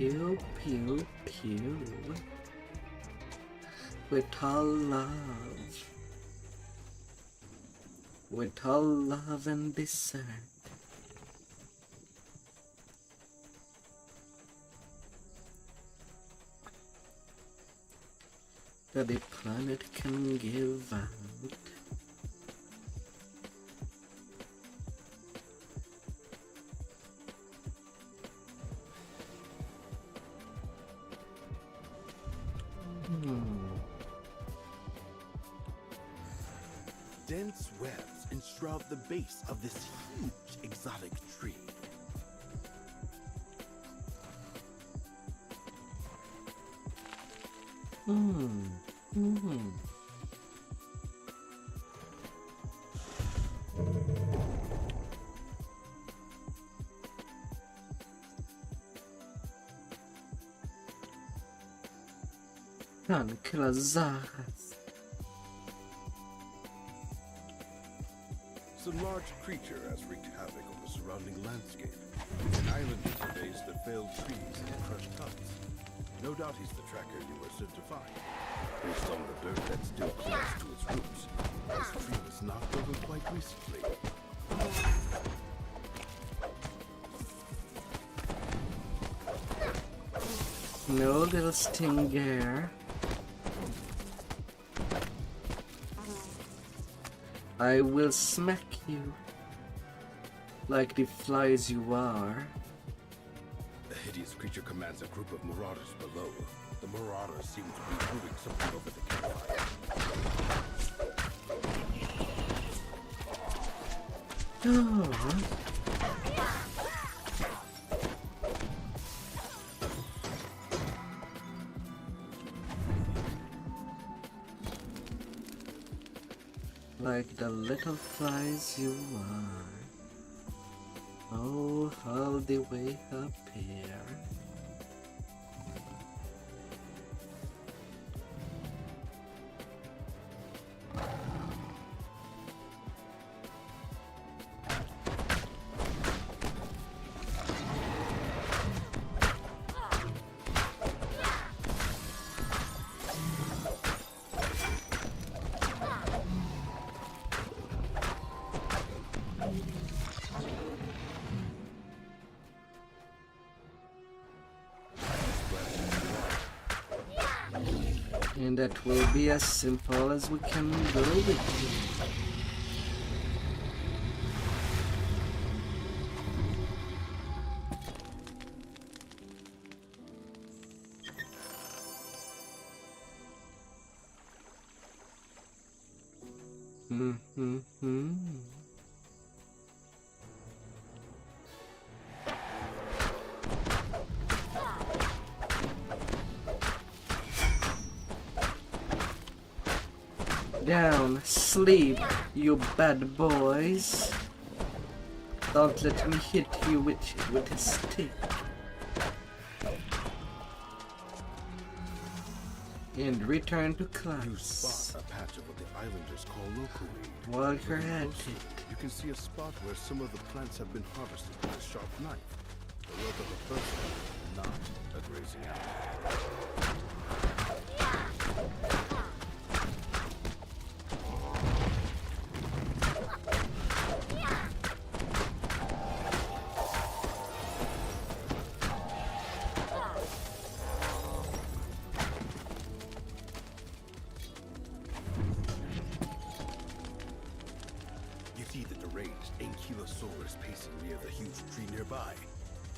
Pew, pew, pew. With all love. With all love and discern. That the planet can give out. Dense webs enshroud the base of this huge exotic tree. Can't kill a Zahas. Some large creature has wreaked havoc on the surrounding landscape. An island surveys the felled trees and crushed huts. No doubt he's the tracker you were sent to find. Based on the dirt that still clings to its roots, this tree was knocked over quite recently. No little stinger. I will smack you like the flies you are. The hideous creature commands a group of marauders below. The marauders seem to be brewing something over the campfire. Like the little flies you are. Oh, all the way up here. And that will be as simple as we can go with it. Down, sleep, you bad boys. Don't let me hit you with a stick. And return to class. You spot a patch of what the islanders call locally. While you're Looking at closer, it. you can see a spot where some of the plants have been harvested with a sharp knife. The work of a person, not a grazing animal.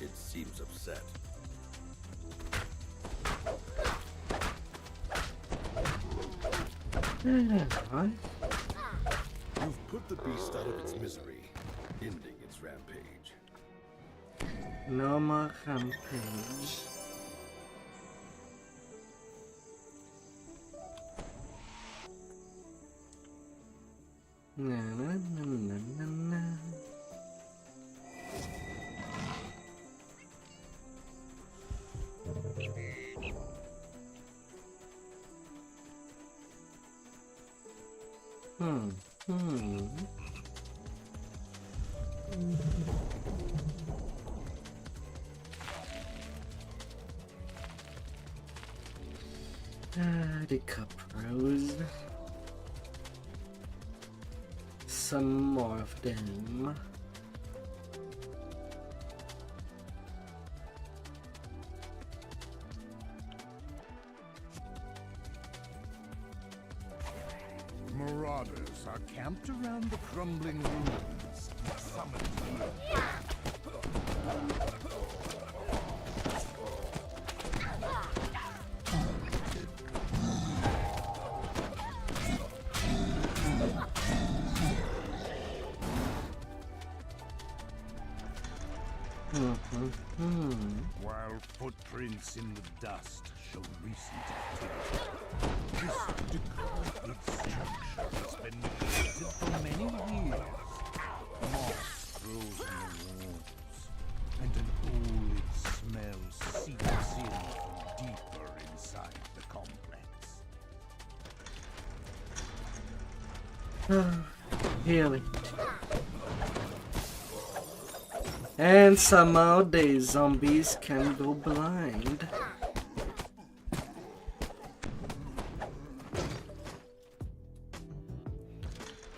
It seems upset. You've put the beast out of its misery, ending its rampage. No more rampage. Na na na na na na. The cup rose. Some more of them. Marauders are camped around the crumbling ruins. Summon them. While footprints in the dust show recent activity, this decrepit structure has been neglected for many years. Moss grows in the walls, and an old smell seeps in from deeper inside the complex. Healing. And somehow the zombies can go blind.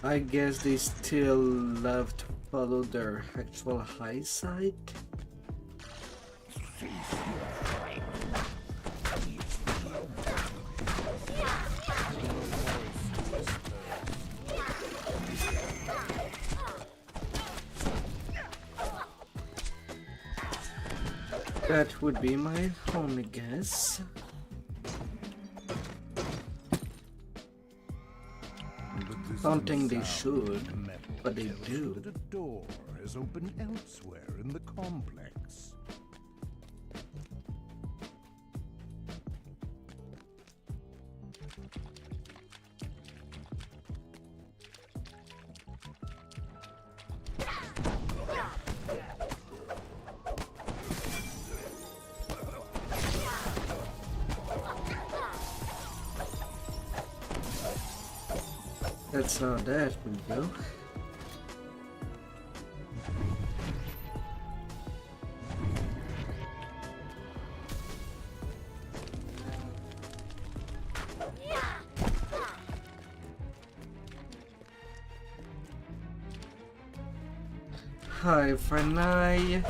I guess they still love to follow their actual high side. That would be my only guess. Don't think they should, but they do. That a door has opened elsewhere in the complex. That's how that will go. Hi, Frenai.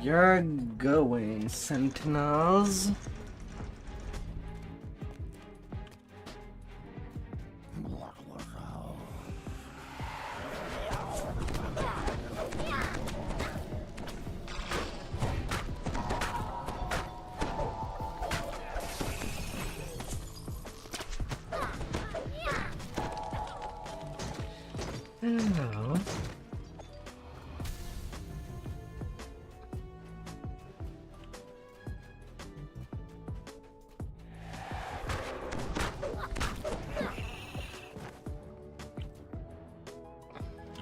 You're going, Sentinels. Oh.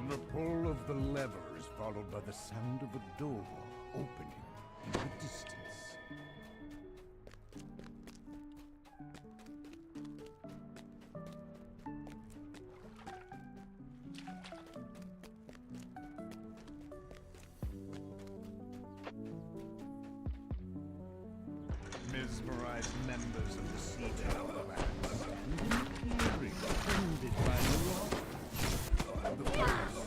The pull of the lever is followed by the sound of a door opening in the distance. Mesmerized members of the Sea Tower Lads stand hearing, offended by the law. The place.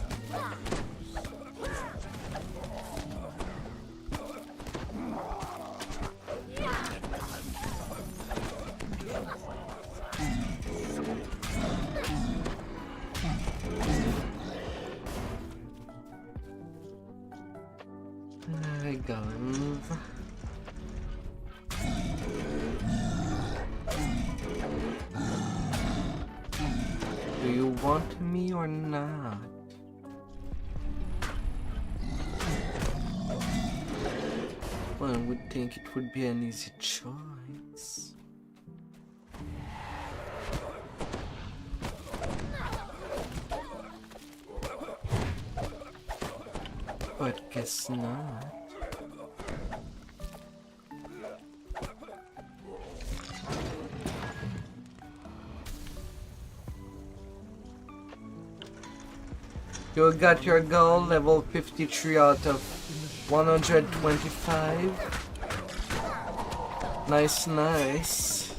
There it goes. Do you want me or not? One would think it would be an easy choice. But guess not. You got your goal, level 53 out of 125. Nice, nice.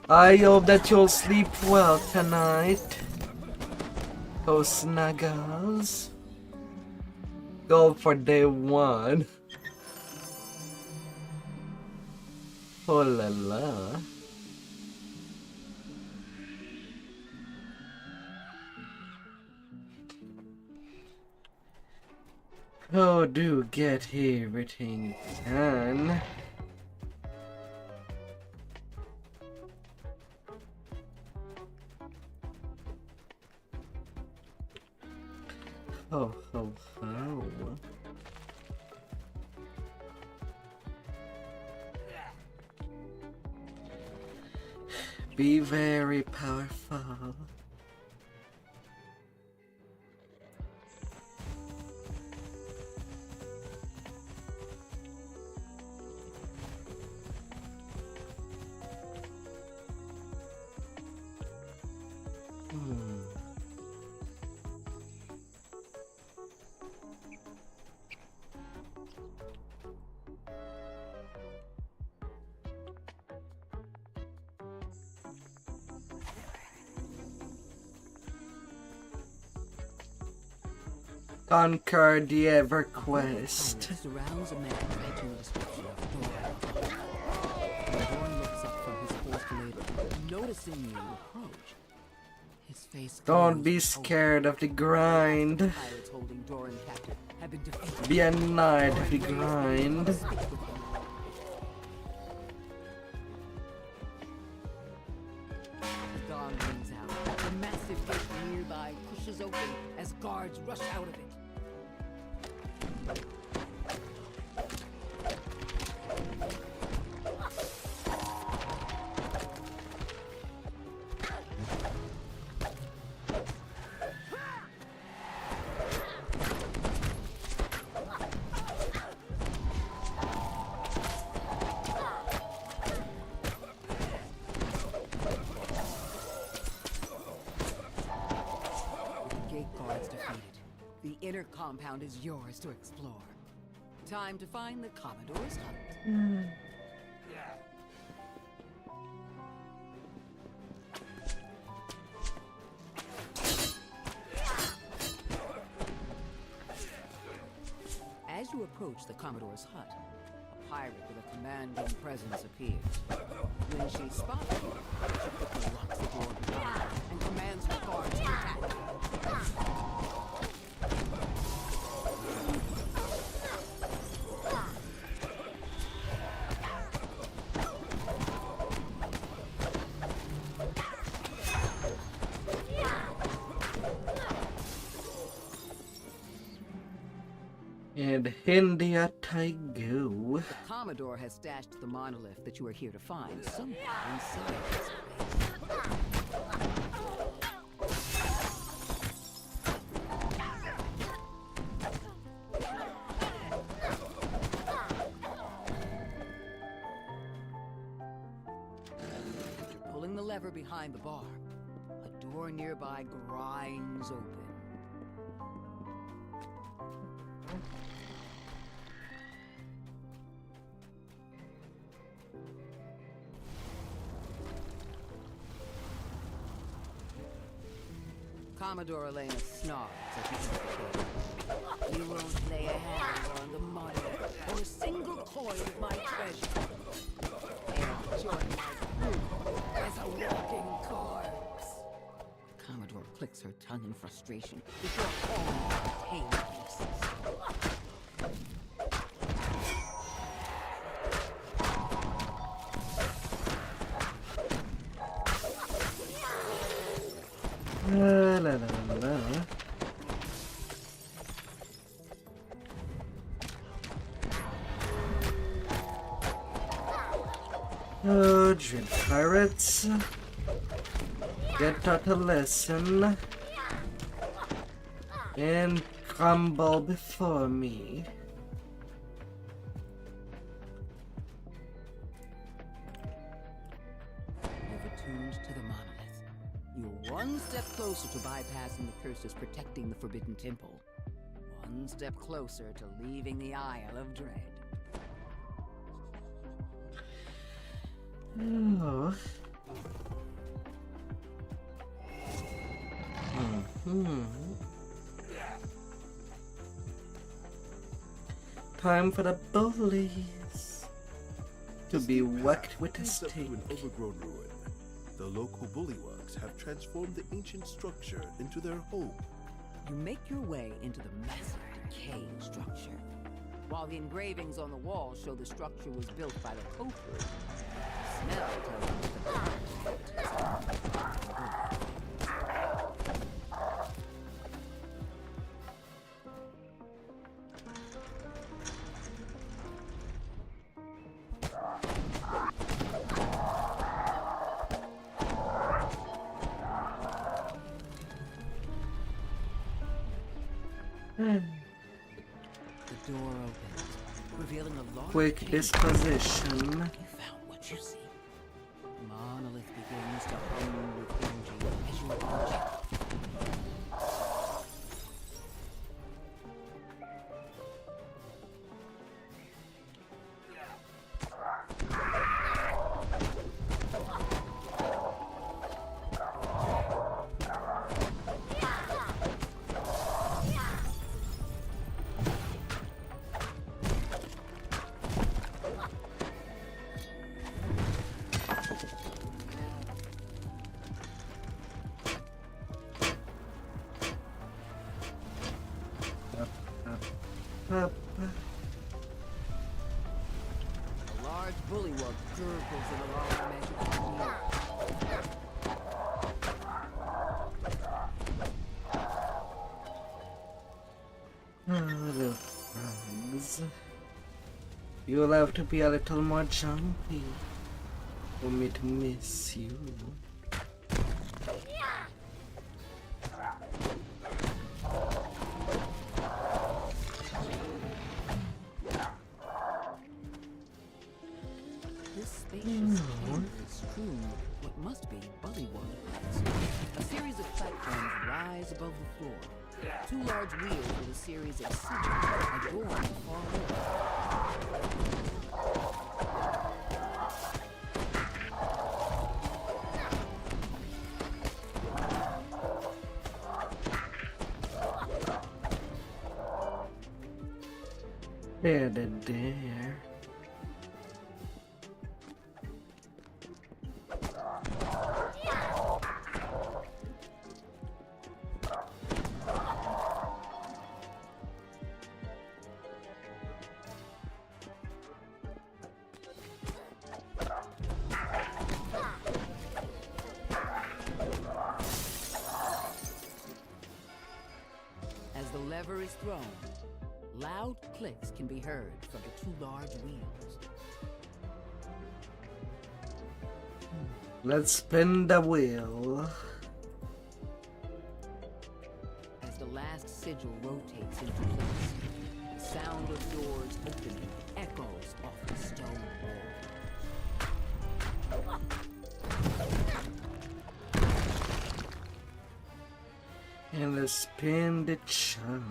I hope that you'll sleep well tonight. Oh, snuggles. Goal for day 1. Oh la la. Oh, do get everything done. Oh, ho, ho. Be very powerful. Conquer the EverQuest. Surrounds a man making a description of Doran. Doran looks up from his post later, noticing you approach. His face. Don't be scared of the grind. Pirates holding Doran captive have been defeated. Be a knight of the grind. The gong rings out. The massive gate nearby pushes open as guards rush out of it. The inner compound is yours to explore. Time to find the Commodore's hut. As you approach the Commodore's hut, a pirate with a commanding presence appears. When she spots you, she quickly locks the door behind her and commands her guards to attack. And in the I go. The Commodore has stashed the monolith that you are here to find somewhere inside this place. After pulling the lever behind the bar, a door nearby grinds open. Commodore Elena snarls as he implicates. You won't lay a hand on the monolith or a single coin of my treasure. And join my group as a walking corpse. Commodore clicks her tongue in frustration before falling into tame pieces. La la la la. Oh, dread pirates. Get taught a lesson. And crumble before me. You've attuned to the monolith. You're one step closer to bypassing the curses protecting the Forbidden Temple. One step closer to leaving the Isle of Dread. Oh. Time for the bullies to be whacked with a Leads up to stick. an overgrown ruin. The local bullywogs have transformed the ancient structure into their home. You make your way into the massive decaying structure. While the engravings on the wall show the structure was built by the Vtuber, the smell tells you the The door opens, revealing a large Quick cave. disposition. You found what you see. The monolith begins to hum with energy as you approach it. Up. A large bullywug gurgles in a long magic technique. Little frogs. You'll have to be a little more jumpy for me to miss you. This spacious chamber is strewn with what must be bullywug. A series of platforms rise above the floor. Two large wheels with a series of sigils adorn the far wall. There. As the lever is thrown, Loud clicks can be heard from the two large wheels. Let's spin the wheel. As the last sigil rotates into place, the sound of doors opening echoes off the stone wall. And let's spin the channel.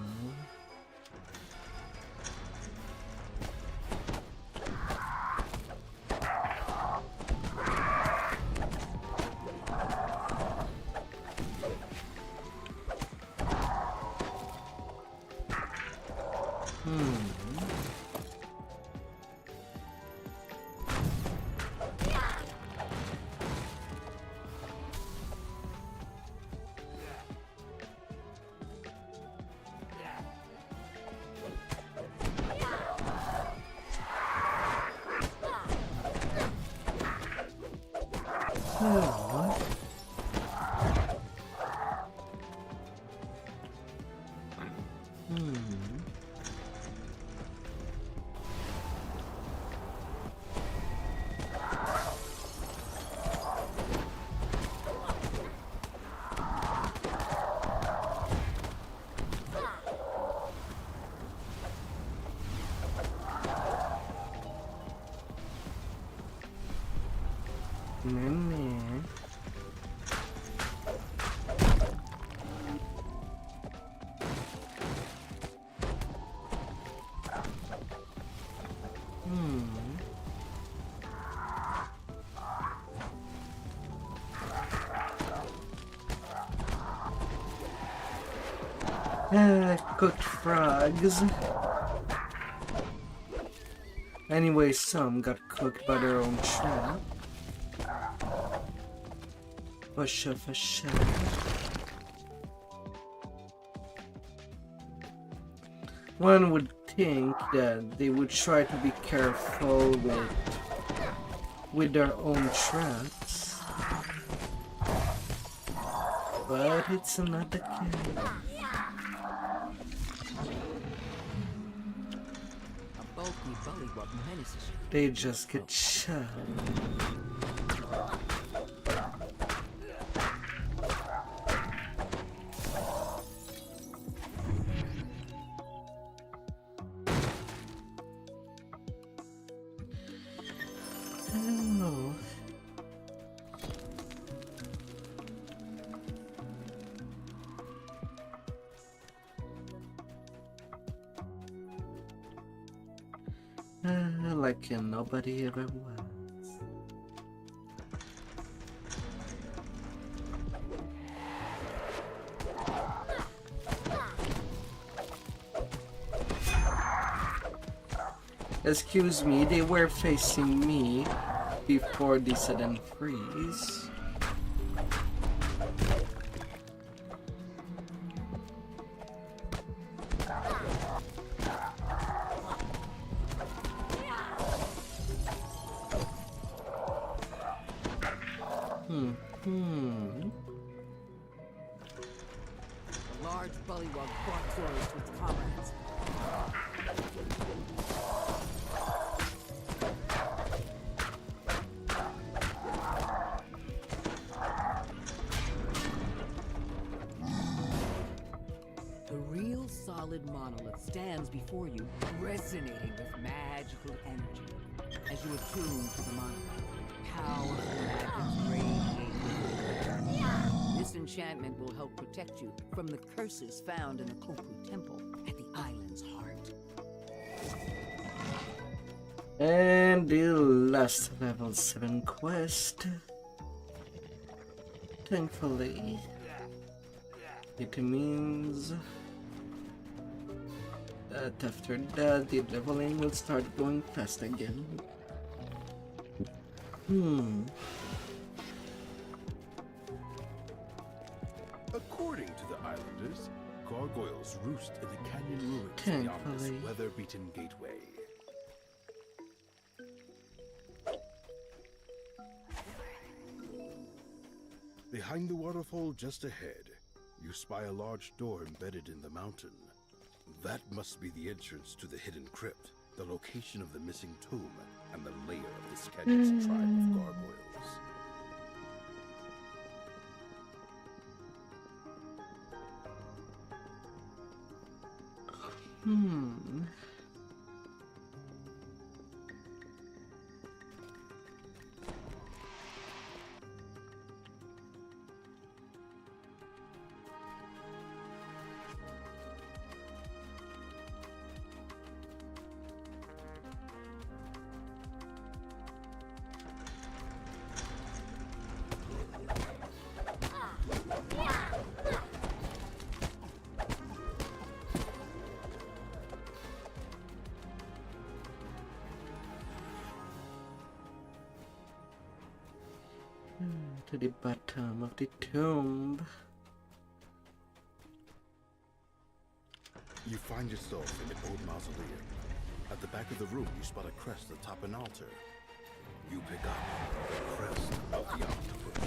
Cooked frogs. Anyway, some got cooked by their own trap. Push of a shell. One would think that they would try to be careful with their own traps, but it's not the case. They just get shot. Oh. Like nobody ever was. Excuse me, they were facing me before the sudden freeze. Stands before you, resonating with magical energy. As you attune to the monolith, powerful magic radiating. This enchantment will help protect you from the curses found in the Kopu Temple at the island's heart. And the last level 7 quest. Thankfully, it means that after that, the leveling will start going fast again. According to the islanders, gargoyles roost in the canyon ruins beyond this weather-beaten gateway. Behind the waterfall just ahead, you spy a large door embedded in the mountain. That must be the entrance to the hidden crypt, the location of the missing tomb, and the lair of the Skagit's tribe of gargoyles. To the bottom of the tomb. You find yourself in an old mausoleum. At the back of the room, you spot a crest atop an altar. You pick up the crest of the octopus.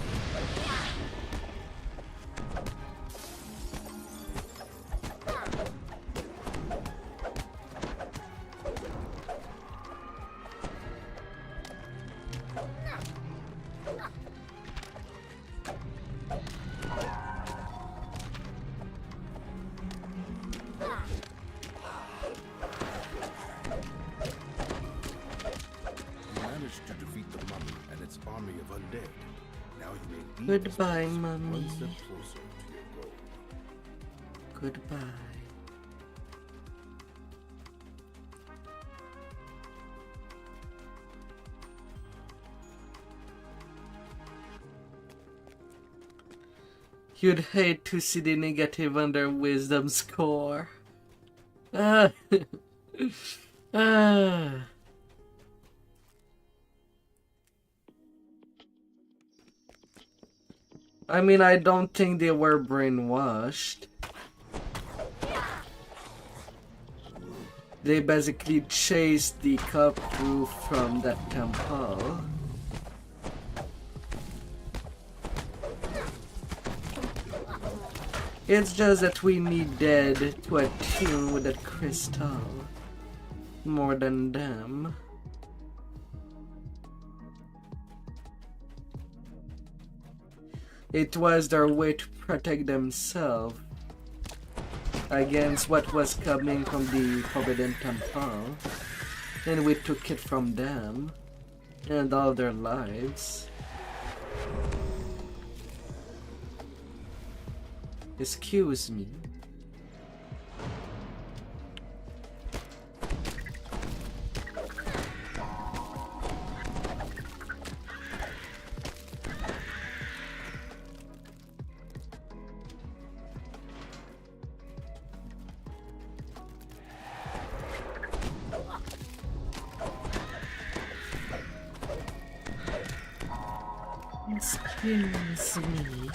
Goodbye, Mommy. One step closer to your goal. Goodbye. You'd hate to see the negative on their wisdom score. Ah. Ah. I mean, I don't think they were brainwashed. They basically chased the couple from that temple. It's just that we needed to attune with that crystal more than them. It was their way to protect themselves against what was coming from the Forbidden Temple, and we took it from them and all their lives. Excuse me. Excuse me.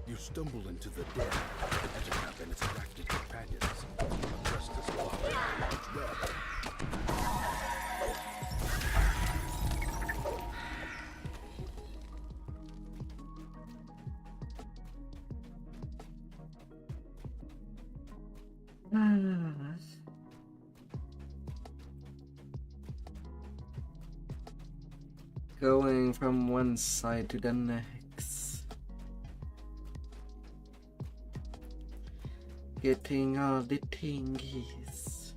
You stumble into the den. The Ettercap and its attracted companions. A justice law, a large web. Going from one side to the next. Getting all the thingies.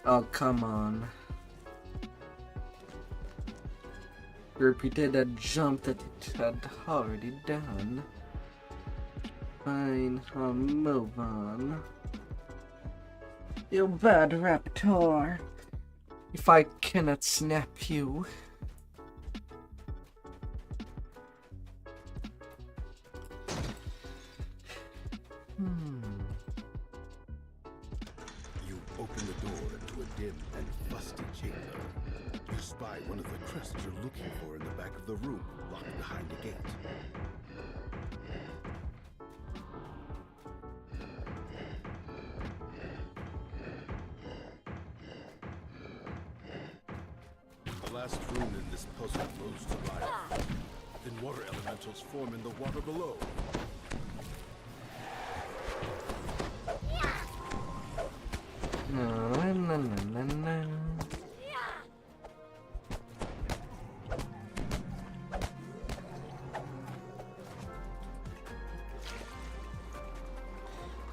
Oh, come on. Repeated a jump that it had already done. Fine, I'll move on. You bad raptor. If I cannot snap you. You open the door into a dim and fusty chamber. You spy one of the crests you're looking for in the back of the room, locked behind a gate. The last rune in this puzzle glows to life. Then water elementals form in the water below.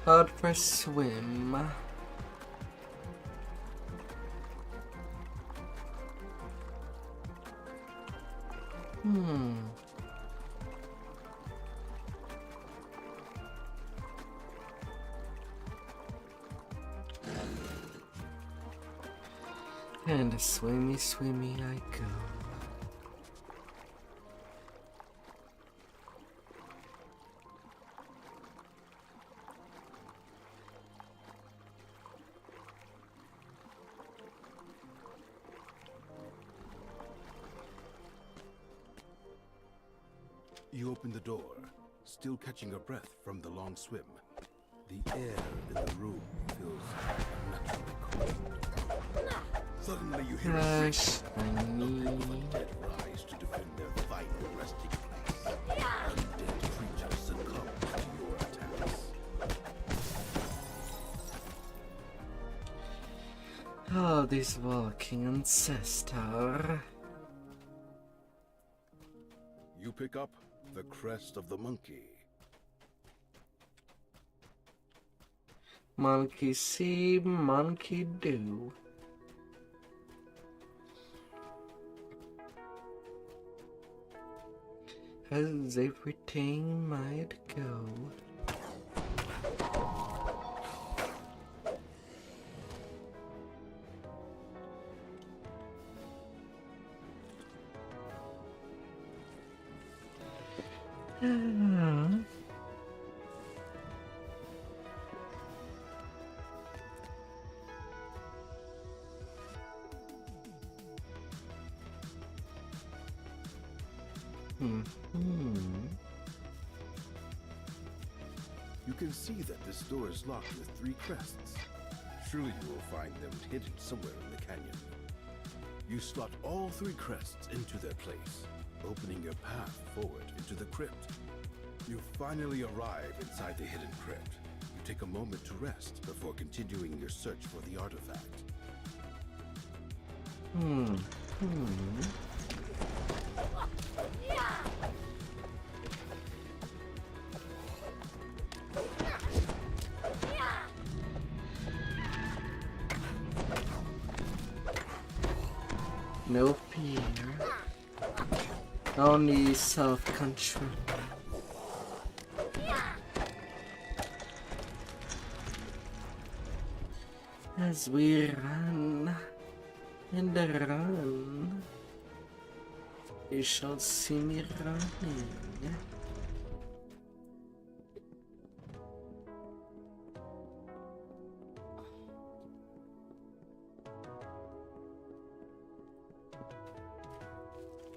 Hard for swim. And swimmy, swimmy I go. You open the door, still catching your breath from the long swim. The air in the room feels unnaturally cold. Suddenly you hear a shriek. A group of undead rise to defend their final resting place. Undead creatures succumb to your attacks. Oh, this walking ancestor. You pick up the crest of the monkey. Monkey see, monkey do. As everything might go. You can see that this door is locked with 3 crests. Surely you will find them hidden somewhere in the canyon. You slot all 3 crests into their place, opening your path forward into the crypt. You finally arrive inside the hidden crypt. You take a moment to rest before continuing your search for the artifact. No fear. Only self-control. As we run and run, you shall see me running.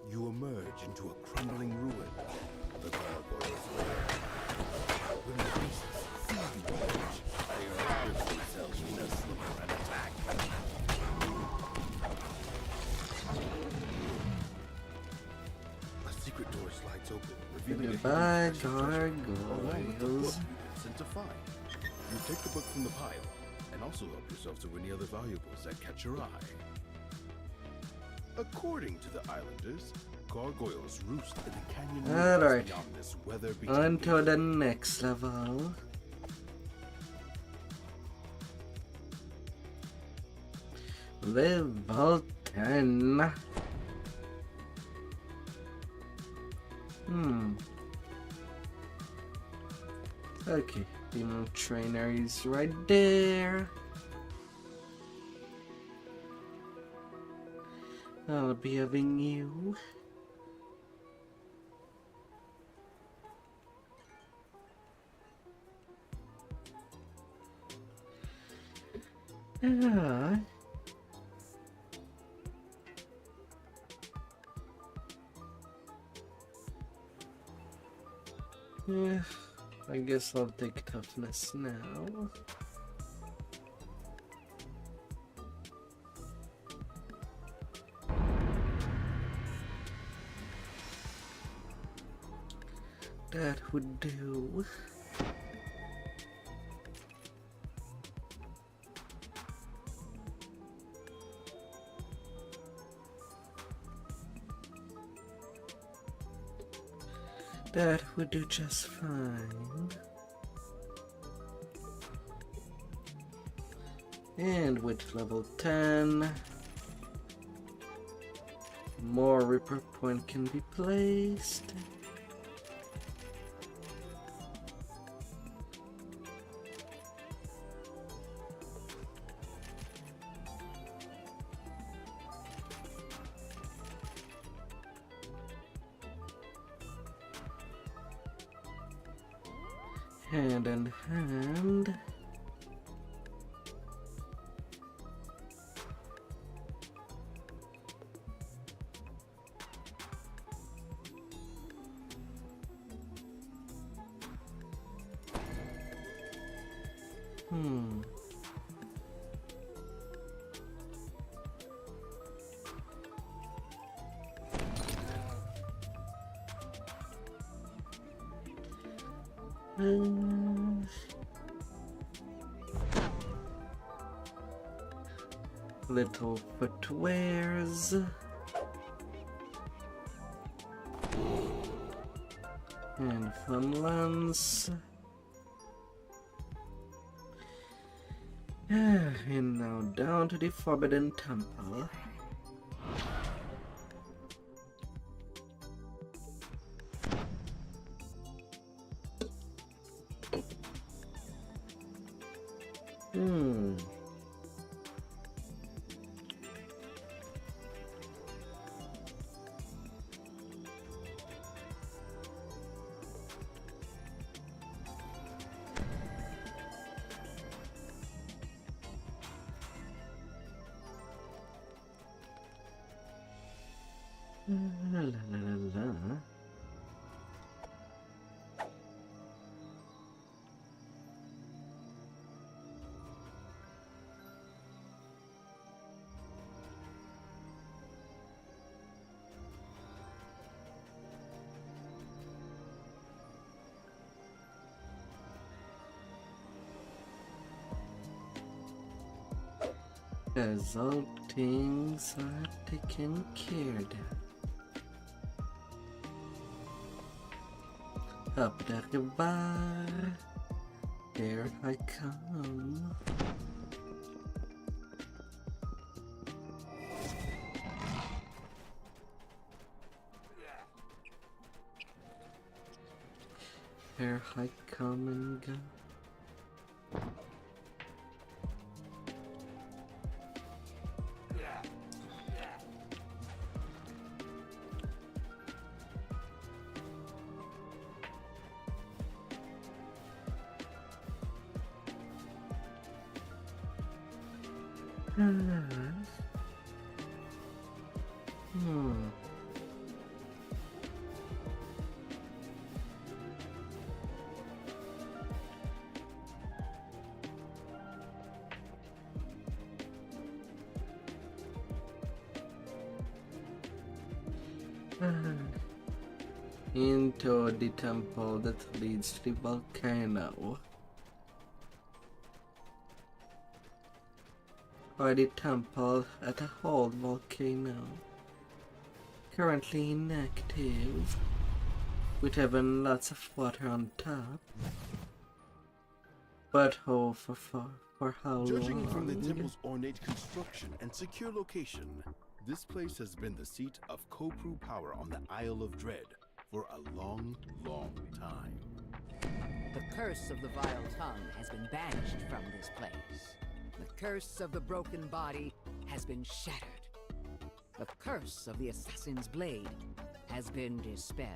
You emerge into a crumbling ruin. The gargoyles lair. When the beasts see you emerge, they arouse themselves in a slumber and attack. A secret door slides open, revealing Goodbye, a hidden treasure gargoyles. along with the book you've been sent to find. You take the book from the pile, and also help yourself to any other valuables that catch your eye. According to the islanders, gargoyles roost in the canyon Alright, beyond this weather-beaten on to the next level. Level 10. Okay, demon trainer is right there. I'll be having you. Yeah, I guess I'll take toughness now. That would do. That would do just fine. And with level 10, more Reaper point can be placed. Hand in hand. Little footwears. And fun lens. And now down to the Forbidden Temple. La la la la. As all things are taken care of. Up the bar, here I come. Here I come and go. Into the temple that leads to the volcano. Or the temple at a old volcano. Currently inactive, with having lots of water on top. But oh for For how Judging long? from the temple's ornate construction and secure location, this place has been the seat of Kopru power on the Isle of Dread for a long, long time. The curse of the vile tongue has been banished from this place. The curse of the broken body has been shattered. The curse of the assassin's blade has been dispelled.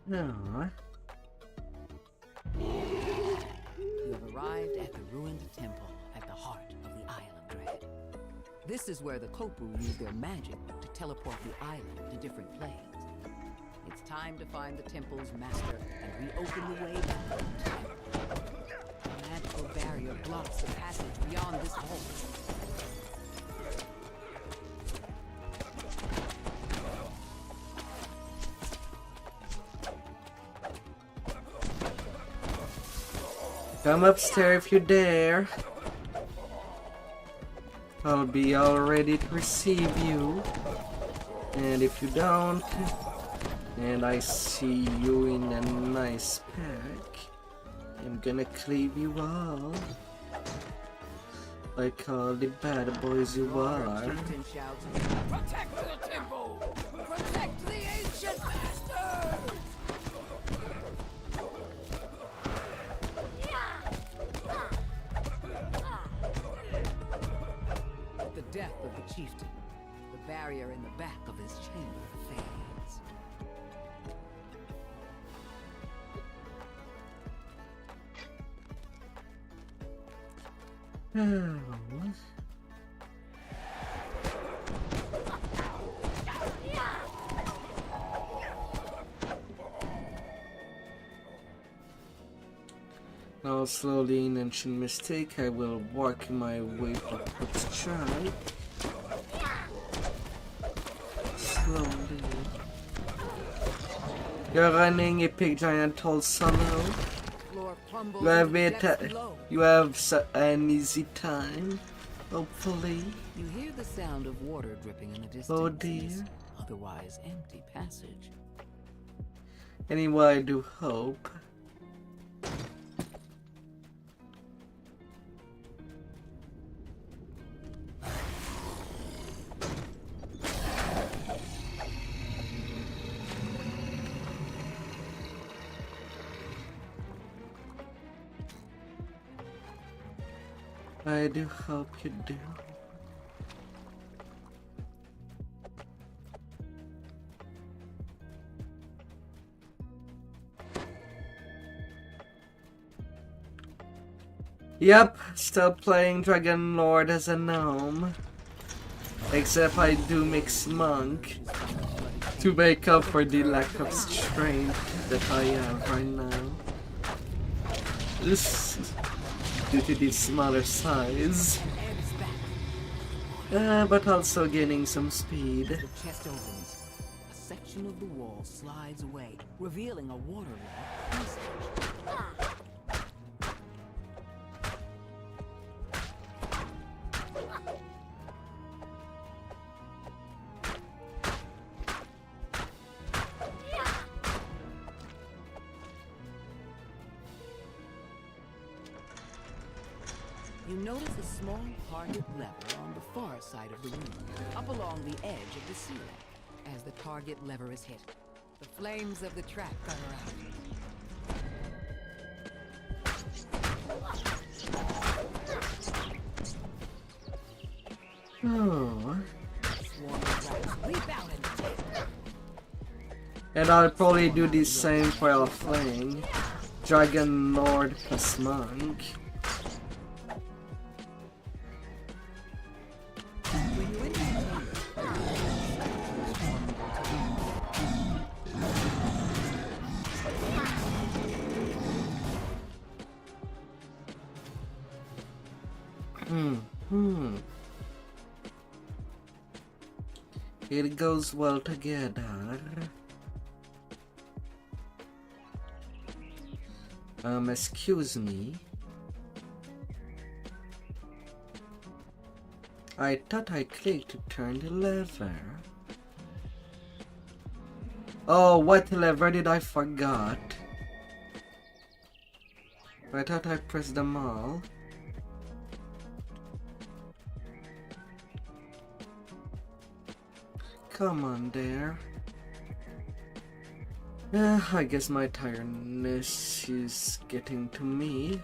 No. You have arrived at the ruined temple at the heart of the Isle of Dread. This is where the Kopru use their magic to teleport the island to different planes. It's time to find the temple's master and reopen the way back to the temple. A magical barrier blocks the passage beyond this hall. Come upstairs if you dare. I'll be all ready to receive you. And if you don't, and I see you in a nice pack, I'm gonna cleave you all. Like all the bad boys you are. Protect the temple! Protect the ancient masters! The death of the chieftain. The barrier in the back of his chamber fades. Now slowly in ancient mistake, I will work my way upwards try. Slowly. You're running a big giant tall solo. You have an easy time, hopefully. You hear the sound of water dripping in the distance. Oh dear. Otherwise empty passage. Anyway, I do hope. I do hope you do. Yep, still playing Dragon Lord as a gnome. Except I do mix monk to make up for the lack of strength that I have right now. This due to the smaller size. But also gaining some speed. The chest opens. A section of the wall slides away, revealing a waterlogged passage. You notice a small target lever on the far side of the room, up along the edge of the ceiling. As the target lever is hit, the flames of the trap gutter out. Oh. Leap out and take. And I'll probably do the same for our fling. Dragon Lord plus monk. It goes well together. Excuse me. I thought I clicked to turn the lever. Oh, what lever did I forgot? I thought I pressed them all. Come on there. I guess my tiredness is getting to me.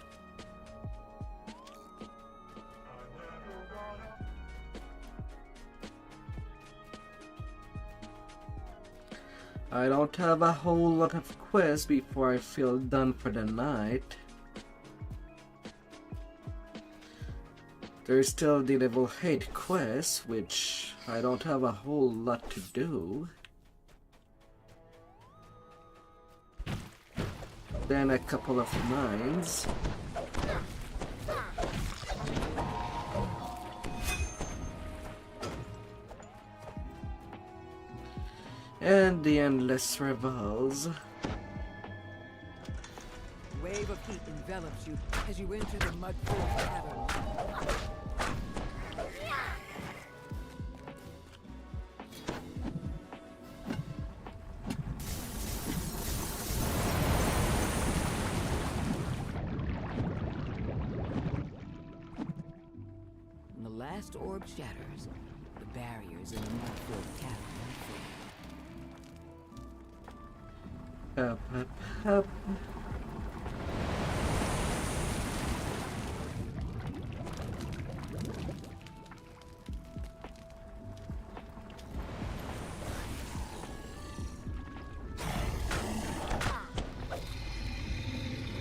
I don't have a whole lot of quests before I feel done for the night. There's still the level 8 quest, which I don't have a whole lot to do. Then a couple of mines. And the endless revels. Wave of heat envelops you as you enter the mud-filled cavern. When the last orb shatters, the barriers in the mud-filled cavern unfold. Up, up, up.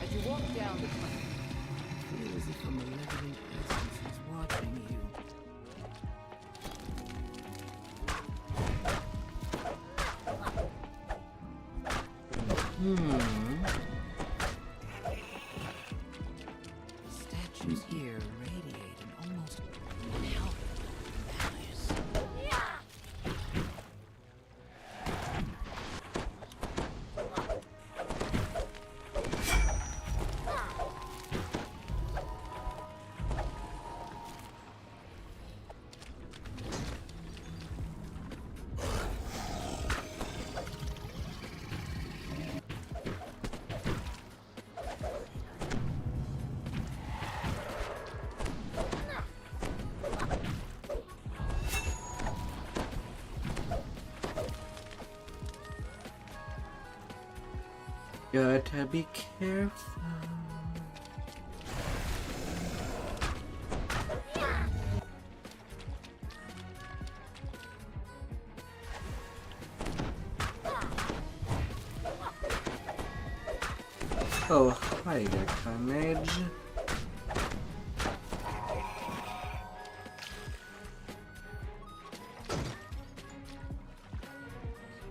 As you walk down the tunnel, feel as if a malevolent presence is watching you. The statues here radiate an almost unhelpful malice. Gotta be careful. Oh, hi there, Carnage.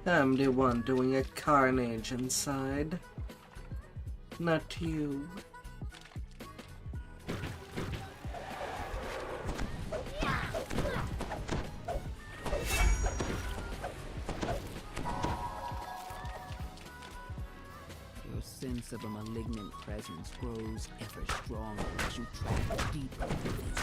I'm the one doing a carnage inside, not you. Your sense of a malignant presence grows ever stronger as you travel deeper into this.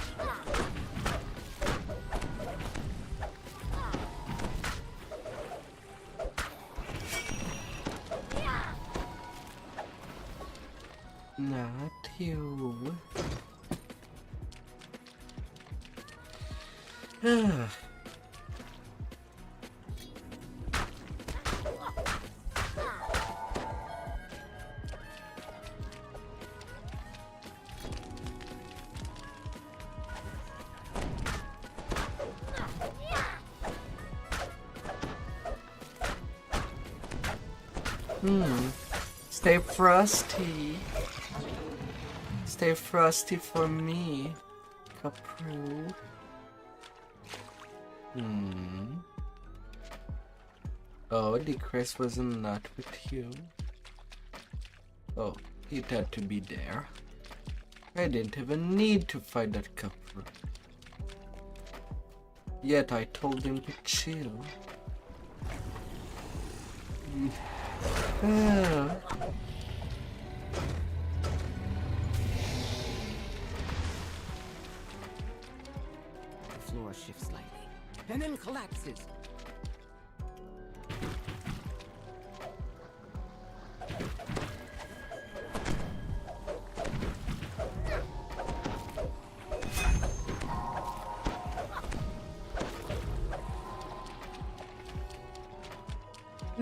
Not you. Stay frosty. Stay frosty for me, Capru. Oh, the crest was not with you. Oh, it had to be there. I didn't even need to fight that Capru. Yet I told him to chill. The floor shifts slightly, and then collapses.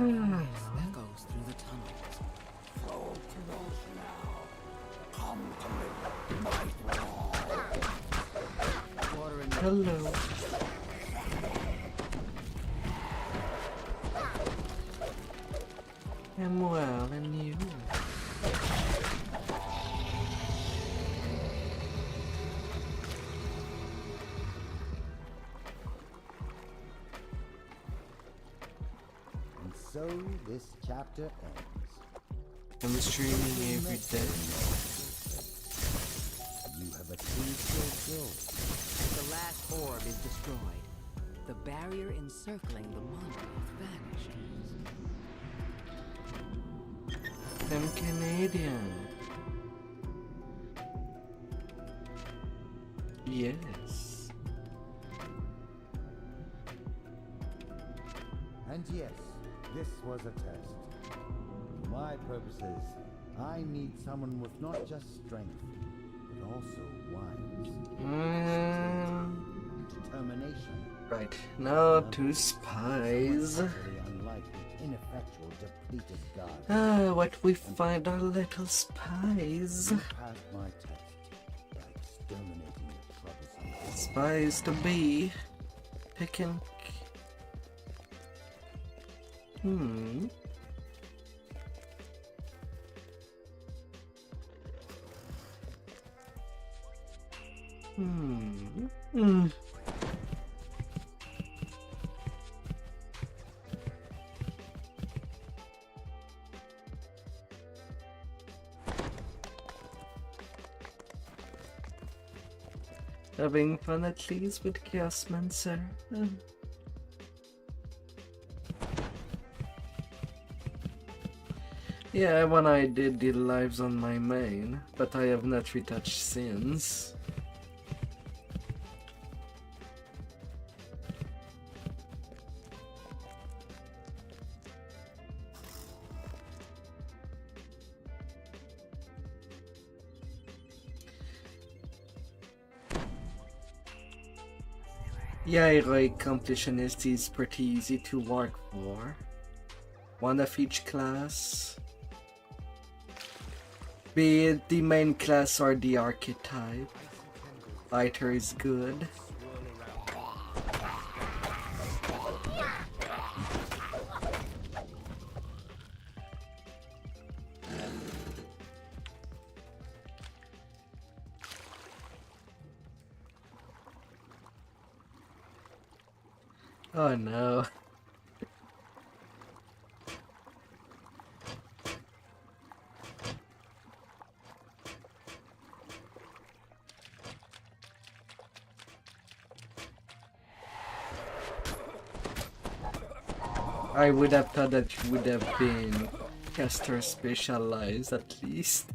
echoes through the tunnels. So close now. Come to me, my thrall. Water in the Hello. I'm well, and you? And so this chapter ends. I'm streaming every day. You have achieved your goal. The last orb is destroyed. The barrier encircling the monolith vanishes. I'm Canadian. Yes. And yes, this was a test. For my purposes, I need someone with not just strength, but also wise. Determination. Right, now to spies. Unlike the ineffectual, depleted god. What we find are little spies. You passed my test by exterminating the troublesome. Spies to be. Picking. Hmm. Having fun at least with Chaosmancer. Yeah, when I did the lives on my main, but I have not retouched since. Yeah, heroic completionist is pretty easy to work for. One of each class. Be it the main class or the archetype. Fighter is good. Oh no. I would have thought that you would have been caster specialized at least.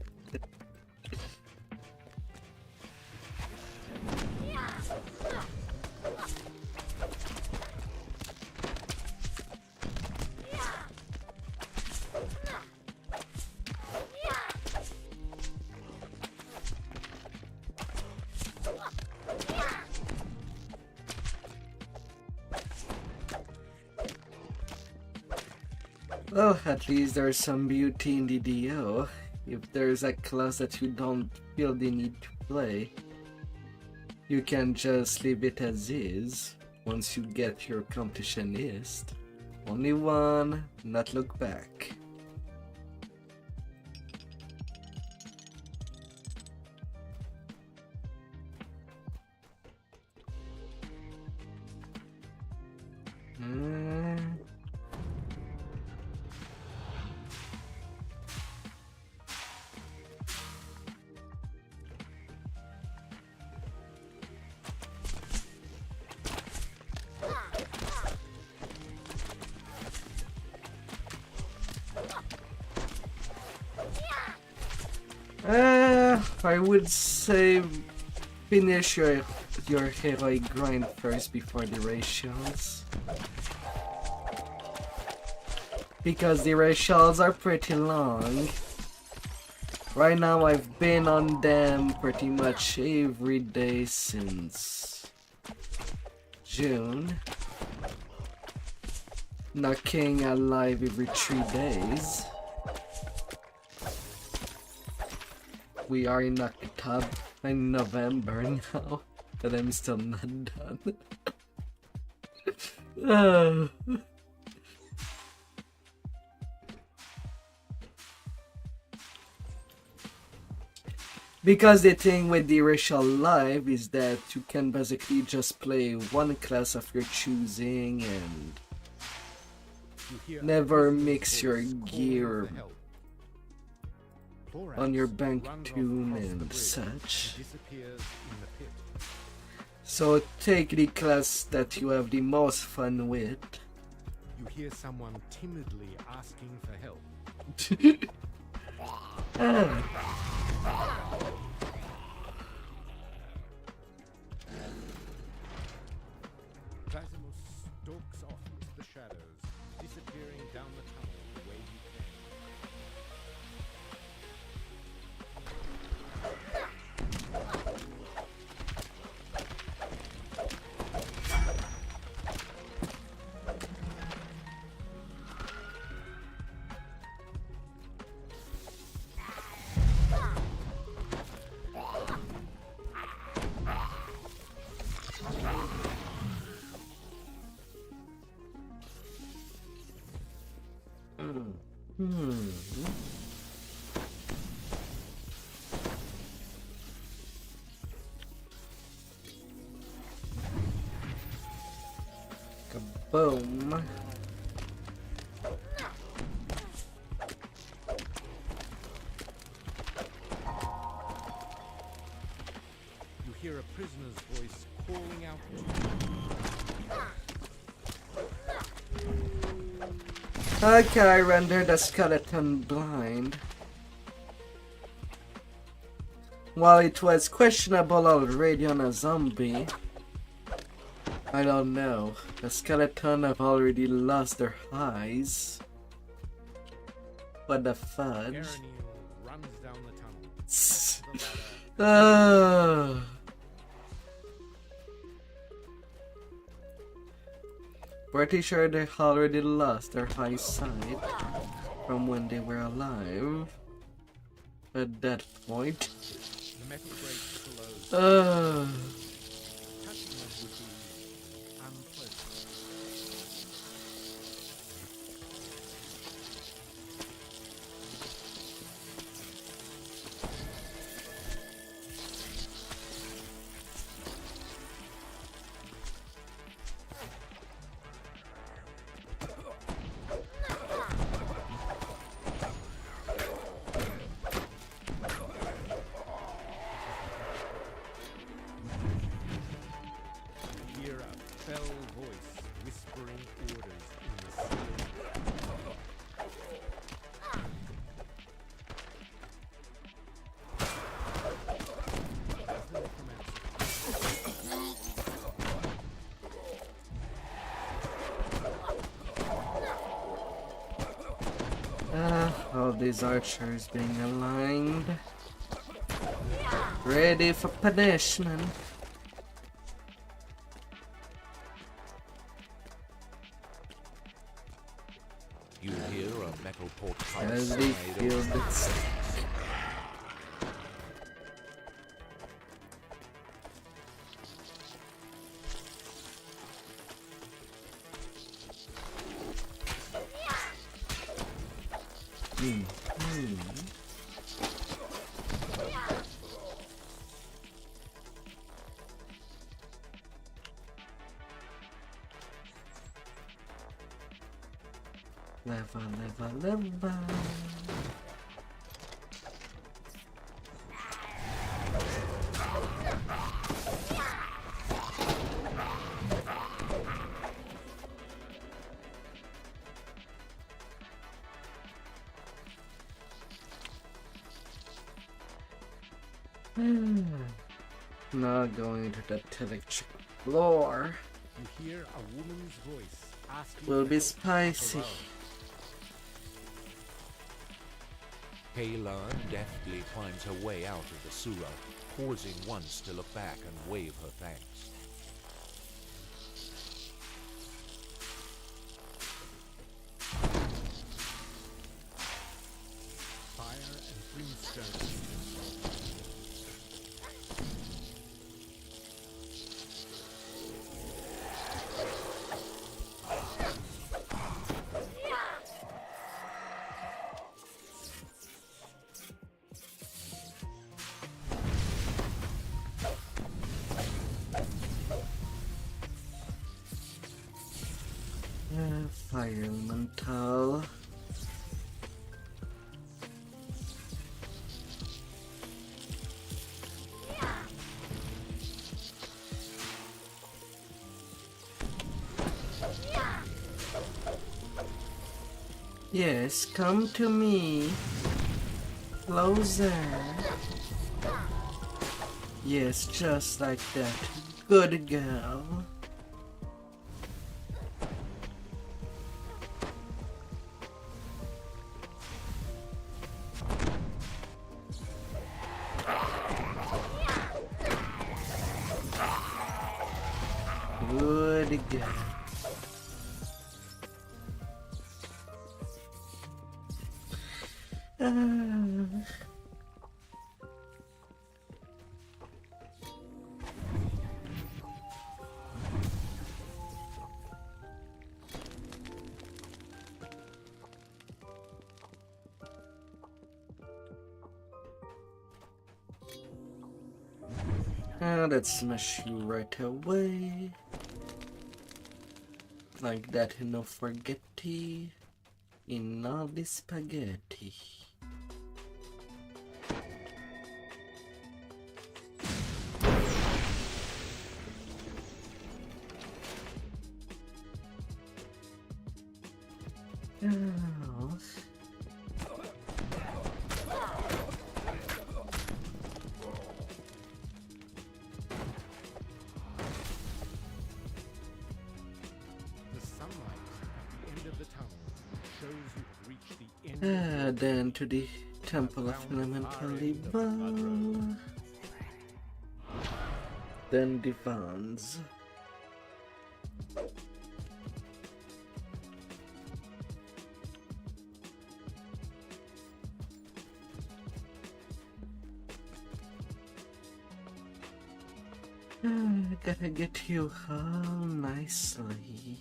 Well, at least there's some beauty in the DO. If there's a class that you don't feel the need to play, you can just leave it as is once you get your completionist. Only one, not look back. I would say finish your heroic grind first before the ratios. Because the ratios are pretty long. Right now I've been on them pretty much every day since June. knocking alive every 3 days. We are in October, in November now, but I'm still not done. Because the thing with the Racial Live is that you can basically just play one class of your choosing and never mix your gear on your bank tune and such. So take the class that you have the most fun with. You hear someone timidly asking for help. Clasimus stalks off into the shadows, disappearing down the tunnel the way he came. Kaboom. You hear a prisoner's voice calling out to Okay, I rendered the skeleton blind. While it was questionable already on a zombie, I don't know. The skeleton have already lost their eyes. What the fudge? runs down the tunnel. Pretty sure they already lost their eyesight from when they were alive. At that point. The metal breaks below. Touching them would be unpleasant. All these archers being aligned, ready for punishment. You hear a metal portcullis As they feel this. Leva. Now going to the electric floor. You hear a woman's voice asking will be spicy. Kayla deftly climbs her way out of the sewer, pausing once to look back and wave her thanks. Fire elemental. Yes, come to me. Closer. Yes, just like that. Good girl. Good girl. Let's smash you right away. Like that, no forgetti in all the spaghetti. Oh. Then to the Temple of Elemental Ball. Then Divans. Gotta get you all nicely.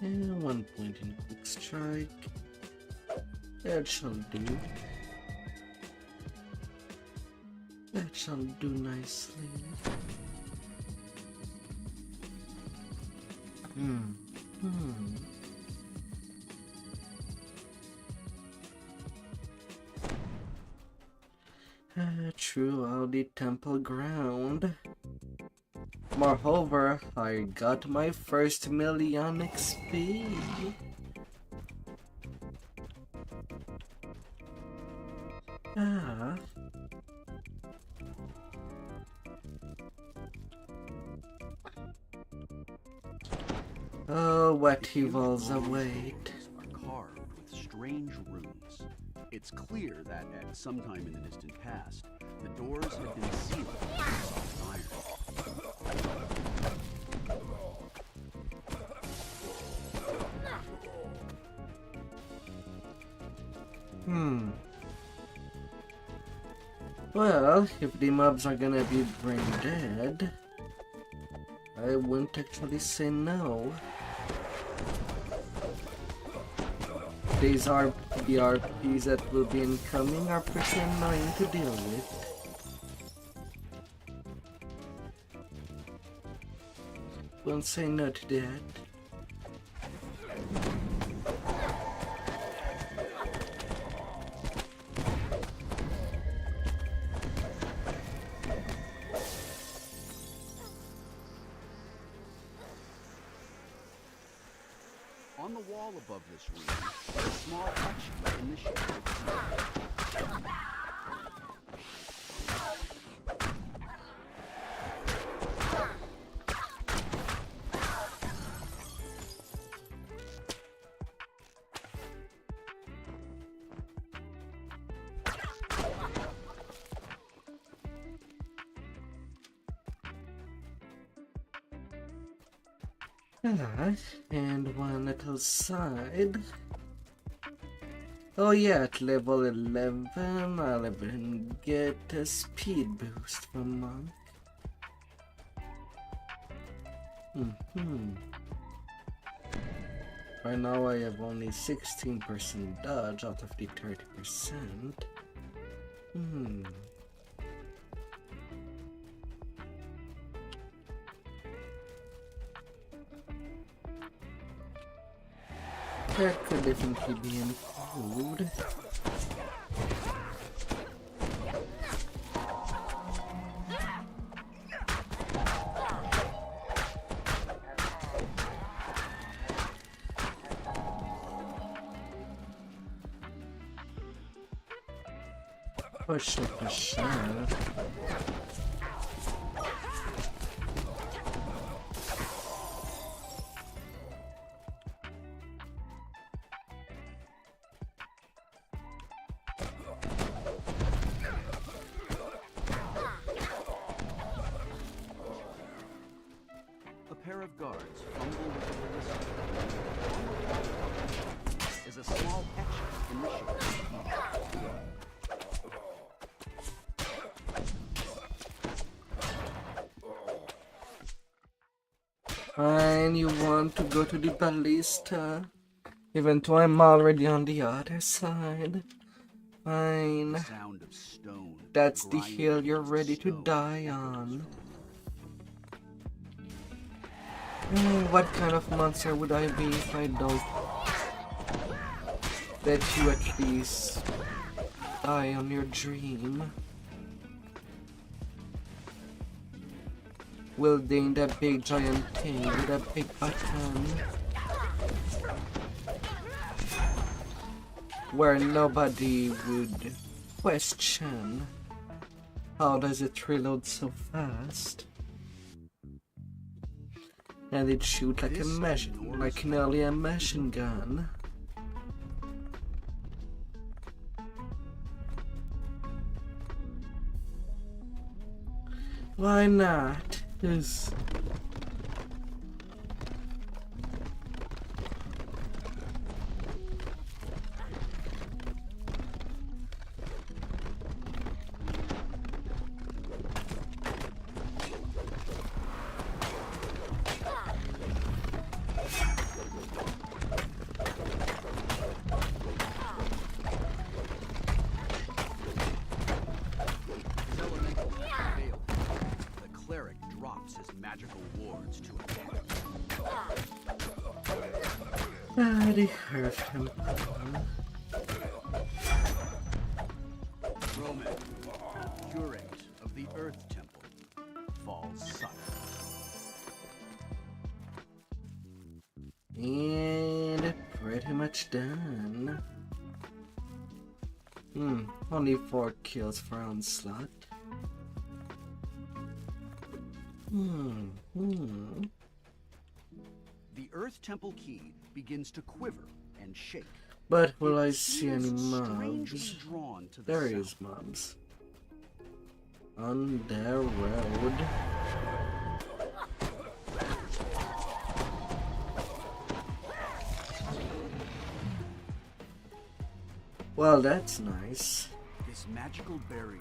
And 1 point in quick strike. That shall do. That shall do nicely. True, all the temple ground. Moreover, I got my first million XP. Oh, what evils await. Are carved with strange runes. It's clear that at some time in the distant past, the doors had been sealed with soft iron. Well, if the mobs are gonna be brain dead, I wouldn't actually say no. These are the RPs that will be incoming are pretty annoying to deal with. Won't say no to that. wall above this room is a small etching in the shape of tea. And one little side. Oh yeah, at level 11 I'll even get a speed boost from Monk. Right now I have only 16% dodge out of the 30%. That could definitely be improved. Push up the shove. A pair of guards fumble with the resistance. Is a small etching in the shape of tea. Fine, you want to go to the ballista? Even though I'm already on the other side. Fine. Sound of stone. That's the hill you're ready to die on. What kind of monster would I be if I don't let you at least die on your dream? Wielding that big giant thing with a big button where nobody would question how does it reload so fast, and it shoot like nearly a machine gun. Why not? Just they hurt him. Roman, curate of the Earth Temple, falls silent. And pretty much done. Only 4 kills for Onslaught. The Earth Temple key begins to quiver and shake. But will I see any mobs? There is mobs. On the road. Well, that's nice. This magical barrier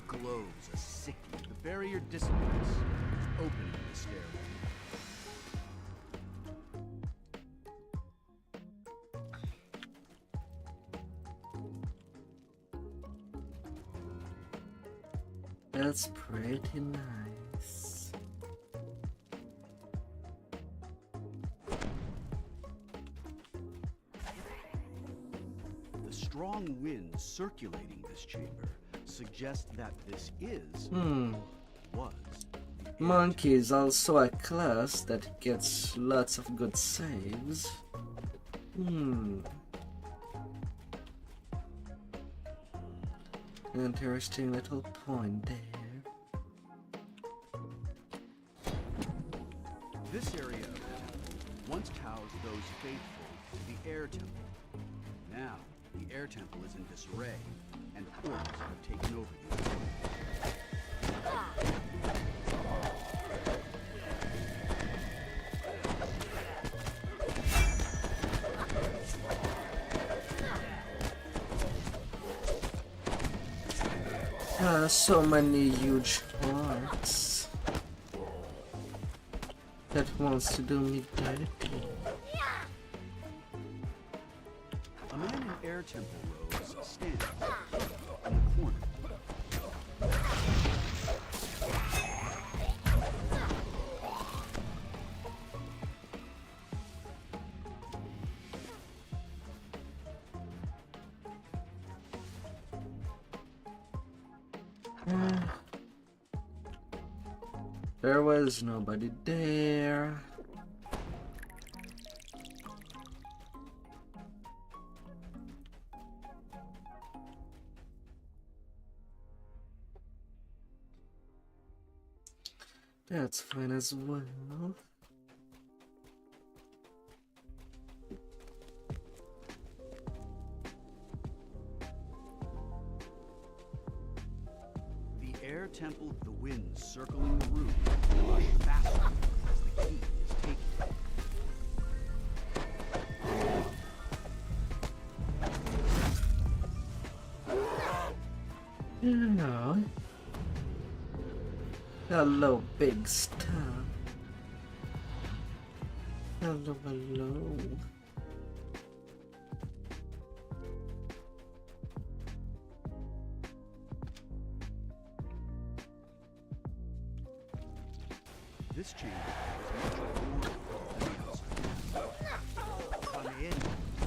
glows a sickly. The barrier dissipates, opening the stairway. That's pretty nice. The strong winds circulating this chamber suggest that this is was. Monkey is also a class that gets lots of good saves. Interesting little point there. This area of the temple once housed those faithful to the air temple. Now, the air temple is in disarray, and orcs have taken over the area. So many huge orcs that wants to do me dirty. A man in air temple robes stands in the corner. There was nobody there. That's fine as well. The air temple, the winds circling the room, rush faster as the key is taken. No. Hello, big star. Hello, hello. This chamber is much older than the outside. Come in,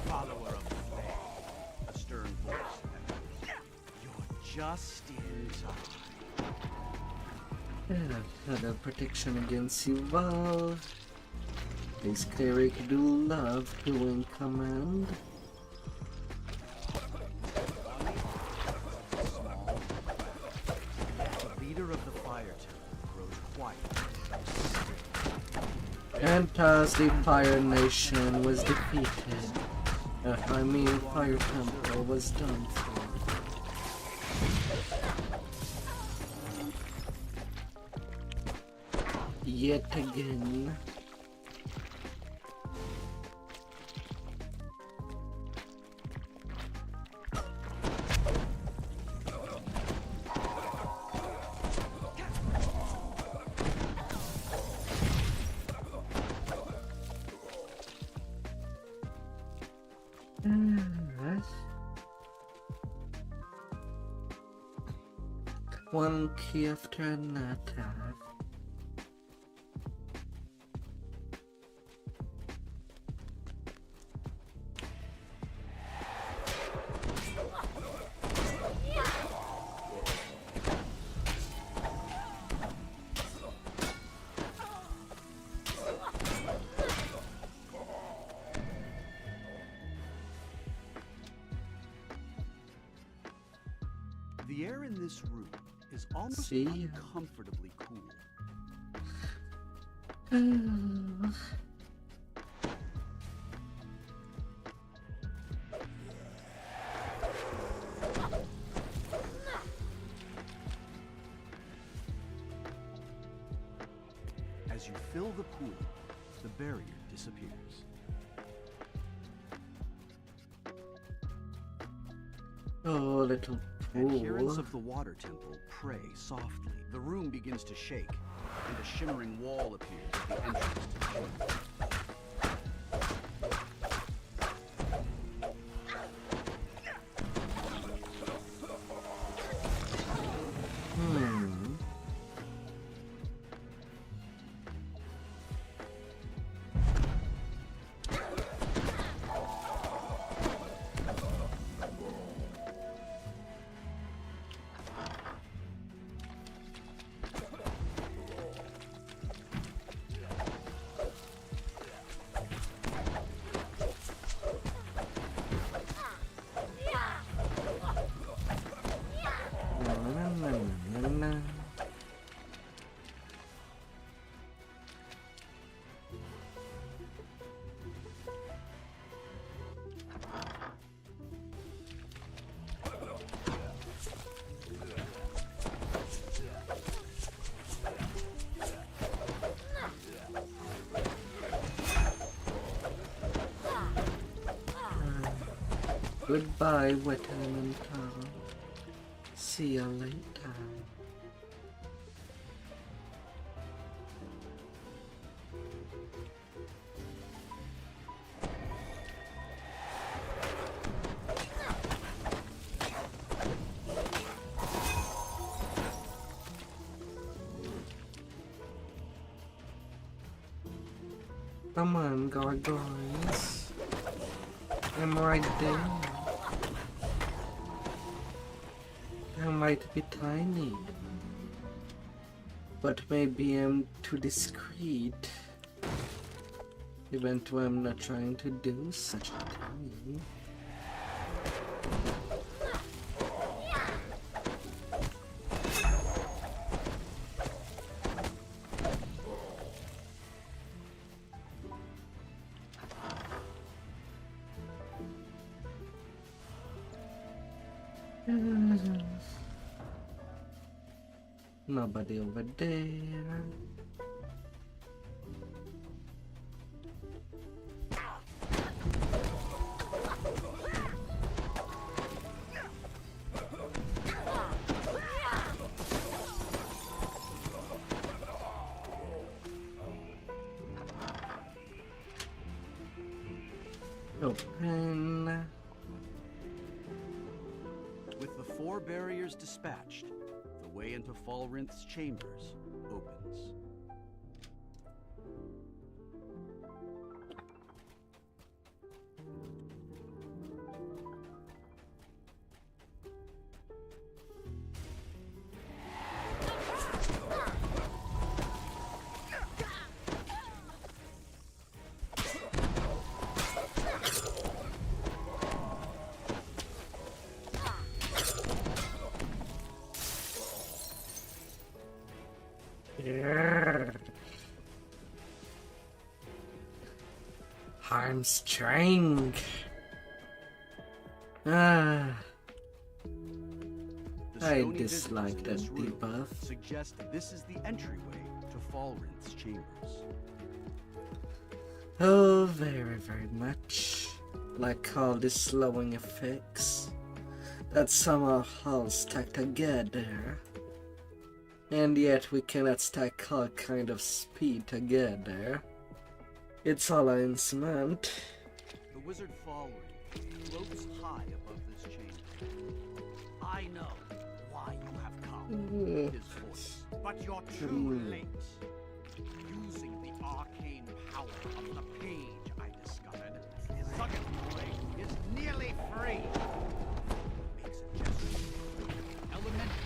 follower of the faith. A stern voice echoes. You're just in time. Had a protection against evil. This cleric do love doing command. The leader of the fire temple grows quiet. And as the Fire Nation was defeated, Fire Temple was done for. Yet again. One key after another. The air in this room is almost See? uncomfortably cool. As you fill the pool, the barrier disappears. Oh, little pool. Adherents of the water temple pray softly. The room begins to shake, and a shimmering wall appears at the entrance to the chamber. Goodbye, wet elemental. See you later. Come on, gargoyles. I'm right there. I might be tiny, but maybe I'm too discreet. Even though I'm not trying to do such a thing. Nobody over there. Open. With the 4 barriers dispatched, the way into Falrinth's chambers opens. Harm strength. I dislike that debuff. Suggest this is the entryway to Falrinth's chambers. Oh, very, very much. Like all the slowing effects that somehow all stack together. And yet we cannot stack all kind of speed together. It's all cement. The wizard Falrinth floats high above this chamber. I know why you have come, his voice, but you're too late. Using the arcane power of the page I discovered, Zugget Boy is nearly free. Makes a gesture. Elemental.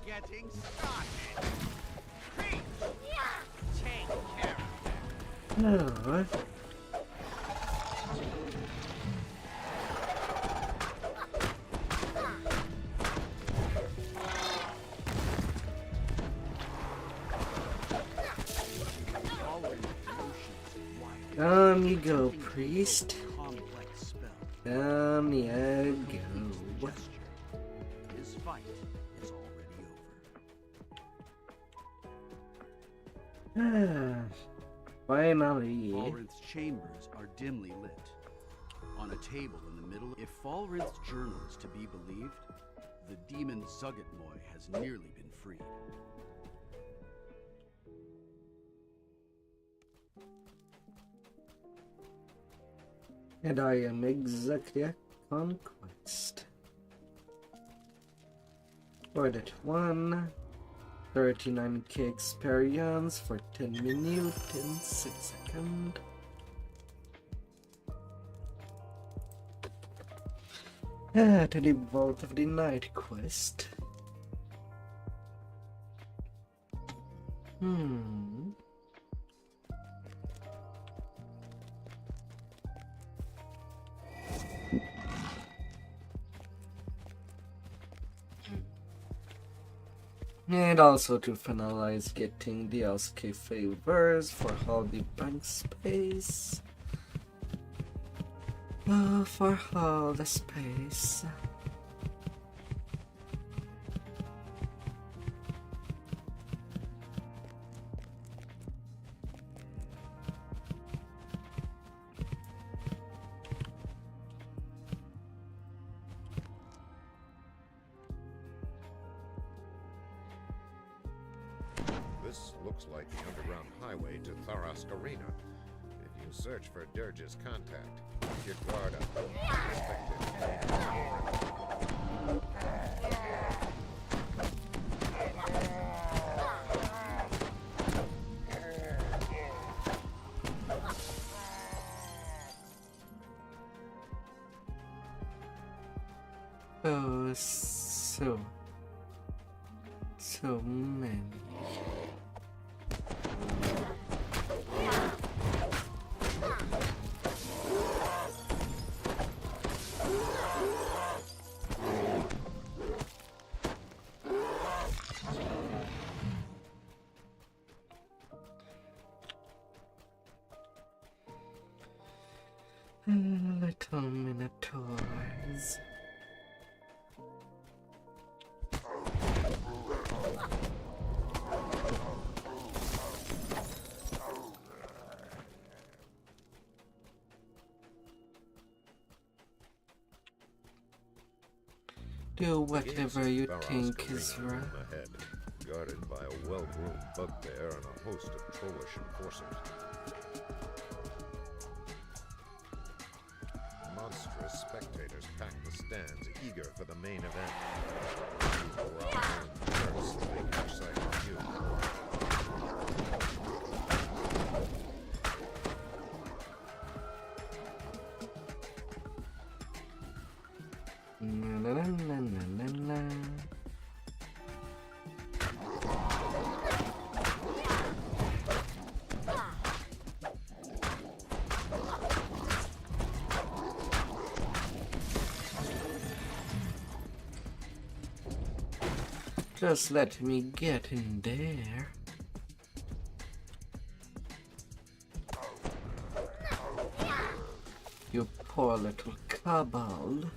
Getting started. Preach. Take care of them. Alright. Down you go, priest. Down you go. His fight is already over. Finally. Falrinth's chambers are dimly lit. On a table in the middle, if Falrinth's journal is to be believed, the demon Zuggetmoy has nearly been freed. And I am exactly a conquest. For that one, 39k experience for 10 minutes and 6 seconds. To the Vault of the Night quest. And also to finalize getting the LSK favors for all the bank space. For all the space. This looks like the underground highway to Tharask Arena. If you search for Dirge's contact, keep your guard up. Oh, so many. Little minotaurs. Do whatever you think is right. Ahead, guarded by a well-groomed bugbear and a host of trollish enforcers. Monstrous spectators pack the stands, eager for the main event. People are out first as they catch sight of you. La la la la la la. Just let me get in there. You poor little kobold.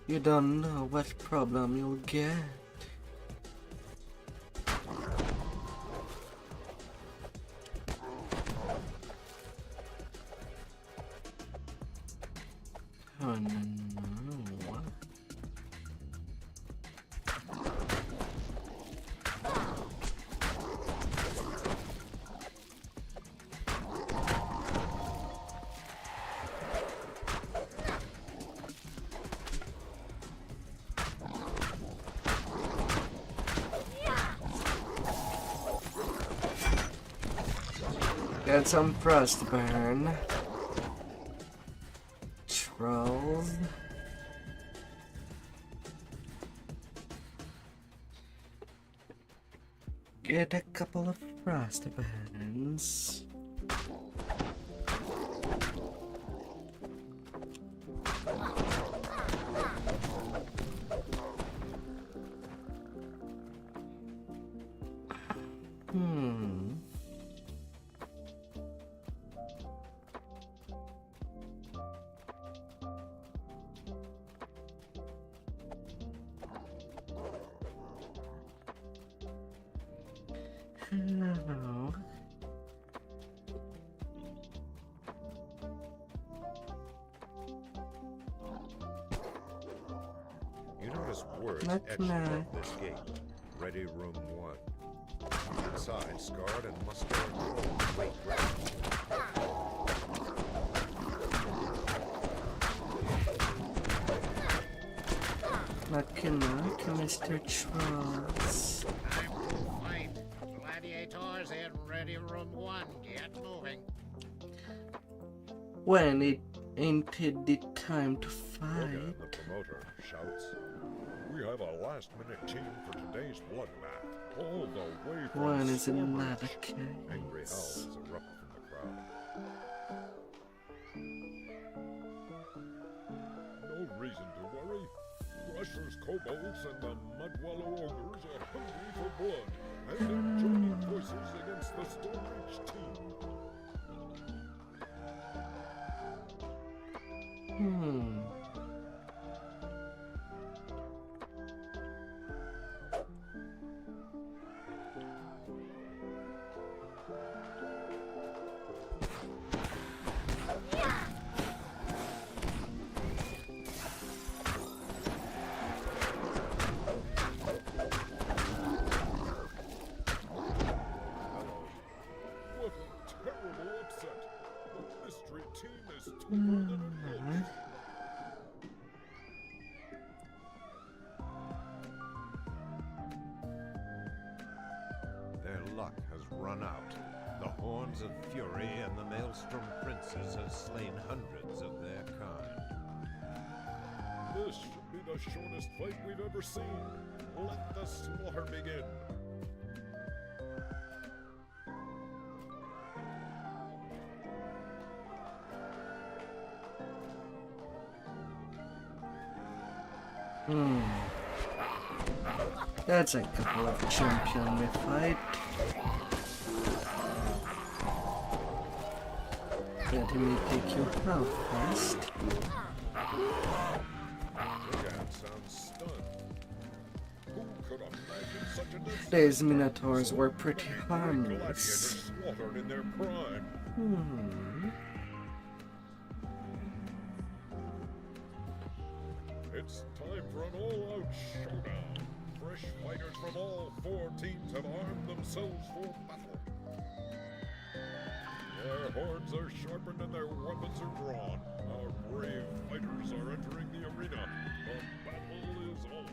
You don't know what problem you'll get. Oh no, no. Get some frostburn. Trolls. Get a couple of frostburns. Hello. You notice words Knock, etched knock. above this gate. Ready Room 1. Inside, scarred and muscular trolls wait Knock, knock, Mr. Trolls. Time to fight. Gladiators in Ready Room 1. Get moving. When it ain't it the time to fight? Logan, the promoter, shouts, "We have a last-minute team for today's bloodbath, all the way from When is it Stormers." not a case? Angry howls erupt from the crowd. No reason to worry. Rushers, kobolds, and the Mudwallow ogres are hungry for blood, and they're joining forces against the Stormreach team. run out. The horns of fury and the maelstrom princes have slain hundreds of their kind. This should be the shortest fight we've ever seen. Let the slaughter begin. That's a couple of champion we fight. Let me take your health first. These minotaurs were pretty harmless. It's time for an all-out showdown. Fresh fighters from all 4 teams have armed themselves for battle. Their horns are sharpened and their weapons are drawn. Our brave fighters are entering the arena. The battle is on.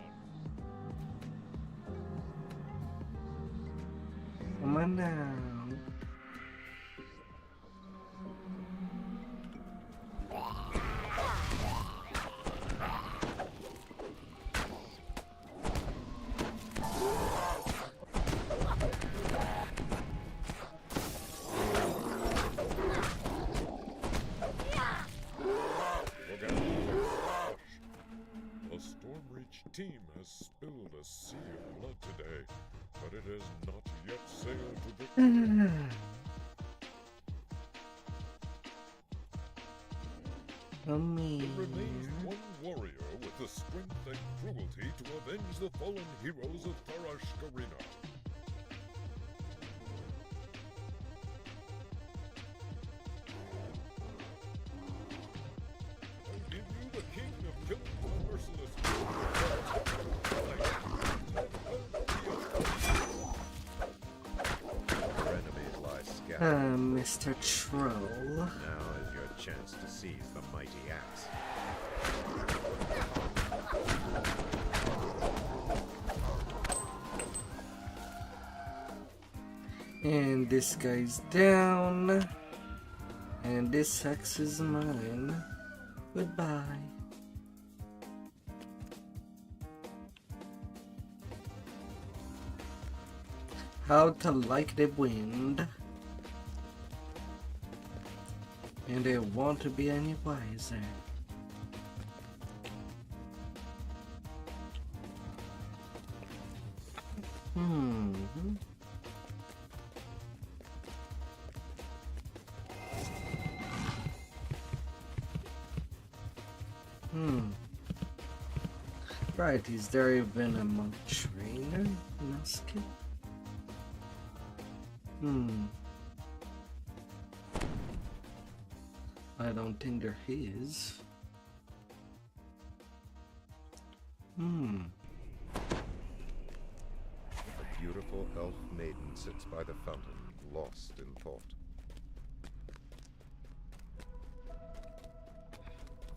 Come on now. The Stormreach team has spilled a sea of blood today, but it has not yet sailed to victory. There remains one warrior with the strength and cruelty to avenge the fallen heroes of Tarashkarina. I give you the king of killing the merciless. Your enemies lie scattered. Mr. Troll. Now is your chance to seize the mighty axe. And this guy's down. And this axe is mine. Goodbye. How to like the wind. And I want to be any wiser. Right, is there even a monk trainer in Musket? I don't think there is. A beautiful elf maiden sits by the fountain, lost in thought.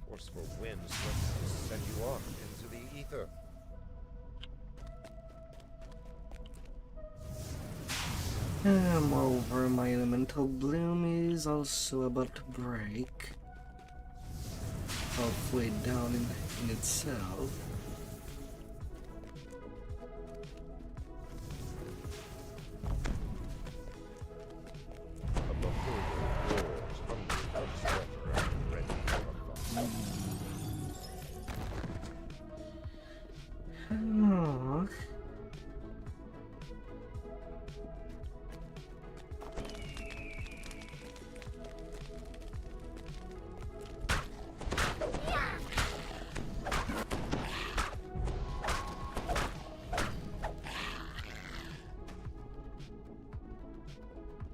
Forceful winds threaten to send you off into the ether. Moreover, my elemental bloom is also about to break. Halfway down in itself.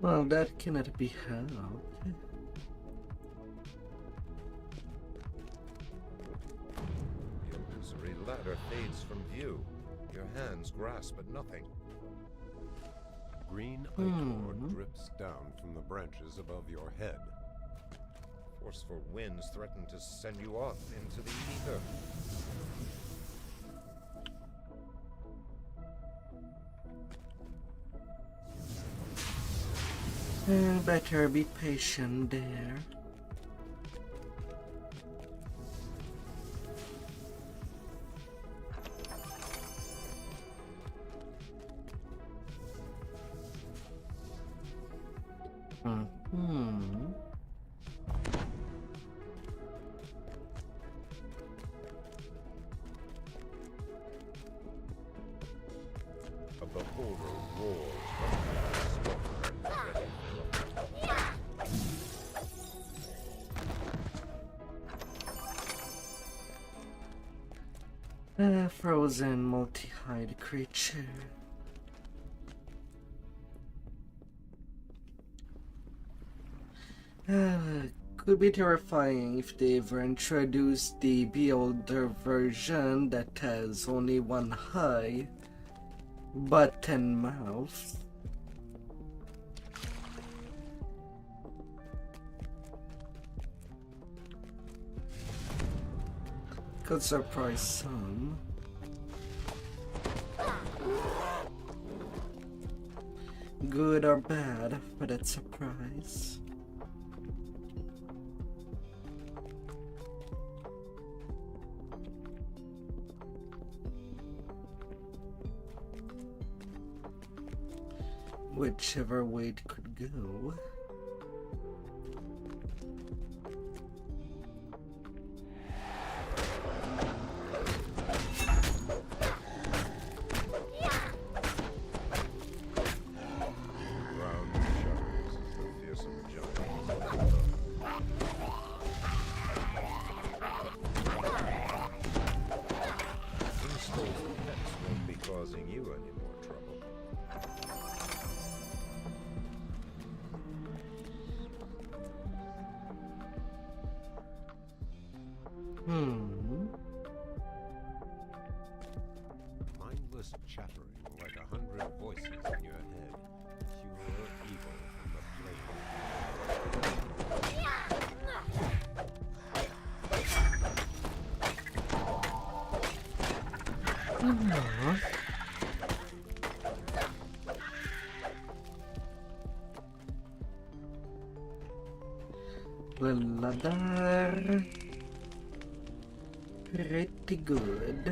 Well, that cannot be helped. The illusory ladder fades from view. Your hands grasp at nothing. Green ichor drips down from the branches above your head. Forceful winds threaten to send you off into the ether. Better be patient there. A beholder roars from the smoke A frozen multi-hide creature. Could be terrifying if they ever introduced the older version that has only one eye, but 10 mouths. Could surprise some. Good or bad for that surprise. Whichever way it could go. Causing you any more trouble. Mindless chattering like 100 voices in your head. Pure evil from the Ladar. Pretty good.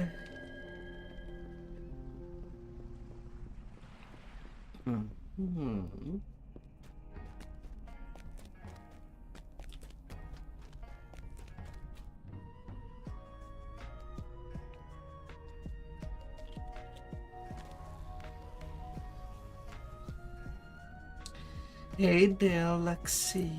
Hey there, Lexi.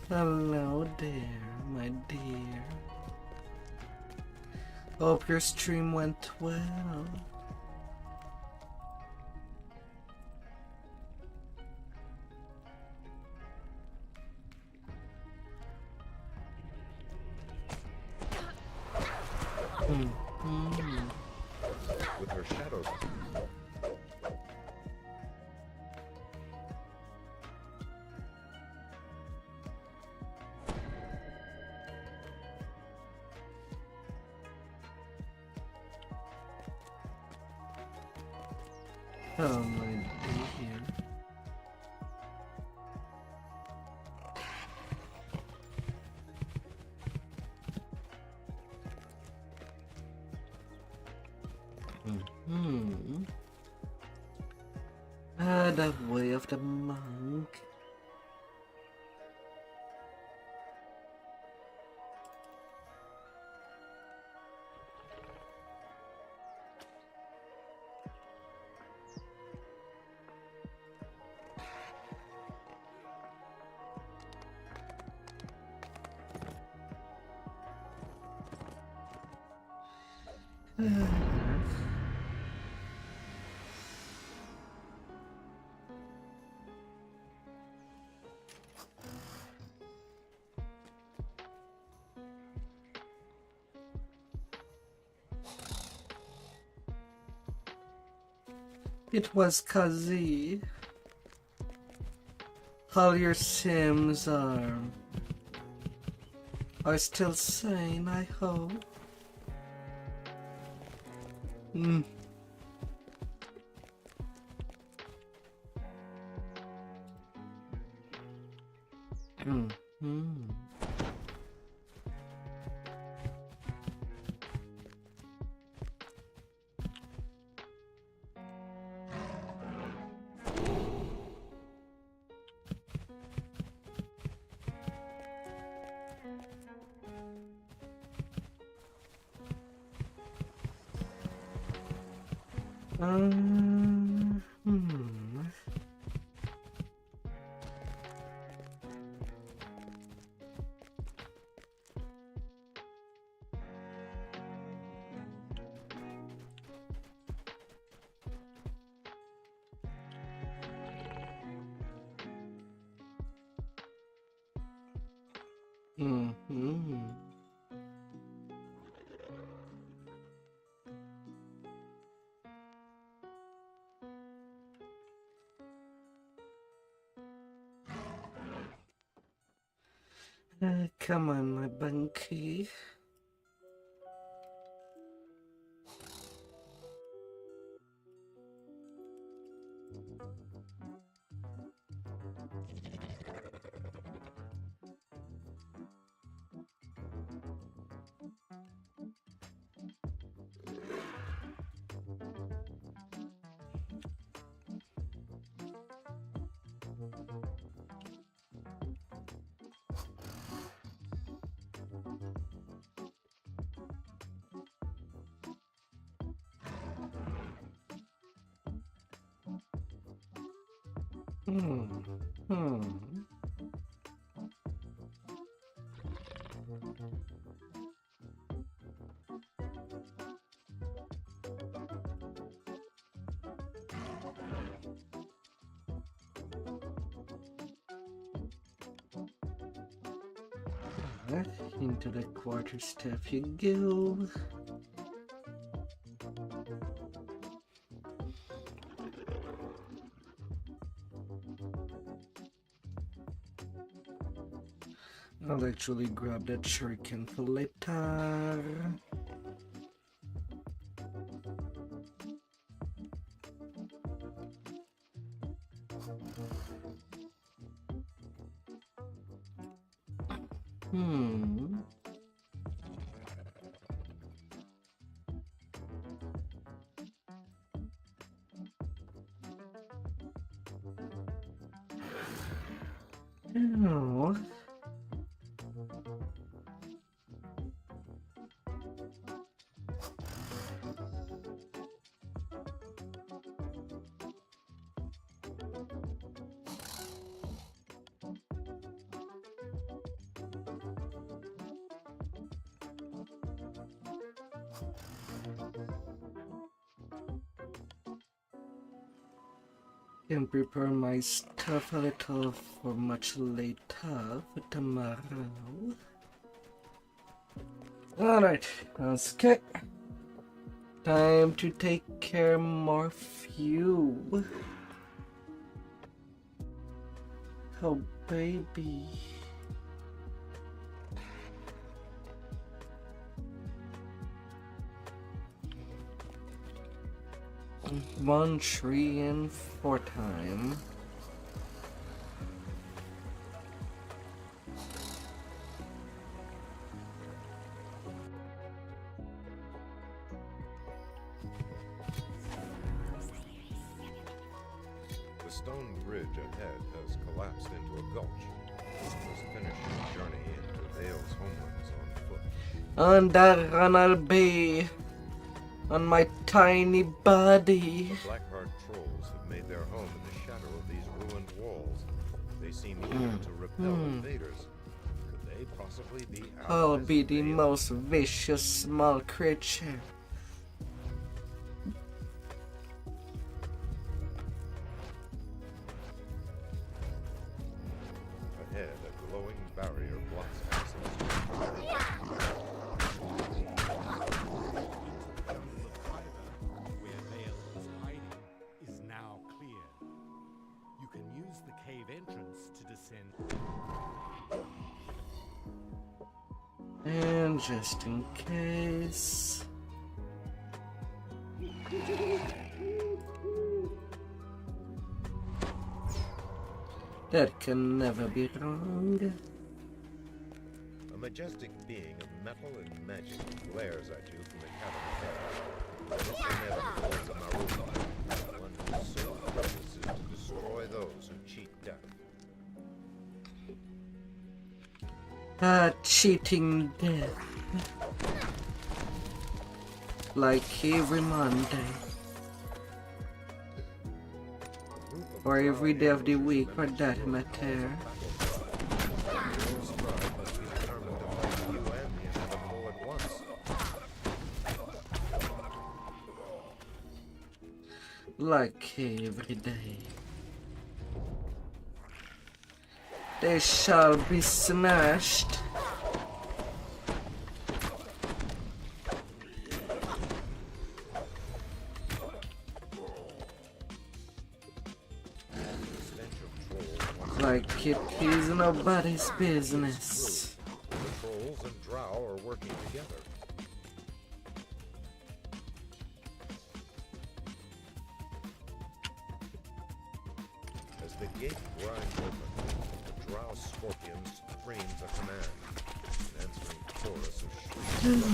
Hello there, my dear. Hope your stream went well. with her shadows. Oh my dear. The way of the monk. It was Kazi. All your Sims are still sane, I hope. Come on, my bunkie. Into the quarterstaff you go. I'll actually grab that shuriken for later. Oh. Can prepare my stuff a little for much later for tomorrow. Alright, let's get time to take care more of you. Oh baby. One tree and 4 time. The stone bridge ahead has collapsed into a gulch. Let's finish the journey into Vale's homelands on foot. On that run I'll be. On my tiny body. The Blackheart trolls have made their home in the shadow of these ruined walls. They seem eager to repel invaders. Could they possibly be I'll be the most vicious small creature. Ahead, a glowing barrier blocks access. Where Vale was hiding is now clear. You can use the cave entrance to descend. And just in case. That can never be wrong. A majestic being of metal and magic glares at you from the cavern ahead. This inevitable is a Maruba, one whose sole purpose is to destroy those who cheat death. Cheating death. Like every Monday. Or every day of the week for that matter. Like every day. They shall be smashed. Like it is nobody's business. The trolls and drow are working together. As the gate grinds open, the drow scorpion screams a command. An answering chorus of shrieks.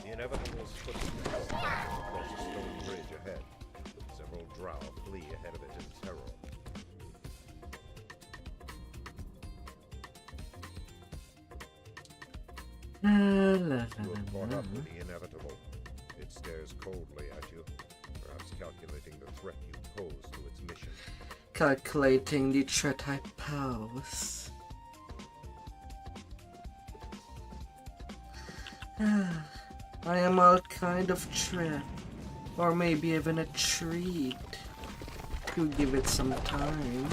The inevitable's footsteps across a stone bridge ahead. Several drow flee ahead of it in terror. You are caught up with the inevitable. It stares coldly at you, perhaps calculating the threat you pose to its mission. Calculating the threat I pose. I am all kind of threat. Or maybe even a treat. You give it some time.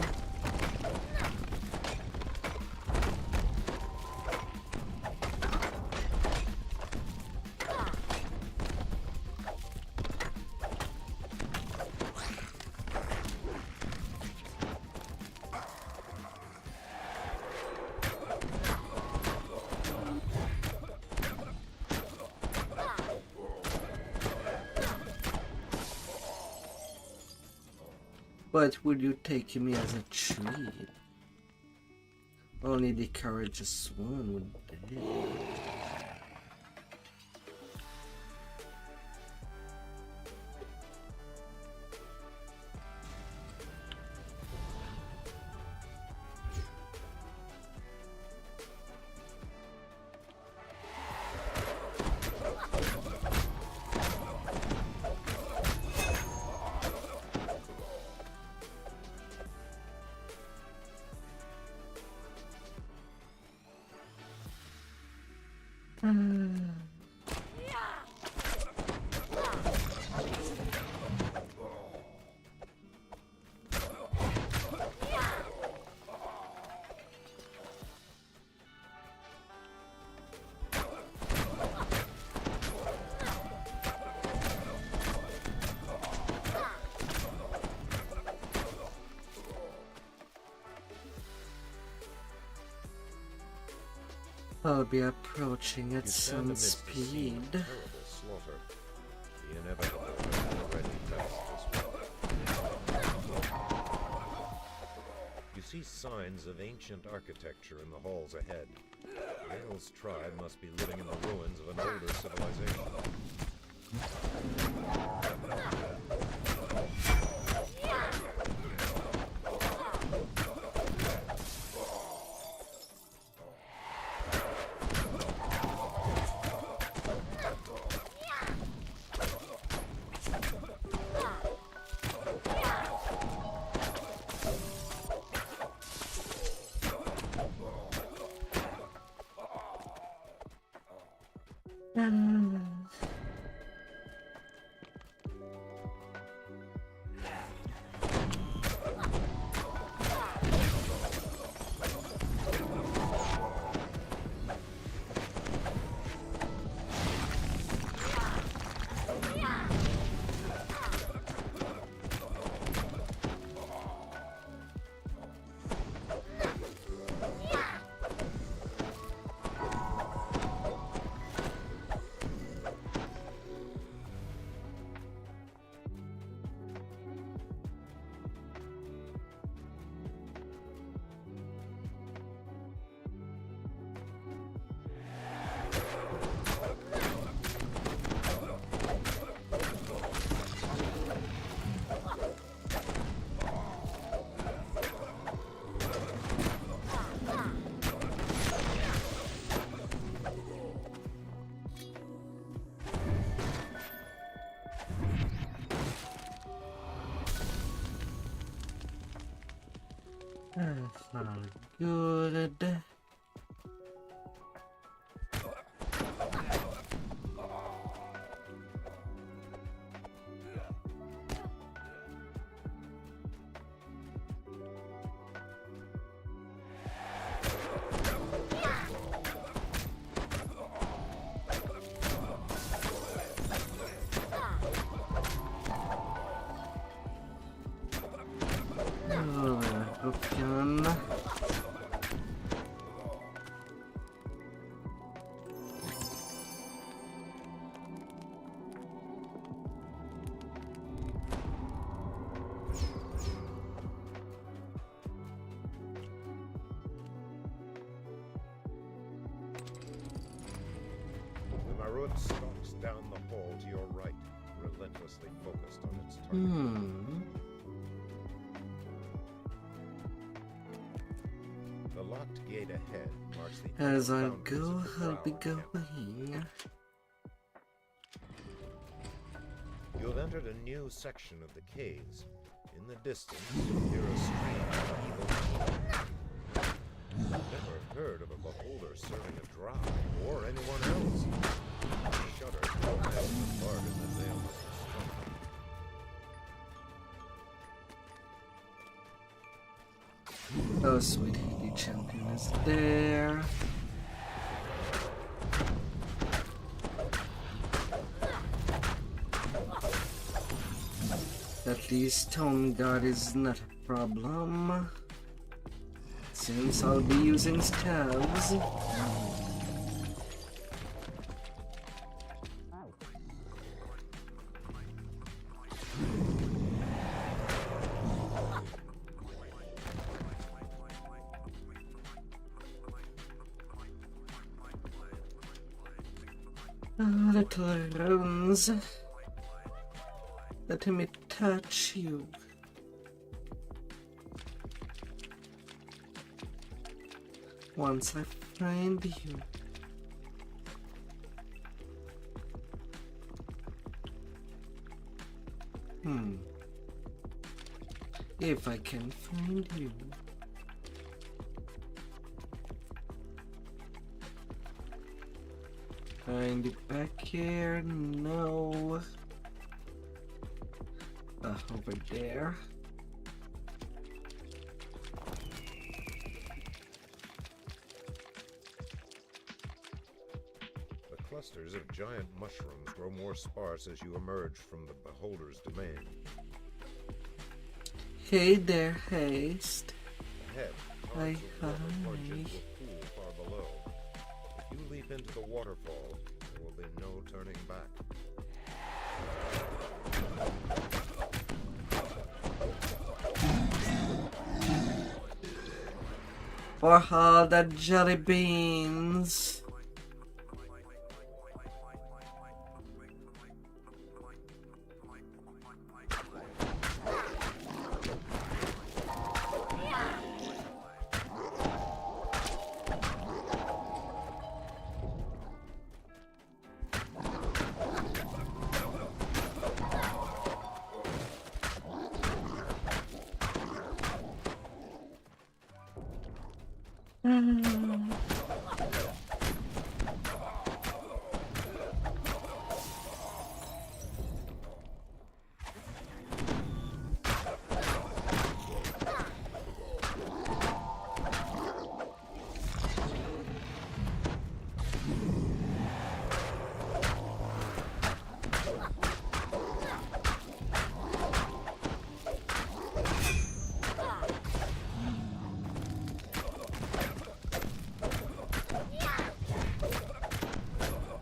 But would you take me as a treat? Only the courageous one would dare. I'll be approaching at some speed. Terrible slaughter. The inevitable has already passed this way. You see signs of ancient architecture in the halls ahead. Gale's tribe must be living in the ruins of an older civilization. That's not good. Open. The Marut stalks down the hall to your right, relentlessly focused on its target. The locked gate ahead marks the As I boundaries go, of the I'll be Drow camp. going. You have entered a new section of the caves. In the distance, you hear a stream of evil. Never heard of a beholder serving a drow or anyone else. You shudder to imagine the bargain that they must have struck. Oh, sweet Higgy champion is there. At least Tome Guard is not a problem, since I'll be using stabs. Little runes. Let me touch you. Once I find you. If I can find you. Find it back here? No. Over there. The clusters of giant mushrooms grow more sparse as you emerge from the beholder's domain. Hey there, Haste. Ahead, Hi, water plunges to a pool far below. If you leap into the waterfall, there will be no turning back. For all the jelly beans.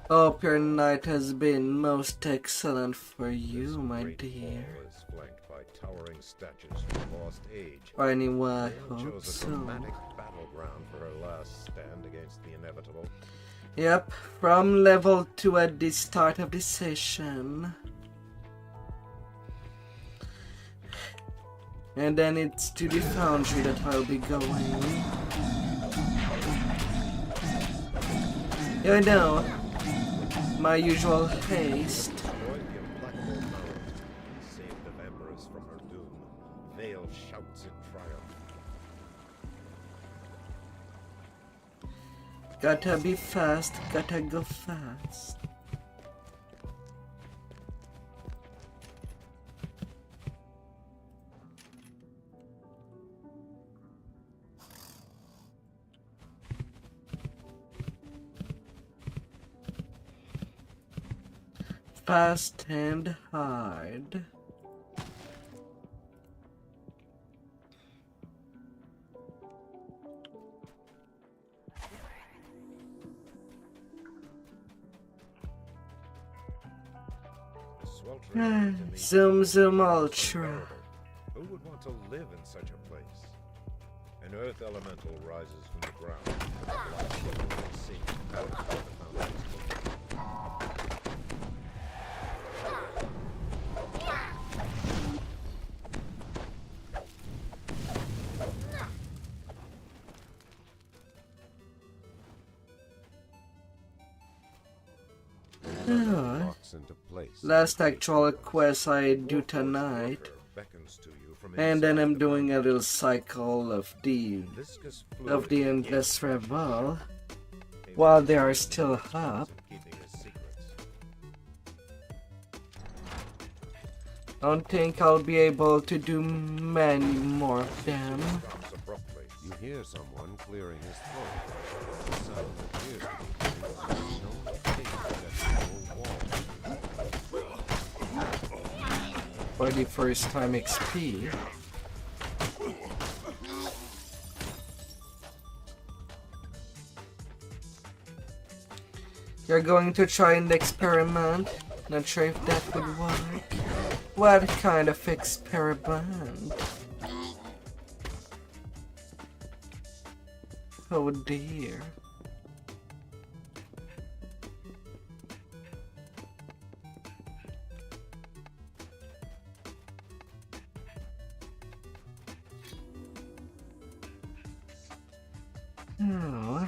Hope your night has been most excellent for you, my dear. Is flanked by towering statues from lost age. Or anyway, I Vale hope chose a so. dramatic battleground for her last stand against the inevitable. Yep, from level 2 at the start of the session. And then it's to the foundry that I'll be going. Yeah, I know. My usual haste. Destroyed the implacable mound. Saved the vampiress from her doom. Vale shouts in triumph. Gotta be fast, gotta go fast. Fast and hard. Zoom Zoom Ultra. Who would want to live in such a place? An earth elemental rises from the ground. Last actual quest I do tonight, and then I'm doing a little cycle of the endless revel while they are still up. Don't think I'll be able to do many more of them. You hear someone clearing his throat. The sound appears to be for the first time XP. You're going to try and experiment? Not sure if that would work. What kind of experiment? Oh dear. Oh.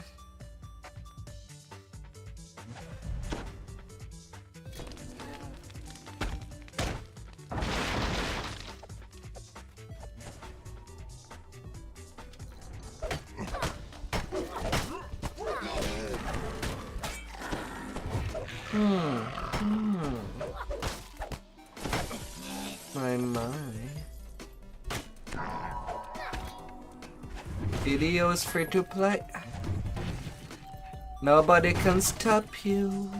My. Video is free to play. Nobody can stop you.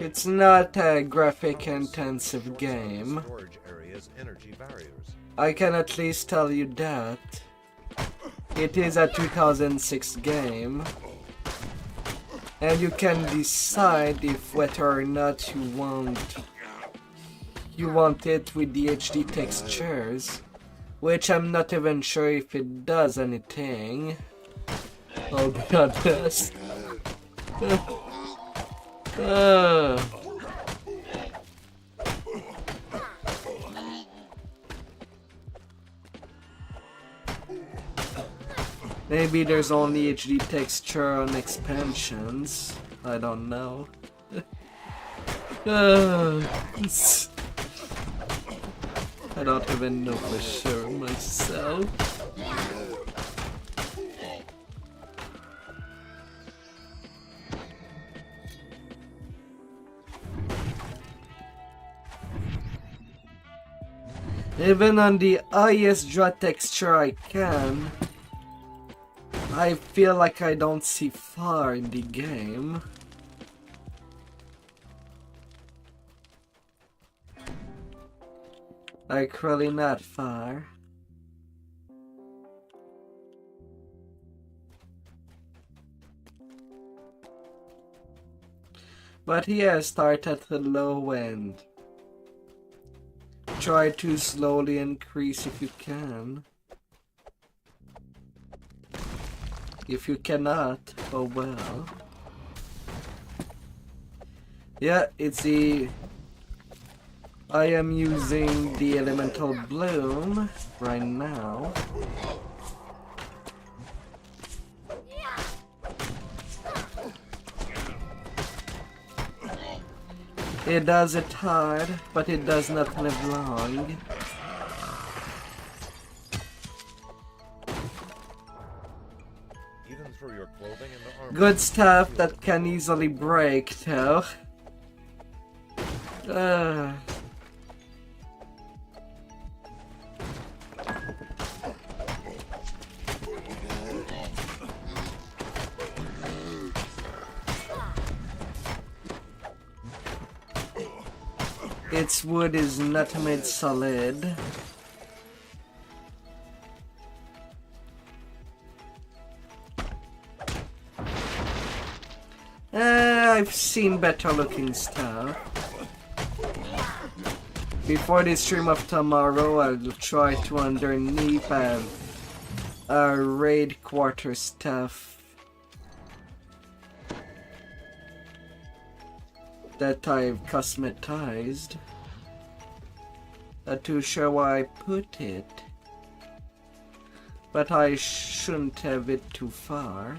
It's not a graphic intensive game. I can at least tell you that. It is a 2006 game. And you can decide if whether or not you want it with the HD textures, which I'm not even sure if it does anything. I'll be honest. Maybe there's only HD texture on expansions. I don't know. I don't even know for sure myself. Even on the highest draw texture I can, I feel like I don't see far in the game. Like really not far. But yeah, start at the low end. Try to slowly increase if you can. If you cannot, oh well. Yeah, it's the... I am using the Elemental Bloom right now. It does it hard, but it does not live long. Even through your clothing and the armor. Good stuff that can easily break, though. Its wood is not made solid. I've seen better looking stuff. Before the stream of tomorrow, I'll try to underneath raid quarter stuff that I've customized. Not too sure where I put it, but I shouldn't have it too far.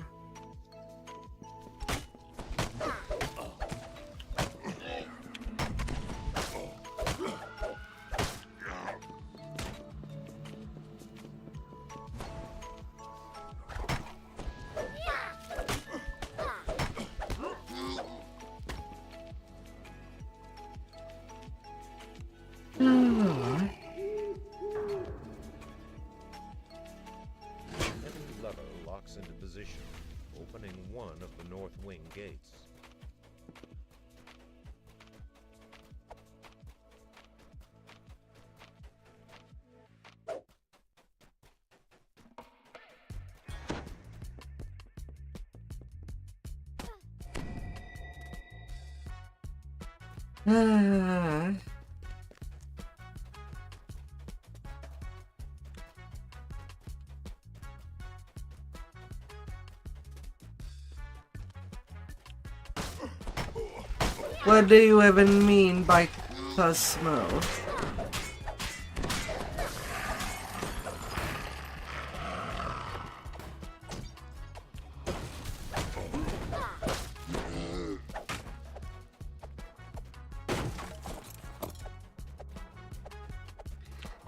What do you even mean by Cosmo?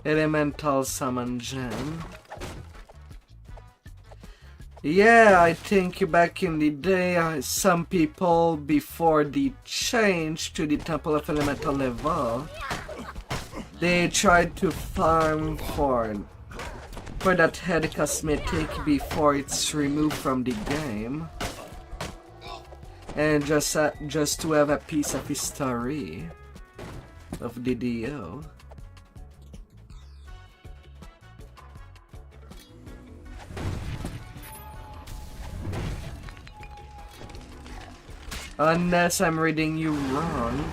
Elemental Summon Gem. Yeah, I think back in the day, some people, before the change to the Temple of Elemental level, they tried to farm for that head cosmetic before it's removed from the game. And just to have a piece of history of the DO. Unless I'm reading you wrong.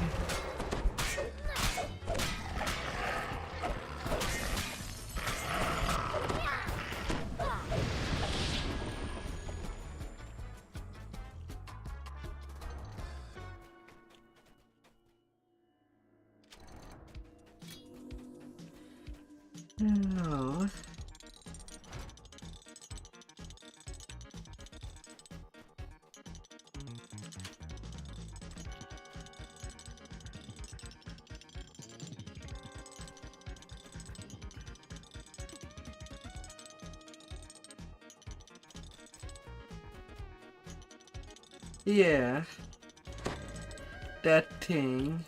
No. Yeah, that thing.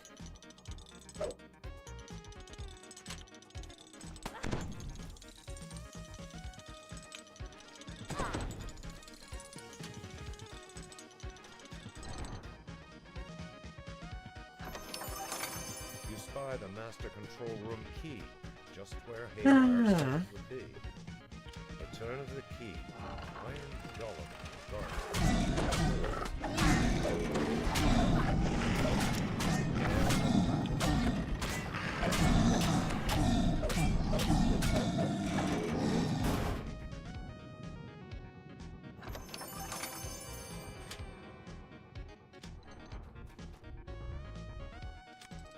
by the master control room key, just where Haywire's stand would be. A turn of the key, Iron Golem guards.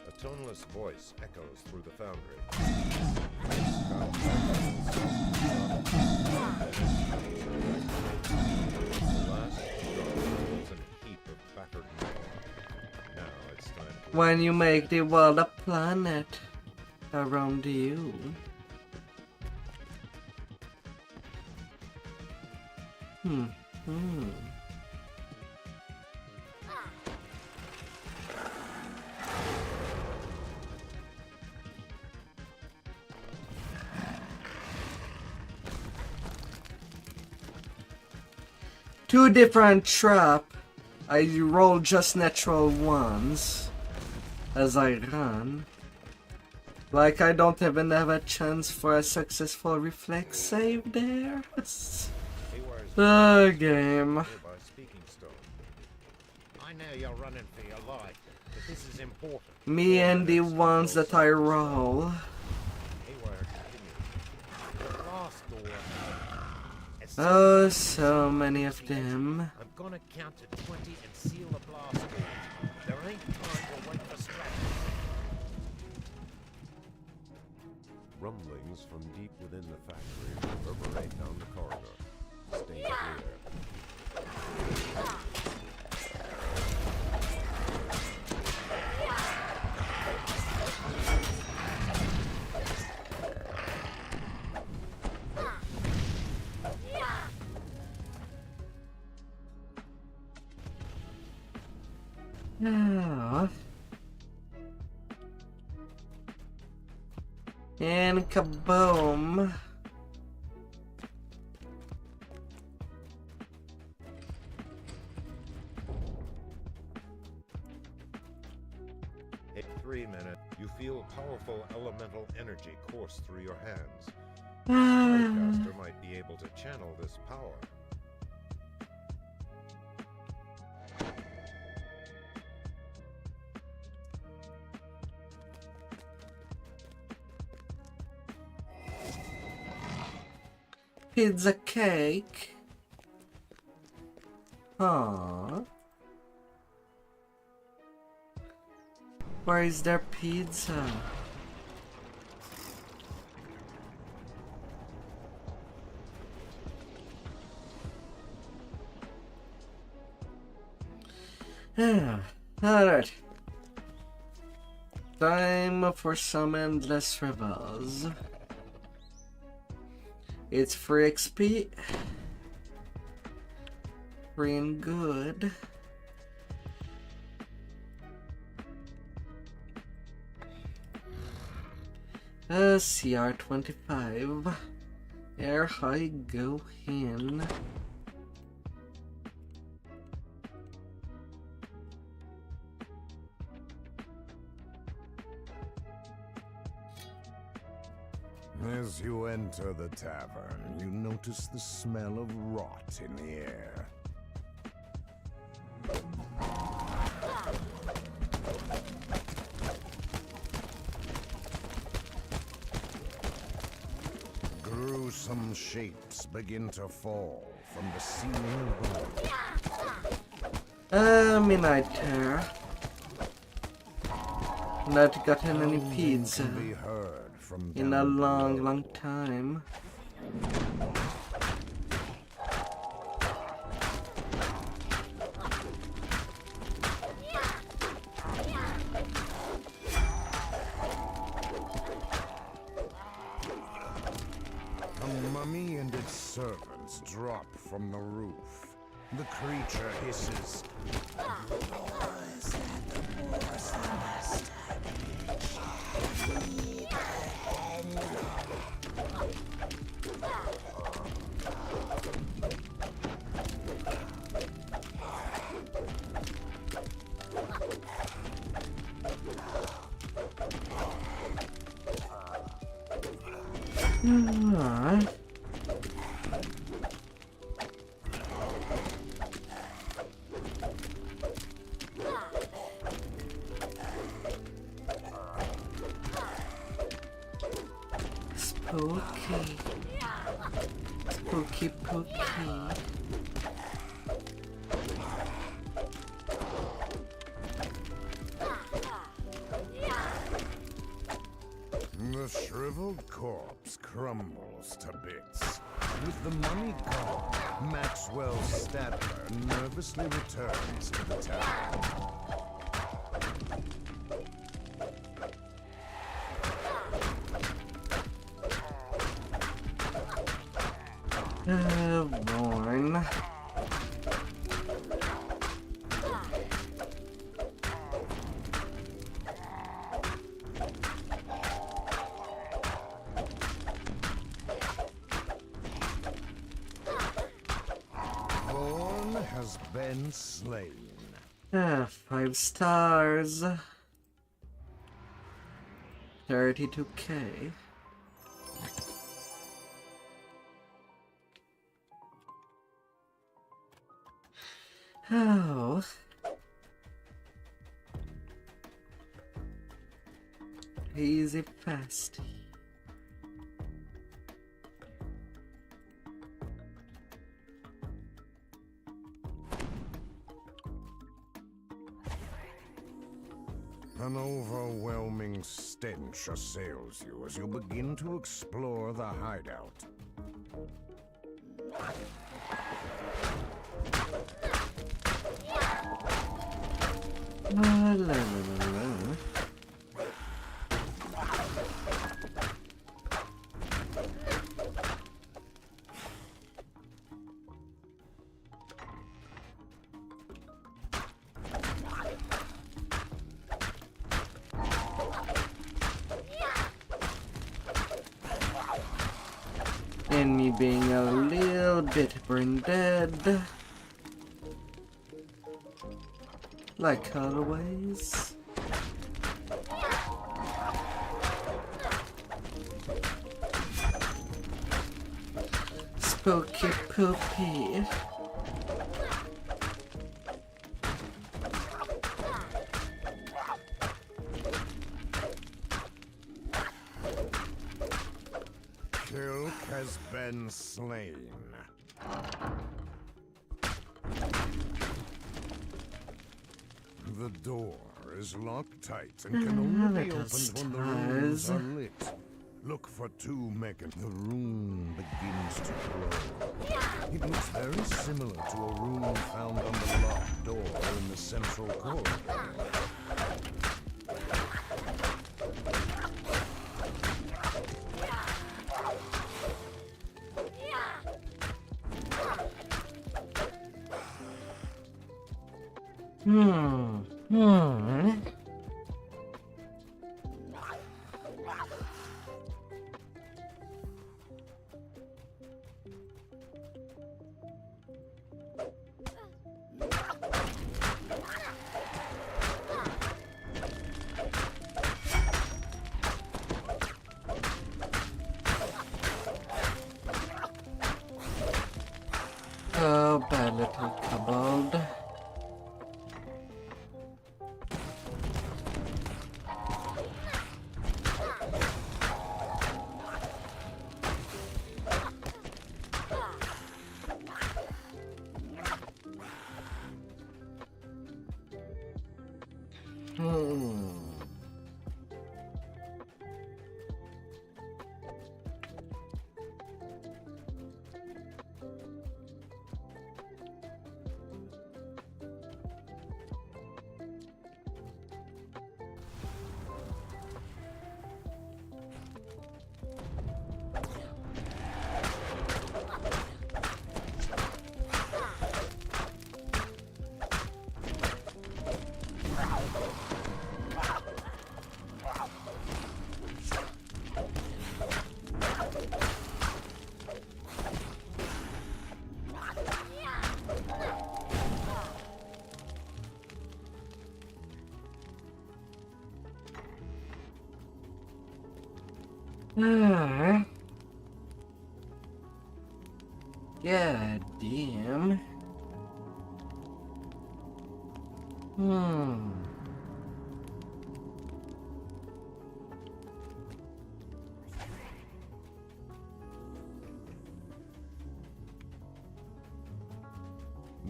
A toneless voice echoes through the foundry. When you make the world a planet around you. Two different trap. I roll just natural ones as I run. Like I don't even have a chance for a successful reflex save there. The game. I know you're running for your life, but this is important. Me and the ones that I roll. Oh, so many of them. I'm gonna count to 20 and seal the blast door. There ain't time to wait for strategy. Rumblings from deep within the factory reverberate down the corridor. Stay clear. Oh. And kaboom. At 3 minutes, you feel powerful elemental energy course through your hands. A spellcaster might be able to channel this power. Pizza cake. Aww. Where is their pizza? Alright. Time for some endless rivals. It's free XP. Free and good. CR25. Here I go in. As you enter the tavern, you notice the smell of rot in the air. Gruesome shapes begin to fall from the ceiling above. Midnight Terror. Not gotten any pizza in a long time. A mummy and its servants drop from the roof. The creature hisses. Alright. Spooky. Spooky pooky. The shriveled corpse crumbles to bits. With the money gone, Maxwell's Stadler nervously returns to the town. Born. Vaughn has been slain. 5 stars. 32K. Oh. Easy fast. An overwhelming stench assails you as you begin to explore the hideout. La, la, la, la. And me being a little bit brain dead. Like always. Spooky poopy. Kilk has been slain. The door is locked tight and can only be opened when the rooms are lit. Look for 2 mechanisms. The room begins to glow. It looks very similar to a room found on the locked door in the central corridor. Oh, bad little kobold. God damn.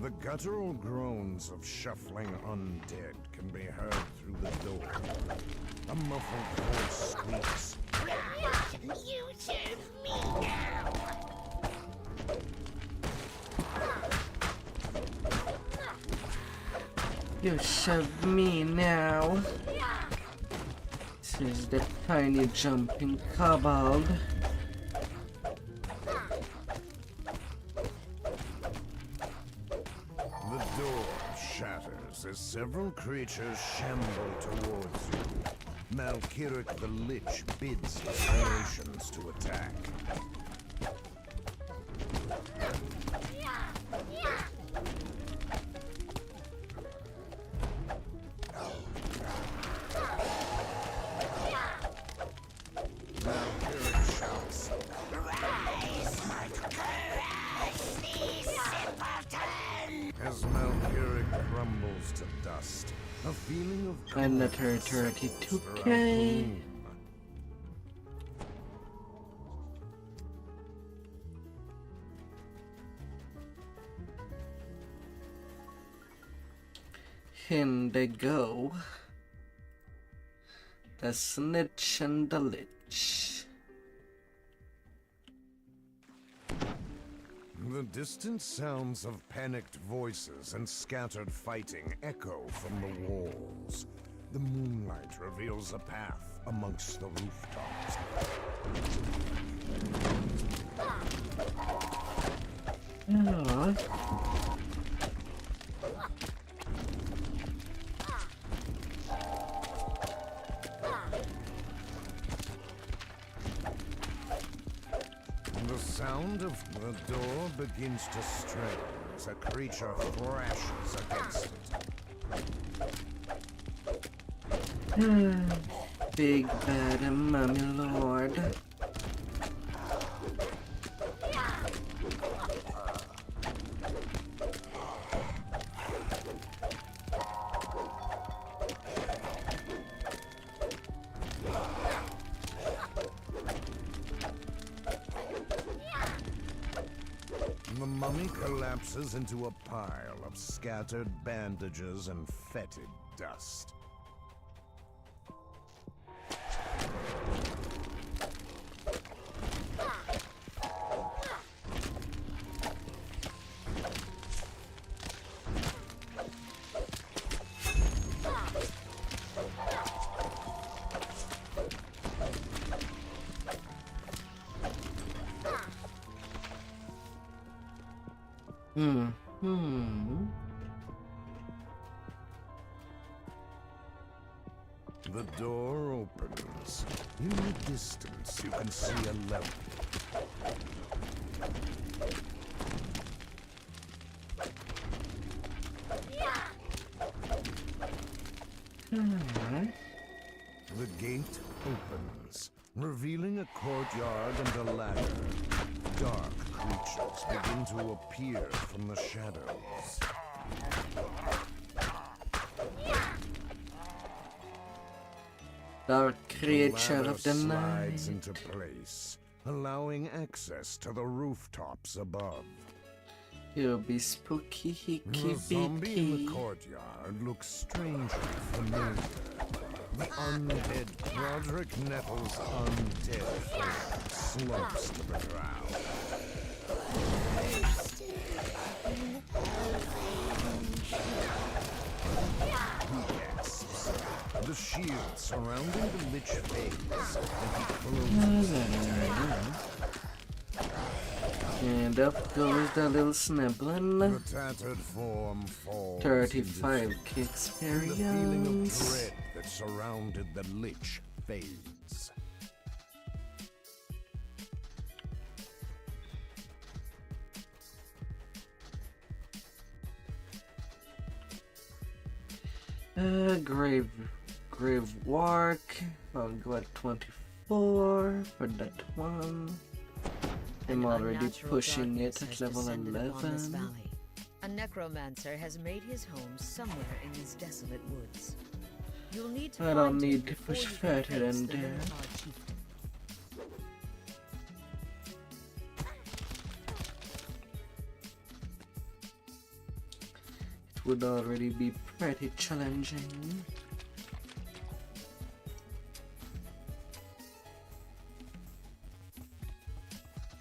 The guttural groans of shuffling undead can be heard through the door. A muffled voice squeaks. You serve me now. You serve me now. This is the tiny jumping kobold. The door shatters as several creatures shamble towards you. Malkirik the Lich bids his creations to attack. Malkirik shouts, Rise, my curse, these simpleton! as Malkirik crumbles to dust. A feeling of Another calm settles 32K. throughout the room. In they go. The snitch and the lich. The distant sounds of panicked voices and scattered fighting echo from the walls. The moonlight reveals a path amongst the rooftops. The sound of the door begins to strain as a creature thrashes against it. Big bad and mummy lord. The mummy collapses into a pile of scattered bandages and fetid dust. The door opens. In the distance, you can see a level. The gate opens, revealing a courtyard and a ladder. Dark creatures begin to appear from the shadows. Dark creature ladder of the slides night. into place, allowing access to the rooftops above. You'll be spooky hickey The zombie in beaky. the courtyard looks strangely familiar. The undead Broderick Nettle's undead friend slumps to the ground. He gasps. The shield surrounding the lich fades, and he closes. And up goes the little snibbling. The tattered form falls. 35k And the feeling of experience. dread that surrounded the lich fades. Grave work. I'll go at 24 for that one. I'm already Unnatural pushing darkness it at has level descended upon this 11. valley. A necromancer has made his home somewhere in these desolate woods. You'll need to I don't find him need to before push you can further face than the that. Minotaur chieftain. It would already be pretty challenging.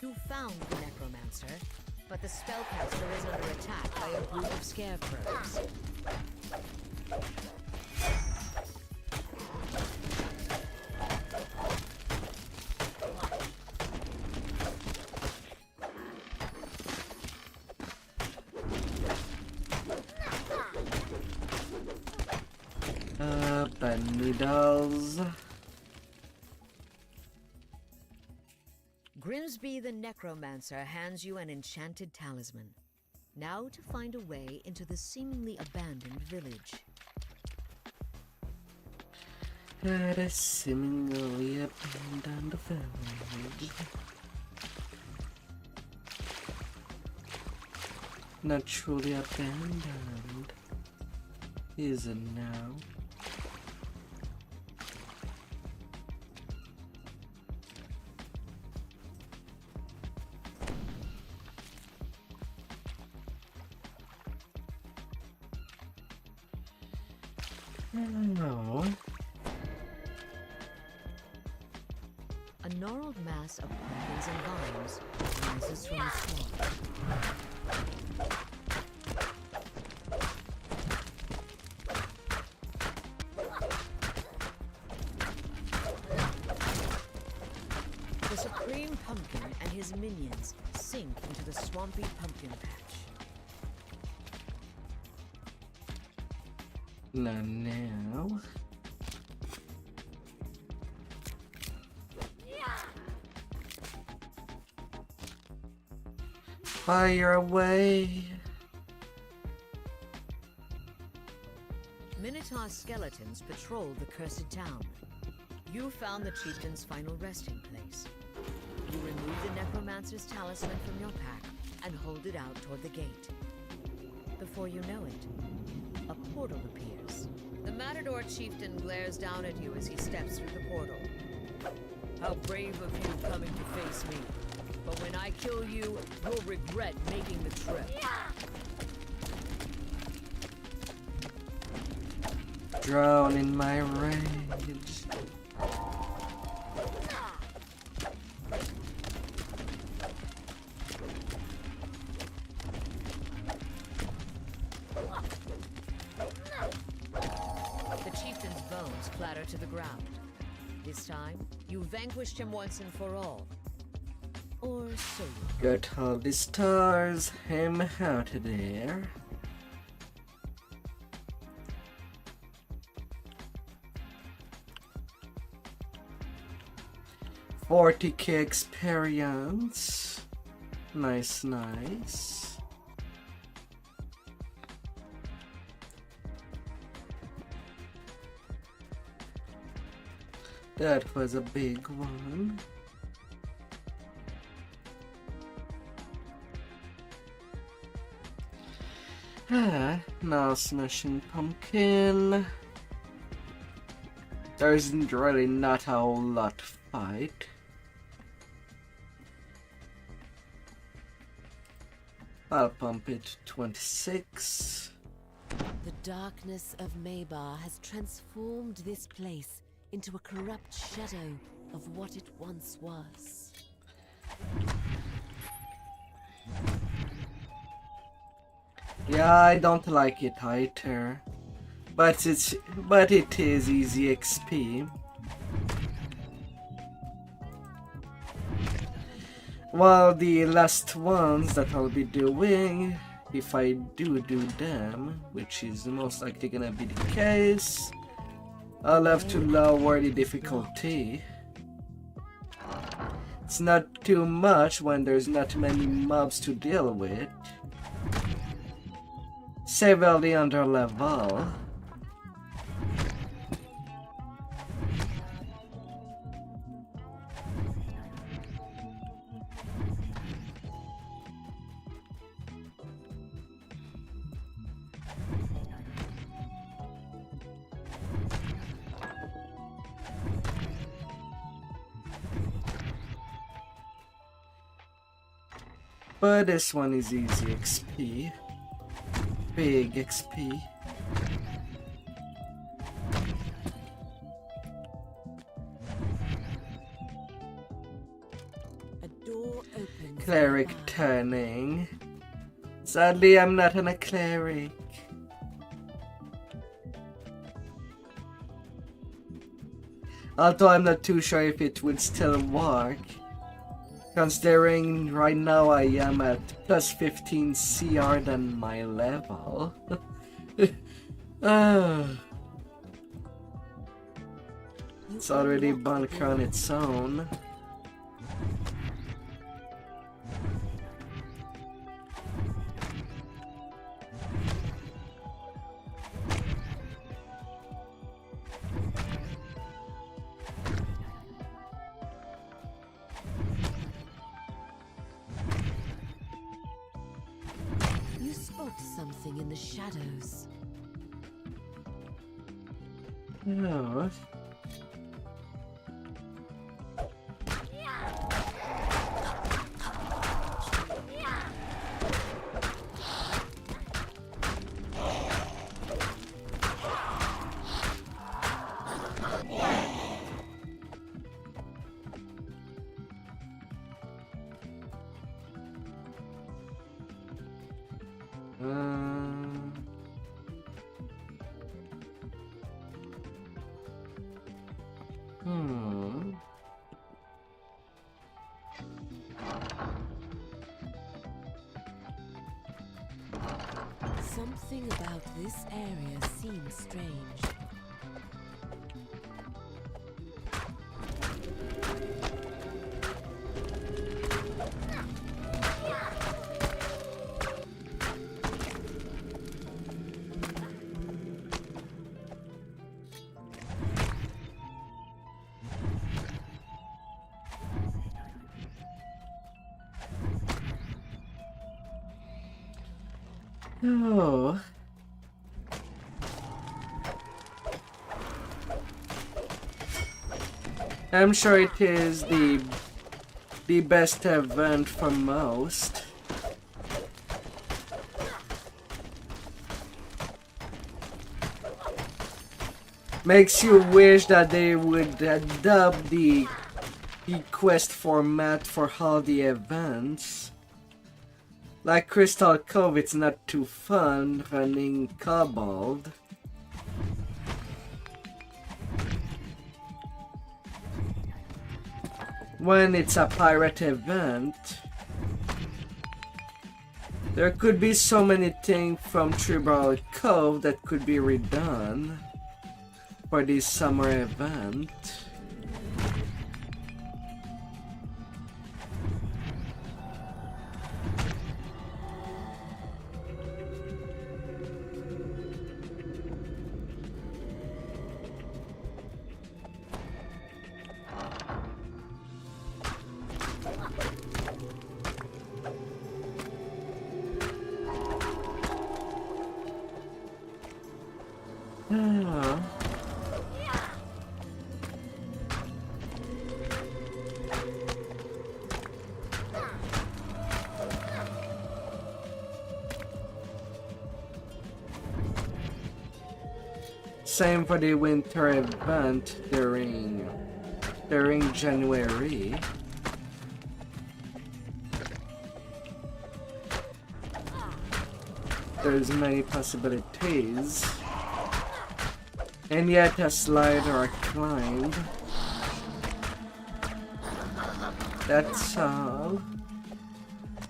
You found the necromancer, but the spellcaster is under attack by a group of scarecrows. Bunny dolls. Grimsby the necromancer hands you an enchanted talisman. Now to find a way into the seemingly abandoned village. At a seemingly abandoned village. Not truly abandoned, is it now? No. A gnarled mass of pumpkins and vines rises from the swamp. The Supreme Pumpkin and his minions sink into the swampy pumpkin patch. Not now. Fire away. Minotaur skeletons patrol the cursed town. You found the chieftain's final resting place. You remove the necromancer's talisman from your pack and hold it out toward the gate. Before you know it, a portal appears. The Matador chieftain glares down at you as he steps through the portal. How brave of you coming to face me. But when I kill you, you'll regret making the trip. Drown in my rage. The chieftain's bones clatter to the ground. This time, you vanquished him once and for all. Or so you Got all the stars. I'm out of there. $40K experience. Nice, nice. That was a big one. Now smashing pumpkin. There's really not a whole lot to fight. I'll pump it 26. The darkness of Maybar has transformed this place into a corrupt shadow of what it once was. Yeah, I don't like it either, but it is easy XP. Well, the last ones that I'll be doing, if I do them, which is most likely gonna be the case, I'll have to lower the difficulty. It's not too much when there's not many mobs to deal with. Severely under level. But this one is easy XP. Big XP. A door opens. Cleric turning. Sadly, I'm not a cleric. Although I'm not too sure if it would still work. Considering right now I am at plus 15 CR than my level. It's already bunker on its own. You spot something in the shadows. Oh. Something about this area seems strange. Oh. I'm sure it is the best event for most. Makes you wish that they would adopt the quest format for all the events. Like Crystal Cove, it's not too fun running Kobold. When it's a pirate event, there could be so many things from Tribal Cove that could be redone for this summer event. Same for the winter event during January. There's many possibilities. And yet a slide or a climb. That's all.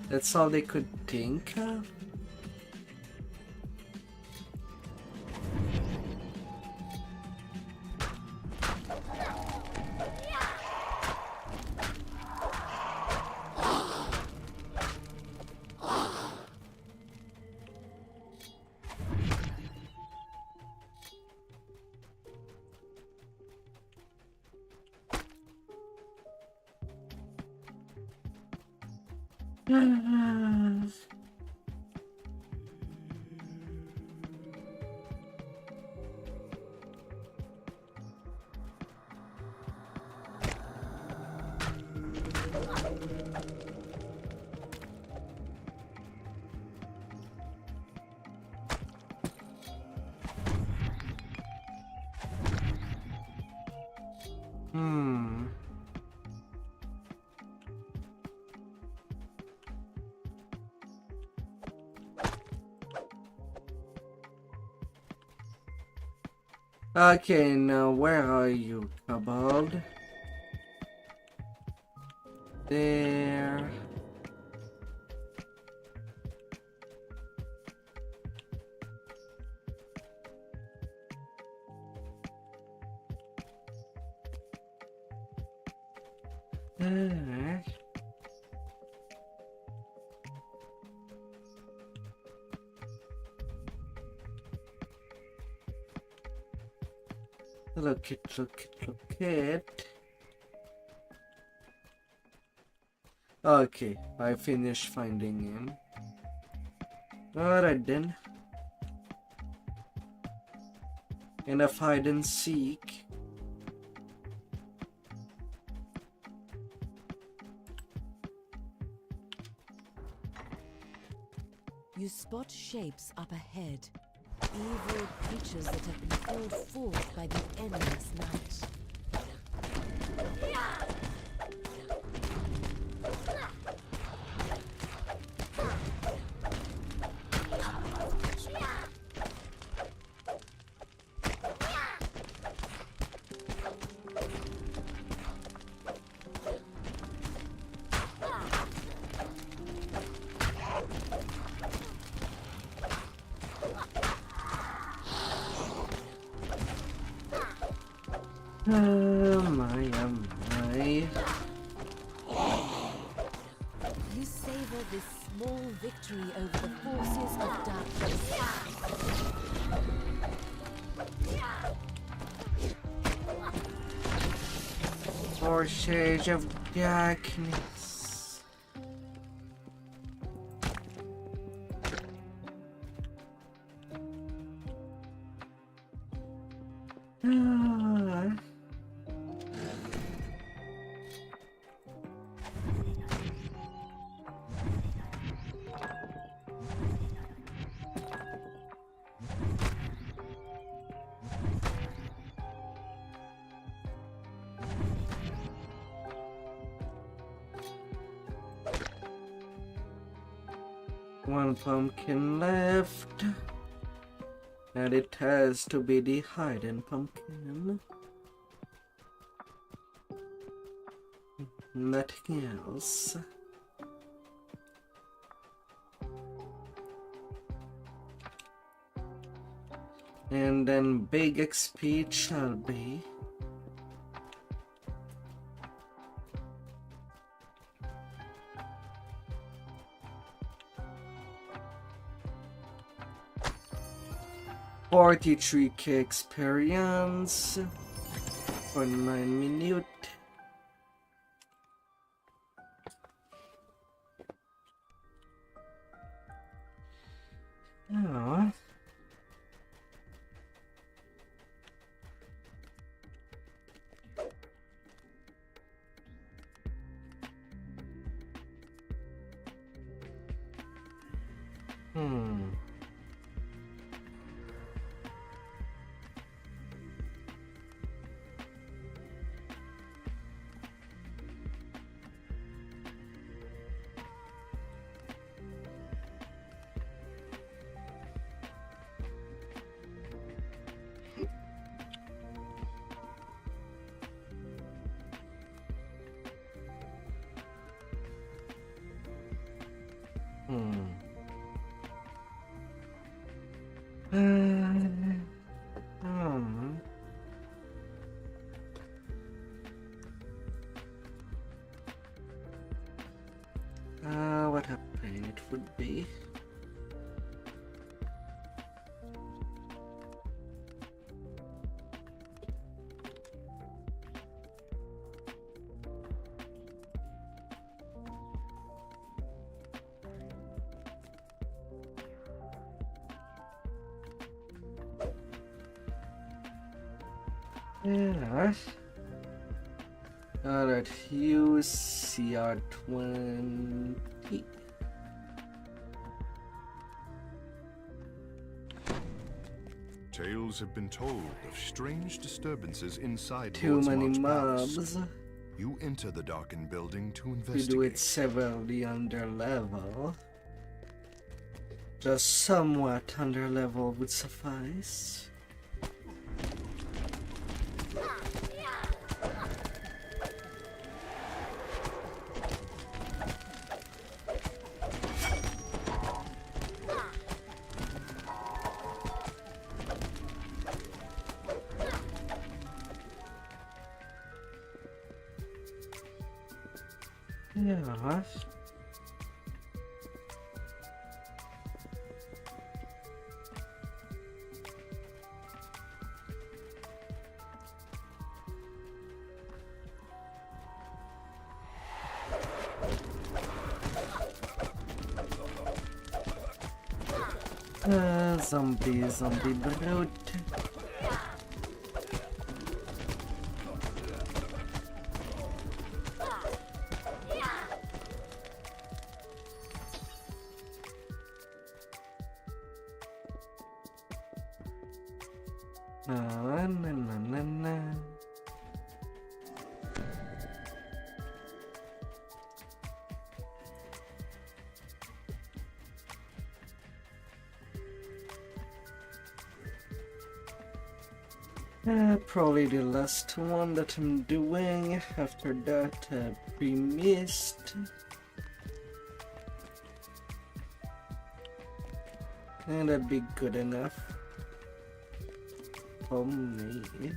That's all they could think of. Hmm. Okay, now where are you, Kobold? There. There. Look it. Okay, I finished finding him. Alright then. Enough hide and seek. You spot shapes up ahead. Evil creatures that have been called forth by the endless night. Oh my. You savor this small victory over the forces of darkness. Forces of darkness. One pumpkin left, and it has to be the hidden pumpkin. Nothing else. And then big XP it shall be. $43K experience for 9 minutes. Oh. What a pain it would be. Yes. Alright, use CR20. Tales have been told of strange disturbances inside Too Lord many Smart's mobs. palace. You enter the darkened building to We investigate. do it severely under level. Just somewhat under level would suffice. Yeah. Zombie brute. Na na na na na. Probably the last one that I'm doing. After that, pre-mist. And that'd be good enough for me.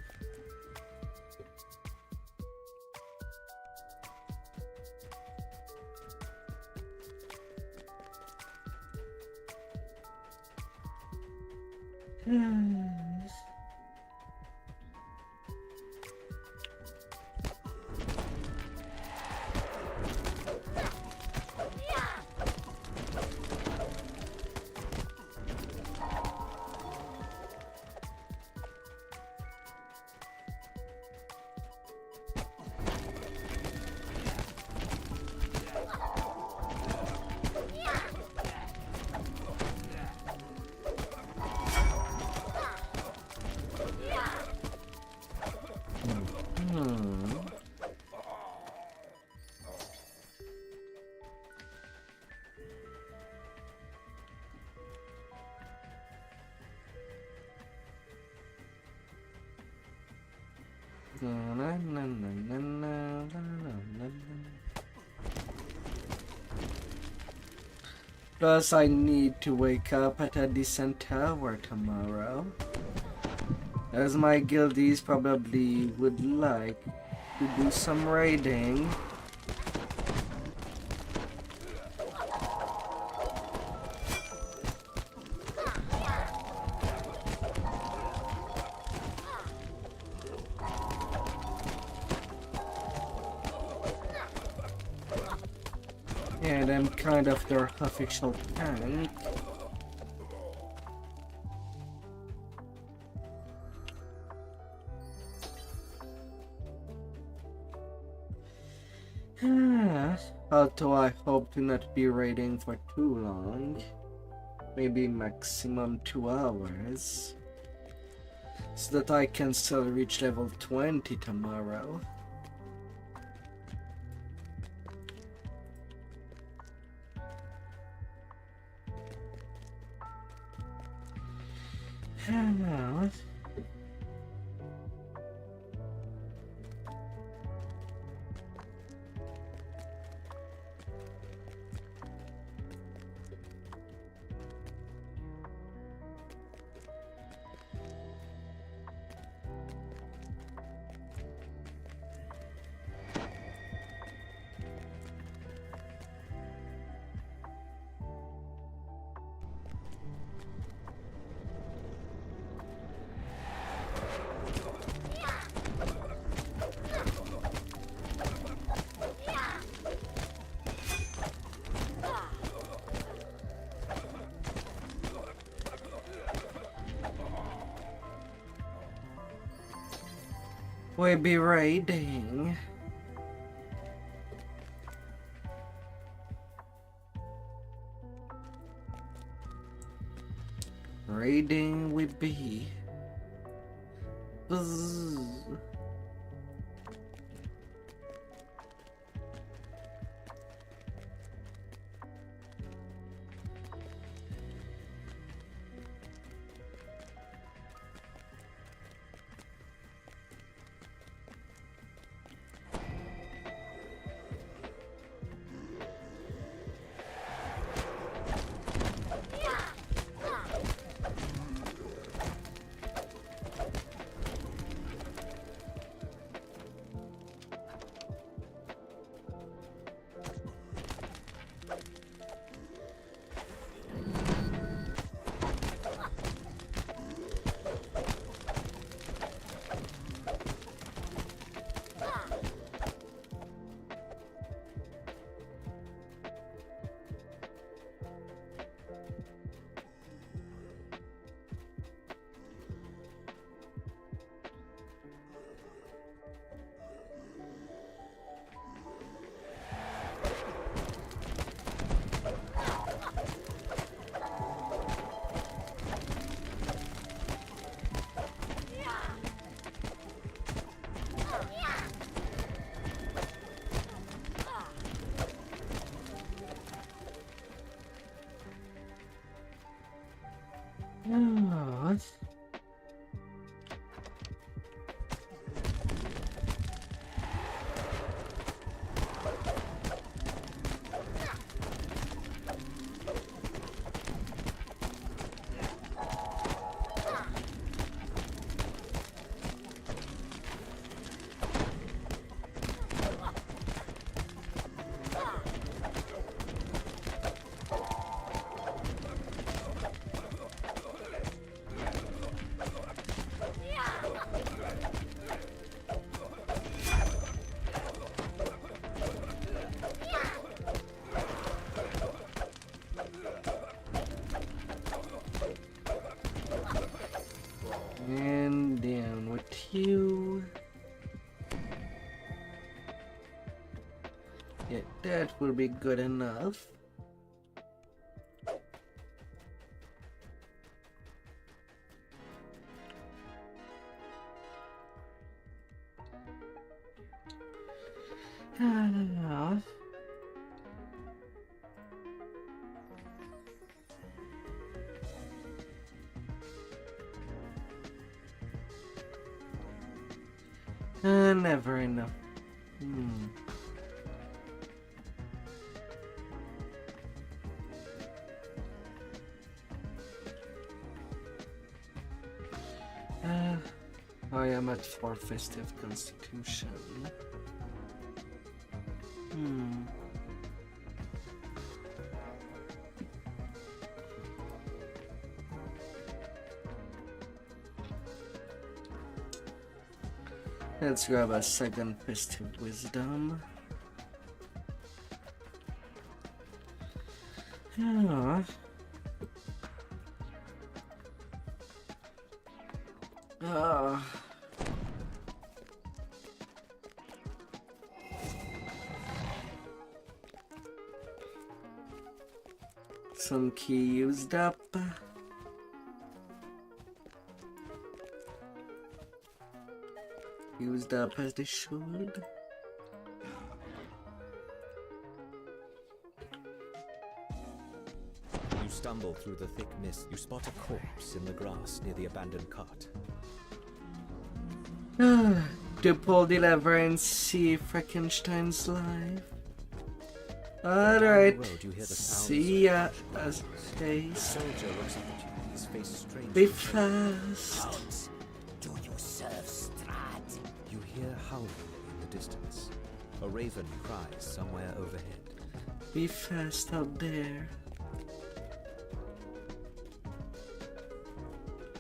Plus, I need to wake up at a decent hour tomorrow, as my guildies probably would like to do some raiding. And I'm kind of their official tank. Although I hope to not be raiding for too long. Maybe maximum 2 hours. So that I can still reach level 20 tomorrow. We'll be raiding. Raiding we be. Bzzz. Oh, and down with you. Yeah, that will be good enough. Ah. Never enough. I am at 4 festive constitution. Let's grab a second festive wisdom. Yeah. Some key used up. Used up as they should. You stumble through the thick mist. You spot a corpse in the grass near the abandoned cart. To pull the lever and see Frankenstein's life. Alright. See ya. Okay. Soldier looks up at you, his face strange. Be fast. Do you serve Strahd? You hear howling in the distance. A raven cries somewhere overhead. Be fast out there.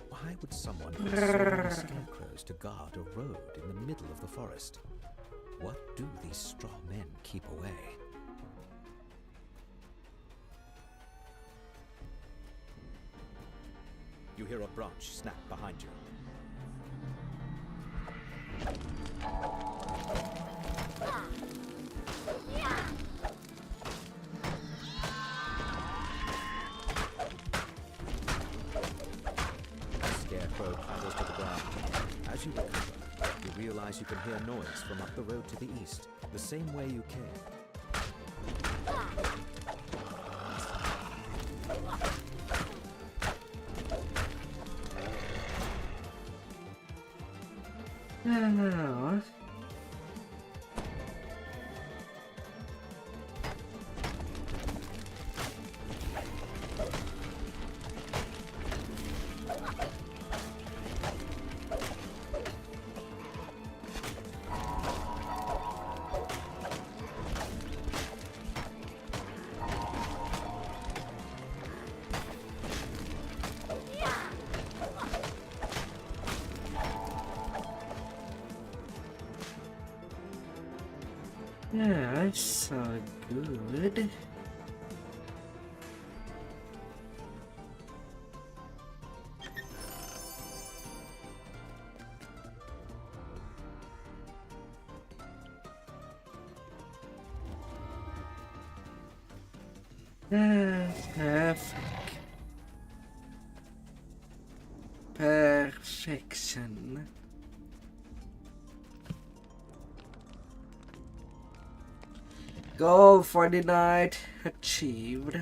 Why would someone put so many scarecrows to guard a road in the middle of the forest? What do these straw men keep away? You hear a branch snap behind you. A scarecrow clatters to the ground. As you You realize you can hear noise from up the road to the east, the same way you came. Now, yeah, I saw good. Perfect. Perfection. Goal for the night achieved.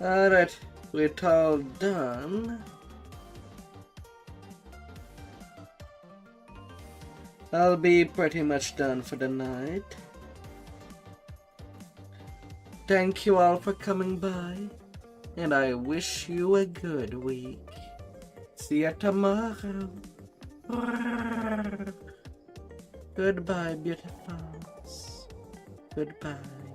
Alright, we're all done. I'll be pretty much done for the night. Thank you all for coming by, and I wish you a good week. See you tomorrow. Goodbye, beautifuls. Goodbye.